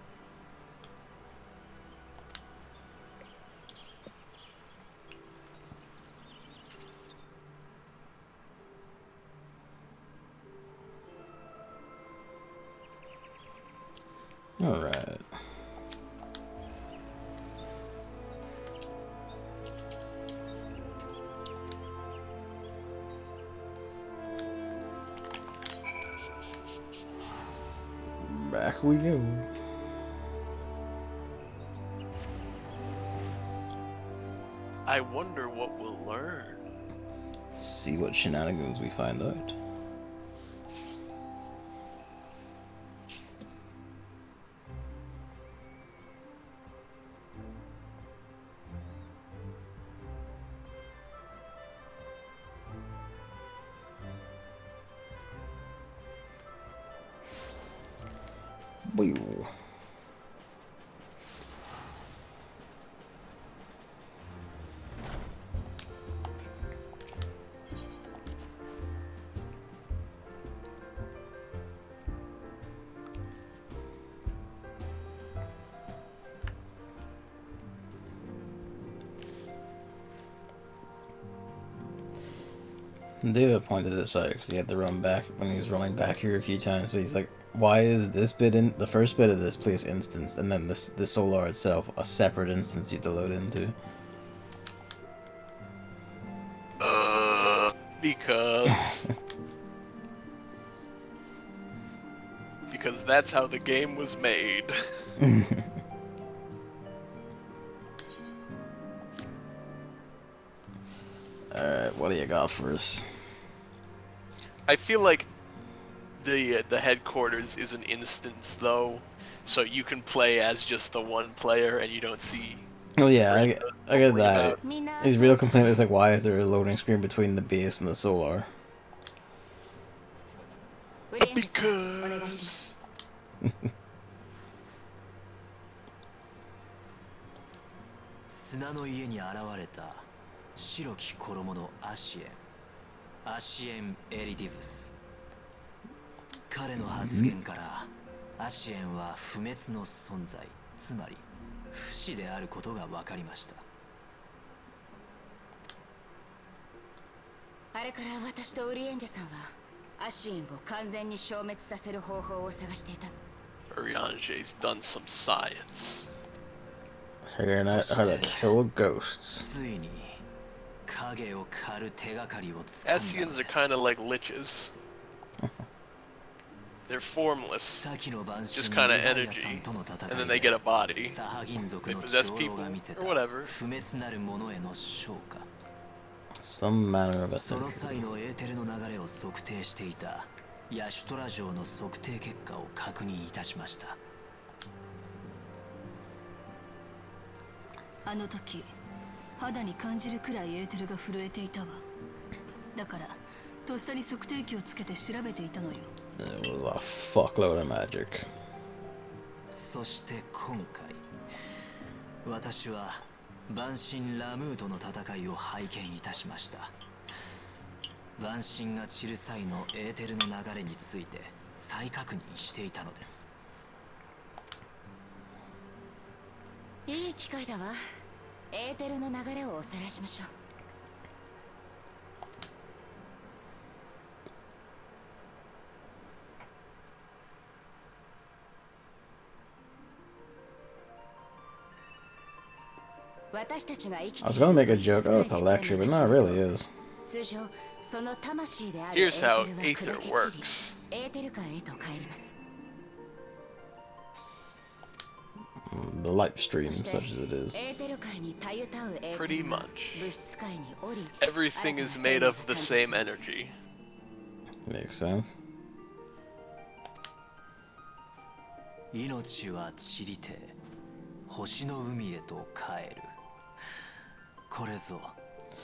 Alright. Back we go. I wonder what we'll learn. See what shenanigans we find out. Woo. David pointed this out because he had to run back when he was running back here a few times, but he's like, why is this bit in the first bit of this place instanced, and then the solar itself a separate instance you have to load into? Because that's how the game was made. Alright, what do you got for us? I feel like the headquarters is an instance though, so you can play as just the one player and you don't see. Oh yeah, I get that. His real complaint is like, why is there a loading screen between the base and the solar? Because 砂の家に現れた白き衣のアシエン・エリディブス。彼の発言からアシエンは不滅の存在、つまり不死であることが分かりました。あれから私とウリエンジャさんはアシエンを完全に消滅させる方法を探していたの。Urianger's done some science. Figuring out how to kill ghosts. ついに影を狩る手がかりをつかんだの Asians で are す。 kind of like liches. They're formless, 先の晩 just 春 kind に of リヴァイアさ energy, んとの戦い and then で they get a body. サハ銀族 They の possess 長老 people が見せた or whatever. 不滅なるものへの昇華。 Some manner of その ascension. 際のエーテルの流れを測定していたヤシュトラ城の測定結果を確認いたしました。あの時肌に感じるくらいエーテルが震えていたわ。だからとっさに測定器をつけて調べていたのよ。 It was a fuckload of magic. そして今回私は万神ラムーとの戦いを拝見いたしました。万神が散る際のエーテルの流れについて再確認していたのです。いい機会だわ。エーテルの流れをおさらいしましょう。私たちが生き I て was gonna make a joke, oh, it's a lecture, but no, it really is. 通常その魂である Here's how エーテル Aether は砕け散り works. エーテル界へと帰ります。 The live stream, そして such as it is. エーテル界にたゆたうエーテ Pretty ルが much. 物質界に降り Everything is made of the same energy. Makes sense. 命は散りて星の海へと帰る。これぞ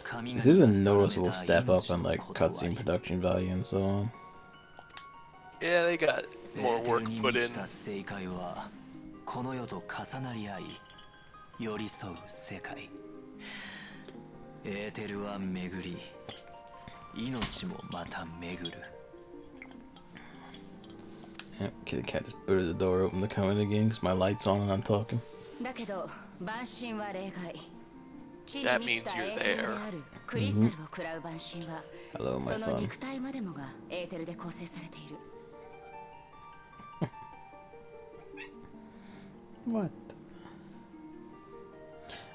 神 This is 々 a が定 noticeable めた step up 命 in の like 断 cutscene り。 production value and so on. Yeah, they got エ more ーテ work ルに put 満 in. ちた正解はこの世と重なり合い寄り添う世界。エーテルは巡り命もまた巡る。 Yep, kitty cat just booted the door open to come in again because my light's on and I'm talking. だけど万神は例外。地に That 満ちた means you're エーテルであるクリスタルを食らう万神は Hello, my その son. 肉体までもがエーテルで構成されている。 What?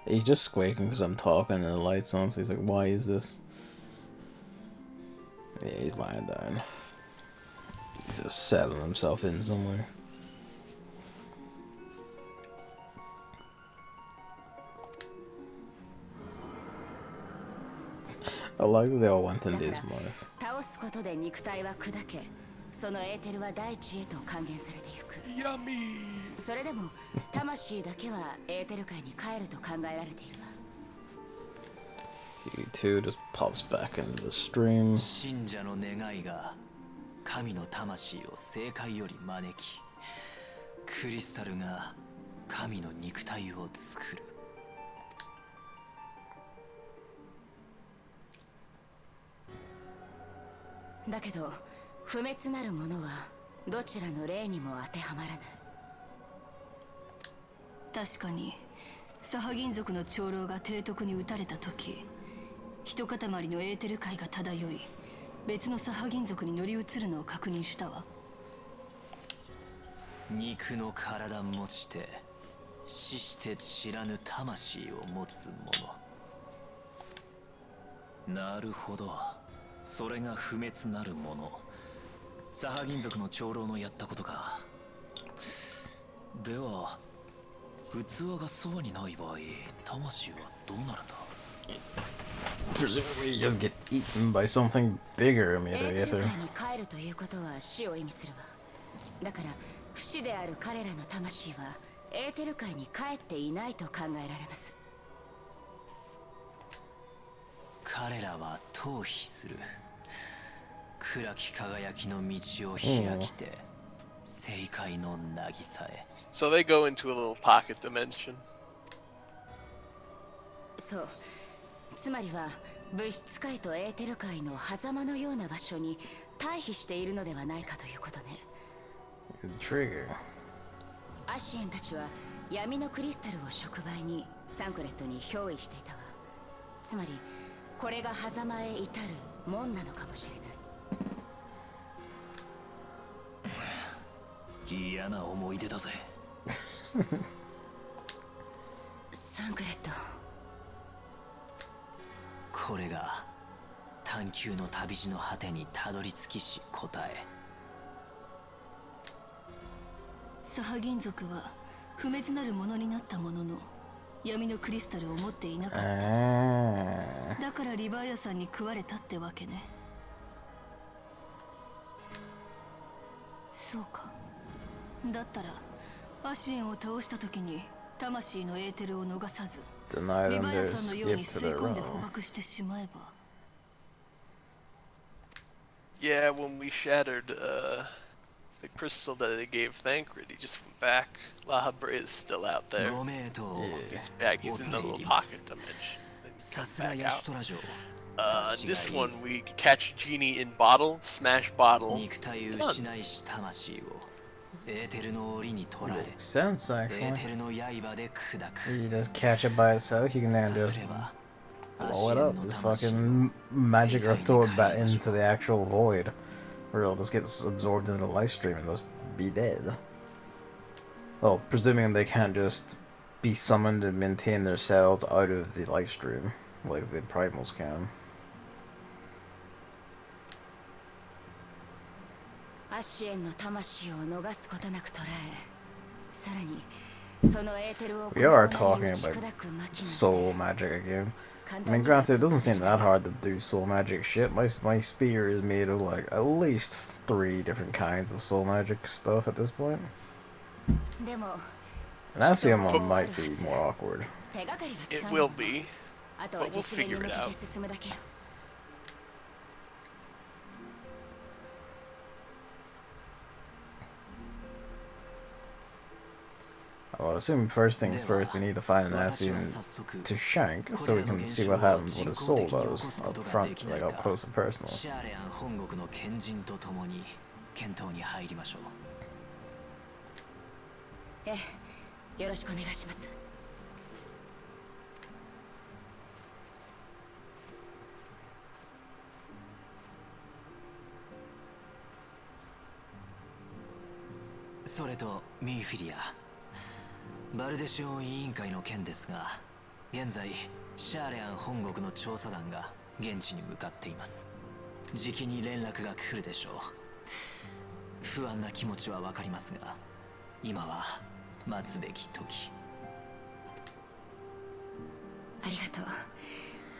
He's just squeaking because I'm talking and the light's on, so he's like, why is this? Yeah, he's lying down. He's just settling himself in somewhere. I like that they all went into his life. 倒すことで肉体は砕け、そのエーテルは大地へと還元されていく。 Yummy! それでも魂だけはエーテル界に帰ると考えられているわ。 He too just pops back into the stream. 信者の願いが神の魂を正解より招き、クリスタルが神の肉体を作る。だけど不滅なるものはどちらの霊にも当てはまらない。確かにサハ銀族の長老が提督に撃たれた時、一塊のエーテル界が漂い別のサハ銀族に乗り移るのを確認したわ。肉の体持ちて死して知らぬ魂を持つ者。なるほど、それが不滅なるもの。サハ銀族の長老のやったことか。では器がそばにない場合、魂はどうなるんだ。 Presumably you just get eaten by something bigger made エ of ーテル ether. 界に帰るということは死を意味するわ。だから不死である彼らの魂はエーテル界に帰っていないと考えられます。彼らは逃避する。暗き輝きの道を開きて、正解の渚へ。 So they go into a little pocket dimension. そう。つまりは物質界とエーテル界の狭間のような場所に対比しているのではないかということね。Trigger. アシエンたちは闇のクリスタルを触媒にサンクレットに憑依していたわ。つまりこれが狭間へ至る門なのかもしれない。嫌な思い出だぜ。サンクレット。これが探求の旅路の果てにたどり着きし答え。サハ銀族は不滅なるものになったものの闇のクリスタルを持っていなかった。だからリバイアさんに食われたってわけね。そうか。だったらアシエンを倒した時に魂のエーテルを逃さず Deny リ them バイア their さんのように skip to 吸い their 込んで realm. 捕獲してしまえば。Yeah, when we shattered the crystal that they gave Thancred, he just went back. La Habrea is still out there. ご名答。 He's back. He's in the little pocket dimension. Then he さ comes すが back ヤシ out. トラ城。 This one, we catch Genie in bottle, smash bottle. 肉体失いし魂をエーテルの檻に捕らえ、 Makes sense, エー actually. テルの刃で砕く。 You just catch it by itself, you can then さ just すれば blow it up, just fucking magic or throw it back into the actual void. Or it'll just get absorbed into the life stream and just be dead. Well, presuming they can't just be summoned and maintain their cells out of the life stream, like the primals can. アシエンの魂を逃すことなく捉え、さらにそのエーテルを We are talking about soul magic again. I mean, granted, it doesn't seem that hard to do soul magic shit. My spear is made of like at least 3 different kinds of soul magic stuff at this point. でも And Asium one might be more awkward. 手がかりはつ It かんだ will わ。 be. あとは but we'll 実現に figure 向 it け out. て進むだけよ。 Well, I assume first things first, we need to find an Asium to shank so we can see what happens with his soul does up front, like up close and personal. シャーレアン本国の賢人と共に検討に入りましょう。ええ、よろしくお願いします。それとミーフィリア、バルデシオン委員会の件ですが、現在シャーレアン本国の調査団が現地に向かっています。じきに連絡が来るでしょう。不安な気持ちはわかりますが、今は待つべき時。ありがと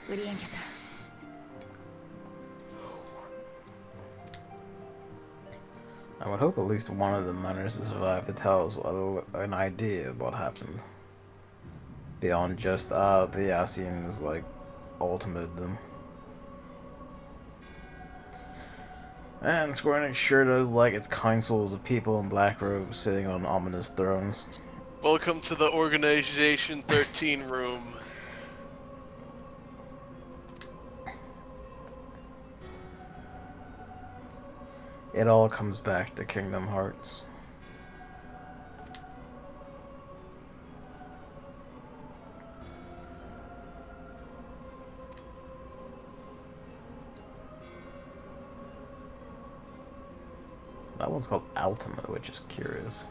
う、ウリエンジャさん。 I would hope at least one of them manages to survive to tell us an idea of what happened. Beyond just, the Asians, like, ultimated them. And Square Enix sure does like its councils of people in black robes sitting on ominous thrones. Welcome to the Organization 13 room. It all comes back to Kingdom Hearts. That one's called Ultima, which is curious.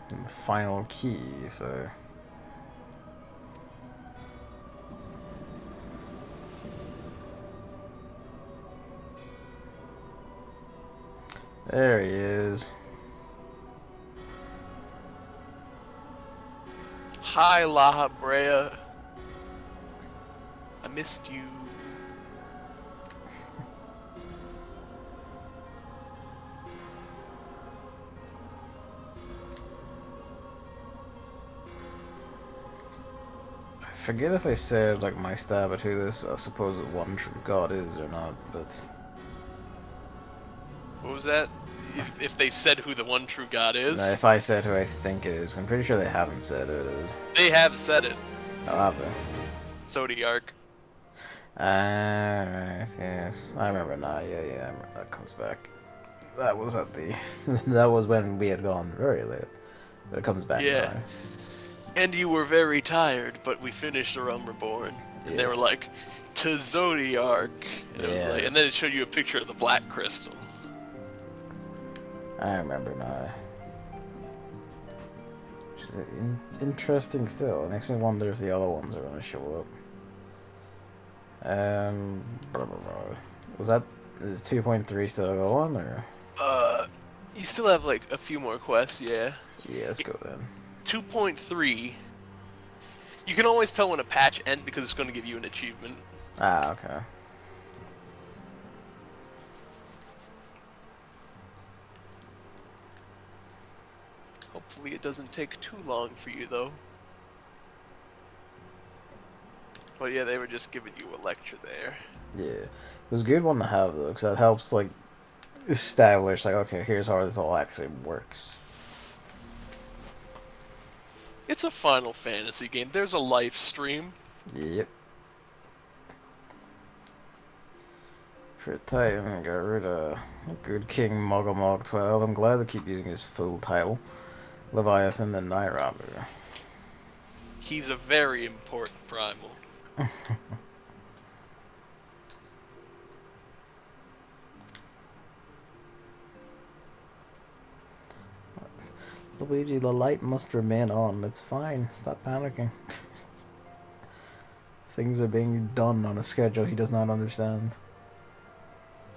The final key, so... There he is. Hi, La Habrea. I missed you. forget if I said like my stab at who this supposed one true god is or not, but What was that? If they said who the one true god is? no, if I said who I think it is, I'm pretty sure they haven't said who it is. They have said it. Oh, have they? Zodiark. Yes, I remember now. Yeah, I remember that comes back. That was at the. That was when we had gone very late, but it comes back Yeah. now. And you were very tired, but we finished the Reborn. And they were like, to Zodiark. And it was like, and then it showed you a picture of the black crystal. I remember now. Which is interesting still. It makes me wonder if the other ones are going to show up. Was that, is 2.3 still go on, or? You still have like a few more quests, yeah. Yeah, let's go then. 2.3. You can always tell when a patch ends because it's going to give you an achievement. Ah, okay. Hopefully it doesn't take too long for you, though. But yeah, they were just giving you a lecture there. Yeah. It was a good one to have, though, because that helps, like, establish, like, okay, here's how this all actually works. It's a Final Fantasy game. There's a live stream. Yep. For a time, got rid of Good King Muggle 12. I'm glad they keep using his full title. Leviathan and Ramuh. He's a very important primal. Luigi, the light must remain on. It's fine. Stop panicking. Things are being done on a schedule he does not understand.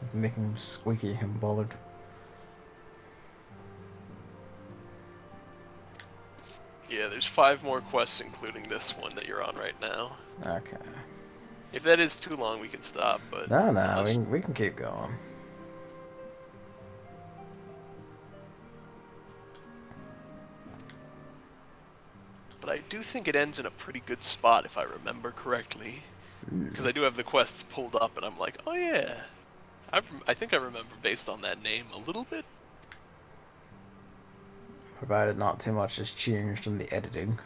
It's making him squeaky and bothered. Yeah, there's 5 more quests, including this one that you're on right now. Okay. If that is too long, we can stop, but... No, we can keep going. But I do think it ends in a pretty good spot, if I remember correctly. Because I do have the quests pulled up, and I'm like, oh yeah. I think I remember based on that name a little bit. Provided not too much has changed in the editing.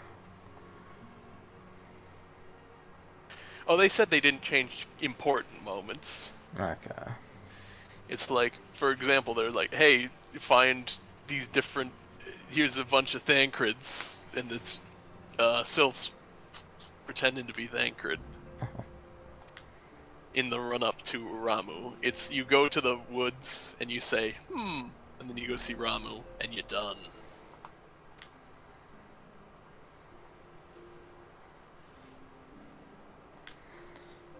Oh, they said they didn't change important moments. Okay. It's like, for example, they're like, hey, find these different... Here's a bunch of Thancrids, and it's Sylphs pretending to be Thancred. In the run-up to Ramuh. It's, you go to the woods, and you say, and then you go see Ramuh, and you're done.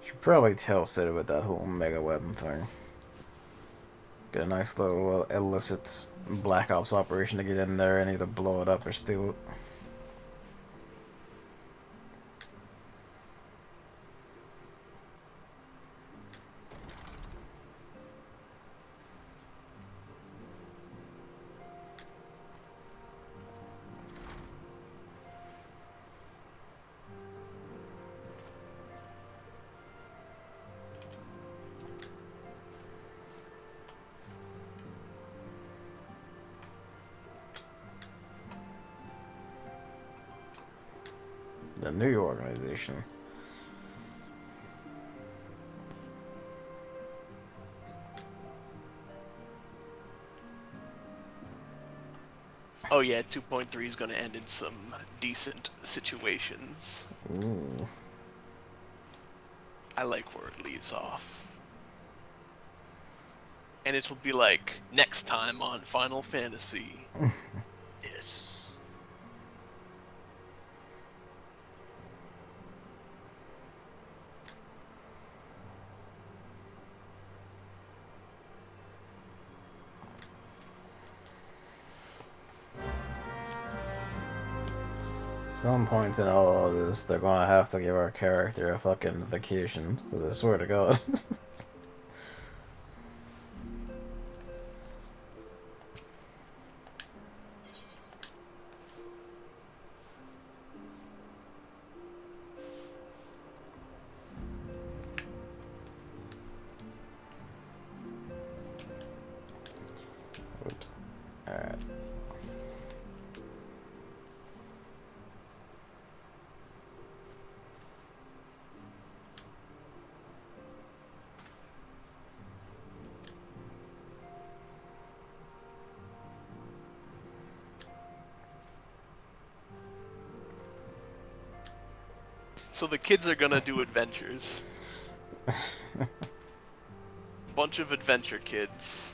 Should probably tell Sid about that whole mega weapon thing. Get a nice little illicit Black Ops operation to get in there and either blow it up or steal it. The new organization. Oh yeah, 2.3 is going to end in some decent situations. Ooh. I like where it leaves off. And it'll be like, next time on Final Fantasy. Yes. Some point in all of this, they're gonna have to give our character a fucking vacation. Because I swear to God. So the kids are gonna do adventures. Bunch of adventure kids.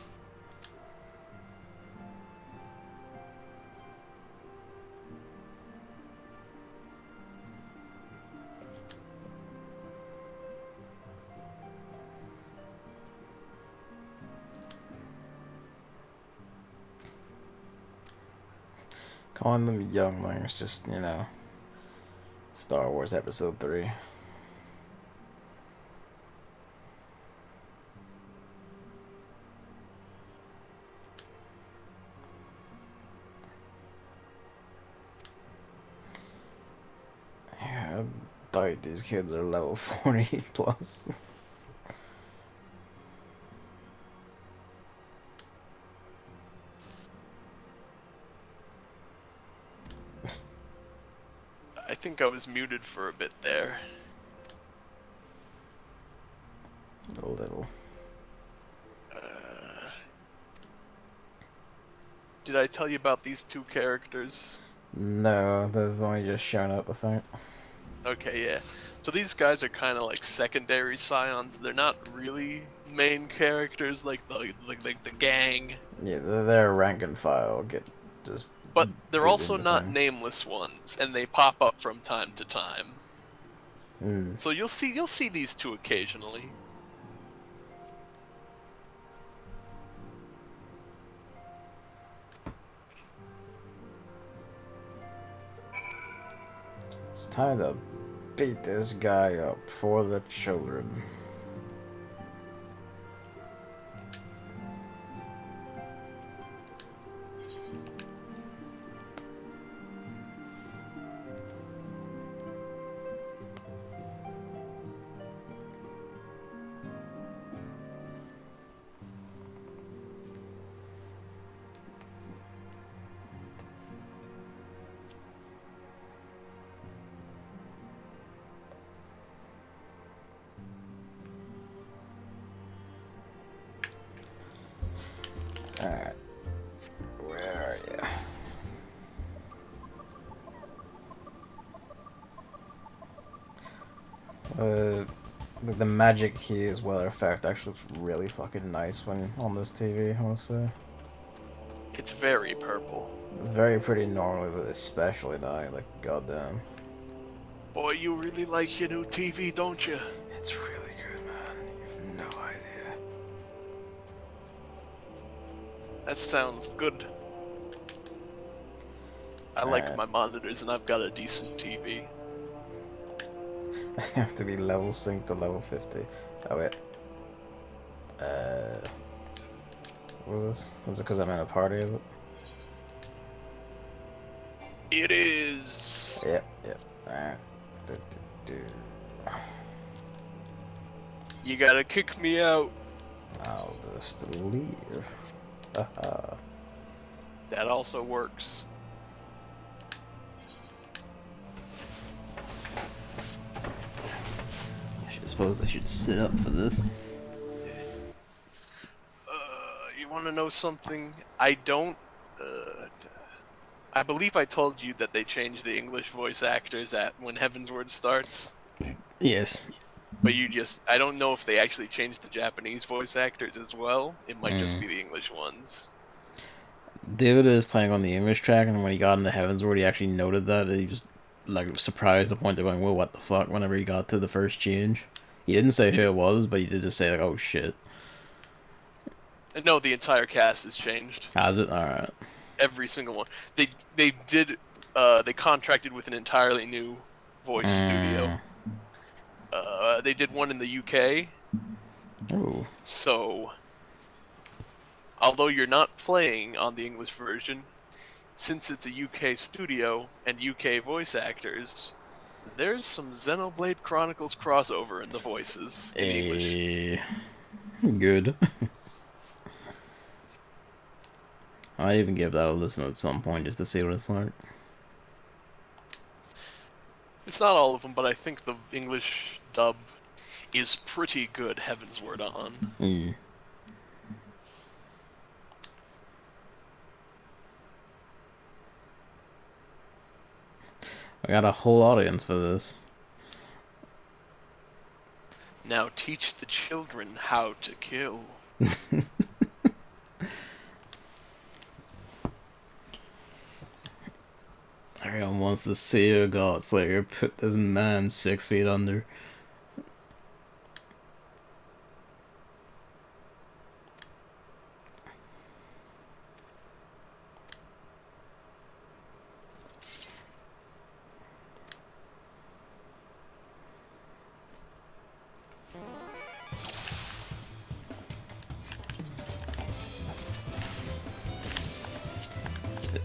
Calling them younglings, just, you know, Star Wars Episode 3. Yeah, I doubt these kids are level 40 plus. I think I was muted for a bit there. A little. Did I tell you about these two characters? No, they've only just shown up, I think. Okay, yeah. So these guys are kind of like secondary scions. They're not really main characters like the gang, Yeah, they're rank and file. Just. but they're doing also the not thing. nameless ones, and they pop up from time to time. Mm. So you'll see these two occasionally. It's time to beat this guy up for the children. Alright. Where are you? The magic keys weather effect actually looks really fucking nice when on this TV, I must say. It's very purple. It's very pretty normally, but especially now, like, goddamn. Boy, you really like your new TV, don't you? It's really good, man. You have no idea. That sounds good. I like my monitors, and I've got a decent TV. I have to be level synced to level 50. Oh wait. What was this? Is it because I'm in a party of it? It is. Yep. Alright. You gotta kick me out. I'll just leave. That also works. I suppose I should sit up for this. You wanna know something? I don't. I believe I told you that they changed the English voice actors when Heavensward starts. Yes. But I don't know if they actually changed the Japanese voice actors as well. It might just be the English ones. David is playing on the English track, and when he got into Heavensward, he actually noted that. He was like surprised to the point of going, "Well, what the fuck?" Whenever he got to the first change, he didn't say who it was, but he did just say like, "Oh shit." No, the entire cast has changed. Has it? All right. Every single one. They contracted with an entirely new voice studio. They did one in the UK. Oh. So, although you're not playing on the English version, since it's a UK studio and UK voice actors, there's some Xenoblade Chronicles crossover in the voices in English. Good. I might even give that a listen at some point just to see what it's like. It's not all of them, but I think the English dub is pretty good, Heavensward on. I got a whole audience for this. Now teach the children how to kill. Everyone wants to see a God Slayer put this man 6 feet under.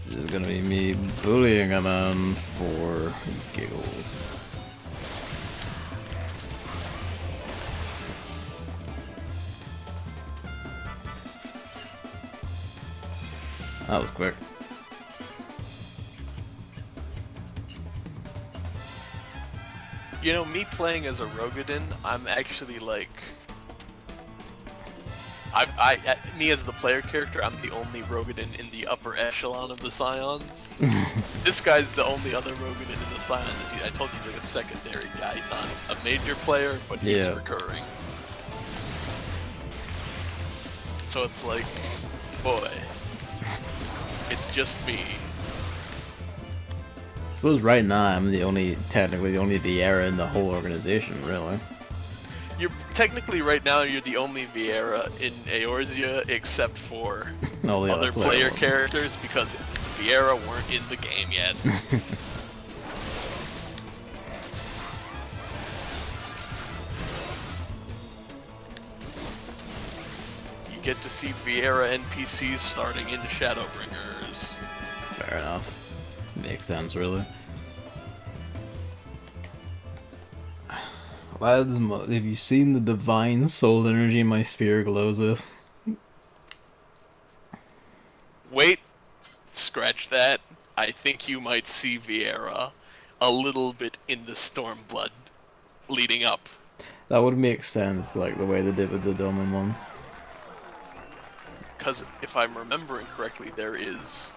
This is gonna be me bullying a man for giggles. That was quick. You know, me playing as a Rogadin, I'm actually like... me as the player character, I'm the only Rogadin in the upper echelon of the Scions. This guy's the only other Rogadin in the Scions. I told you he's like a secondary guy. He's not a major player, but he's recurring. So it's like, boy, it's just me. I suppose right now I'm technically the only Vieira in the whole organization, really. You're technically right now you're the only Vieira in Eorzea except for All the other player characters because Vieira weren't in the game yet. You get to see Vieira NPCs starting in Shadowbringers. Fair enough. Makes sense, really. Lads, have you seen the divine soul energy my sphere glows with? Wait, scratch that. I think you might see Vieira a little bit in the Stormblood leading up. That would make sense, like the way they did with the Domin ones. Because if I'm remembering correctly, there is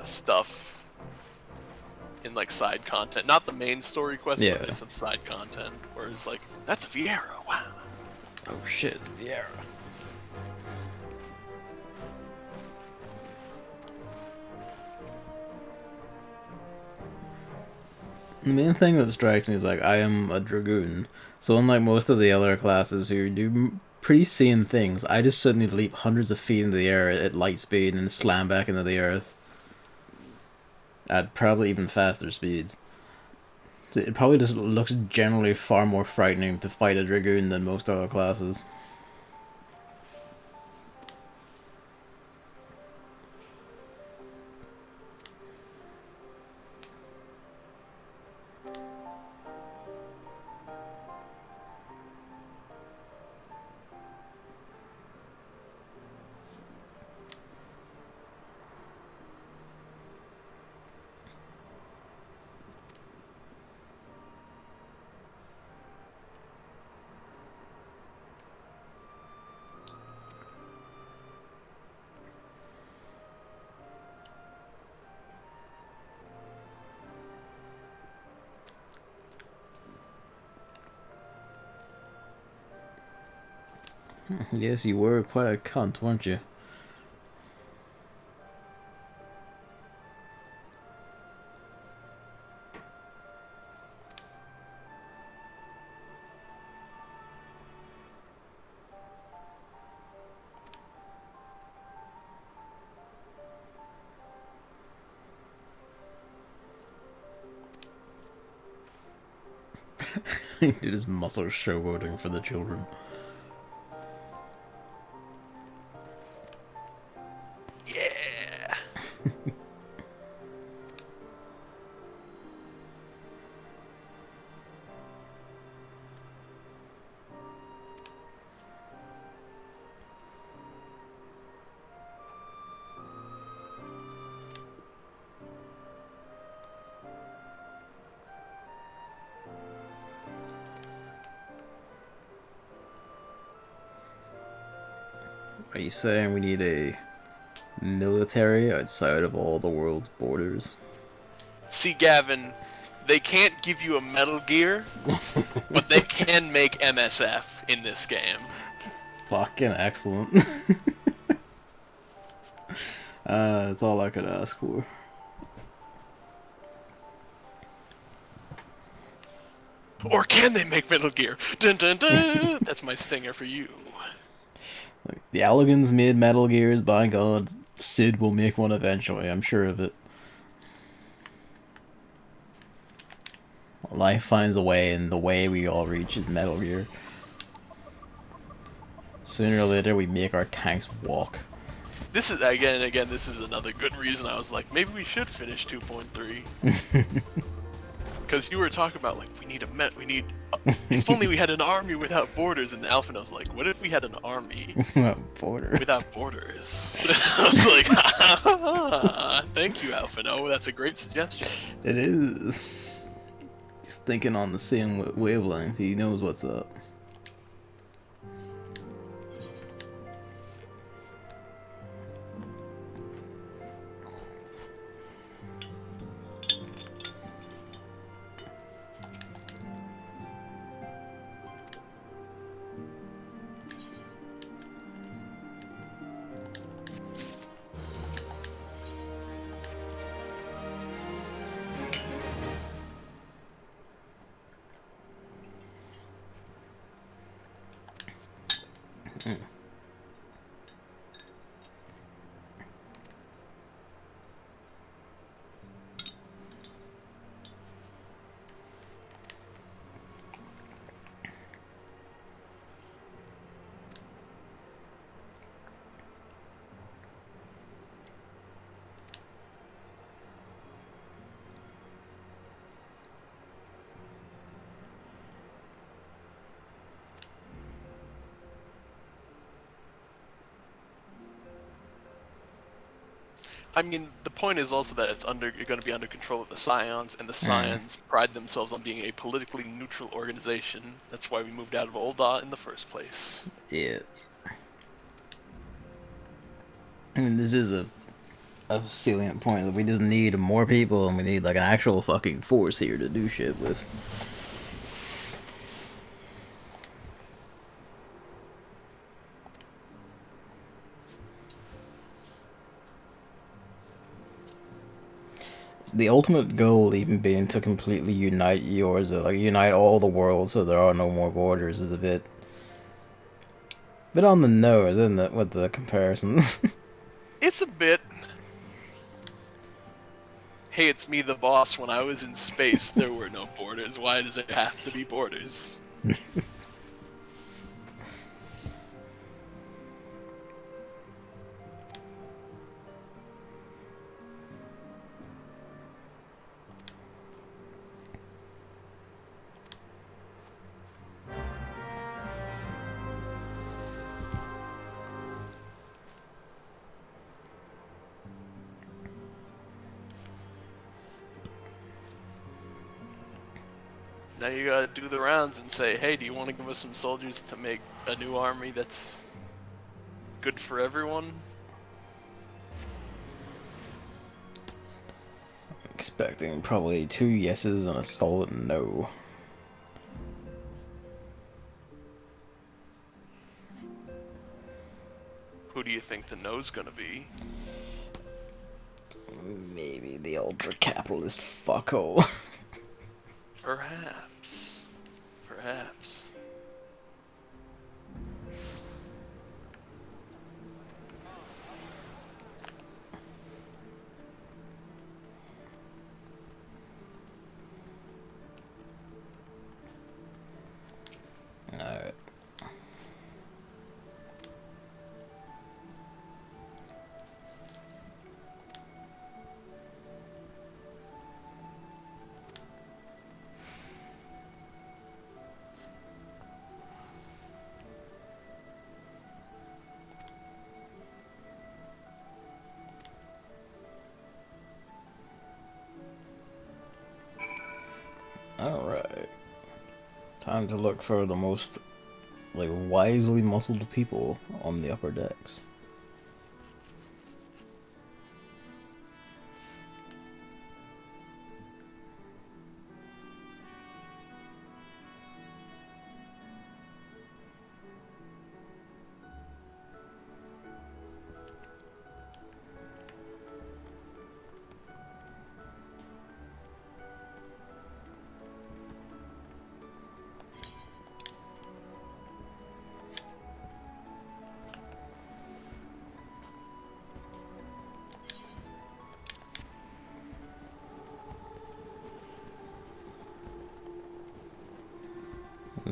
stuff in like side content, not the main story quest, but there's some side content where it's like, that's Vieira, wow. Oh shit, Vieira. The main thing that strikes me is like I am a Dragoon, so unlike most of the other classes who do pretty sane things, I just suddenly leap hundreds of feet into the air at light speed and slam back into the earth. At probably even faster speeds. So it probably just looks generally far more frightening to fight a Dragoon than most other classes. Yes, you were quite a cunt, weren't you? He did his muscle showboating for the children. Yeah. Are you saying we need a military outside of all the world's borders? See, Gavin, they can't give you a Metal Gear, but they can make MSF in this game. Fucking excellent. That's all I could ask for. Or can they make Metal Gear? Dun dun dun! That's my stinger for you. Like, the Elegans made Metal Gears, by God. Sid will make one eventually, I'm sure of it. Life finds a way, and the way we all reach is Metal Gear. Sooner or later, we make our tanks walk. This is, again, this is another good reason I was like, maybe we should finish 2.3. Because you were talking about, like, if only we had an army without borders, and Alpha was like, what if we had an army Without borders. without borders? I was like, thank you, Alpha. No, that's a great suggestion. It is. He's thinking on the same wavelength. He knows what's up. I mean, the point is also that you're going to be under control of the Scions, and the Scions pride themselves on being a politically neutral organization. That's why we moved out of Ul'dah in the first place. Yeah. I mean, this is a salient point that we just need more people, and we need like an actual fucking force here to do shit with. The ultimate goal even being to completely unite yours, like unite all the world so there are no more borders, is a bit on the nose, isn't it, with the comparisons? It's a bit. Hey, it's me, the boss. When I was in space, there were no borders. Why does it have to be borders? Now you gotta do the rounds and say, hey, do you want to give us some soldiers to make a new army that's good for everyone? Expecting probably 2 yeses and a solid no. Who do you think the no's gonna be? Maybe the ultra-capitalist fuckhole. Perhaps. Perhaps. Alright. Alright. Time to look for the most, like, wisely muscled people on the upper decks.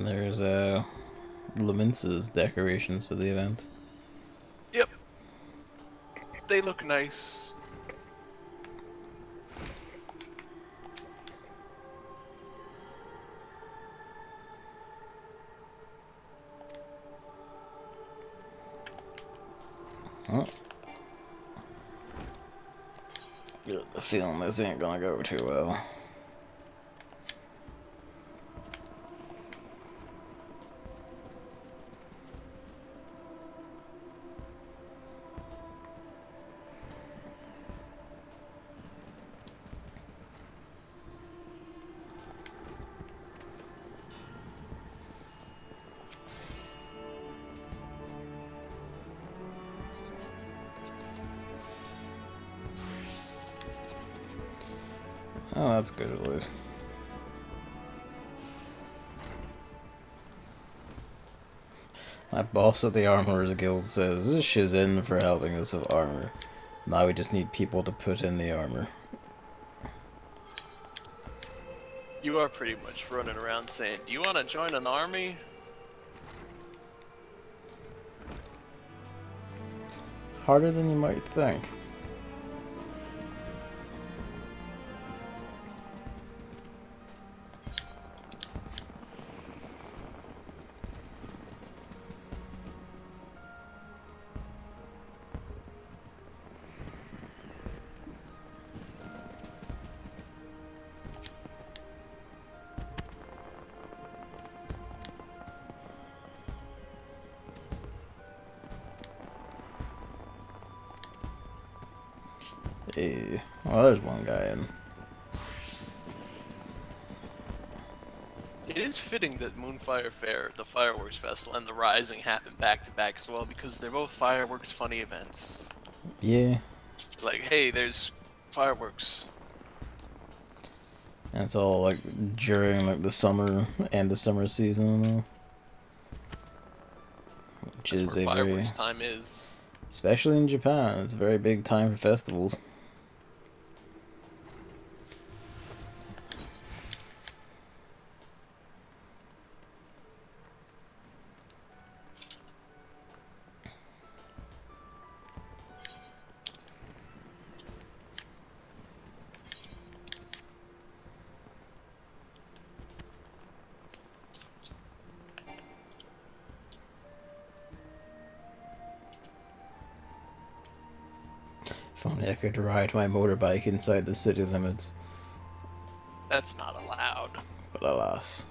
And there's Lemince's decorations for the event. Yep. They look nice. Oh. Got the feeling this ain't gonna go too well. Oh, that's good at least. My boss at the Armorers Guild says, "This shit's in for helping us with armor. Now we just need people to put in the armor." You are pretty much running around saying, "Do you want to join an army?" Harder than you might think. Hey, well, there's one guy in. It is fitting that Moonfire Fair, the Fireworks Festival, and the Rising happen back to back as well, because they're both fireworks funny events. Yeah. Like, hey, there's fireworks. And it's all like during like the summer and the summer season, which That's is where a fireworks very, time is. especially in Japan, it's a very big time for festivals. If only I could ride my motorbike inside the city limits, That's not allowed. but alas.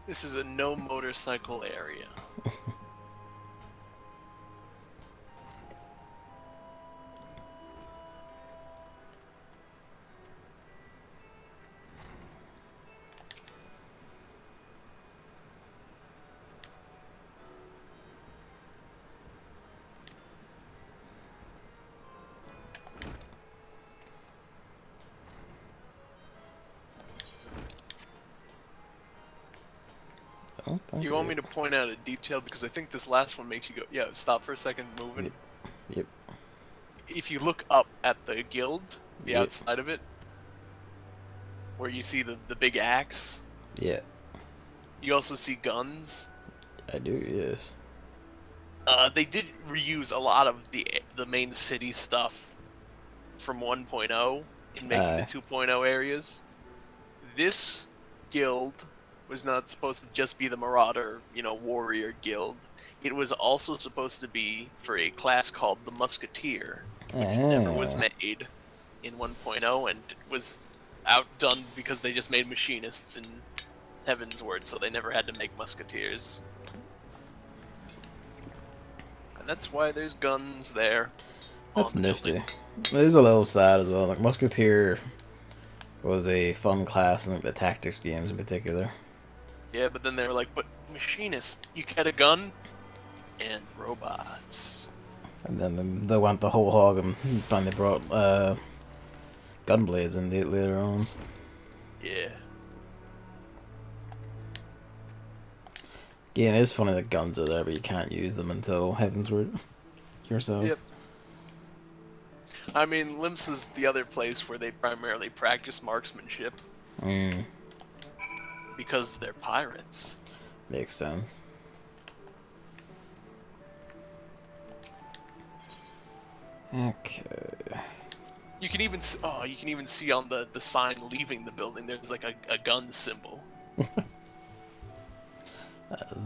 This is a no motorcycle area. Oh, thank You want me to point out a detail, because I think this last one makes you go, yeah, stop for a second, moving. Yep. If you look up at the guild, the Yep. outside of it, where you see the big axe, Yeah, you also see guns. I do, yes. They did reuse a lot of the main city stuff from 1.0 in making the 2.0 areas. This guild was not supposed to just be the Marauder, warrior guild. It was also supposed to be for a class called the Musketeer, which never was made in 1.0 and was outdone because they just made machinists in Heaven's Word, so they never had to make Musketeers. And that's why there's guns there. That's nifty. It is a little sad as well. Like, Musketeer was a fun class in like, the tactics games in particular. Yeah, but then they were like, but machinist, you get a gun? And robots. And then they went the whole hog and finally brought gunblades in later on. Yeah. Yeah, it is funny that guns are there, but you can't use them until Heaven's Word yourself. Yep. I mean, Limps is the other place where they primarily practice marksmanship. Because they're pirates. Makes sense. Okay. You can even see on the sign leaving the building. There's like a gun symbol.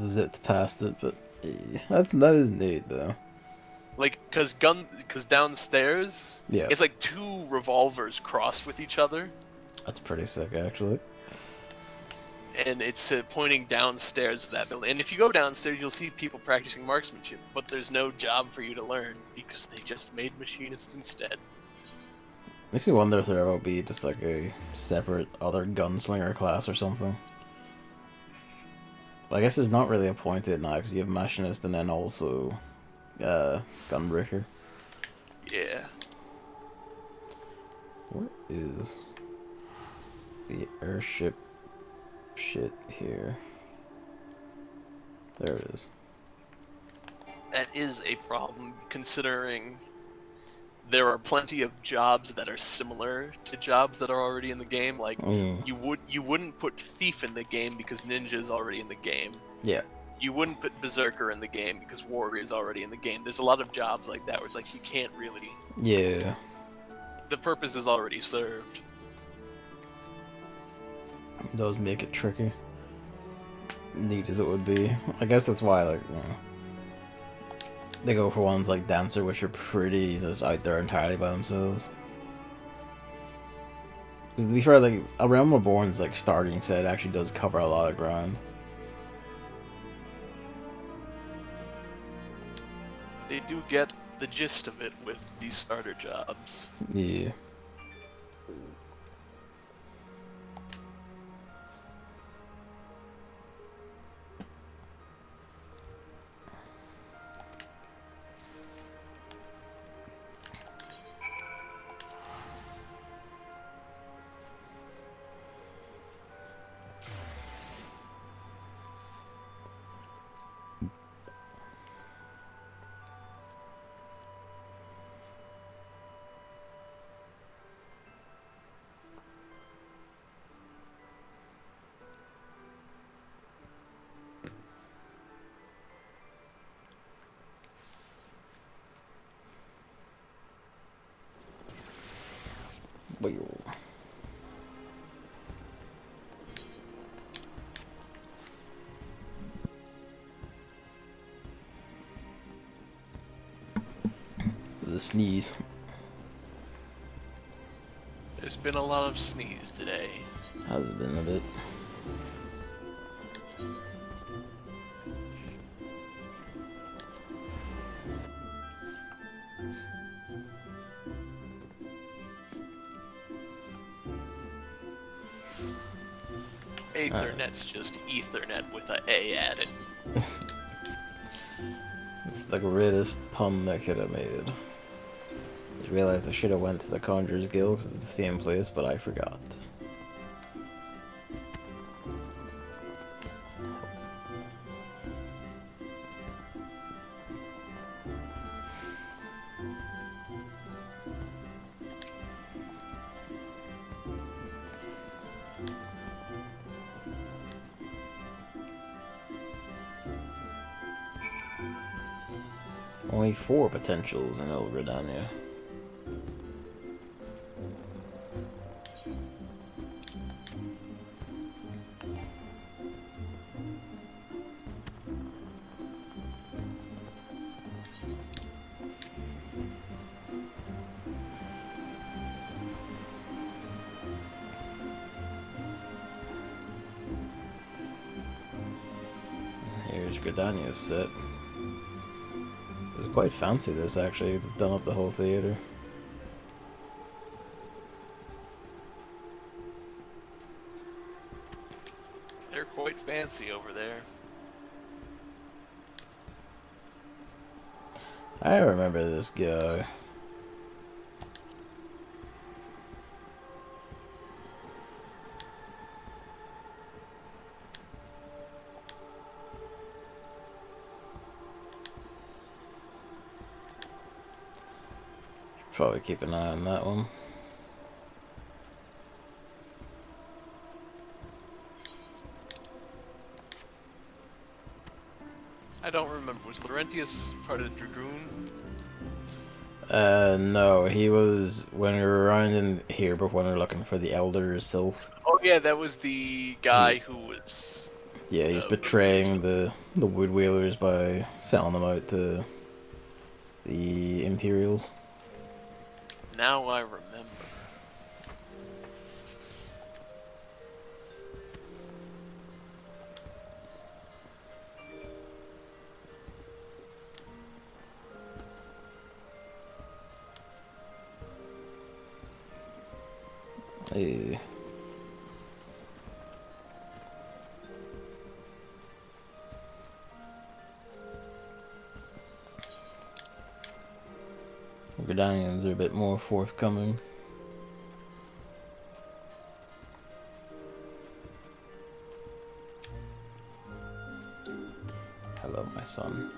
Zipped past it, but that is neat though. Like, cause downstairs, Yeah. it's like two revolvers crossed with each other, That's pretty sick, actually. and it's pointing downstairs of that building. And if you go downstairs, you'll see people practicing marksmanship, but there's no job for you to learn because they just made machinists instead. Makes me wonder if there will be just like a separate other gunslinger class or something. But I guess there's not really a point to it now because you have machinist and then also gunbreaker. Yeah. What is the airship shit here? There it is. That is a problem, considering there are plenty of jobs that are similar to jobs that are already in the game. Like, you wouldn't put thief in the game because ninja is already in the game. Yeah. You wouldn't put berserker in the game because warrior is already in the game. There's a lot of jobs like that where it's like you can't really. Yeah. The purpose is already served. Those make it tricky. Neat as it would be. I guess that's why, like, you know, they go for ones like Dancer, which are pretty just out there entirely by themselves. Because to be fair, like, A Realm Reborn's like starting set actually does cover a lot of ground. They do get the gist of it with these starter jobs. Yeah. The sneeze. There's been a lot of sneeze today. Has been a bit. Aethernet's just Ethernet with a A added. It's the greatest pun that could have made. Just realized I should have went to the Conjurer's Guild because it's the same place, but I forgot. Only 4 potentials in Elgradania. Here's Gridania's set. It's quite fancy, this, actually. They've done up the whole theater. They're quite fancy over there. I remember this guy. Probably keep an eye on that one. I don't remember. Was Laurentius part of the Dragoon? No, he was when we were around in here, but when we were looking for the Elder Sylph. Oh yeah, that was the guy who was. Yeah, he's betraying the Wood Whalers by selling them out to the Imperials. Now I remember. Hey. Gridanians are a bit more forthcoming. Hello, my son.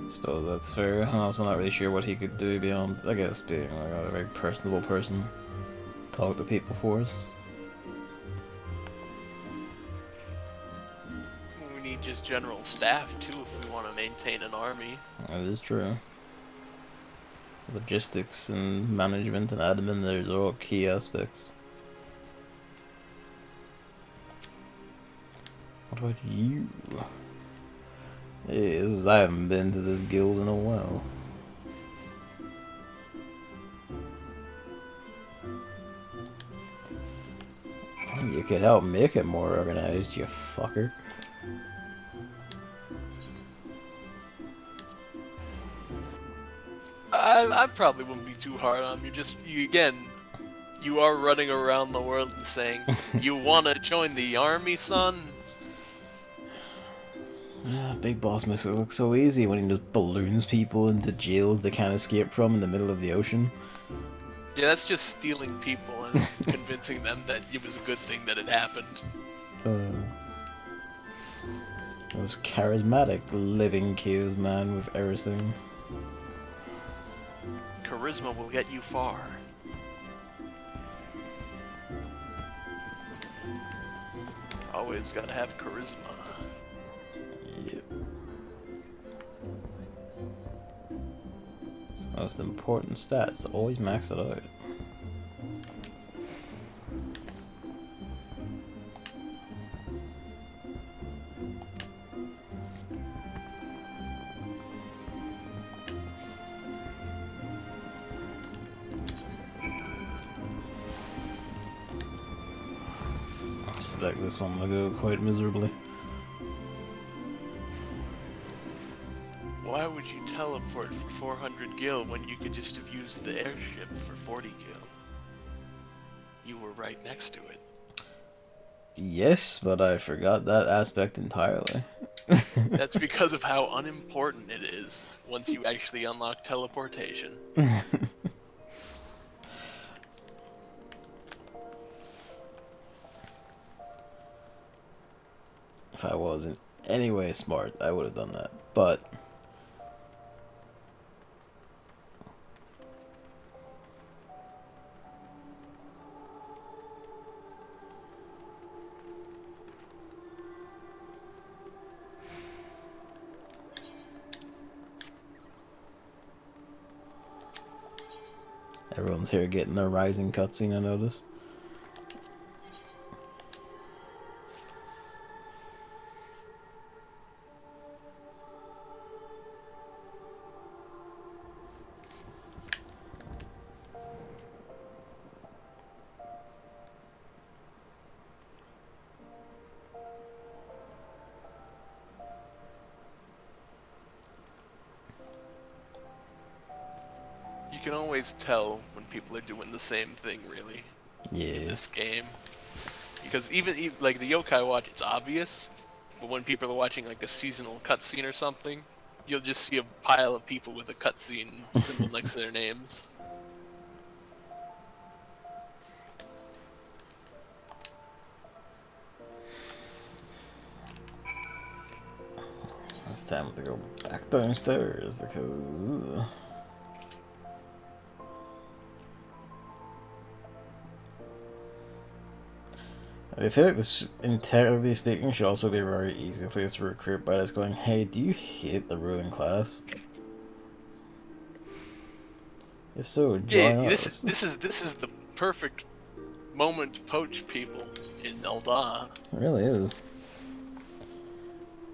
Suppose that's fair. I'm also not really sure what he could do beyond, I guess, being like a very personable person. Talk to people for us. We need just general staff too if we want to maintain an army. That is true. Logistics and management and admin, there's all key aspects. What about you? Hey, I haven't been to this guild in a while. You could help make it more organized, you fucker. I probably wouldn't be too hard on you. Again, you are running around the world and saying, you want to join the army, son? Big Boss makes it look so easy when he just balloons people into jails they can't escape from in the middle of the ocean. Yeah, that's just stealing people and convincing them that it was a good thing that it happened. Most charismatic living kills man with everything. Charisma will get you far. Always gotta have charisma. Yep. It's the most important stats. Always max it out. I suspect this one will go quite miserably. Why would you teleport for 400 gil when you could just have used the airship for 40 gil? You were right next to it. Yes, but I forgot that aspect entirely. That's because of how unimportant it is once you actually unlock teleportation. If I was in any way smart, I would have done that. But everyone's here getting their rising cutscene, I notice. You can always tell when people are doing the same thing, really, in Yeah. this game. Because even like the yokai watch, it's obvious, but when people are watching like a seasonal cutscene or something, you'll just see a pile of people with a cutscene symbol next to their names. It's time to go back downstairs because I feel like this, technically speaking, should also be very easy for you to recruit by just going, hey, do you hate the ruling class? If so, join us. This is the perfect moment to poach people in Ul'dah. It really is.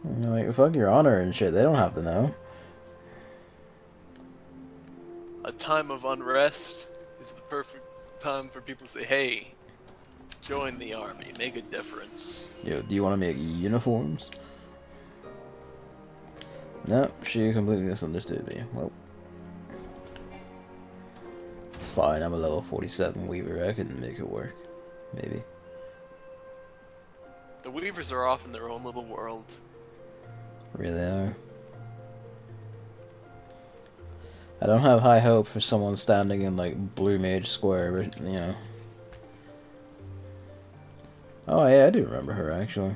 You know, like, fuck your honor and shit, they don't have to know. A time of unrest is the perfect time for people to say, hey, join the army, make a difference. Yo, do you want to make uniforms? No, she completely misunderstood me. Well, it's fine, I'm a level 47 Weaver, I can make it work. Maybe. The Weavers are off in their own little world. Really are. I don't have high hope for someone standing in, like, Blue Mage Square, but, you know. Oh, yeah, I do remember her, actually.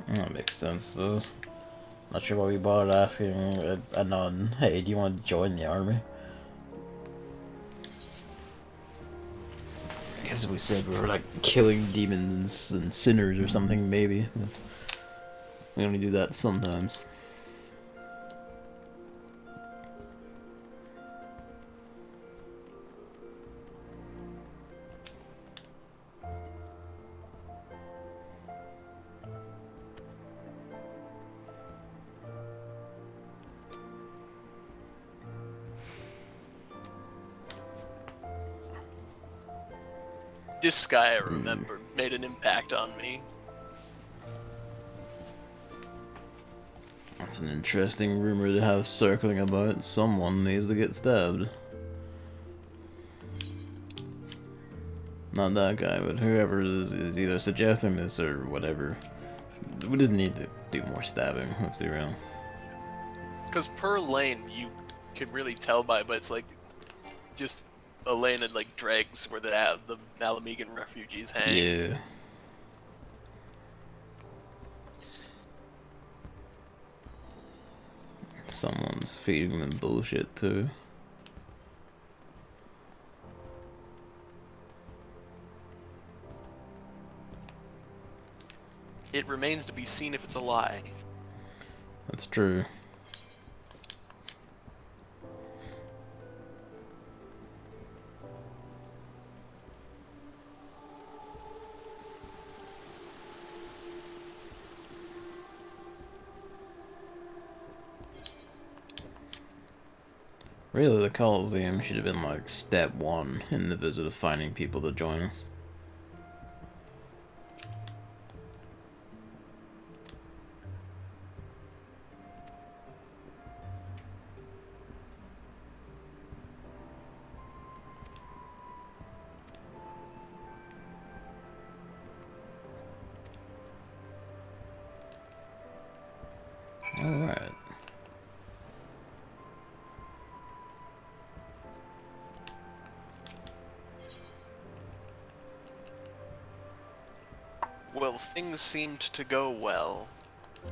That makes sense, I suppose. Not sure why we bothered asking a nun, hey, do you want to join the army? I guess if we said we were, like, killing demons and sinners or something, maybe. But we only do that sometimes. This guy, I remember, made an impact on me. That's an interesting rumor to have circling about. Someone needs to get stabbed. Not that guy, but whoever is either suggesting this or whatever. We just need to do more stabbing, let's be real. Because per lane, you can really tell by, but it's like, just a lane of like dregs where the Alamegan refugees hang. Yeah. Someone's feeding them bullshit too. It remains to be seen if it's a lie. That's true. Really, the Coliseum should have been like step 1 in the visit of finding people to join us. Alright. Well, things seemed to go well. I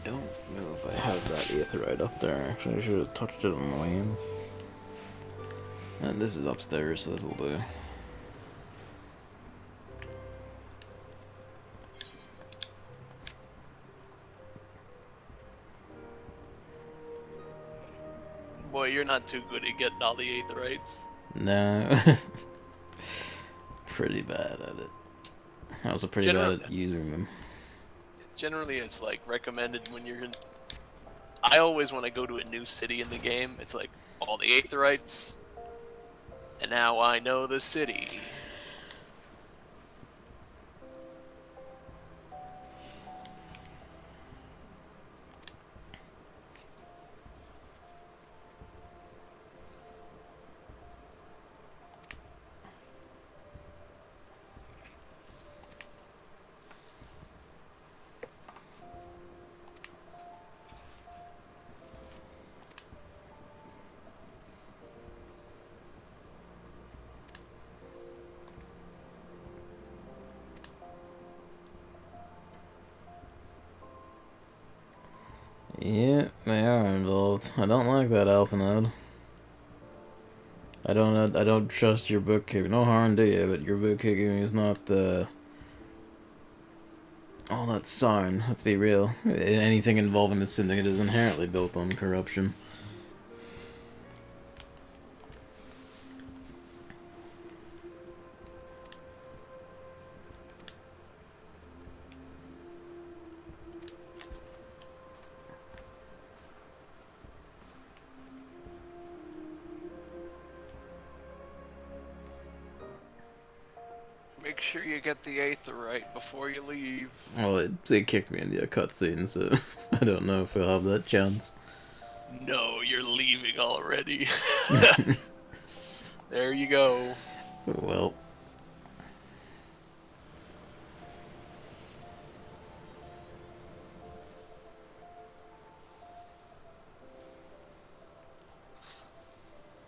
don't know if I have that aetheryte up there, actually. I should have touched it on the way in. And this is upstairs, so this will do. Boy, you're not too good at getting all the aetherites. No. Pretty bad at it. I was pretty bad at using them. Generally, it's like recommended when you're in... I always, when I go to a new city in the game, it's like, all the aetherites, and now I know the city. Yeah, they are involved. I don't like that Alphanode. I don't trust your bookkeeping. No harm to you, but your bookkeeping is not all that sound. Let's be real. Anything involving the syndicate is inherently built on corruption. Make sure you get the Aether right before you leave. Well, it kicked me into a cutscene, so I don't know if we'll have that chance. No, you're leaving already. There you go. Well.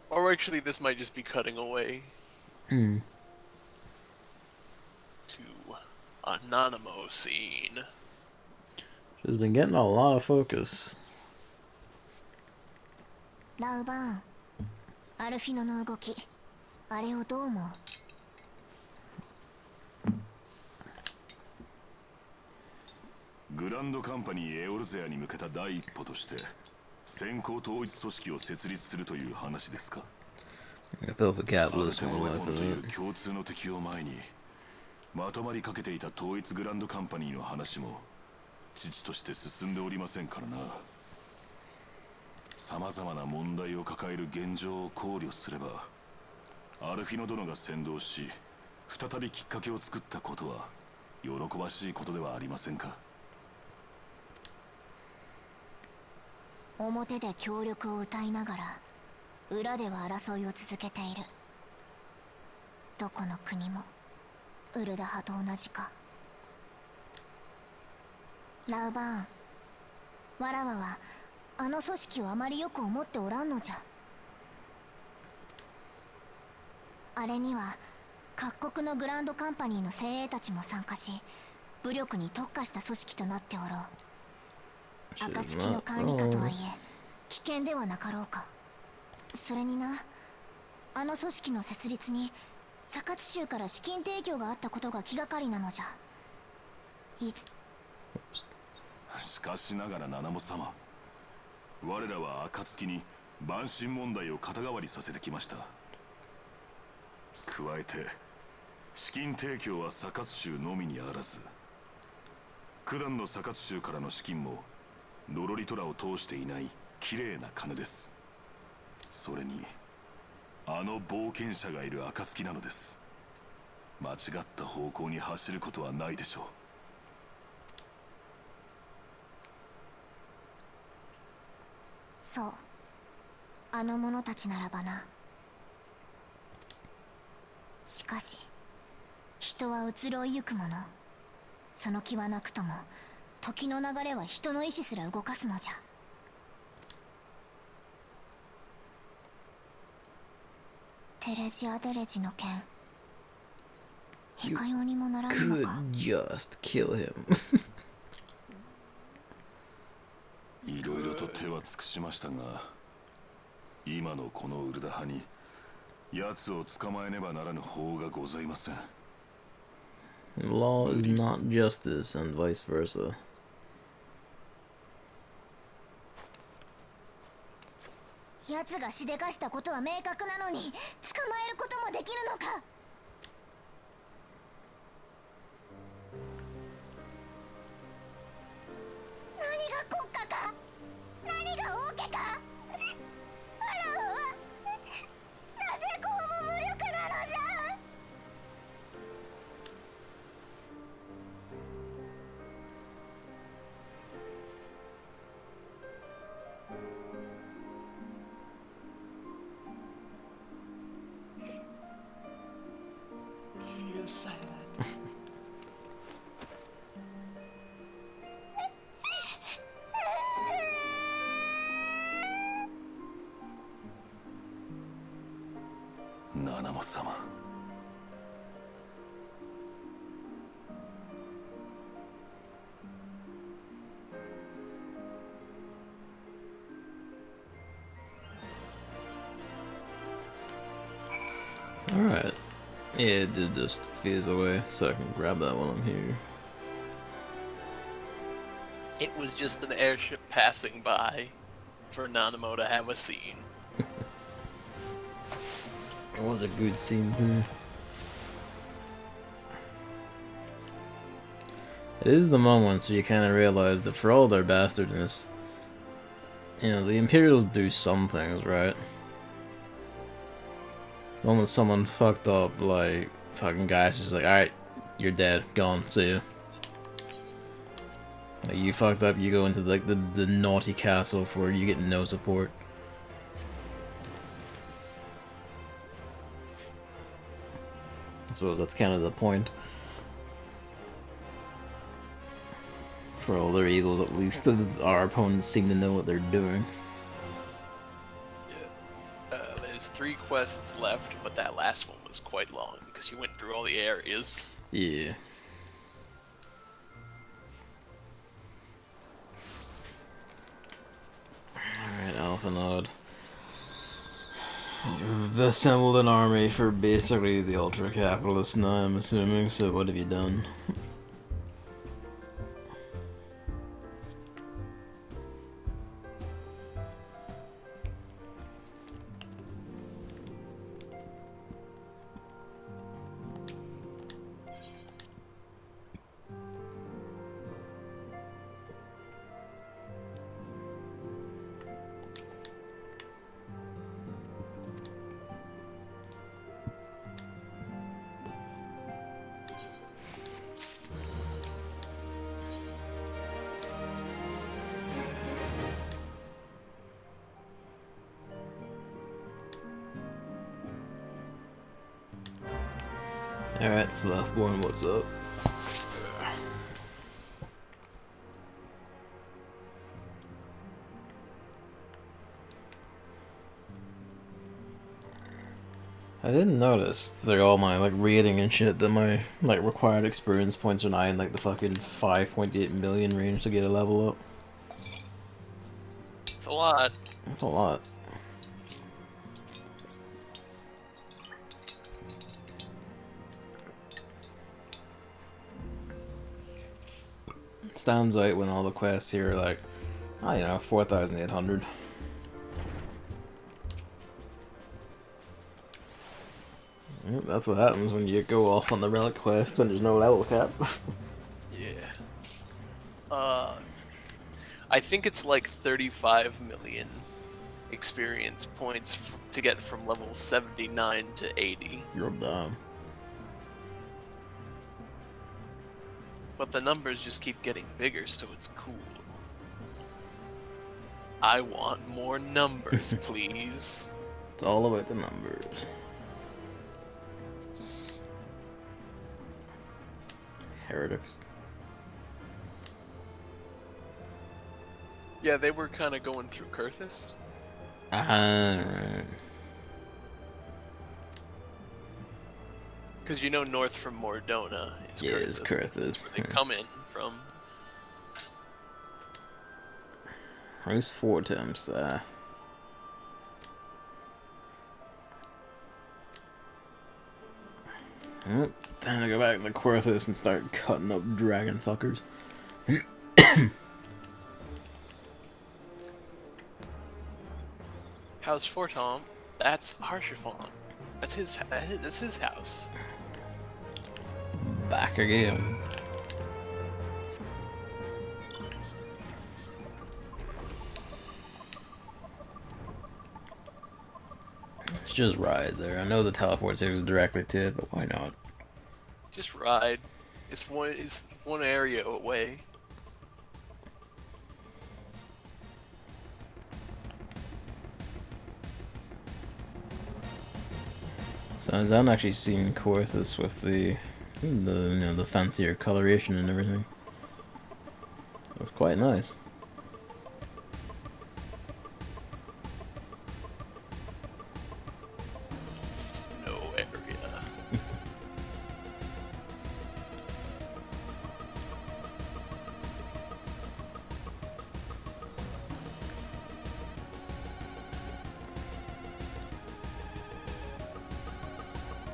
Or actually, this might just be cutting away. Hmm. To Anonymous scene. She's been getting a lot of focus. ラウバーン、アルフィノの動き、あれをどう思う？グランドカンパニーエオルゼアに向けた第一歩として先行統一組織を設立するという話ですか。 I feel for アル capitalist テ in ム my ウェ life ポン of という it. 共通の敵を前にまとまりかけていた統一グランドカンパニーの話も父として進んでおりませんからな。さまざまな問題を抱える現状を考慮すればアルフィノ殿が先導し再びきっかけを作ったことは喜ばしいことではありませんか。表で協力を謳いながら裏では争いを続けている。どこの国もウルダ派と同じか。ラウバーン、わらわはあの組織をあまりよく思っておらんのじゃ。あれには各国のグランドカンパニーの精鋭たちも参加し、武力に特化した組織となっておろう。暁の管理下とはいえ危険ではなかろうか。それにな、あの組織の設立にサカツ州から資金提供があったことが気がかりなのじゃ。いつしかしながら七モ様、我らは暁に蛮神問題を肩代わりさせてきました。加えて資金提供はサカツ州のみにあらず九段のサカツ州からの資金もロロリトラを通していない綺麗な金です。それにあの冒険者がいる暁なのです。間違った方向に走ることはないでしょう。そう、あの者たちならばな。しかし人は移ろいゆくもの。その気はなくとも時の流れは人の意志すら動かすのじゃ。テレジアデレジの件、いかようにもならぬの Could か。 just kill him. いろいろと手は尽くしましたが、今のこのウルダ派に奴を捕まえねばならぬ法がございません。 Law is not justice, and vice versa. 奴がしでかしたことは明確なのに捕まえることもできるのか。何が国家か、何が王家か。わらわはなぜこうも無力なのじゃ。He is sad. 七モ様、Yeah, it did just fizz away, so I can grab that while I'm here. It was just an airship passing by for Nanamo to have a scene. It was a good scene too. It is the moments where you kind of realize that for all their bastardness, you know, the Imperials do some things right. The moment someone fucked up, like, fucking guy's just like, alright, you're dead, gone, see ya. Like, you fucked up, you go into like the naughty castle where you get no support. I suppose that's kind of the point. For all their evils, at least our opponents seem to know what they're doing. Yeah. There's 3 quests left, but that last one was quite long because you went through all the areas. Yeah. Alright, Alphanod. You've assembled an army for basically the ultra-capitalists now, I'm assuming, so what have you done? Alright, Slothborn, what's up? I didn't notice through all my like reading and shit that my like required experience points are now in like the fucking 5.8 million range to get a level up. It's a lot. That's a lot. It stands out when all the quests here are like, I don't know, 4,800. Yep, that's what happens when you go off on the relic quest and there's no level cap. Yeah. I think it's like 35 million experience points to get from level 79 to 80. You're dumb. But the numbers just keep getting bigger, so it's cool. I want more numbers, please. It's all about the numbers. Heretics. Yeah, they were kind of going through Kurthus. Right. Because you know north from Mordona is Yeah, Kurthus. it's Kurthus. That's where they come in from. Who's 4 times there? Oh, time to go back to Kurthus and start cutting up dragon fuckers. How's Fortom? That's Harshaphon. That's his house. Back again. Let's just ride there. I know the teleport takes us directly to it, but why not? Just ride. It's one area away. So I haven't actually seen Kurthus with the you know, the fancier coloration and everything. It was quite nice. Snow area.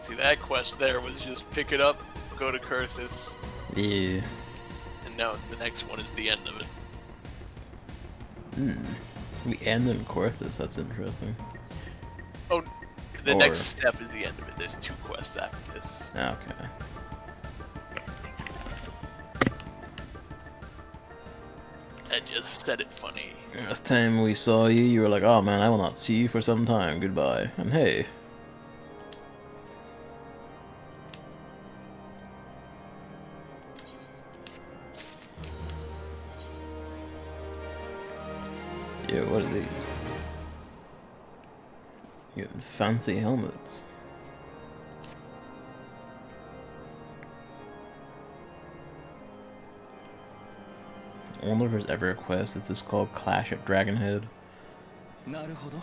See, that quest there was just pick it up, go to Kurthus, Yeah. and now the next one is the end of it. We end in Corthus, that's interesting. Oh, the Or- next step is the end of it. There's 2 quests after this. Okay. I just said it funny. Last time we saw you, you were like, oh man, I will not see you for some time, goodbye. And hey. Yo, what are these? You got fancy helmets. I wonder if there's ever a quest that's just called Clash at Dragonhead. なるほど。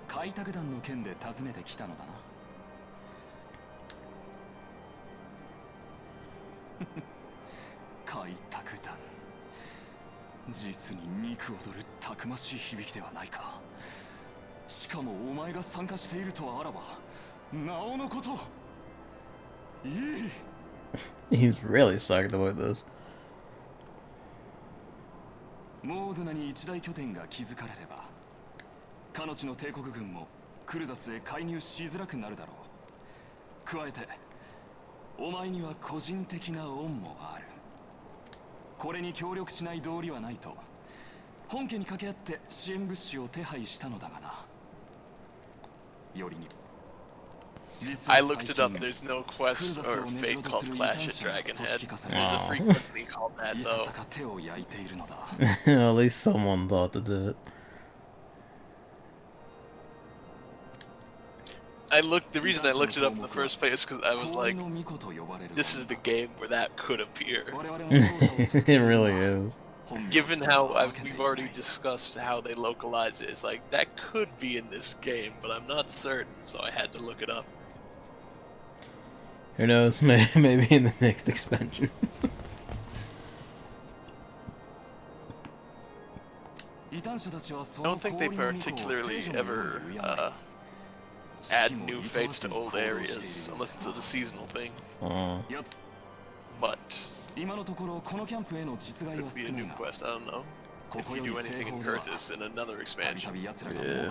開拓団の件で訪ねてきたのだな。開拓団。実に肉躍るたくましい響きではないか。しかもお前が参加しているとあらば、なおのこと。いい。He's really psyched about this. モードナに一大拠点が築かれれば、彼女の帝国軍もクルザスへ介入しづらくなるだろう。加えて、お前には個人的な恩もある。これに協力しない道理はないと、本家に掛け合って支援物資を手配したのだがな。よりに。I looked it up. There's no quest or fate called Clash at Dragonhead. There's a frequently called that though. At least someone thought to do it. The reason I looked it up in the first place because I was like, this is the game where that could appear. It really is. Given how we've already discussed how they localize it, it's like, that could be in this game, but I'm not certain, so I had to look it up. Who knows? Maybe in the next expansion. I don't think they particularly ever add new fates to old areas, unless it's a seasonal thing. But could be a new quest, I don't know. If you do anything in Kurthus in another expansion. Yeah.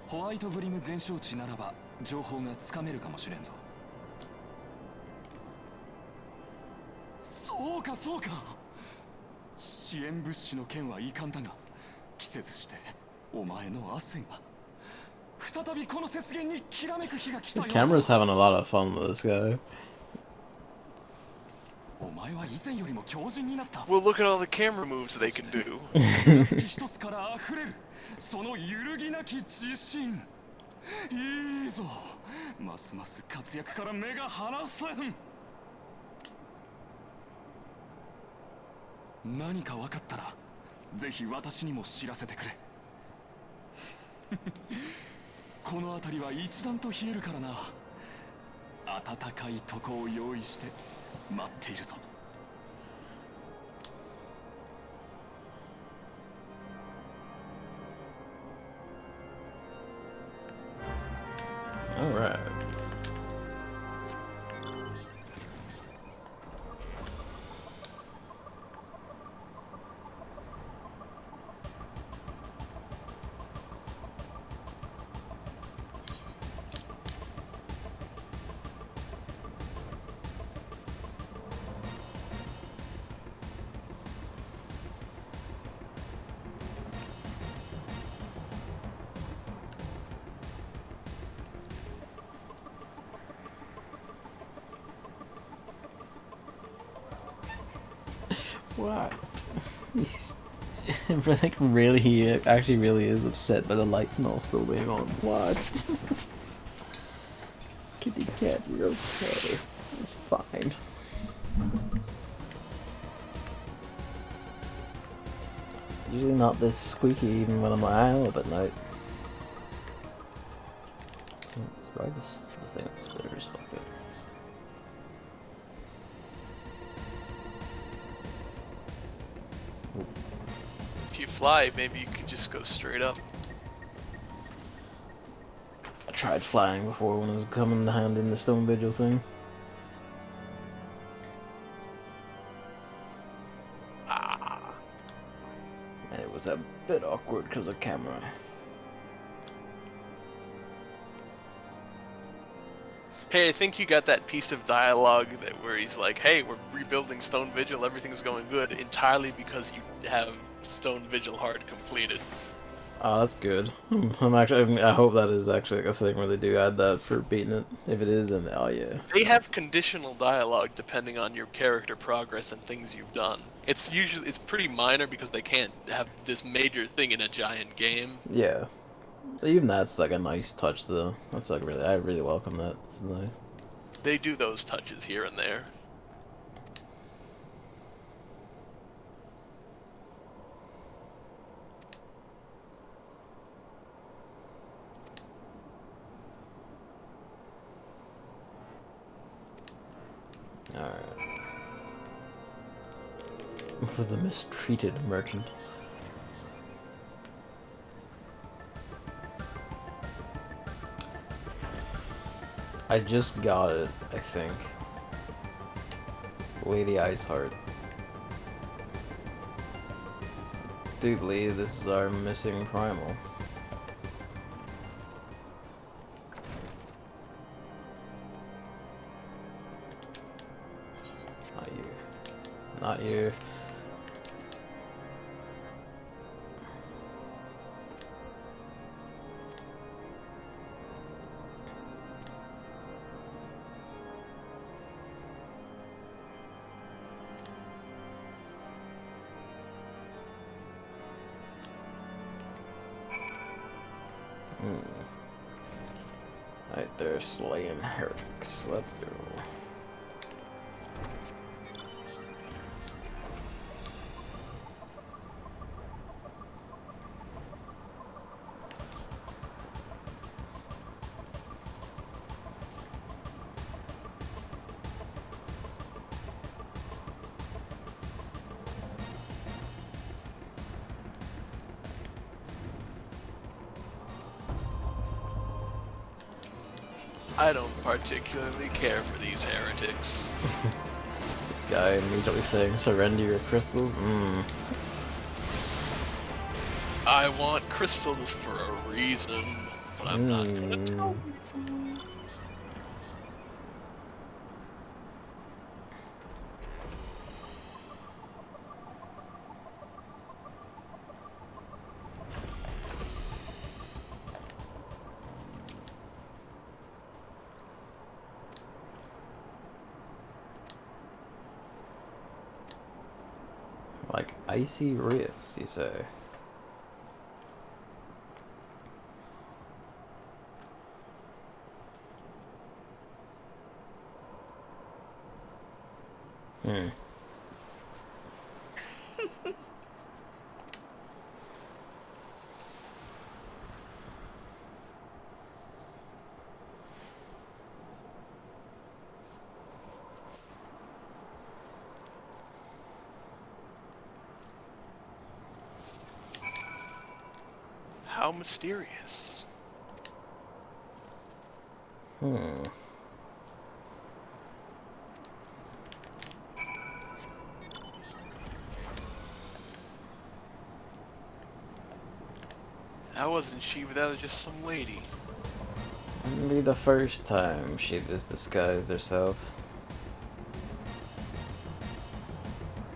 ホワイトブリム全焼地ならば情報がつかめるかもしれんぞ。そうかそうか。支援物資の件はいかんだが、季節してお前の汗が再びこの雪原にきらめく日が来たよ。The camera's having a lot of fun with this guy. お前は以前よりも強靭になった。Well, look at all the camera moves they can do. 一つから溢れる。その揺るぎなき自信。いいぞ。ますます活躍から目が離せん。何か分かったら、ぜひ私にも知らせてくれ。この辺りは一段と冷えるからな。暖かいとこを用意して待っているぞ。All right. What? He's like really, he actually really is upset by the lights not still being on. What? Kitty cat, you're okay. It's fine. Usually not this squeaky even when I'm up at night. Let's try this thing upstairs. Fuck it. If you fly, maybe you could just go straight up. tried flying before when I was coming to hand in the Stone Vigil thing. And it was a bit awkward because of camera. Hey, I think you got that piece of dialogue where he's like, hey, we're rebuilding Stone Vigil, everything's going good, entirely because you have Stone Vigil hard completed. Oh, that's good. I hope that is actually like a thing where they do add that for beating it. If it is, then oh yeah. They have conditional dialogue depending on your character progress and things you've done. It's pretty minor because they can't have this major thing in a giant game. Yeah. Even that's like a nice touch though. That's like I really welcome that. It's nice. They do those touches here and there. Alright. For the mistreated merchant. I just got it, I think. Lady Iceheart. Do believe this is our missing primal. Not you. Not you. Right, they're slaying heretics. Let's go. I don't particularly care for these heretics. This guy immediately saying, surrender your crystals? I want crystals for a reason, but I'm not gonna tell you. Like icy rifts, you say? How mysterious. That wasn't she, but that was just some lady. Wouldn't be the first time she'd just disguised herself.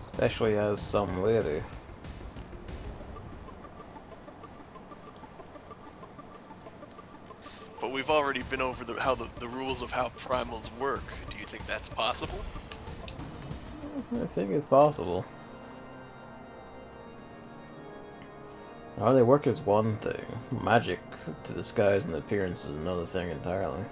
Especially as some lady. But we've already been over the rules of how primals work. Do you think that's possible? I think it's possible. How they work is one thing. Magic to disguise an appearance is another thing entirely.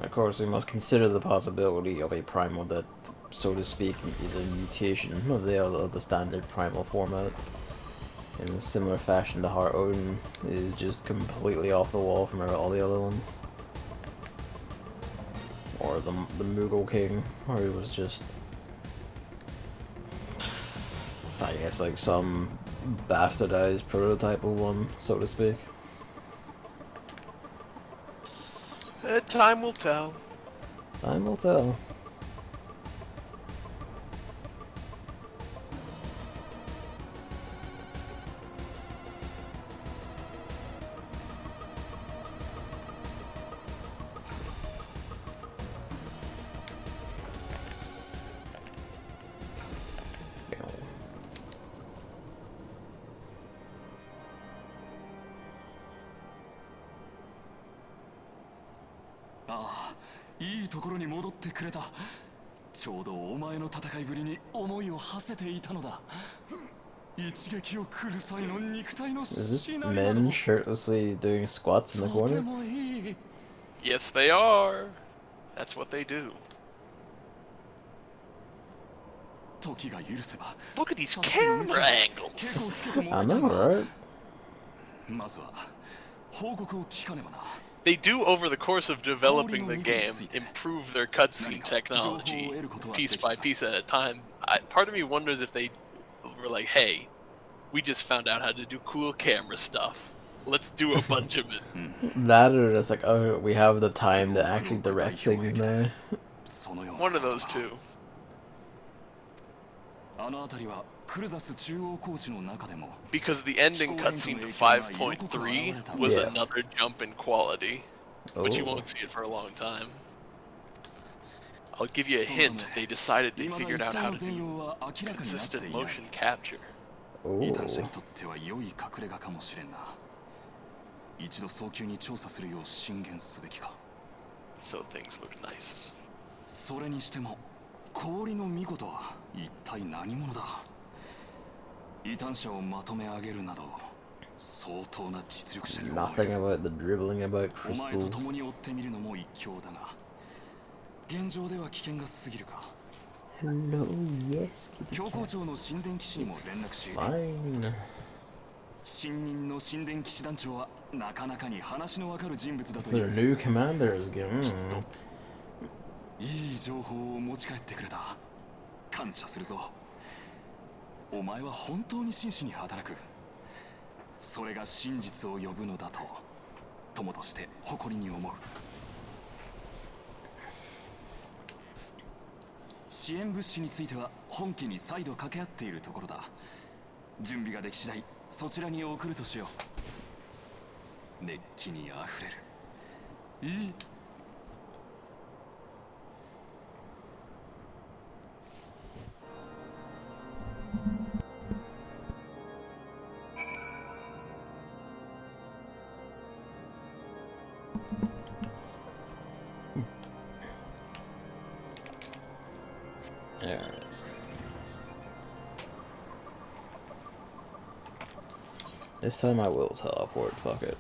Of course, we must consider the possibility of a primal that so to speak, is a mutation of the standard primal format. In a similar fashion, the Heart Odin is just completely off the wall from all the other ones. Or the Mughal King, where he was just, I guess, like some bastardized prototype of one, so to speak. Time will tell. Time will tell. Ah, いいところに戻ってくれた。ちょうどお前の戦いぶりに思いを馳せていたのだ。一撃を来る際の肉体の Is this men shirtlessly doing squats in the corner? Yes, they are. That's what they do. Look at these camera angles. I know, right? They do, over the course of developing the game, improve their cutscene technology piece by piece at a time. Part of me wonders if they were like, hey, we just found out how to do cool camera stuff. Let's do a bunch of it. That or just like, oh, we have the time to actually direct things now. One of those two. Because the ending cutscene to 5.3 was another jump in quality, but you won't see it for a long time. I'll give you a hint, they decided they figured out how to do consistent motion capture. So things look nice. 氷の巫女とは一体何者だ。異端者をまとめ上げるなど相当な実力者に思える。 Nothing about the dribbling about お前と crystals. 共に追ってみるのも一興だが、現状では危険が過ぎるか。 Hello, yes. 教皇庁の神殿騎士にも連絡し、 Fine. 新任の神殿騎士団長はなかなかに話のわかる人物だとい Their う。 new commanders again. いい情報を持ち帰ってくれた。感謝するぞ。お前は本当に真摯に働く。それが真実を呼ぶのだと友として誇りに思う。支援物資については本機に再度掛け合っているところだ。準備ができ次第そちらに送るとしよう。熱気にあふれる。いい。 Alright. This time I will teleport, fuck it.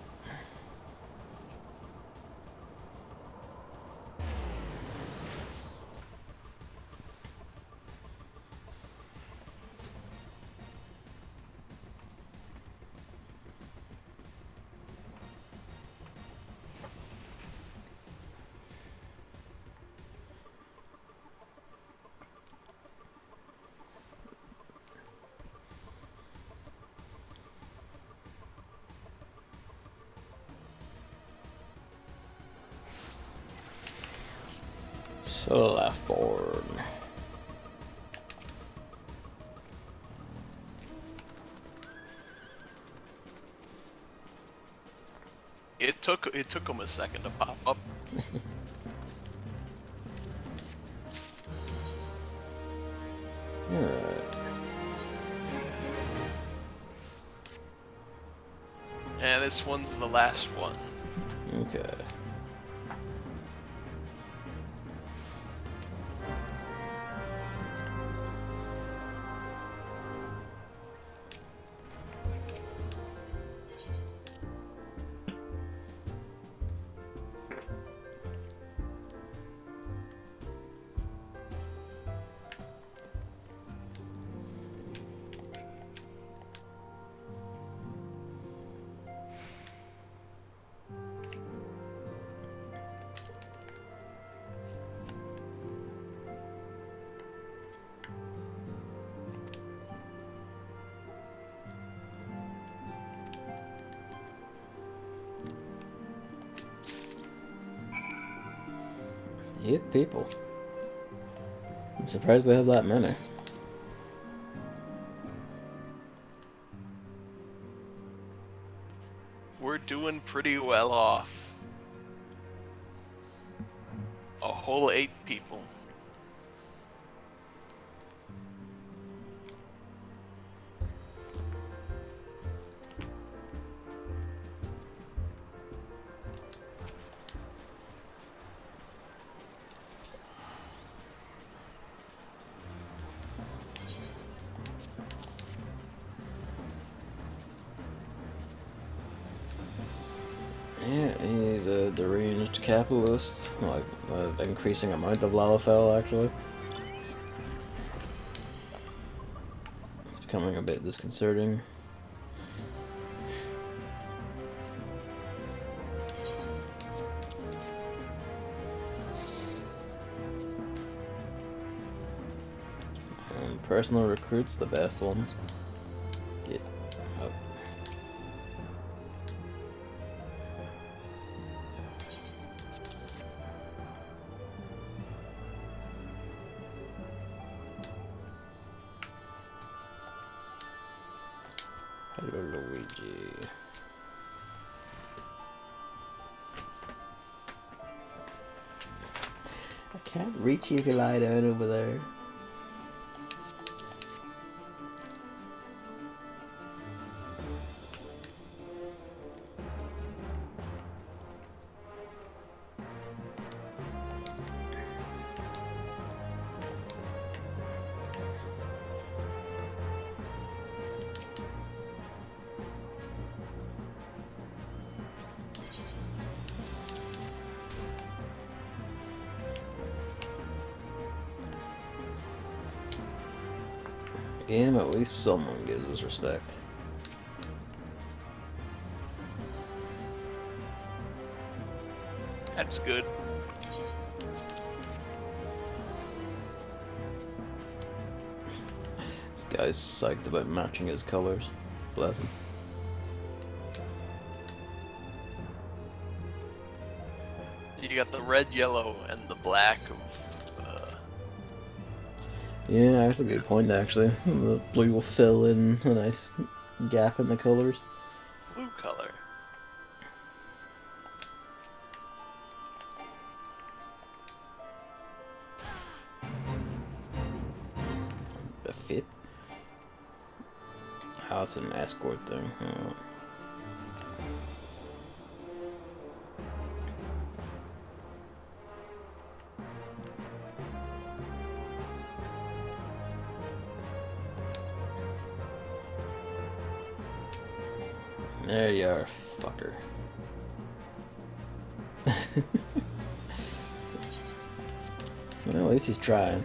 So left board. It took them a second to pop up. Alright. And this one's the last one. Okay. 8 people. I'm surprised we have that many. We're doing pretty well off. A whole 8 people. Yeah, he's a deranged capitalist, like increasing amount of Lalafell actually. It's becoming a bit disconcerting. And personal recruits, the best ones. Get up. Hello, Luigi. I can't reach you if you lie down over there. Damn, at least someone gives us respect. That's good. This guy's psyched about matching his colors. Bless him. You got the red, yellow, and the black of. Yeah, that's a good point actually. The blue will fill in a nice gap in the colors. Blue color. A fit? Oh, it's an escort thing. Oh. There you are, fucker. Well, at least he's trying.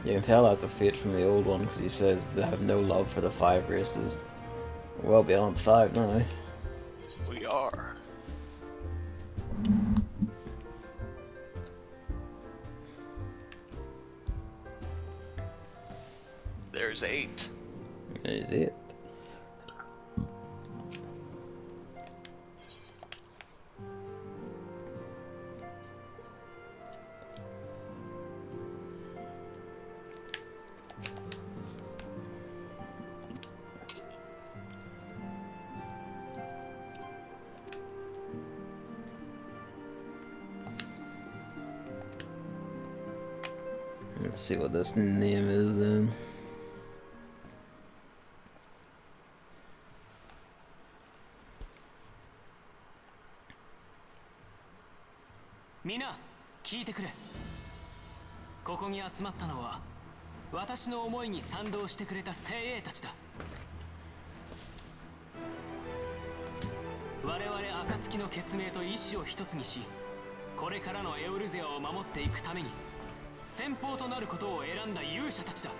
You can tell that's a fit from the old one because he says they have no love for the 5 races. We're well beyond 5 now. We are. There's 8. There's it. Let's see what this name is then. Mina, 聞いてくれ。ここに集まったのは私の思いに賛同してくれた精鋭たちだ。我々暁の血盟と意志を一つにし、これからのエオルゼアを守っていくために先鋒となることを選んだ勇者たちだ。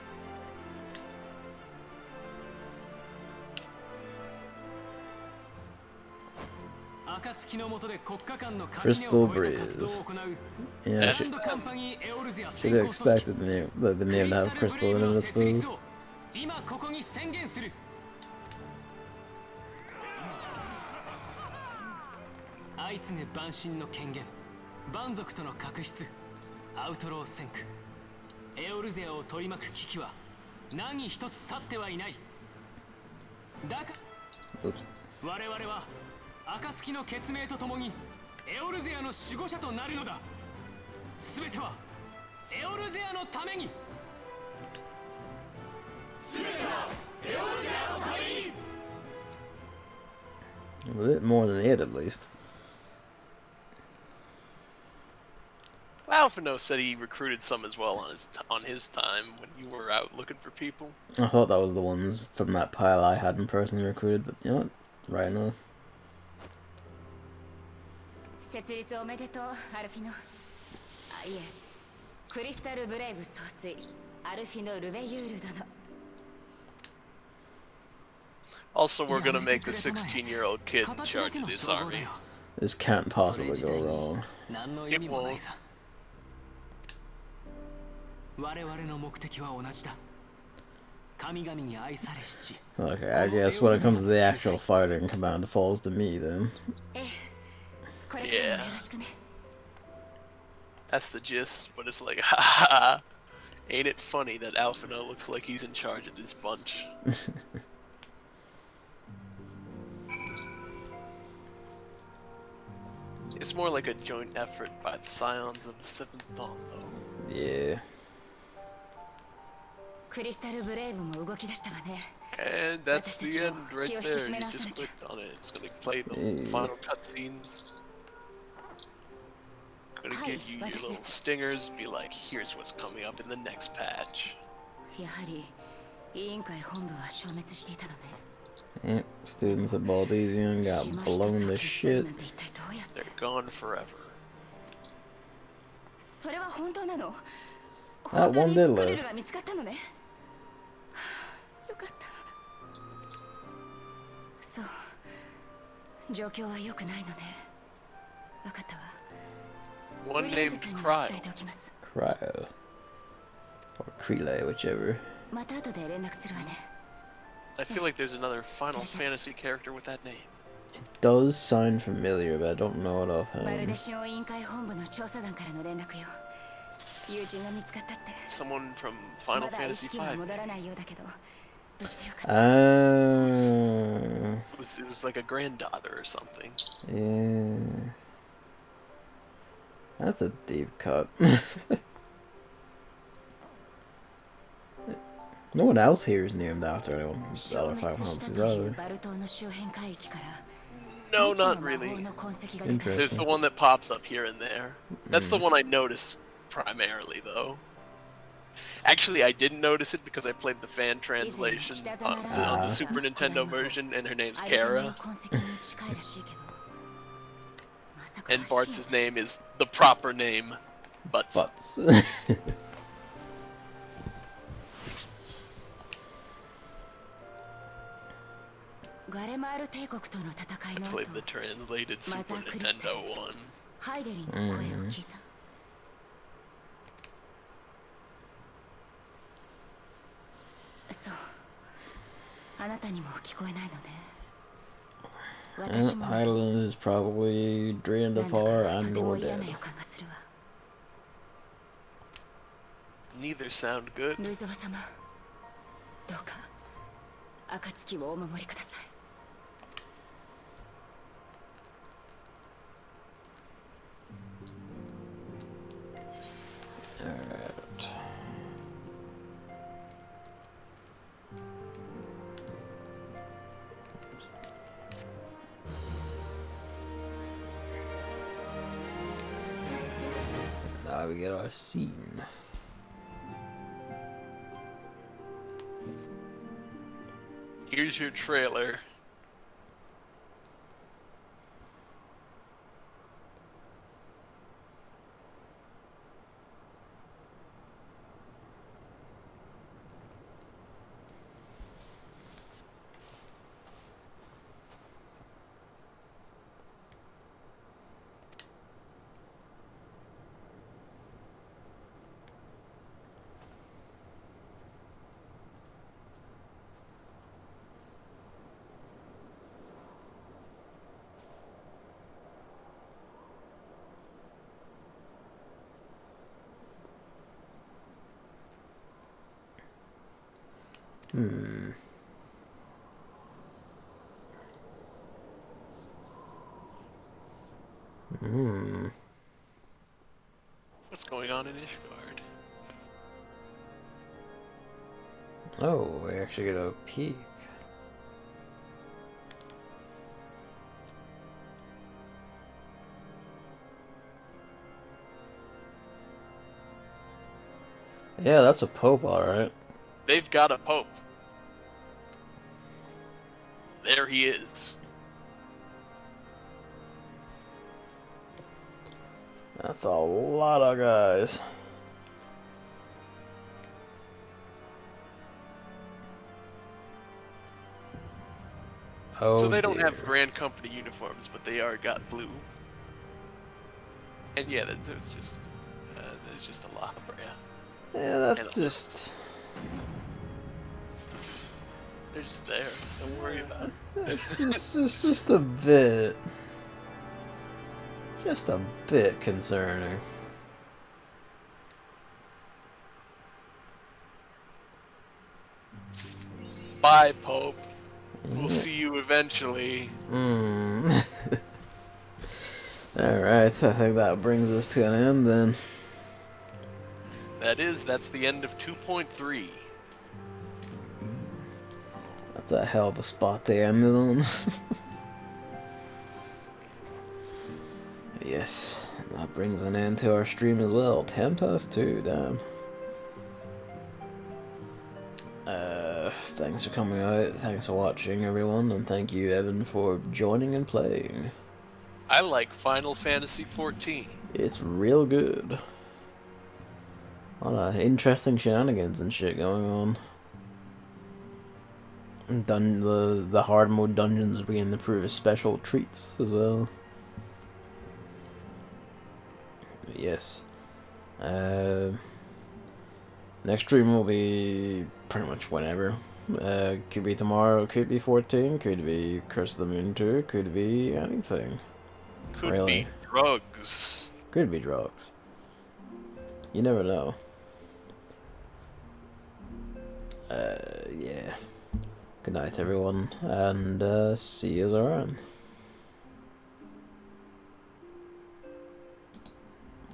暁の下で国家間の垣根を越えた活動を行う Yeah, I should have expected the name to have crystal in it, I suppose. 今ここに宣言する。相次ぐ万神の権限、蛮族との確執、アウトロー戦区、エオルゼアを取り巻く危機は何一つ去ってはいない。だから我々は暁の決命とともにエオルゼアの守護者となるのだ。すべてはエオルゼアのために。すべてはエオルゼアのために。 A bit more than it, at least. Alphino said he recruited some as well on his time when you were out looking for people. I thought that was the ones from that pile I hadn't personally recruited, but you know what? Right enough. 設立おめでとう、アルフィノ。あ、いえ、クリスタルブレイブ総帥、アルフィノ・ルベユール殿。 Also, we're gonna make the 16-year-old kid in charge of this army. This can't possibly go wrong. It won't. 我々の目的は同じだ。神々に愛されし地。 Okay, I guess when it comes to the actual fighting command, it falls to me then. Yeah. That's the gist, but it's like, ha ha ha. Ain't it funny that Alphino looks like he's in charge of this bunch? It's more like a joint effort by the Scions of the Seventh Dawn, though. Yeah. And that's the end right there. You just clicked on it. It's gonna play the final cutscenes. Gonna give you your little stingers, be like, here's what's coming up in the next patch. Yep, students at Baldesian got blown to shit. They're gone forever. That one did live. One named Cryle. Cryle. Or Crele, whichever. I feel like there's another Final Fantasy character with that name. It does sound familiar, but I don't know it offhand. Someone from Final Fantasy V. It was like a granddaughter or something. Yeah. That's a deep cut. No one else here is named after anyone from the other Final Fantasies either. No, not really. There's the one that pops up here and there. That's the one I noticed primarily, though. Actually, I didn't notice it because I played the fan translation on the Super Nintendo version, and her name's Kara. And Bart's name is the proper name, Butts. I played the translated Super Nintendo one. Hydaelyn is probably drained apart and or dead. Neither sound good. Alright. Now we get our scene. Here's your trailer. Hmm. Hmm. What's going on in Ishgard? Oh, we actually get a peek. Yeah, that's a pope, alright. They've got a pope. There he is. That's a lot of guys. Oh, So they don't dear. have Grand Company uniforms, but they are got blue. And yeah, there's just a lot, yeah. Yeah, that's just... They're just there. Don't worry about it. It's just a bit... Just a bit concerning. Bye, Pope. We'll see you eventually. Hmm. Alright, I think that brings us to an end then. That's the end of 2.3. That's a hell of a spot they ended on. Yes, that brings an end to our stream as well. 10 past 2, damn. Thanks for coming out, thanks for watching everyone, and thank you Evan for joining and playing. I like Final Fantasy 14. It's real good. A lot of interesting shenanigans and shit going on. The hard mode dungeons are beginning to prove as special treats as well. Yes. Next stream will be pretty much whenever. Could be tomorrow, could be 14, could be Curse of the Moon 2, could be anything. Could Really. be drugs. Could be drugs. You never know. Yeah. Good night everyone, and see you around.